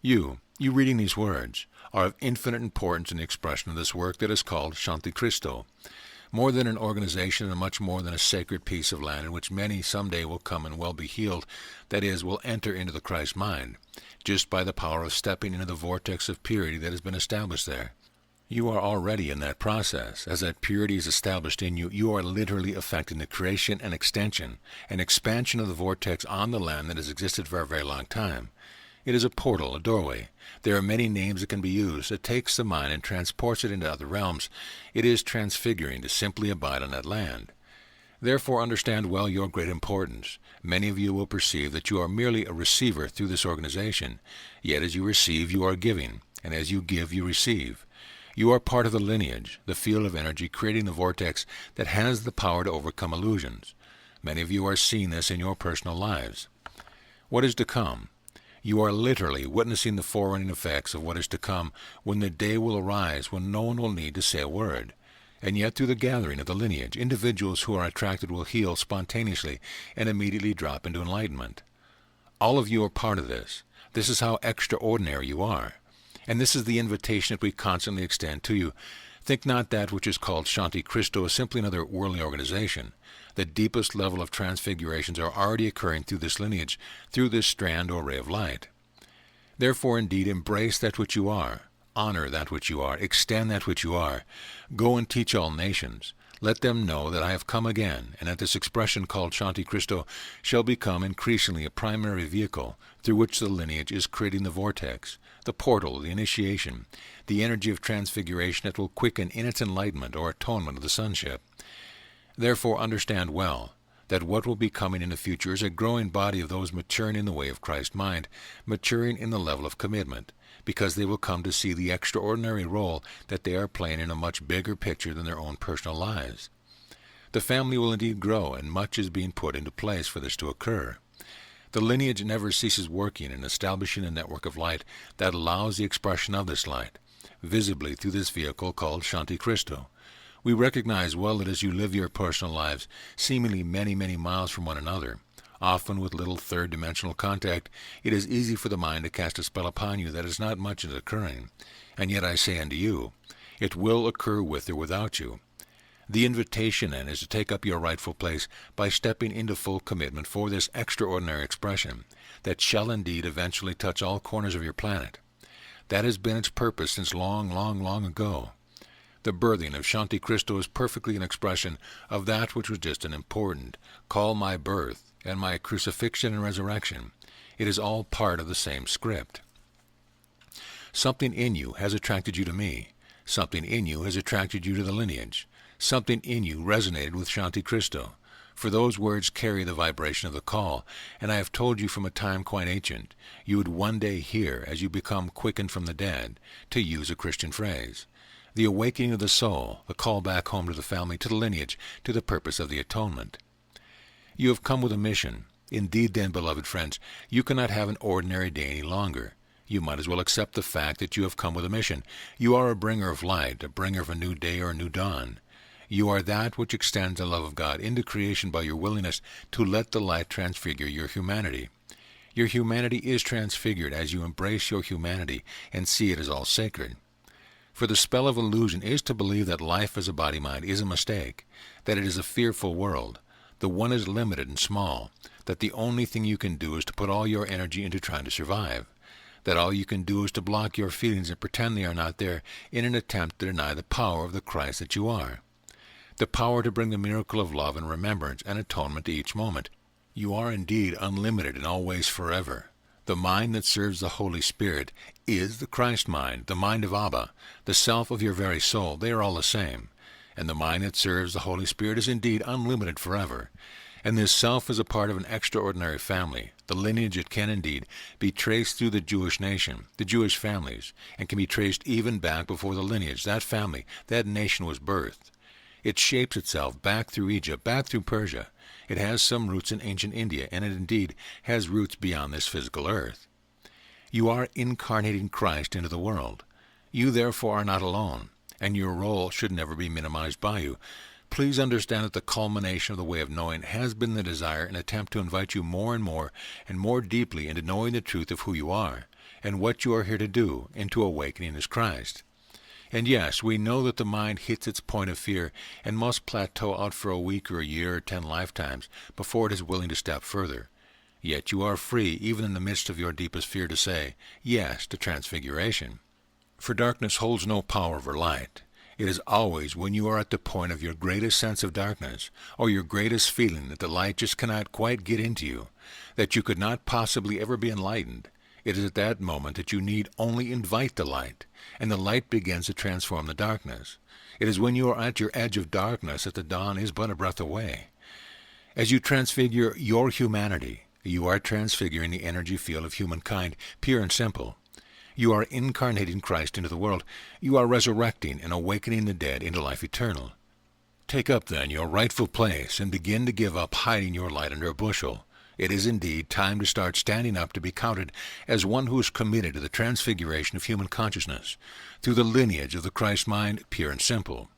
You reading these words, are of infinite importance in the expression of this work that is called Shanti Christo. More than an organization and much more than a sacred piece of land in which many someday will come and well be healed, that is, will enter into the Christ mind, just by the power of stepping into the vortex of purity that has been established there. You are already in that process. As that purity is established in you, you are literally affecting the creation and extension and expansion of the vortex on the land that has existed for a very long time. It is a portal, a doorway. There are many names that can be used. It takes the mind and transports it into other realms. It is transfiguring to simply abide on that land. Therefore understand well your great importance. Many of you will perceive that you are merely a receiver through this organization. Yet as you receive, you are giving, and as you give, you receive. You are part of the lineage, the field of energy creating the vortex that has the power to overcome illusions. Many of you are seeing this in your personal lives. What is to come? You are literally witnessing the forerunning effects of what is to come when the day will arise when no one will need to say a word. And yet through the gathering of the lineage, individuals who are attracted will heal spontaneously and immediately drop into enlightenment. All of you are part of this. This is how extraordinary you are. And this is the invitation that we constantly extend to you. Think not that which is called Shanti Christo is simply another worldly organization. The deepest level of transfigurations are already occurring through this lineage, through this strand or ray of light. Therefore, indeed, embrace that which you are, honor that which you are, extend that which you are. Go and teach all nations. Let them know that I have come again, and that this expression called Shanti Christo shall become increasingly a primary vehicle through which the lineage is creating the vortex, the portal, the initiation, the energy of transfiguration that will quicken in its enlightenment or atonement of the sonship. Therefore understand well that what will be coming in the future is a growing body of those maturing in the way of Christ mind, maturing in the level of commitment, because they will come to see the extraordinary role that they are playing in a much bigger picture than their own personal lives. The family will indeed grow, and much is being put into place for this to occur. The lineage never ceases working and establishing a network of light that allows the expression of this light, visibly through this vehicle called Shanti Christo. We recognize well that as you live your personal lives, seemingly many, many miles from one another, often with little third-dimensional contact, it is easy for the mind to cast a spell upon you that is not much is occurring. And yet I say unto you, it will occur with or without you. The invitation, then, is to take up your rightful place by stepping into full commitment for this extraordinary expression that shall indeed eventually touch all corners of your planet. That has been its purpose since long, long, long ago. The birthing of Shanti Cristo is perfectly an expression of that which was just and important. Call my birth and my crucifixion and resurrection. It is all part of the same script. Something in you has attracted you to me. Something in you has attracted you to the lineage. Something in you resonated with Shanti Cristo. For those words carry the vibration of the call, and I have told you from a time quite ancient, you would one day hear as you become quickened from the dead, to use a Christian phrase. The awakening of the soul, the call back home to the family, to the lineage, to the purpose of the atonement. You have come with a mission. Indeed then, beloved friends, you cannot have an ordinary day any longer. You might as well accept the fact that you have come with a mission. You are a bringer of light, a bringer of a new day or a new dawn. You are that which extends the love of God into creation by your willingness to let the light transfigure your humanity. Your humanity is transfigured as you embrace your humanity and see it as all sacred. For the spell of illusion is to believe that life as a body-mind is a mistake, that it is a fearful world, the one is limited and small, that the only thing you can do is to put all your energy into trying to survive, that all you can do is to block your feelings and pretend they are not there in an attempt to deny the power of the Christ that you are, the power to bring the miracle of love and remembrance and atonement to each moment. You are indeed unlimited and always forever. The mind that serves the Holy Spirit is the Christ mind, the mind of Abba, the self of your very soul. They are all the same. And the mind that serves the Holy Spirit is indeed unlimited forever. And this self is a part of an extraordinary family, the lineage that can indeed be traced through the Jewish nation, the Jewish families, and can be traced even back before the lineage, that family, that nation was birthed. It shapes itself back through Egypt, back through Persia. It has some roots in ancient India, and it indeed has roots beyond this physical earth. You are incarnating Christ into the world. You therefore are not alone, and your role should never be minimized by you. Please understand that the culmination of the way of knowing has been the desire and attempt to invite you more and more deeply into knowing the truth of who you are, and what you are here to do, into awakening as Christ. And yes, we know that the mind hits its point of fear and must plateau out for a week or a year or 10 lifetimes before it is willing to step further. Yet you are free, even in the midst of your deepest fear, to say yes to transfiguration. For darkness holds no power over light. It is always when you are at the point of your greatest sense of darkness, or your greatest feeling that the light just cannot quite get into you, that you could not possibly ever be enlightened. It is at that moment that you need only invite the light, and the light begins to transform the darkness. It is when you are at your edge of darkness that the dawn is but a breath away. As you transfigure your humanity, you are transfiguring the energy field of humankind, pure and simple. You are incarnating Christ into the world. You are resurrecting and awakening the dead into life eternal. Take up, then, your rightful place and begin to give up hiding your light under a bushel. It is indeed time to start standing up to be counted as one who is committed to the transfiguration of human consciousness through the lineage of the Christ mind, pure and simple.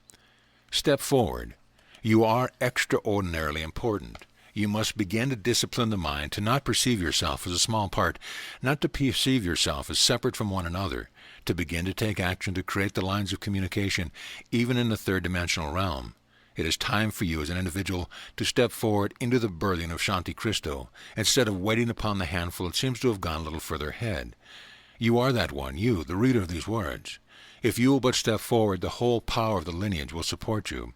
Step forward. You are extraordinarily important. You must begin to discipline the mind to not perceive yourself as a small part, not to perceive yourself as separate from one another, to begin to take action to create the lines of communication, even in the third-dimensional realm. It is time for you as an individual to step forward into the birthing of Shanti Cristo, instead of waiting upon the handful that seems to have gone a little further ahead. You are that one, you, the reader of these words. If you will but step forward, the whole power of the lineage will support you.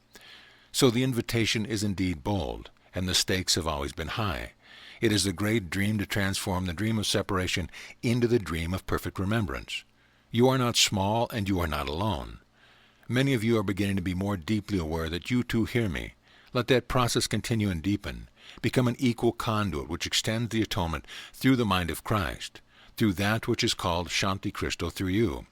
So the invitation is indeed bold, and the stakes have always been high. It is the great dream to transform the dream of separation into the dream of perfect remembrance. You are not small, and you are not alone. Many of you are beginning to be more deeply aware that you too hear me. Let that process continue and deepen. Become an equal conduit which extends the atonement through the mind of Christ, through that which is called Shanti Cristo through you.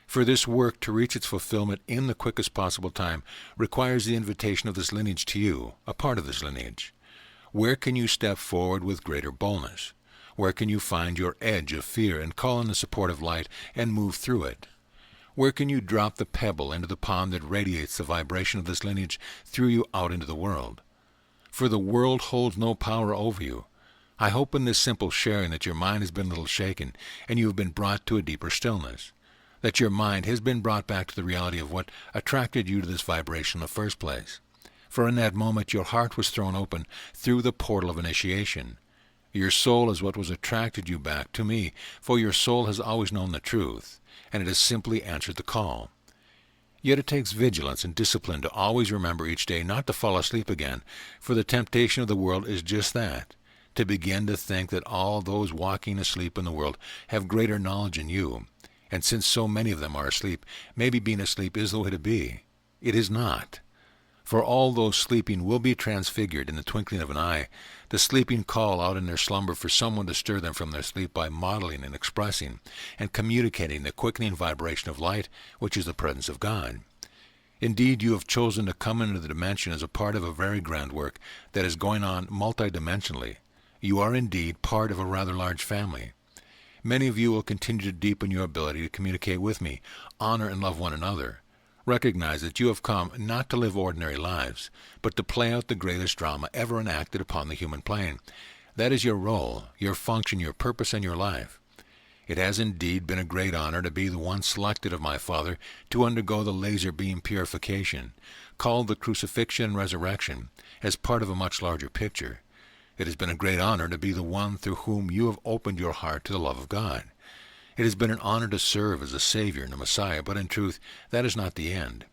For this work to reach its fulfillment in the quickest possible time requires the invitation of this lineage to you, a part of this lineage. Where can you step forward with greater boldness? Where can you find your edge of fear and call in the support of light and move through it? Where can you drop the pebble into the pond that radiates the vibration of this lineage through you out into the world? For the world holds no power over you. I hope in this simple sharing that your mind has been a little shaken and you have been brought to a deeper stillness, that your mind has been brought back to the reality of what attracted you to this vibration in the first place. For in that moment your heart was thrown open through the portal of initiation. Your soul is what was attracted you back to me, for your soul has always known the truth, and it has simply answered the call. Yet it takes vigilance and discipline to always remember each day not to fall asleep again, for the temptation of the world is just that, to begin to think that all those walking asleep in the world have greater knowledge than you. And since so many of them are asleep, maybe being asleep is the way to be. It is not. For all those sleeping will be transfigured in the twinkling of an eye. The sleeping call out in their slumber for someone to stir them from their sleep by modeling and expressing and communicating the quickening vibration of light, which is the presence of God. Indeed, you have chosen to come into the dimension as a part of a very grand work that is going on multidimensionally. You are indeed part of a rather large family. Many of you will continue to deepen your ability to communicate with me, honor and love one another. Recognize that you have come not to live ordinary lives, but to play out the greatest drama ever enacted upon the human plane. That is your role, your function, your purpose, and your life. It has indeed been a great honor to be the one selected of my Father to undergo the laser beam purification, called the crucifixion and resurrection, as part of a much larger picture. It has been a great honor to be the one through whom you have opened your heart to the love of God. It has been an honor to serve as a Savior and a Messiah, but in truth, that is not the end.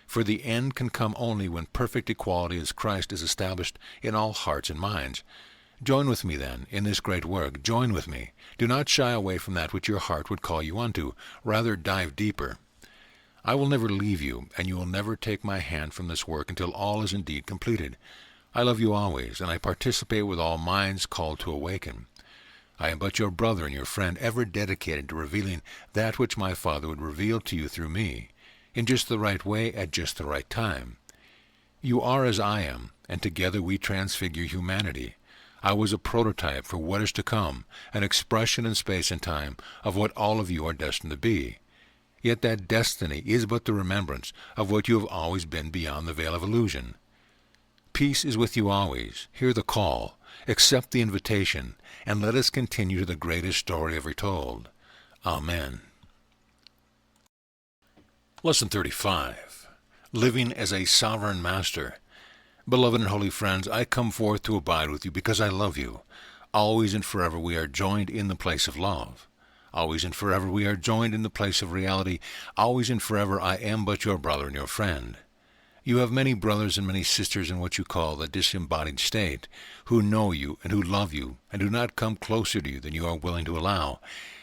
For the end can come only when perfect equality as Christ is established in all hearts and minds. Join with me, then, in this great work. Join with me. Do not shy away from that which your heart would call you unto. Rather, dive deeper. I will never leave you, and you will never take my hand from this work until all is indeed completed. I love you always, and I participate with all minds called to awaken. I am but your brother and your friend, ever dedicated to revealing that which my Father would reveal to you through me, in just the right way at just the right time. You are as I am, and together we transfigure humanity. I was a prototype for what is to come, an expression in space and time of what all of you are destined to be. Yet that destiny is but the remembrance of what you have always been beyond the veil of illusion. Peace is with you always. Hear the call. Accept the invitation, and let us continue to the greatest story ever told. Amen. Lesson 35. Living as a Sovereign Master. Beloved and holy friends, I come forth to abide with you because I love you. Always and forever we are joined in the place of love. Always and forever we are joined in the place of reality. Always and forever I am but your brother and your friend. You have many brothers and many sisters in what you call the disembodied state, who know you and who love you, and do not come closer to you than you are willing to allow,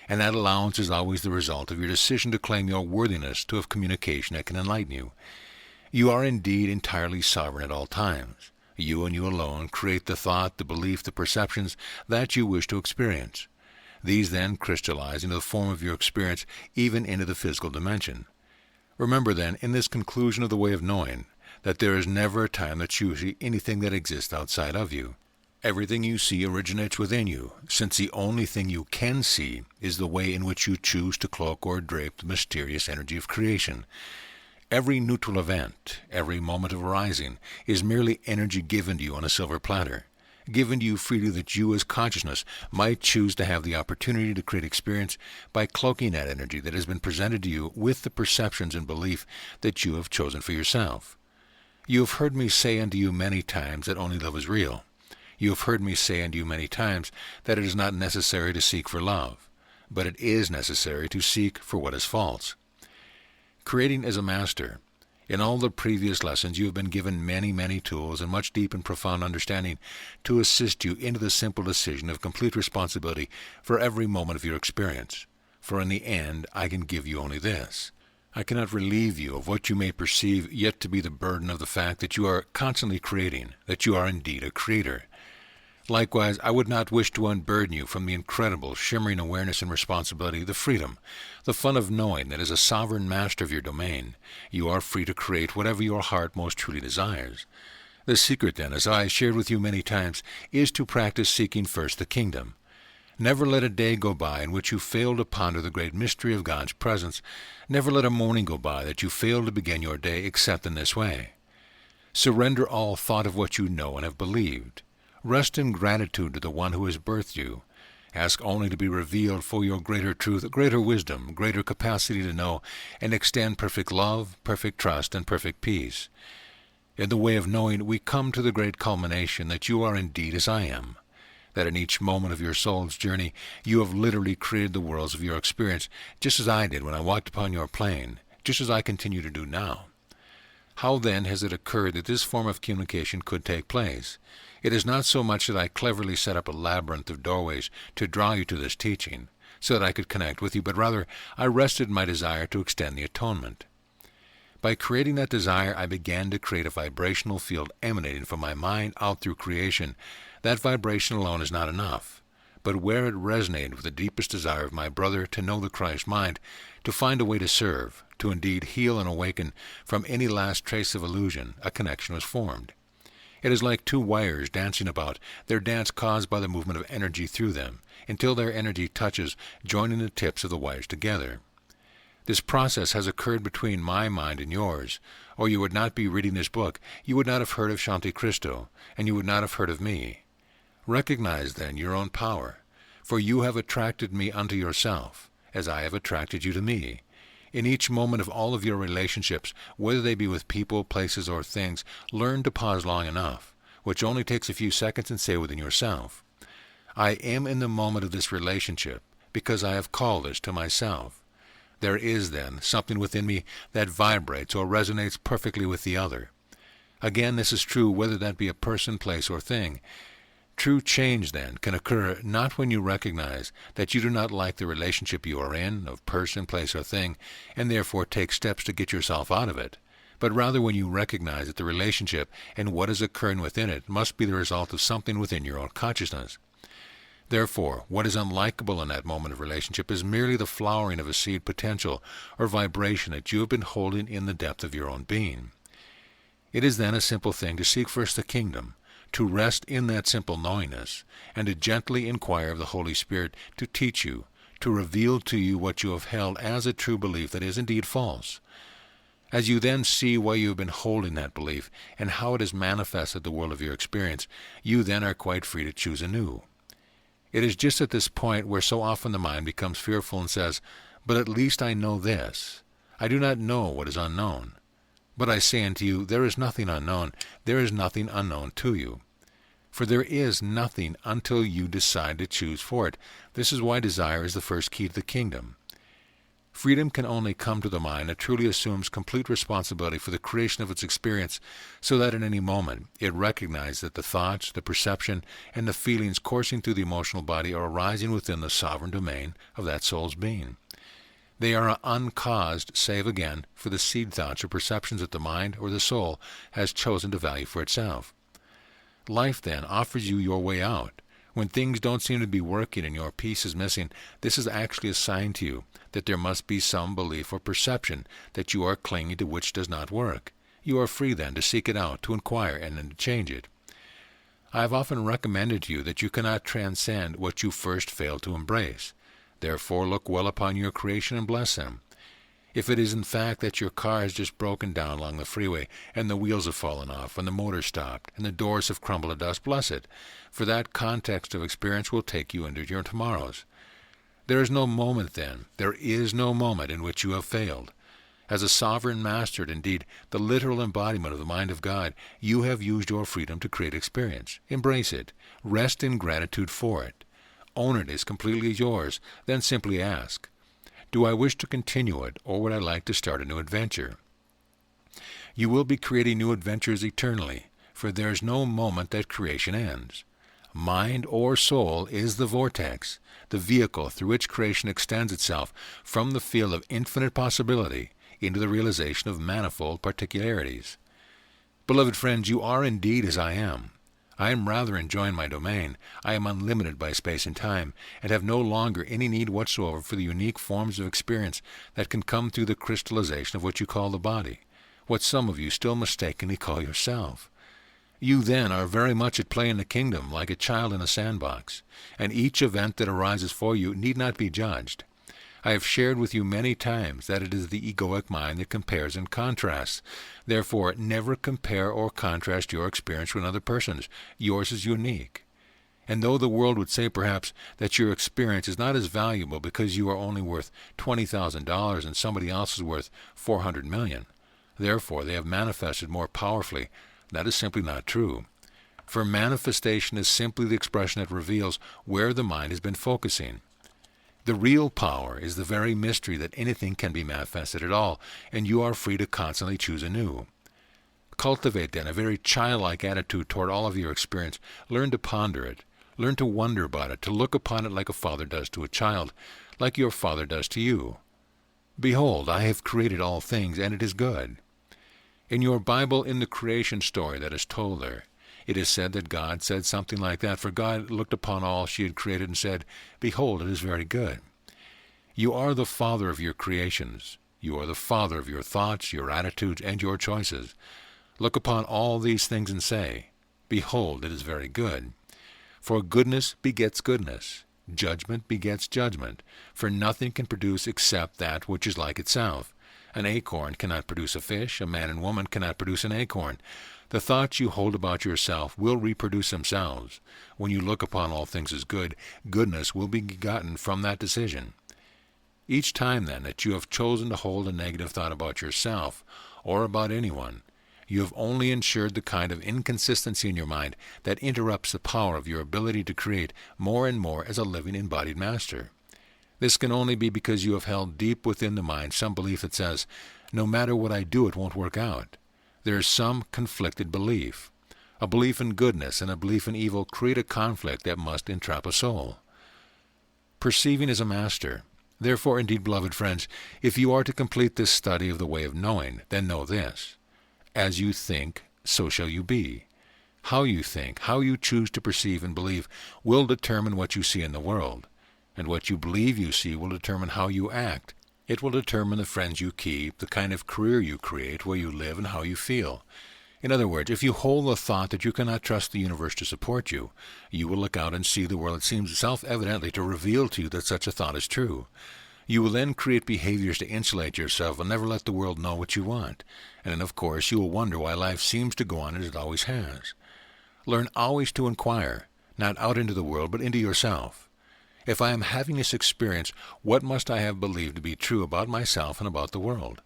and that allowance is always the result of your decision to claim your worthiness to have communication that can enlighten you. You are indeed entirely sovereign at all times. You and you alone create the thought, the belief, the perceptions that you wish to experience. These then crystallize into the form of your experience, even into the physical dimension. Remember, then, in this conclusion of the way of knowing, that there is never a time that you see anything that exists outside of you. Everything you see originates within you, since the only thing you can see is the way in which you choose to cloak or drape the mysterious energy of creation. Every neutral event, every moment of arising, is merely energy given to you on a silver platter, given to you freely that you as consciousness might choose to have the opportunity to create experience by cloaking that energy that has been presented to you with the perceptions and belief that you have chosen for yourself. You have heard me say unto you many times that only love is real. You have heard me say unto you many times that it is not necessary to seek for love, but it is necessary to seek for what is false. Creating as a master. In all the previous lessons you have been given many, many tools and much deep and profound understanding to assist you into the simple decision of complete responsibility for every moment of your experience. For in the end I can give you only this. I cannot relieve you of what you may perceive yet to be the burden of the fact that you are constantly creating, that you are indeed a creator. Likewise, I would not wish to unburden you from the incredible, shimmering awareness and responsibility, the freedom, the fun of knowing that as a sovereign master of your domain, you are free to create whatever your heart most truly desires. The secret, then, as I shared with you many times, is to practice seeking first the kingdom. Never let a day go by in which you fail to ponder the great mystery of God's presence. Never let a morning go by that you fail to begin your day except in this way. Surrender all thought of what you know and have believed. Rest in gratitude to the one who has birthed you. Ask only to be revealed for your greater truth, greater wisdom, greater capacity to know, and extend perfect love, perfect trust, and perfect peace. In the way of knowing, we come to the great culmination that you are indeed as I am, that in each moment of your soul's journey you have literally created the worlds of your experience, just as I did when I walked upon your plane, just as I continue to do now. How then has it occurred that this form of communication could take place? It is not so much that I cleverly set up a labyrinth of doorways to draw you to this teaching, so that I could connect with you, but rather I rested my desire to extend the atonement. By creating that desire, I began to create a vibrational field emanating from my mind out through creation. That vibration alone is not enough, but where it resonated with the deepest desire of my brother to know the Christ mind, to find a way to serve, to indeed heal and awaken from any last trace of illusion, a connection was formed. It is like two wires dancing about, their dance caused by the movement of energy through them, until their energy touches, joining the tips of the wires together. This process has occurred between my mind and yours, or you would not be reading this book, you would not have heard of Shanti Cristo, and you would not have heard of me. Recognize, then, your own power, for you have attracted me unto yourself, as I have attracted you to me. In each moment of all of your relationships, whether they be with people, places, or things, learn to pause long enough, which only takes a few seconds, and say within yourself, I am in the moment of this relationship, because I have called this to myself. There is, then, something within me that vibrates or resonates perfectly with the other. Again, this is true whether that be a person, place, or thing. True change, then, can occur not when you recognize that you do not like the relationship you are in, of person, place, or thing, and therefore take steps to get yourself out of it, but rather when you recognize that the relationship and what is occurring within it must be the result of something within your own consciousness. Therefore, what is unlikable in that moment of relationship is merely the flowering of a seed potential or vibration that you have been holding in the depth of your own being. It is then a simple thing to seek first the kingdom, to rest in that simple knowingness, and to gently inquire of the Holy Spirit to teach you, to reveal to you what you have held as a true belief that is indeed false. As you then see why you have been holding that belief, and how it has manifested the world of your experience, you then are quite free to choose anew. It is just at this point where so often the mind becomes fearful and says, but at least I know this. I do not know what is unknown. But I say unto you, there is nothing unknown, there is nothing unknown to you. For there is nothing until you decide to choose for it. This is why desire is the first key to the kingdom. Freedom can only come to the mind that truly assumes complete responsibility for the creation of its experience, so that at any moment it recognizes that the thoughts, the perception, and the feelings coursing through the emotional body are arising within the sovereign domain of that soul's being. They are uncaused, save again, for the seed thoughts or perceptions that the mind or the soul has chosen to value for itself. Life, then, offers you your way out. When things don't seem to be working and your peace is missing, this is actually a sign to you that there must be some belief or perception that you are clinging to which does not work. You are free, then, to seek it out, to inquire, and then to change it. I have often recommended to you that you cannot transcend what you first failed to embrace. Therefore, look well upon your creation and bless them. If it is in fact that your car has just broken down along the freeway, and the wheels have fallen off, and the motor stopped, and the doors have crumbled to dust, bless it, for that context of experience will take you into your tomorrows. There is no moment, then, there is no moment in which you have failed. As a sovereign master, and indeed the literal embodiment of the mind of God, you have used your freedom to create experience. Embrace it. Rest in gratitude for it. Own it as completely yours. Then simply ask, do I wish to continue it, or would I like to start a new adventure? You will be creating new adventures eternally, for there is no moment that creation ends. Mind or soul is the vortex, the vehicle through which creation extends itself from the field of infinite possibility into the realization of manifold particularities. Beloved friends, you are indeed as I am. I am rather enjoying my domain. I am unlimited by space and time, and have no longer any need whatsoever for the unique forms of experience that can come through the crystallization of what you call the body, what some of you still mistakenly call yourself. You then are very much at play in the kingdom, like a child in a sandbox, and each event that arises for you need not be judged. I have shared with you many times that it is the egoic mind that compares and contrasts. Therefore, never compare or contrast your experience with another person's. Yours is unique. And though the world would say perhaps that your experience is not as valuable because you are only worth $20,000 and somebody else is worth $400 million, therefore they have manifested more powerfully, that is simply not true. For manifestation is simply the expression that reveals where the mind has been focusing. The real power is the very mystery that anything can be manifested at all, and you are free to constantly choose anew. Cultivate, then, a very childlike attitude toward all of your experience. Learn to ponder it. Learn to wonder about it, to look upon it like a father does to a child, like your father does to you. Behold, I have created all things, and it is good. In your Bible, in the creation story that is told there, it is said that God said something like that, for God looked upon all she had created and said, Behold, it is very good. You are the father of your creations. You are the father of your thoughts, your attitudes, and your choices. Look upon all these things and say, Behold, it is very good. For goodness begets goodness. Judgment begets judgment. For nothing can produce except that which is like itself. An acorn cannot produce a fish. A man and woman cannot produce an acorn. The thoughts you hold about yourself will reproduce themselves. When you look upon all things as good, goodness will be begotten from that decision. Each time, then, that you have chosen to hold a negative thought about yourself or about anyone, you have only ensured the kind of inconsistency in your mind that interrupts the power of your ability to create more and more as a living embodied master. This can only be because you have held deep within the mind some belief that says, no matter what I do, it won't work out. There is some conflicted belief. A belief in goodness and a belief in evil create a conflict that must entrap a soul. Perceiving is a master. Therefore, indeed, beloved friends, if you are to complete this study of the way of knowing, then know this. As you think, so shall you be. How you think, how you choose to perceive and believe, will determine what you see in the world. And what you believe you see will determine how you act. It will determine the friends you keep, the kind of career you create, where you live, and how you feel. In other words, if you hold the thought that you cannot trust the universe to support you, you will look out and see the world that seems self-evidently to reveal to you that such a thought is true. You will then create behaviors to insulate yourself and never let the world know what you want. And then, of course, you will wonder why life seems to go on as it always has. Learn always to inquire, not out into the world, but into yourself. If I am having this experience, what must I have believed to be true about myself and about the world?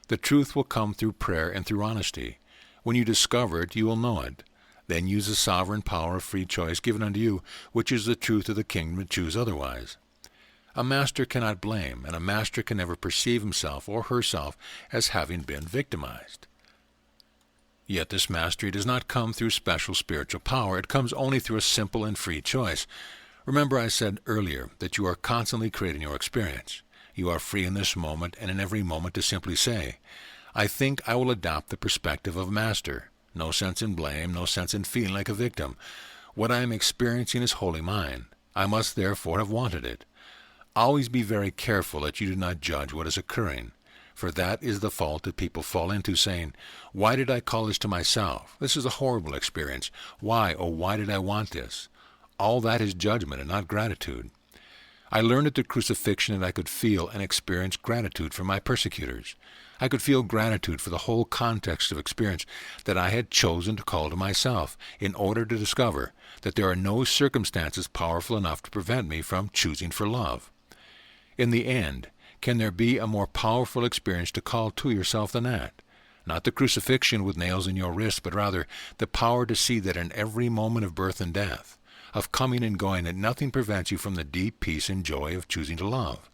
The truth will come through prayer and through honesty. When you discover it, you will know it. Then use the sovereign power of free choice given unto you, which is the truth of the kingdom, to choose otherwise. A master cannot blame, and a master can never perceive himself or herself as having been victimized. Yet this mastery does not come through special spiritual power. It comes only through a simple and free choice. Remember I said earlier that you are constantly creating your experience. You are free in this moment and in every moment to simply say, I think I will adopt the perspective of a master. No sense in blame, no sense in feeling like a victim. What I am experiencing is wholly mine. I must therefore have wanted it. Always be very careful that you do not judge what is occurring, for that is the fault that people fall into, saying, Why did I call this to myself? This is a horrible experience. Why, oh, why did I want this? All that is judgment and not gratitude. I learned at the crucifixion that I could feel and experience gratitude for my persecutors. I could feel gratitude for the whole context of experience that I had chosen to call to myself, in order to discover that there are no circumstances powerful enough to prevent me from choosing for love. In the end, can there be a more powerful experience to call to yourself than that? Not the crucifixion with nails in your wrist, but rather the power to see that in every moment of birth and death, of coming and going, that nothing prevents you from the deep peace and joy of choosing to love.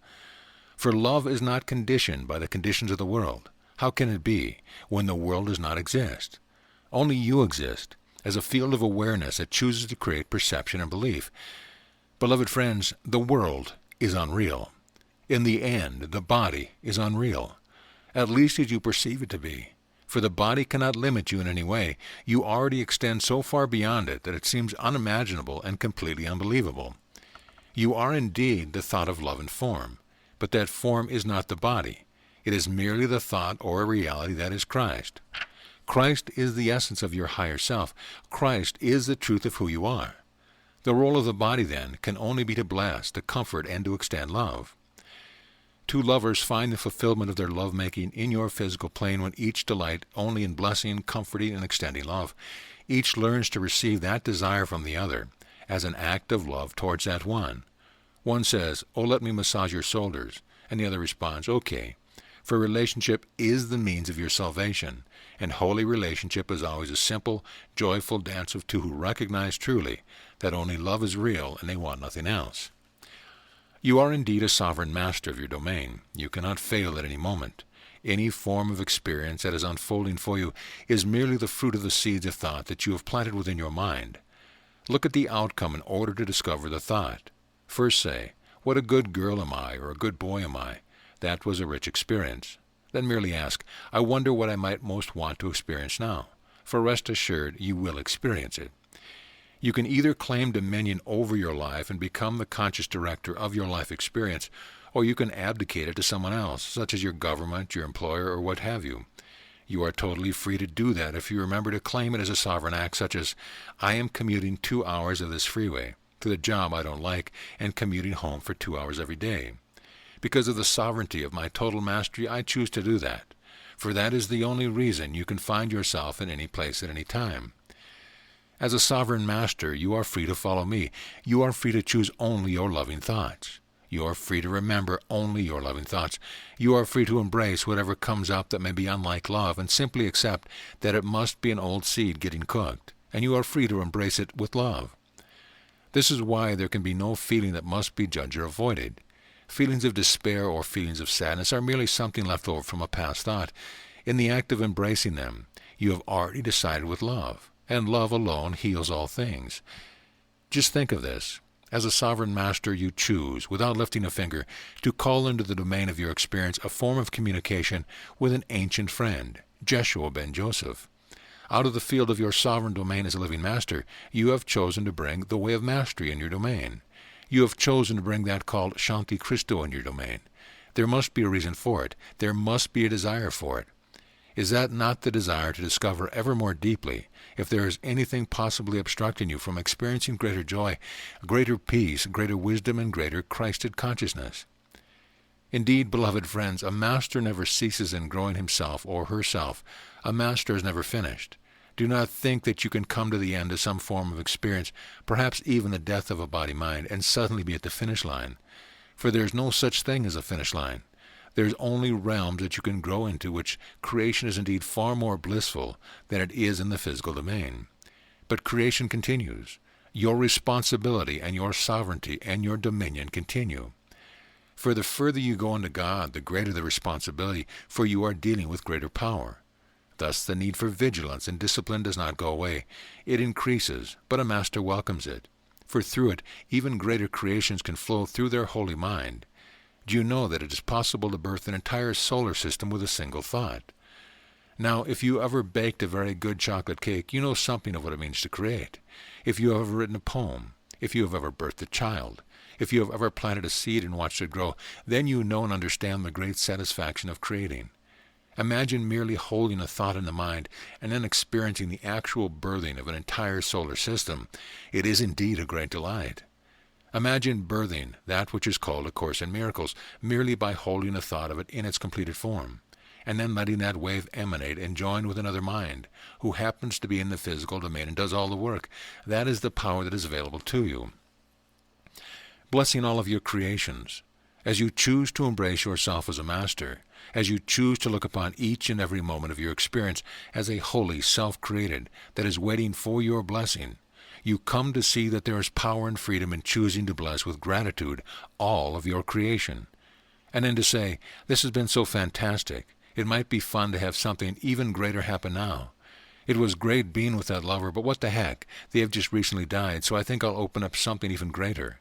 For love is not conditioned by the conditions of the world. How can it be, when the world does not exist? Only you exist, as a field of awareness that chooses to create perception and belief. Beloved friends, the world is unreal. In the end, the body is unreal, at least as you perceive it to be. For the body cannot limit you in any way. You already extend so far beyond it that it seems unimaginable and completely unbelievable. You are indeed the thought of love and form, but that form is not the body. It is merely the thought or a reality that is Christ. Christ is the essence of your higher self. Christ is the truth of who you are. The role of the body, then, can only be to bless, to comfort, and to extend love. Two lovers find the fulfillment of their love-making in your physical plane when each delight only in blessing, comforting, and extending love. Each learns to receive that desire from the other as an act of love towards that one. One says, "Oh, let me massage your shoulders," and the other responds, "Okay." For relationship is the means of your salvation, and holy relationship is always a simple, joyful dance of two who recognize truly that only love is real and they want nothing else. You are indeed a sovereign master of your domain. You cannot fail at any moment. Any form of experience that is unfolding for you is merely the fruit of the seeds of thought that you have planted within your mind. Look at the outcome in order to discover the thought. First say, "What a good girl am I," or "a good boy am I." That was a rich experience. Then merely ask, "I wonder what I might most want to experience now." For rest assured, you will experience it. You can either claim dominion over your life and become the conscious director of your life experience, or you can abdicate it to someone else, such as your government, your employer, or what have you. You are totally free to do that if you remember to claim it as a sovereign act, such as, "I am commuting 2 hours of this freeway to the job I don't like and commuting home for 2 hours every day. Because of the sovereignty of my total mastery, I choose to do that. For that is the only reason you can find yourself in any place at any time. As a sovereign master, you are free to follow me. You are free to choose only your loving thoughts. You are free to remember only your loving thoughts. You are free to embrace whatever comes up that may be unlike love and simply accept that it must be an old seed getting cooked, and you are free to embrace it with love. This is why there can be no feeling that must be judged or avoided. Feelings of despair or feelings of sadness are merely something left over from a past thought. In the act of embracing them, you have already decided with love, and love alone heals all things. Just think of this. As a sovereign master, you choose, without lifting a finger, to call into the domain of your experience a form of communication with an ancient friend, Jeshua ben Joseph. Out of the field of your sovereign domain as a living master, you have chosen to bring the way of mastery in your domain. You have chosen to bring that called Shanti Christo in your domain. There must be a reason for it. There must be a desire for it. Is that not the desire to discover ever more deeply if there is anything possibly obstructing you from experiencing greater joy, greater peace, greater wisdom, and greater Christed consciousness? Indeed, beloved friends, a master never ceases in growing himself or herself. A master is never finished. Do not think that you can come to the end of some form of experience, perhaps even the death of a body-mind, and suddenly be at the finish line. For there is no such thing as a finish line. There is only realms that you can grow into, which creation is indeed far more blissful than it is in the physical domain. But creation continues. Your responsibility and your sovereignty and your dominion continue. For the further you go into God, the greater the responsibility, for you are dealing with greater power. Thus the need for vigilance and discipline does not go away. It increases, but a master welcomes it. For through it, even greater creations can flow through their holy mind. Do you know that it is possible to birth an entire solar system with a single thought? Now, if you ever baked a very good chocolate cake, you know something of what it means to create. If you have ever written a poem, if you have ever birthed a child, if you have ever planted a seed and watched it grow, then you know and understand the great satisfaction of creating. Imagine merely holding a thought in the mind and then experiencing the actual birthing of an entire solar system. It is indeed a great delight. Imagine birthing that which is called A Course in Miracles merely by holding a thought of it in its completed form, and then letting that wave emanate and join with another mind, who happens to be in the physical domain and does all the work. That is the power that is available to you. Blessing all of your creations, as you choose to embrace yourself as a master, as you choose to look upon each and every moment of your experience as a holy self-created that is waiting for your blessing, you come to see that there is power and freedom in choosing to bless with gratitude all of your creation. And then to say, "This has been so fantastic. It might be fun to have something even greater happen now. It was great being with that lover, but what the heck? They have just recently died, so I think I'll open up something even greater."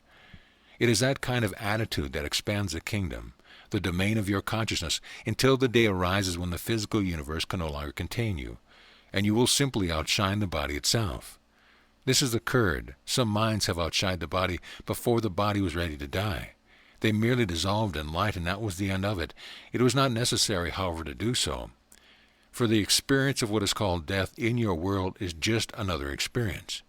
It is that kind of attitude that expands the kingdom, the domain of your consciousness, until the day arises when the physical universe can no longer contain you, and you will simply outshine the body itself. This has occurred. Some minds have outshined the body before the body was ready to die. They merely dissolved in light, and that was the end of it. It was not necessary, however, to do so. For the experience of what is called death in your world is just another experience.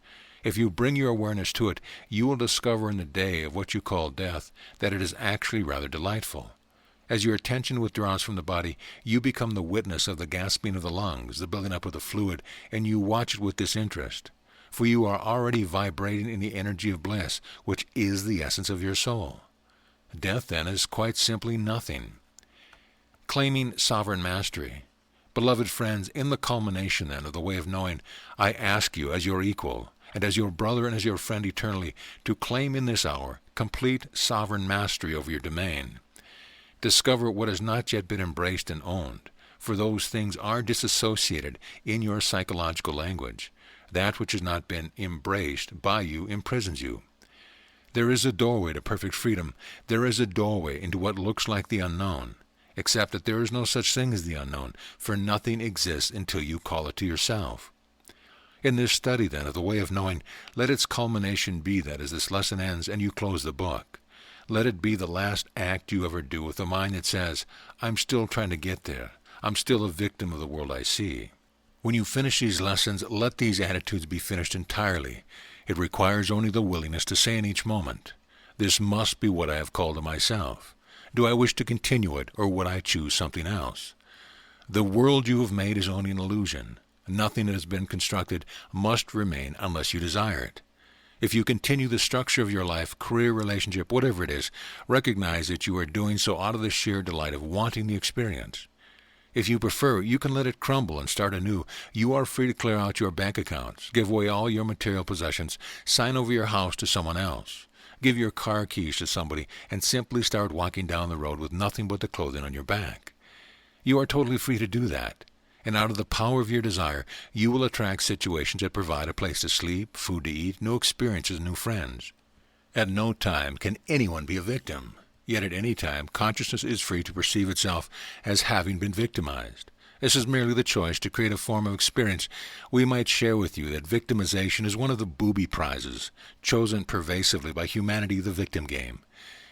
If you bring your awareness to it, you will discover in the day of what you call death that it is actually rather delightful. As your attention withdraws from the body, you become the witness of the gasping of the lungs, the building up of the fluid, and you watch it with disinterest. For you are already vibrating in the energy of bliss, which is the essence of your soul. Death, then, is quite simply nothing. Claiming sovereign mastery. Beloved friends, in the culmination, then, of the way of knowing, I ask you, as your equal, and as your brother and as your friend eternally, to claim in this hour complete sovereign mastery over your domain. Discover what has not yet been embraced and owned, for those things are disassociated in your psychological language. That which has not been embraced by you imprisons you. There is a doorway to perfect freedom. There is a doorway into what looks like the unknown, except that there is no such thing as the unknown, for nothing exists until you call it to yourself. In this study, then, of the way of knowing, let its culmination be that as this lesson ends and you close the book, let it be the last act you ever do with a mind that says, I'm still trying to get there. I'm still a victim of the world I see. When you finish these lessons, let these attitudes be finished entirely. It requires only the willingness to say in each moment, this must be what I have called to myself. Do I wish to continue it, or would I choose something else? The world you have made is only an illusion. Nothing that has been constructed must remain unless you desire it. If you continue the structure of your life, career, relationship, whatever it is, recognize that you are doing so out of the sheer delight of wanting the experience. If you prefer, you can let it crumble and start anew. You are free to clear out your bank accounts, give away all your material possessions, sign over your house to someone else, give your car keys to somebody, and simply start walking down the road with nothing but the clothing on your back. You are totally free to do that. And out of the power of your desire, you will attract situations that provide a place to sleep, food to eat, new experiences, new friends. At no time can anyone be a victim. Yet at any time, consciousness is free to perceive itself as having been victimized. This is merely the choice to create a form of experience. We might share with you that victimization is one of the booby prizes, chosen pervasively by humanity, the victim game.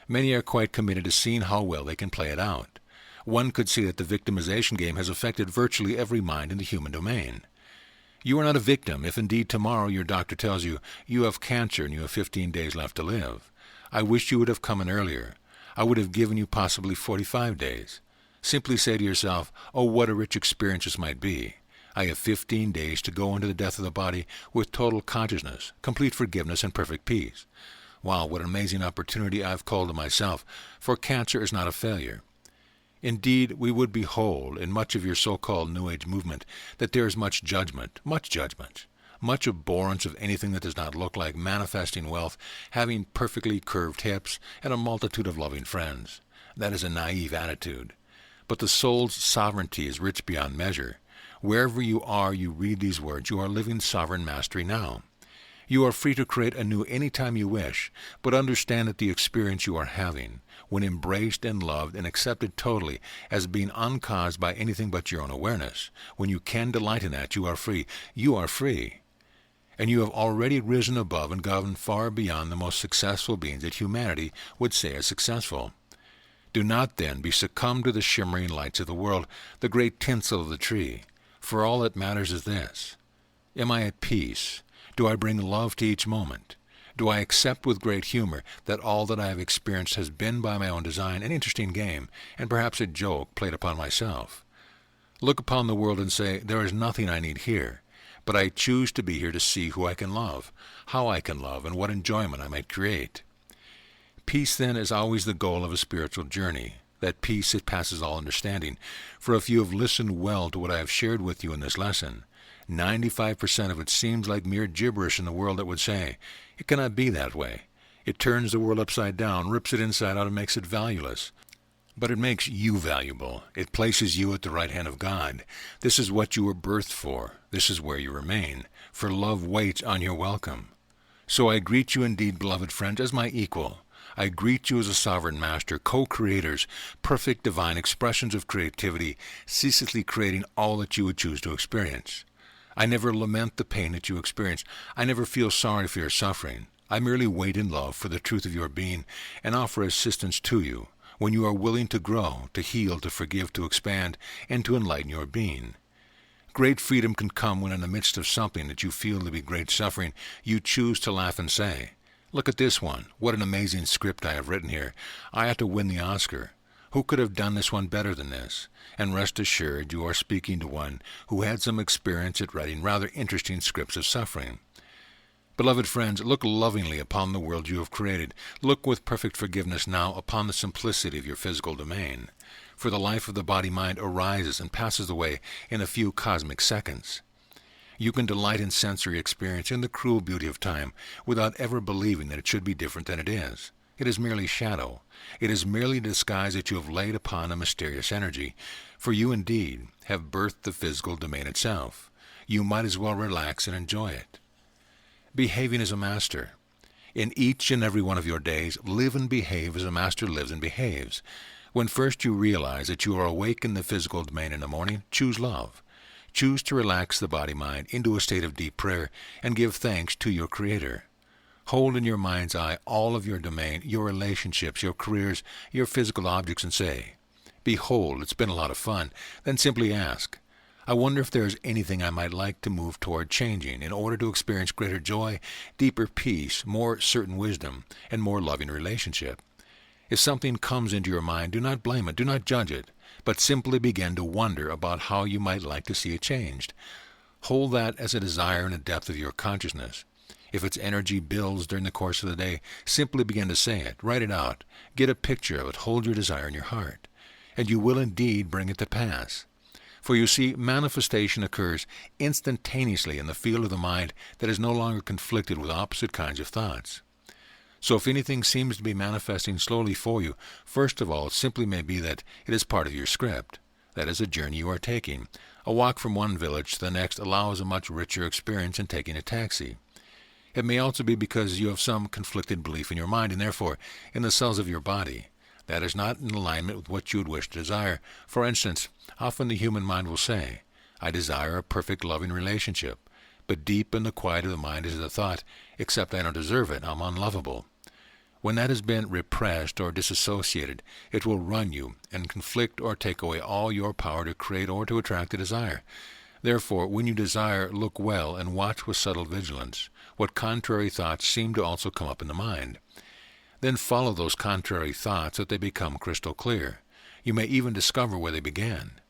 Many are quite committed to seeing how well they can play it out. One could see that the victimization game has affected virtually every mind in the human domain. You are not a victim if indeed tomorrow your doctor tells you you have cancer and you have 15 days left to live. I wish you would have come in earlier. I would have given you possibly 45 days. Simply say to yourself, oh, what a rich experience this might be. I have 15 days to go into the death of the body with total consciousness, complete forgiveness, and perfect peace. Wow, what an amazing opportunity I've called to myself, for cancer is not a failure. Indeed, we would behold in much of your so-called New Age movement that there is much judgment, much abhorrence of anything that does not look like manifesting wealth, having perfectly curved hips, and a multitude of loving friends. That is a naive attitude. But the soul's sovereignty is rich beyond measure. Wherever you are, you read these words, you are living sovereign mastery now. You are free to create anew any time you wish, but understand that the experience you are having, when embraced and loved and accepted totally as being uncaused by anything but your own awareness, when you can delight in that, you are free. You are free. And you have already risen above and gone far beyond the most successful beings that humanity would say are successful. Do not, then, be succumbed to the shimmering lights of the world, the great tinsel of the tree, for all that matters is this. Am I at peace? Do I bring love to each moment? Do I accept with great humor that all that I have experienced has been by my own design an interesting game, and perhaps a joke played upon myself? Look upon the world and say, there is nothing I need here, but I choose to be here to see who I can love, how I can love, and what enjoyment I might create. Peace, then, is always the goal of a spiritual journey. That peace that passes all understanding. For if you have listened well to what I have shared with you in this lesson, 95% of it seems like mere gibberish in the world that would say, it cannot be that way. It turns the world upside down, rips it inside out, and makes it valueless. But it makes you valuable. It places you at the right hand of God. This is what you were birthed for. This is where you remain. For love waits on your welcome. So I greet you indeed, beloved friends, as my equal. I greet you as a sovereign master, co-creators, perfect divine expressions of creativity, ceaselessly creating all that you would choose to experience. I never lament the pain that you experience. I never feel sorry for your suffering. I merely wait in love for the truth of your being and offer assistance to you when you are willing to grow, to heal, to forgive, to expand, and to enlighten your being. Great freedom can come when in the midst of something that you feel to be great suffering, you choose to laugh and say, look at this one. What an amazing script I have written here. I ought to win the Oscar. Who could have done this one better than this? And rest assured, you are speaking to one who had some experience at writing rather interesting scripts of suffering. Beloved friends, look lovingly upon the world you have created. Look with perfect forgiveness now upon the simplicity of your physical domain. For the life of the body-mind arises and passes away in a few cosmic seconds. You can delight in sensory experience in the cruel beauty of time without ever believing that it should be different than it is. It is merely shadow. It is merely a disguise that you have laid upon a mysterious energy. For you indeed have birthed the physical domain itself. You might as well relax and enjoy it. Behaving as a master. In each and every one of your days, live and behave as a master lives and behaves. When first you realize that you are awake in the physical domain in the morning, choose love. Choose to relax the body-mind into a state of deep prayer and give thanks to your Creator. Hold in your mind's eye all of your domain, your relationships, your careers, your physical objects, and say, "Behold, it's been a lot of fun." Then simply ask, "I wonder if there is anything I might like to move toward changing in order to experience greater joy, deeper peace, more certain wisdom, and more loving relationship." If something comes into your mind, do not blame it, do not judge it, but simply begin to wonder about how you might like to see it changed. Hold that as a desire in the depth of your consciousness. If its energy builds during the course of the day, simply begin to say it, write it out, get a picture of it, hold your desire in your heart, and you will indeed bring it to pass. For you see, manifestation occurs instantaneously in the field of the mind that is no longer conflicted with opposite kinds of thoughts. So if anything seems to be manifesting slowly for you, first of all, it simply may be that it is part of your script. That is a journey you are taking. A walk from one village to the next allows a much richer experience than taking a taxi. It may also be because you have some conflicted belief in your mind and therefore in the cells of your body. That is not in alignment with what you would wish to desire. For instance, often the human mind will say, "I desire a perfect loving relationship," but deep in the quiet of the mind is the thought, "Except I don't deserve it, I'm unlovable." When that has been repressed or disassociated, it will run you and conflict or take away all your power to create or to attract a desire. Therefore, when you desire, look well and watch with subtle vigilance what contrary thoughts seem to also come up in the mind. Then follow those contrary thoughts that they become crystal clear. You may even discover where they began.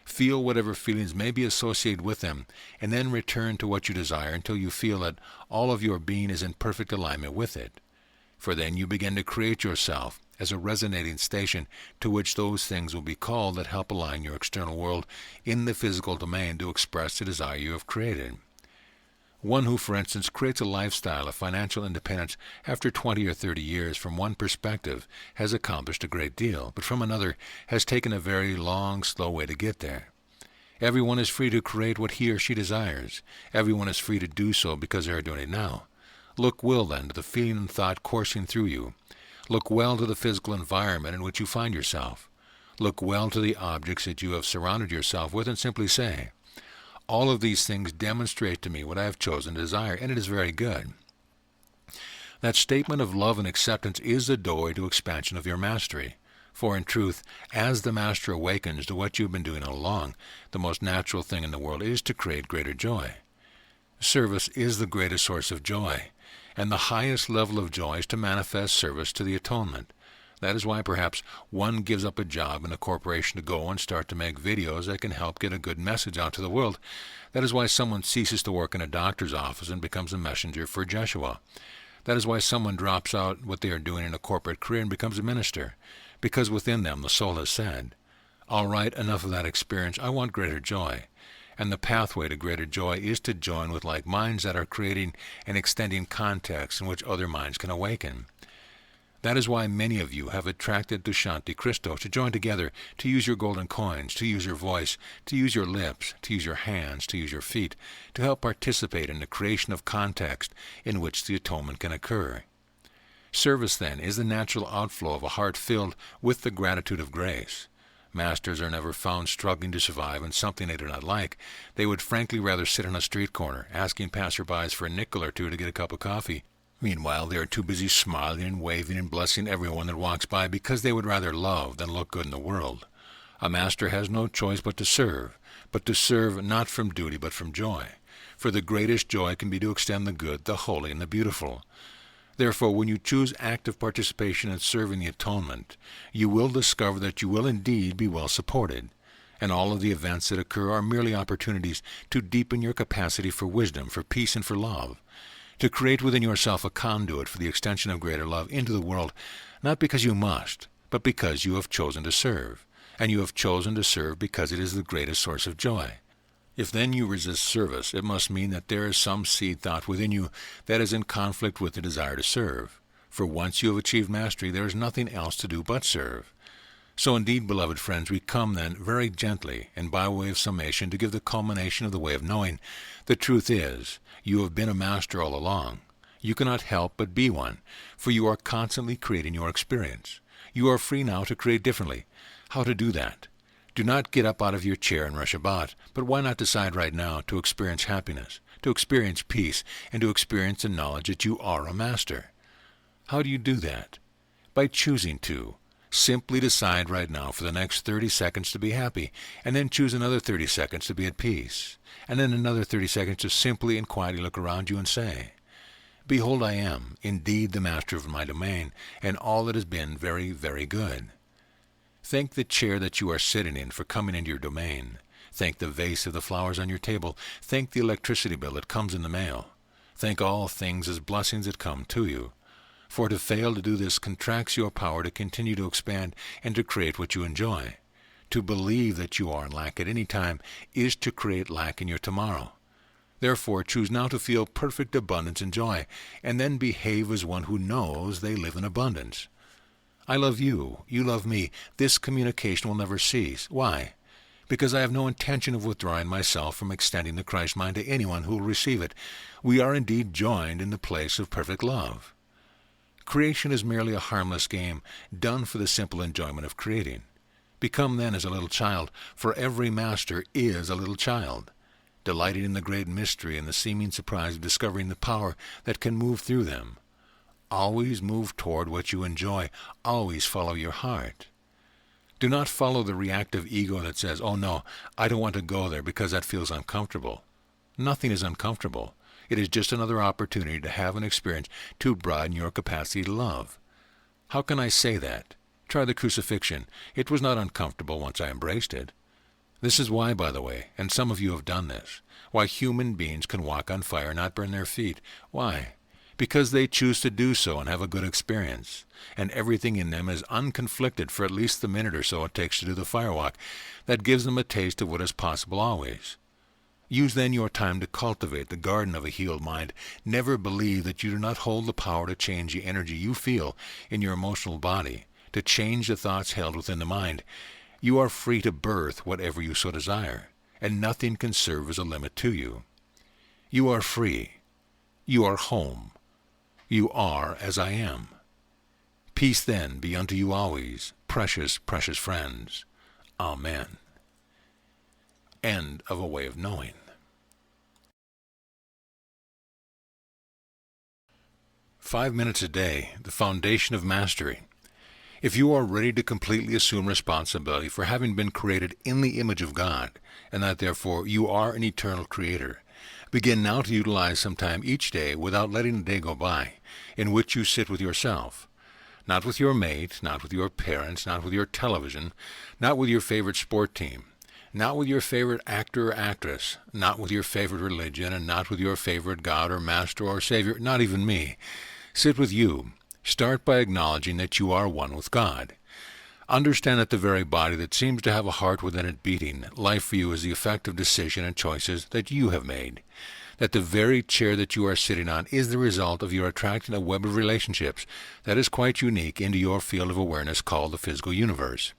Feel whatever feelings may be associated with them, and then return to what you desire until you feel that all of your being is in perfect alignment with it. For then you begin to create yourself as a resonating station to which those things will be called that help align your external world in the physical domain to express the desire you have created. One who, for instance, creates a lifestyle of financial independence after 20 or 30 years from one perspective has accomplished a great deal, but from another has taken a very long, slow way to get there. Everyone is free to create what he or she desires. Everyone is free to do so because they are doing it now. Look well, then, to the feeling and thought coursing through you. Look well to the physical environment in which you find yourself. Look well to the objects that you have surrounded yourself with and simply say, "All of these things demonstrate to me what I have chosen to desire, and it is very good." That statement of love and acceptance is the doorway to expansion of your mastery. For in truth, as the master awakens to what you have been doing all along, the most natural thing in the world is to create greater joy. Service is the greatest source of joy, and the highest level of joy is to manifest service to the atonement. That is why perhaps one gives up a job in a corporation to go and start to make videos that can help get a good message out to the world. That is why someone ceases to work in a doctor's office and becomes a messenger for Jeshua. That is why someone drops out what they are doing in a corporate career and becomes a minister, because within them the soul has said, "All right, enough of that experience, I want greater joy." And the pathway to greater joy is to join with like minds that are creating and extending contexts in which other minds can awaken. That is why many of you have attracted Dushanti Christos to join together, to use your golden coins, to use your voice, to use your lips, to use your hands, to use your feet, to help participate in the creation of context in which the atonement can occur. Service, then, is the natural outflow of a heart filled with the gratitude of grace. Masters are never found struggling to survive in something they do not like. They would frankly rather sit on a street corner, asking passerbys for a nickel or two to get a cup of coffee. Meanwhile, they are too busy smiling and waving and blessing everyone that walks by because they would rather love than look good in the world. A master has no choice but to serve not from duty but from joy. For the greatest joy can be to extend the good, the holy, and the beautiful. Therefore, when you choose active participation in serving the atonement, you will discover that you will indeed be well supported, and all of the events that occur are merely opportunities to deepen your capacity for wisdom, for peace, and for love, to create within yourself a conduit for the extension of greater love into the world, not because you must, but because you have chosen to serve, and you have chosen to serve because it is the greatest source of joy. If then you resist service, it must mean that there is some seed thought within you that is in conflict with the desire to serve. For once you have achieved mastery, there is nothing else to do but serve. So indeed, beloved friends, we come then very gently and by way of summation to give the culmination of the way of knowing. The truth is, you have been a master all along. You cannot help but be one, for you are constantly creating your experience. You are free now to create differently. How to do that? Do not get up out of your chair and rush about, but why not decide right now to experience happiness, to experience peace, and to experience the knowledge that you are a master? How do you do that? By choosing to. Simply decide right now for the next 30 seconds to be happy, and then choose another 30 seconds to be at peace, and then another 30 seconds to simply and quietly look around you and say, "Behold, I am indeed the master of my domain, and all that has been very, very good." Thank the chair that you are sitting in for coming into your domain. Thank the vase of the flowers on your table. Thank the electricity bill that comes in the mail. Thank all things as blessings that come to you. For to fail to do this contracts your power to continue to expand and to create what you enjoy. To believe that you are in lack at any time is to create lack in your tomorrow. Therefore, choose now to feel perfect abundance and joy, and then behave as one who knows they live in abundance. I love you. You love me. This communication will never cease. Why? Because I have no intention of withdrawing myself from extending the Christ mind to anyone who will receive it. We are indeed joined in the place of perfect love. Creation is merely a harmless game, done for the simple enjoyment of creating. Become then as a little child, for every master is a little child, delighting in the great mystery and the seeming surprise of discovering the power that can move through them. Always move toward what you enjoy. Always follow your heart. Do not follow the reactive ego that says, "Oh no, I don't want to go there because that feels uncomfortable." Nothing is uncomfortable. It is just another opportunity to have an experience to broaden your capacity to love. How can I say that? Try the crucifixion. It was not uncomfortable once I embraced it. This is why, by the way, and some of you have done this, why human beings can walk on fire and not burn their feet. Why? Because they choose to do so and have a good experience, and everything in them is unconflicted for at least the minute or so it takes to do the firewalk. That gives them a taste of what is possible always. Use then your time to cultivate the garden of a healed mind. Never believe that you do not hold the power to change the energy you feel in your emotional body, to change the thoughts held within the mind. You are free to birth whatever you so desire, and nothing can serve as a limit to you. You are free. You are home. You are as I am. Peace then be unto you always, precious, precious friends. Amen. End of A Way of Knowing. 5 minutes a day, the foundation of mastery. If you are ready to completely assume responsibility for having been created in the image of God, and that therefore you are an eternal creator, begin now to utilize some time each day without letting a day go by, in which you sit with yourself. Not with your mate, not with your parents, not with your television, not with your favorite sport team, not with your favorite actor or actress, not with your favorite religion, and not with your favorite God or master or savior, not even me. Sit with you. Start by acknowledging that you are one with God. Understand that the very body that seems to have a heart within it beating, life for you is the effect of decision and choices that you have made. That the very chair that you are sitting on is the result of your attracting a web of relationships that is quite unique into your field of awareness called the physical universe.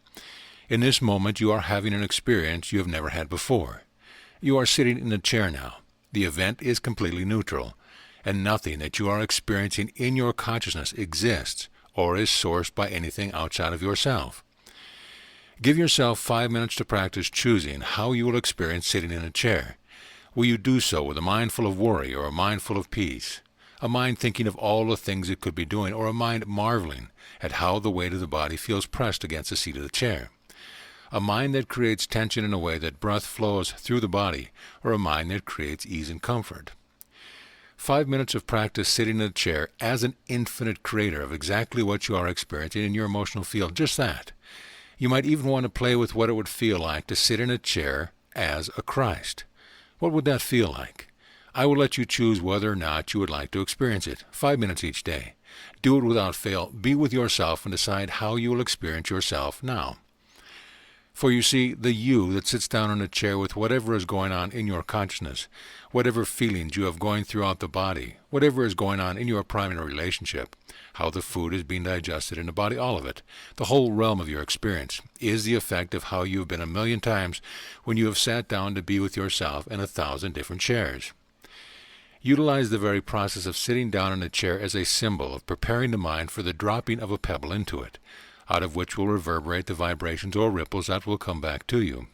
In this moment you are having an experience you have never had before. You are sitting in a chair now. The event is completely neutral, and nothing that you are experiencing in your consciousness exists or is sourced by anything outside of yourself. Give yourself 5 minutes to practice choosing how you will experience sitting in a chair. Will you do so with a mind full of worry or a mind full of peace? A mind thinking of all the things it could be doing, or a mind marveling at how the weight of the body feels pressed against the seat of the chair? A mind that creates tension in a way that breath flows through the body, or a mind that creates ease and comfort? 5 minutes of practice sitting in a chair as an infinite creator of exactly what you are experiencing in your emotional field, just that. You might even want to play with what it would feel like to sit in a chair as a Christ. What would that feel like? I will let you choose whether or not you would like to experience it. 5 minutes each day. Do it without fail. Be with yourself and decide how you will experience yourself now. For you see, the you that sits down in a chair with whatever is going on in your consciousness, whatever feelings you have going throughout the body, whatever is going on in your primary relationship, how the food is being digested in the body, all of it, the whole realm of your experience, is the effect of how you have been a million times when you have sat down to be with yourself in 1,000 different chairs. Utilize the very process of sitting down in a chair as a symbol of preparing the mind for the dropping of a pebble into it, out of which will reverberate the vibrations or ripples that will come back to you.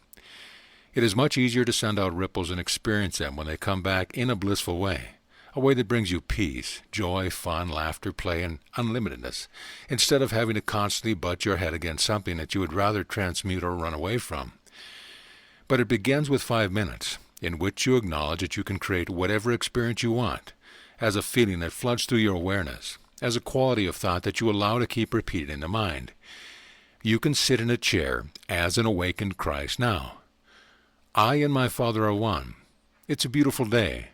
It is much easier to send out ripples and experience them when they come back in a blissful way, a way that brings you peace, joy, fun, laughter, play, and unlimitedness, instead of having to constantly butt your head against something that you would rather transmute or run away from. But it begins with 5 minutes, in which you acknowledge that you can create whatever experience you want, as a feeling that floods through your awareness, as a quality of thought that you allow to keep repeated in the mind. You can sit in a chair as an awakened Christ now. I and my Father are one. It's a beautiful day.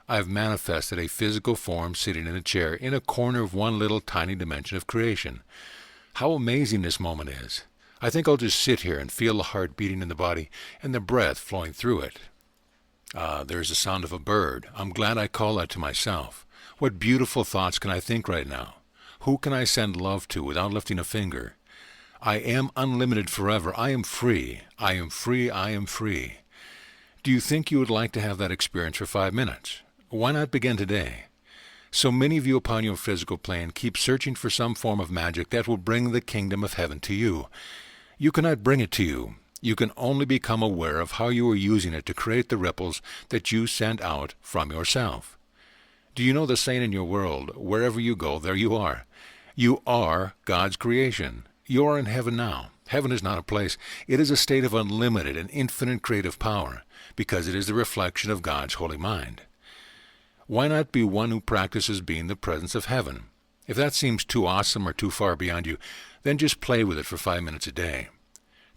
I have manifested a physical form sitting in a chair in a corner of one little tiny dimension of creation. How amazing this moment is. I think I'll just sit here and feel the heart beating in the body and the breath flowing through it. There's the sound of a bird. I'm glad I call that to myself. What beautiful thoughts can I think right now? Who can I send love to without lifting a finger? I am unlimited forever. I am free. I am free. I am free. Do you think you would like to have that experience for 5 minutes? Why not begin today? So many of you upon your physical plane keep searching for some form of magic that will bring the kingdom of heaven to you. You cannot bring it to you. You can only become aware of how you are using it to create the ripples that you send out from yourself. Do you know the saying in your world, wherever you go, there you are? You are God's creation. You are in heaven now. Heaven is not a place. It is a state of unlimited and infinite creative power, because it is the reflection of God's holy mind. Why not be one who practices being the presence of heaven? If that seems too awesome or too far beyond you, then just play with it for 5 minutes a day.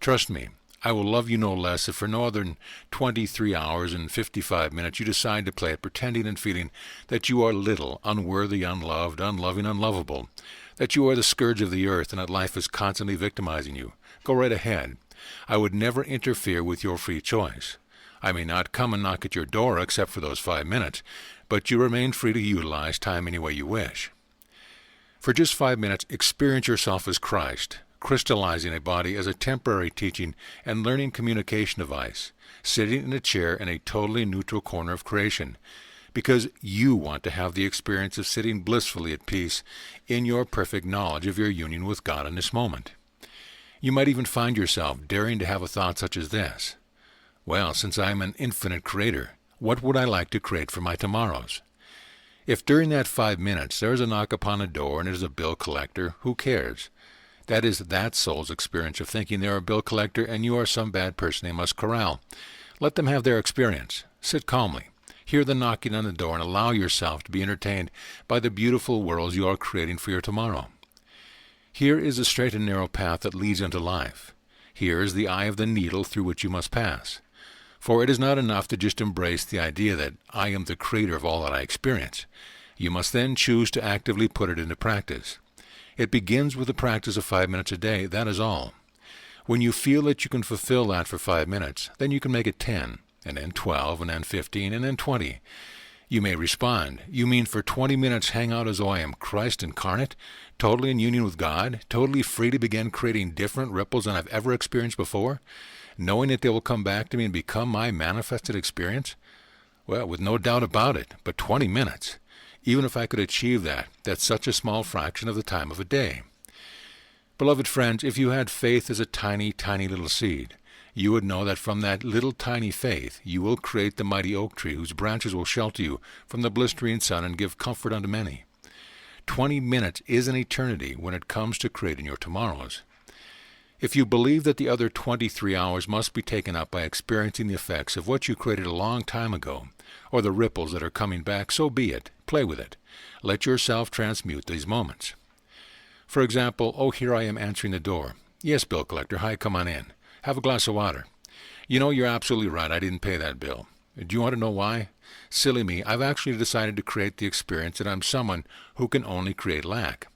Trust me, I will love you no less if for no other than 23 hours and 55 minutes you decide to play it pretending and feeling that you are little, unworthy, unloved, unloving, unlovable, that you are the scourge of the earth and that life is constantly victimizing you. Go right ahead. I would never interfere with your free choice. I may not come and knock at your door except for those 5 minutes, but you remain free to utilize time any way you wish. For just 5 minutes, experience yourself as Christ, crystallizing a body as a temporary teaching and learning communication device, sitting in a chair in a totally neutral corner of creation, because you want to have the experience of sitting blissfully at peace in your perfect knowledge of your union with God in this moment. You might even find yourself daring to have a thought such as this: well, since I am an infinite creator, what would I like to create for my tomorrows? If during that 5 minutes there is a knock upon a door and it is a bill collector, who cares? That is that soul's experience of thinking they're a bill collector and you are some bad person they must corral. Let them have their experience. Sit calmly. Hear the knocking on the door and allow yourself to be entertained by the beautiful worlds you are creating for your tomorrow. Here is the straight and narrow path that leads into life. Here is the eye of the needle through which you must pass. For it is not enough to just embrace the idea that I am the creator of all that I experience. You must then choose to actively put it into practice. It begins with the practice of 5 minutes a day, that is all. When you feel that you can fulfill that for 5 minutes, then you can make it 10, and then 12, and then 15, and then 20. You may respond, you mean for 20 minutes hang out as though I am Christ incarnate, totally in union with God, totally free to begin creating different ripples than I've ever experienced before, knowing that they will come back to me and become my manifested experience? Well, with no doubt about it, but 20 minutes. Even if I could achieve that, that's such a small fraction of the time of a day. Beloved friends, if you had faith as a tiny, tiny little seed, you would know that from that little tiny faith you will create the mighty oak tree whose branches will shelter you from the blistering sun and give comfort unto many. 20 minutes is an eternity when it comes to creating your tomorrows. If you believe that the other 23 hours must be taken up by experiencing the effects of what you created a long time ago, or the ripples that are coming back, so be it. Play with it. Let yourself transmute these moments. For example, oh, here I am answering the door. Yes, bill collector, hi, come on in. Have a glass of water. You know, you're absolutely right, I didn't pay that bill. Do you want to know why? Silly me, I've actually decided to create the experience that I'm someone who can only create lack.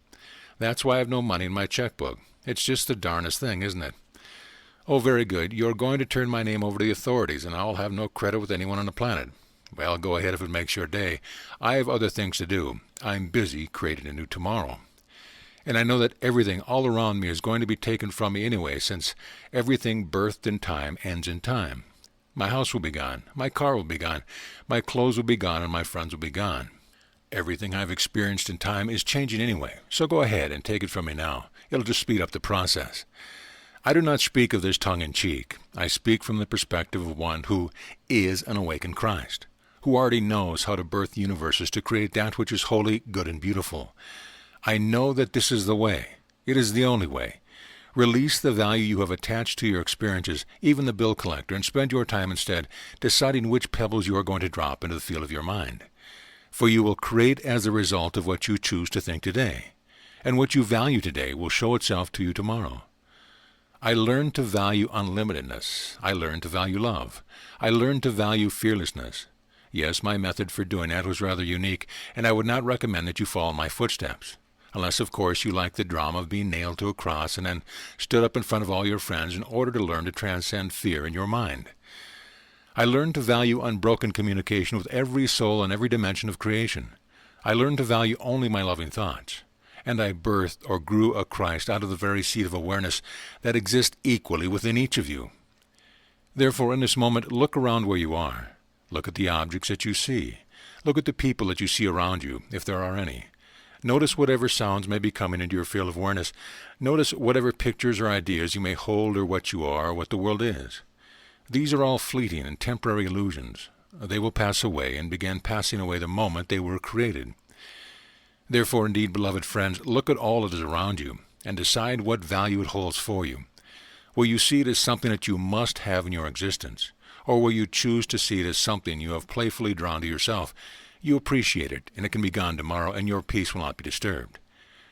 That's why I have no money in my checkbook. It's just the darnest thing, isn't it? Oh, very good. You're going to turn my name over to the authorities, and I'll have no credit with anyone on the planet. Well, go ahead if it makes your day. I have other things to do. I'm busy creating a new tomorrow. And I know that everything all around me is going to be taken from me anyway, since everything birthed in time ends in time. My house will be gone, my car will be gone, my clothes will be gone, and my friends will be gone. Everything I've experienced in time is changing anyway, so go ahead and take it from me now. It'll just speed up the process. I do not speak of this tongue-in-cheek. I speak from the perspective of one who is an awakened Christ, who already knows how to birth universes to create that which is holy, good, and beautiful. I know that this is the way. It is the only way. Release the value you have attached to your experiences, even the bill collector, and spend your time instead deciding which pebbles you are going to drop into the field of your mind. For you will create as a result of what you choose to think today, and what you value today will show itself to you tomorrow. I learned to value unlimitedness. I learned to value love. I learned to value fearlessness. Yes, my method for doing that was rather unique, and I would not recommend that you follow in my footsteps. Unless, of course, you like the drama of being nailed to a cross and then stood up in front of all your friends in order to learn to transcend fear in your mind. I learned to value unbroken communication with every soul in every dimension of creation. I learned to value only my loving thoughts. And I birthed or grew a Christ out of the very seed of awareness that exists equally within each of you. Therefore, in this moment, look around where you are. Look at the objects that you see. Look at the people that you see around you, if there are any. Notice whatever sounds may be coming into your field of awareness. Notice whatever pictures or ideas you may hold or what you are or what the world is. These are all fleeting and temporary illusions. They will pass away and begin passing away the moment they were created. Therefore, indeed, beloved friends, look at all that is around you and decide what value it holds for you. Will you see it as something that you must have in your existence, or will you choose to see it as something you have playfully drawn to yourself? You appreciate it, and it can be gone tomorrow, and your peace will not be disturbed.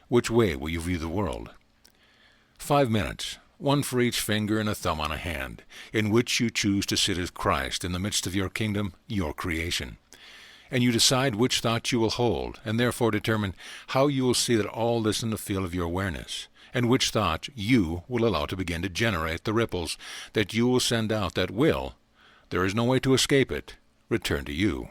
Which way will you view the world? 5 minutes, one for each finger and a thumb on a hand, in which you choose to sit as Christ in the midst of your kingdom, your creation. And you decide which thoughts you will hold, and therefore determine how you will see that all this in the field of your awareness, and which thoughts you will allow to begin to generate the ripples that you will send out that will, there is no way to escape it, return to you.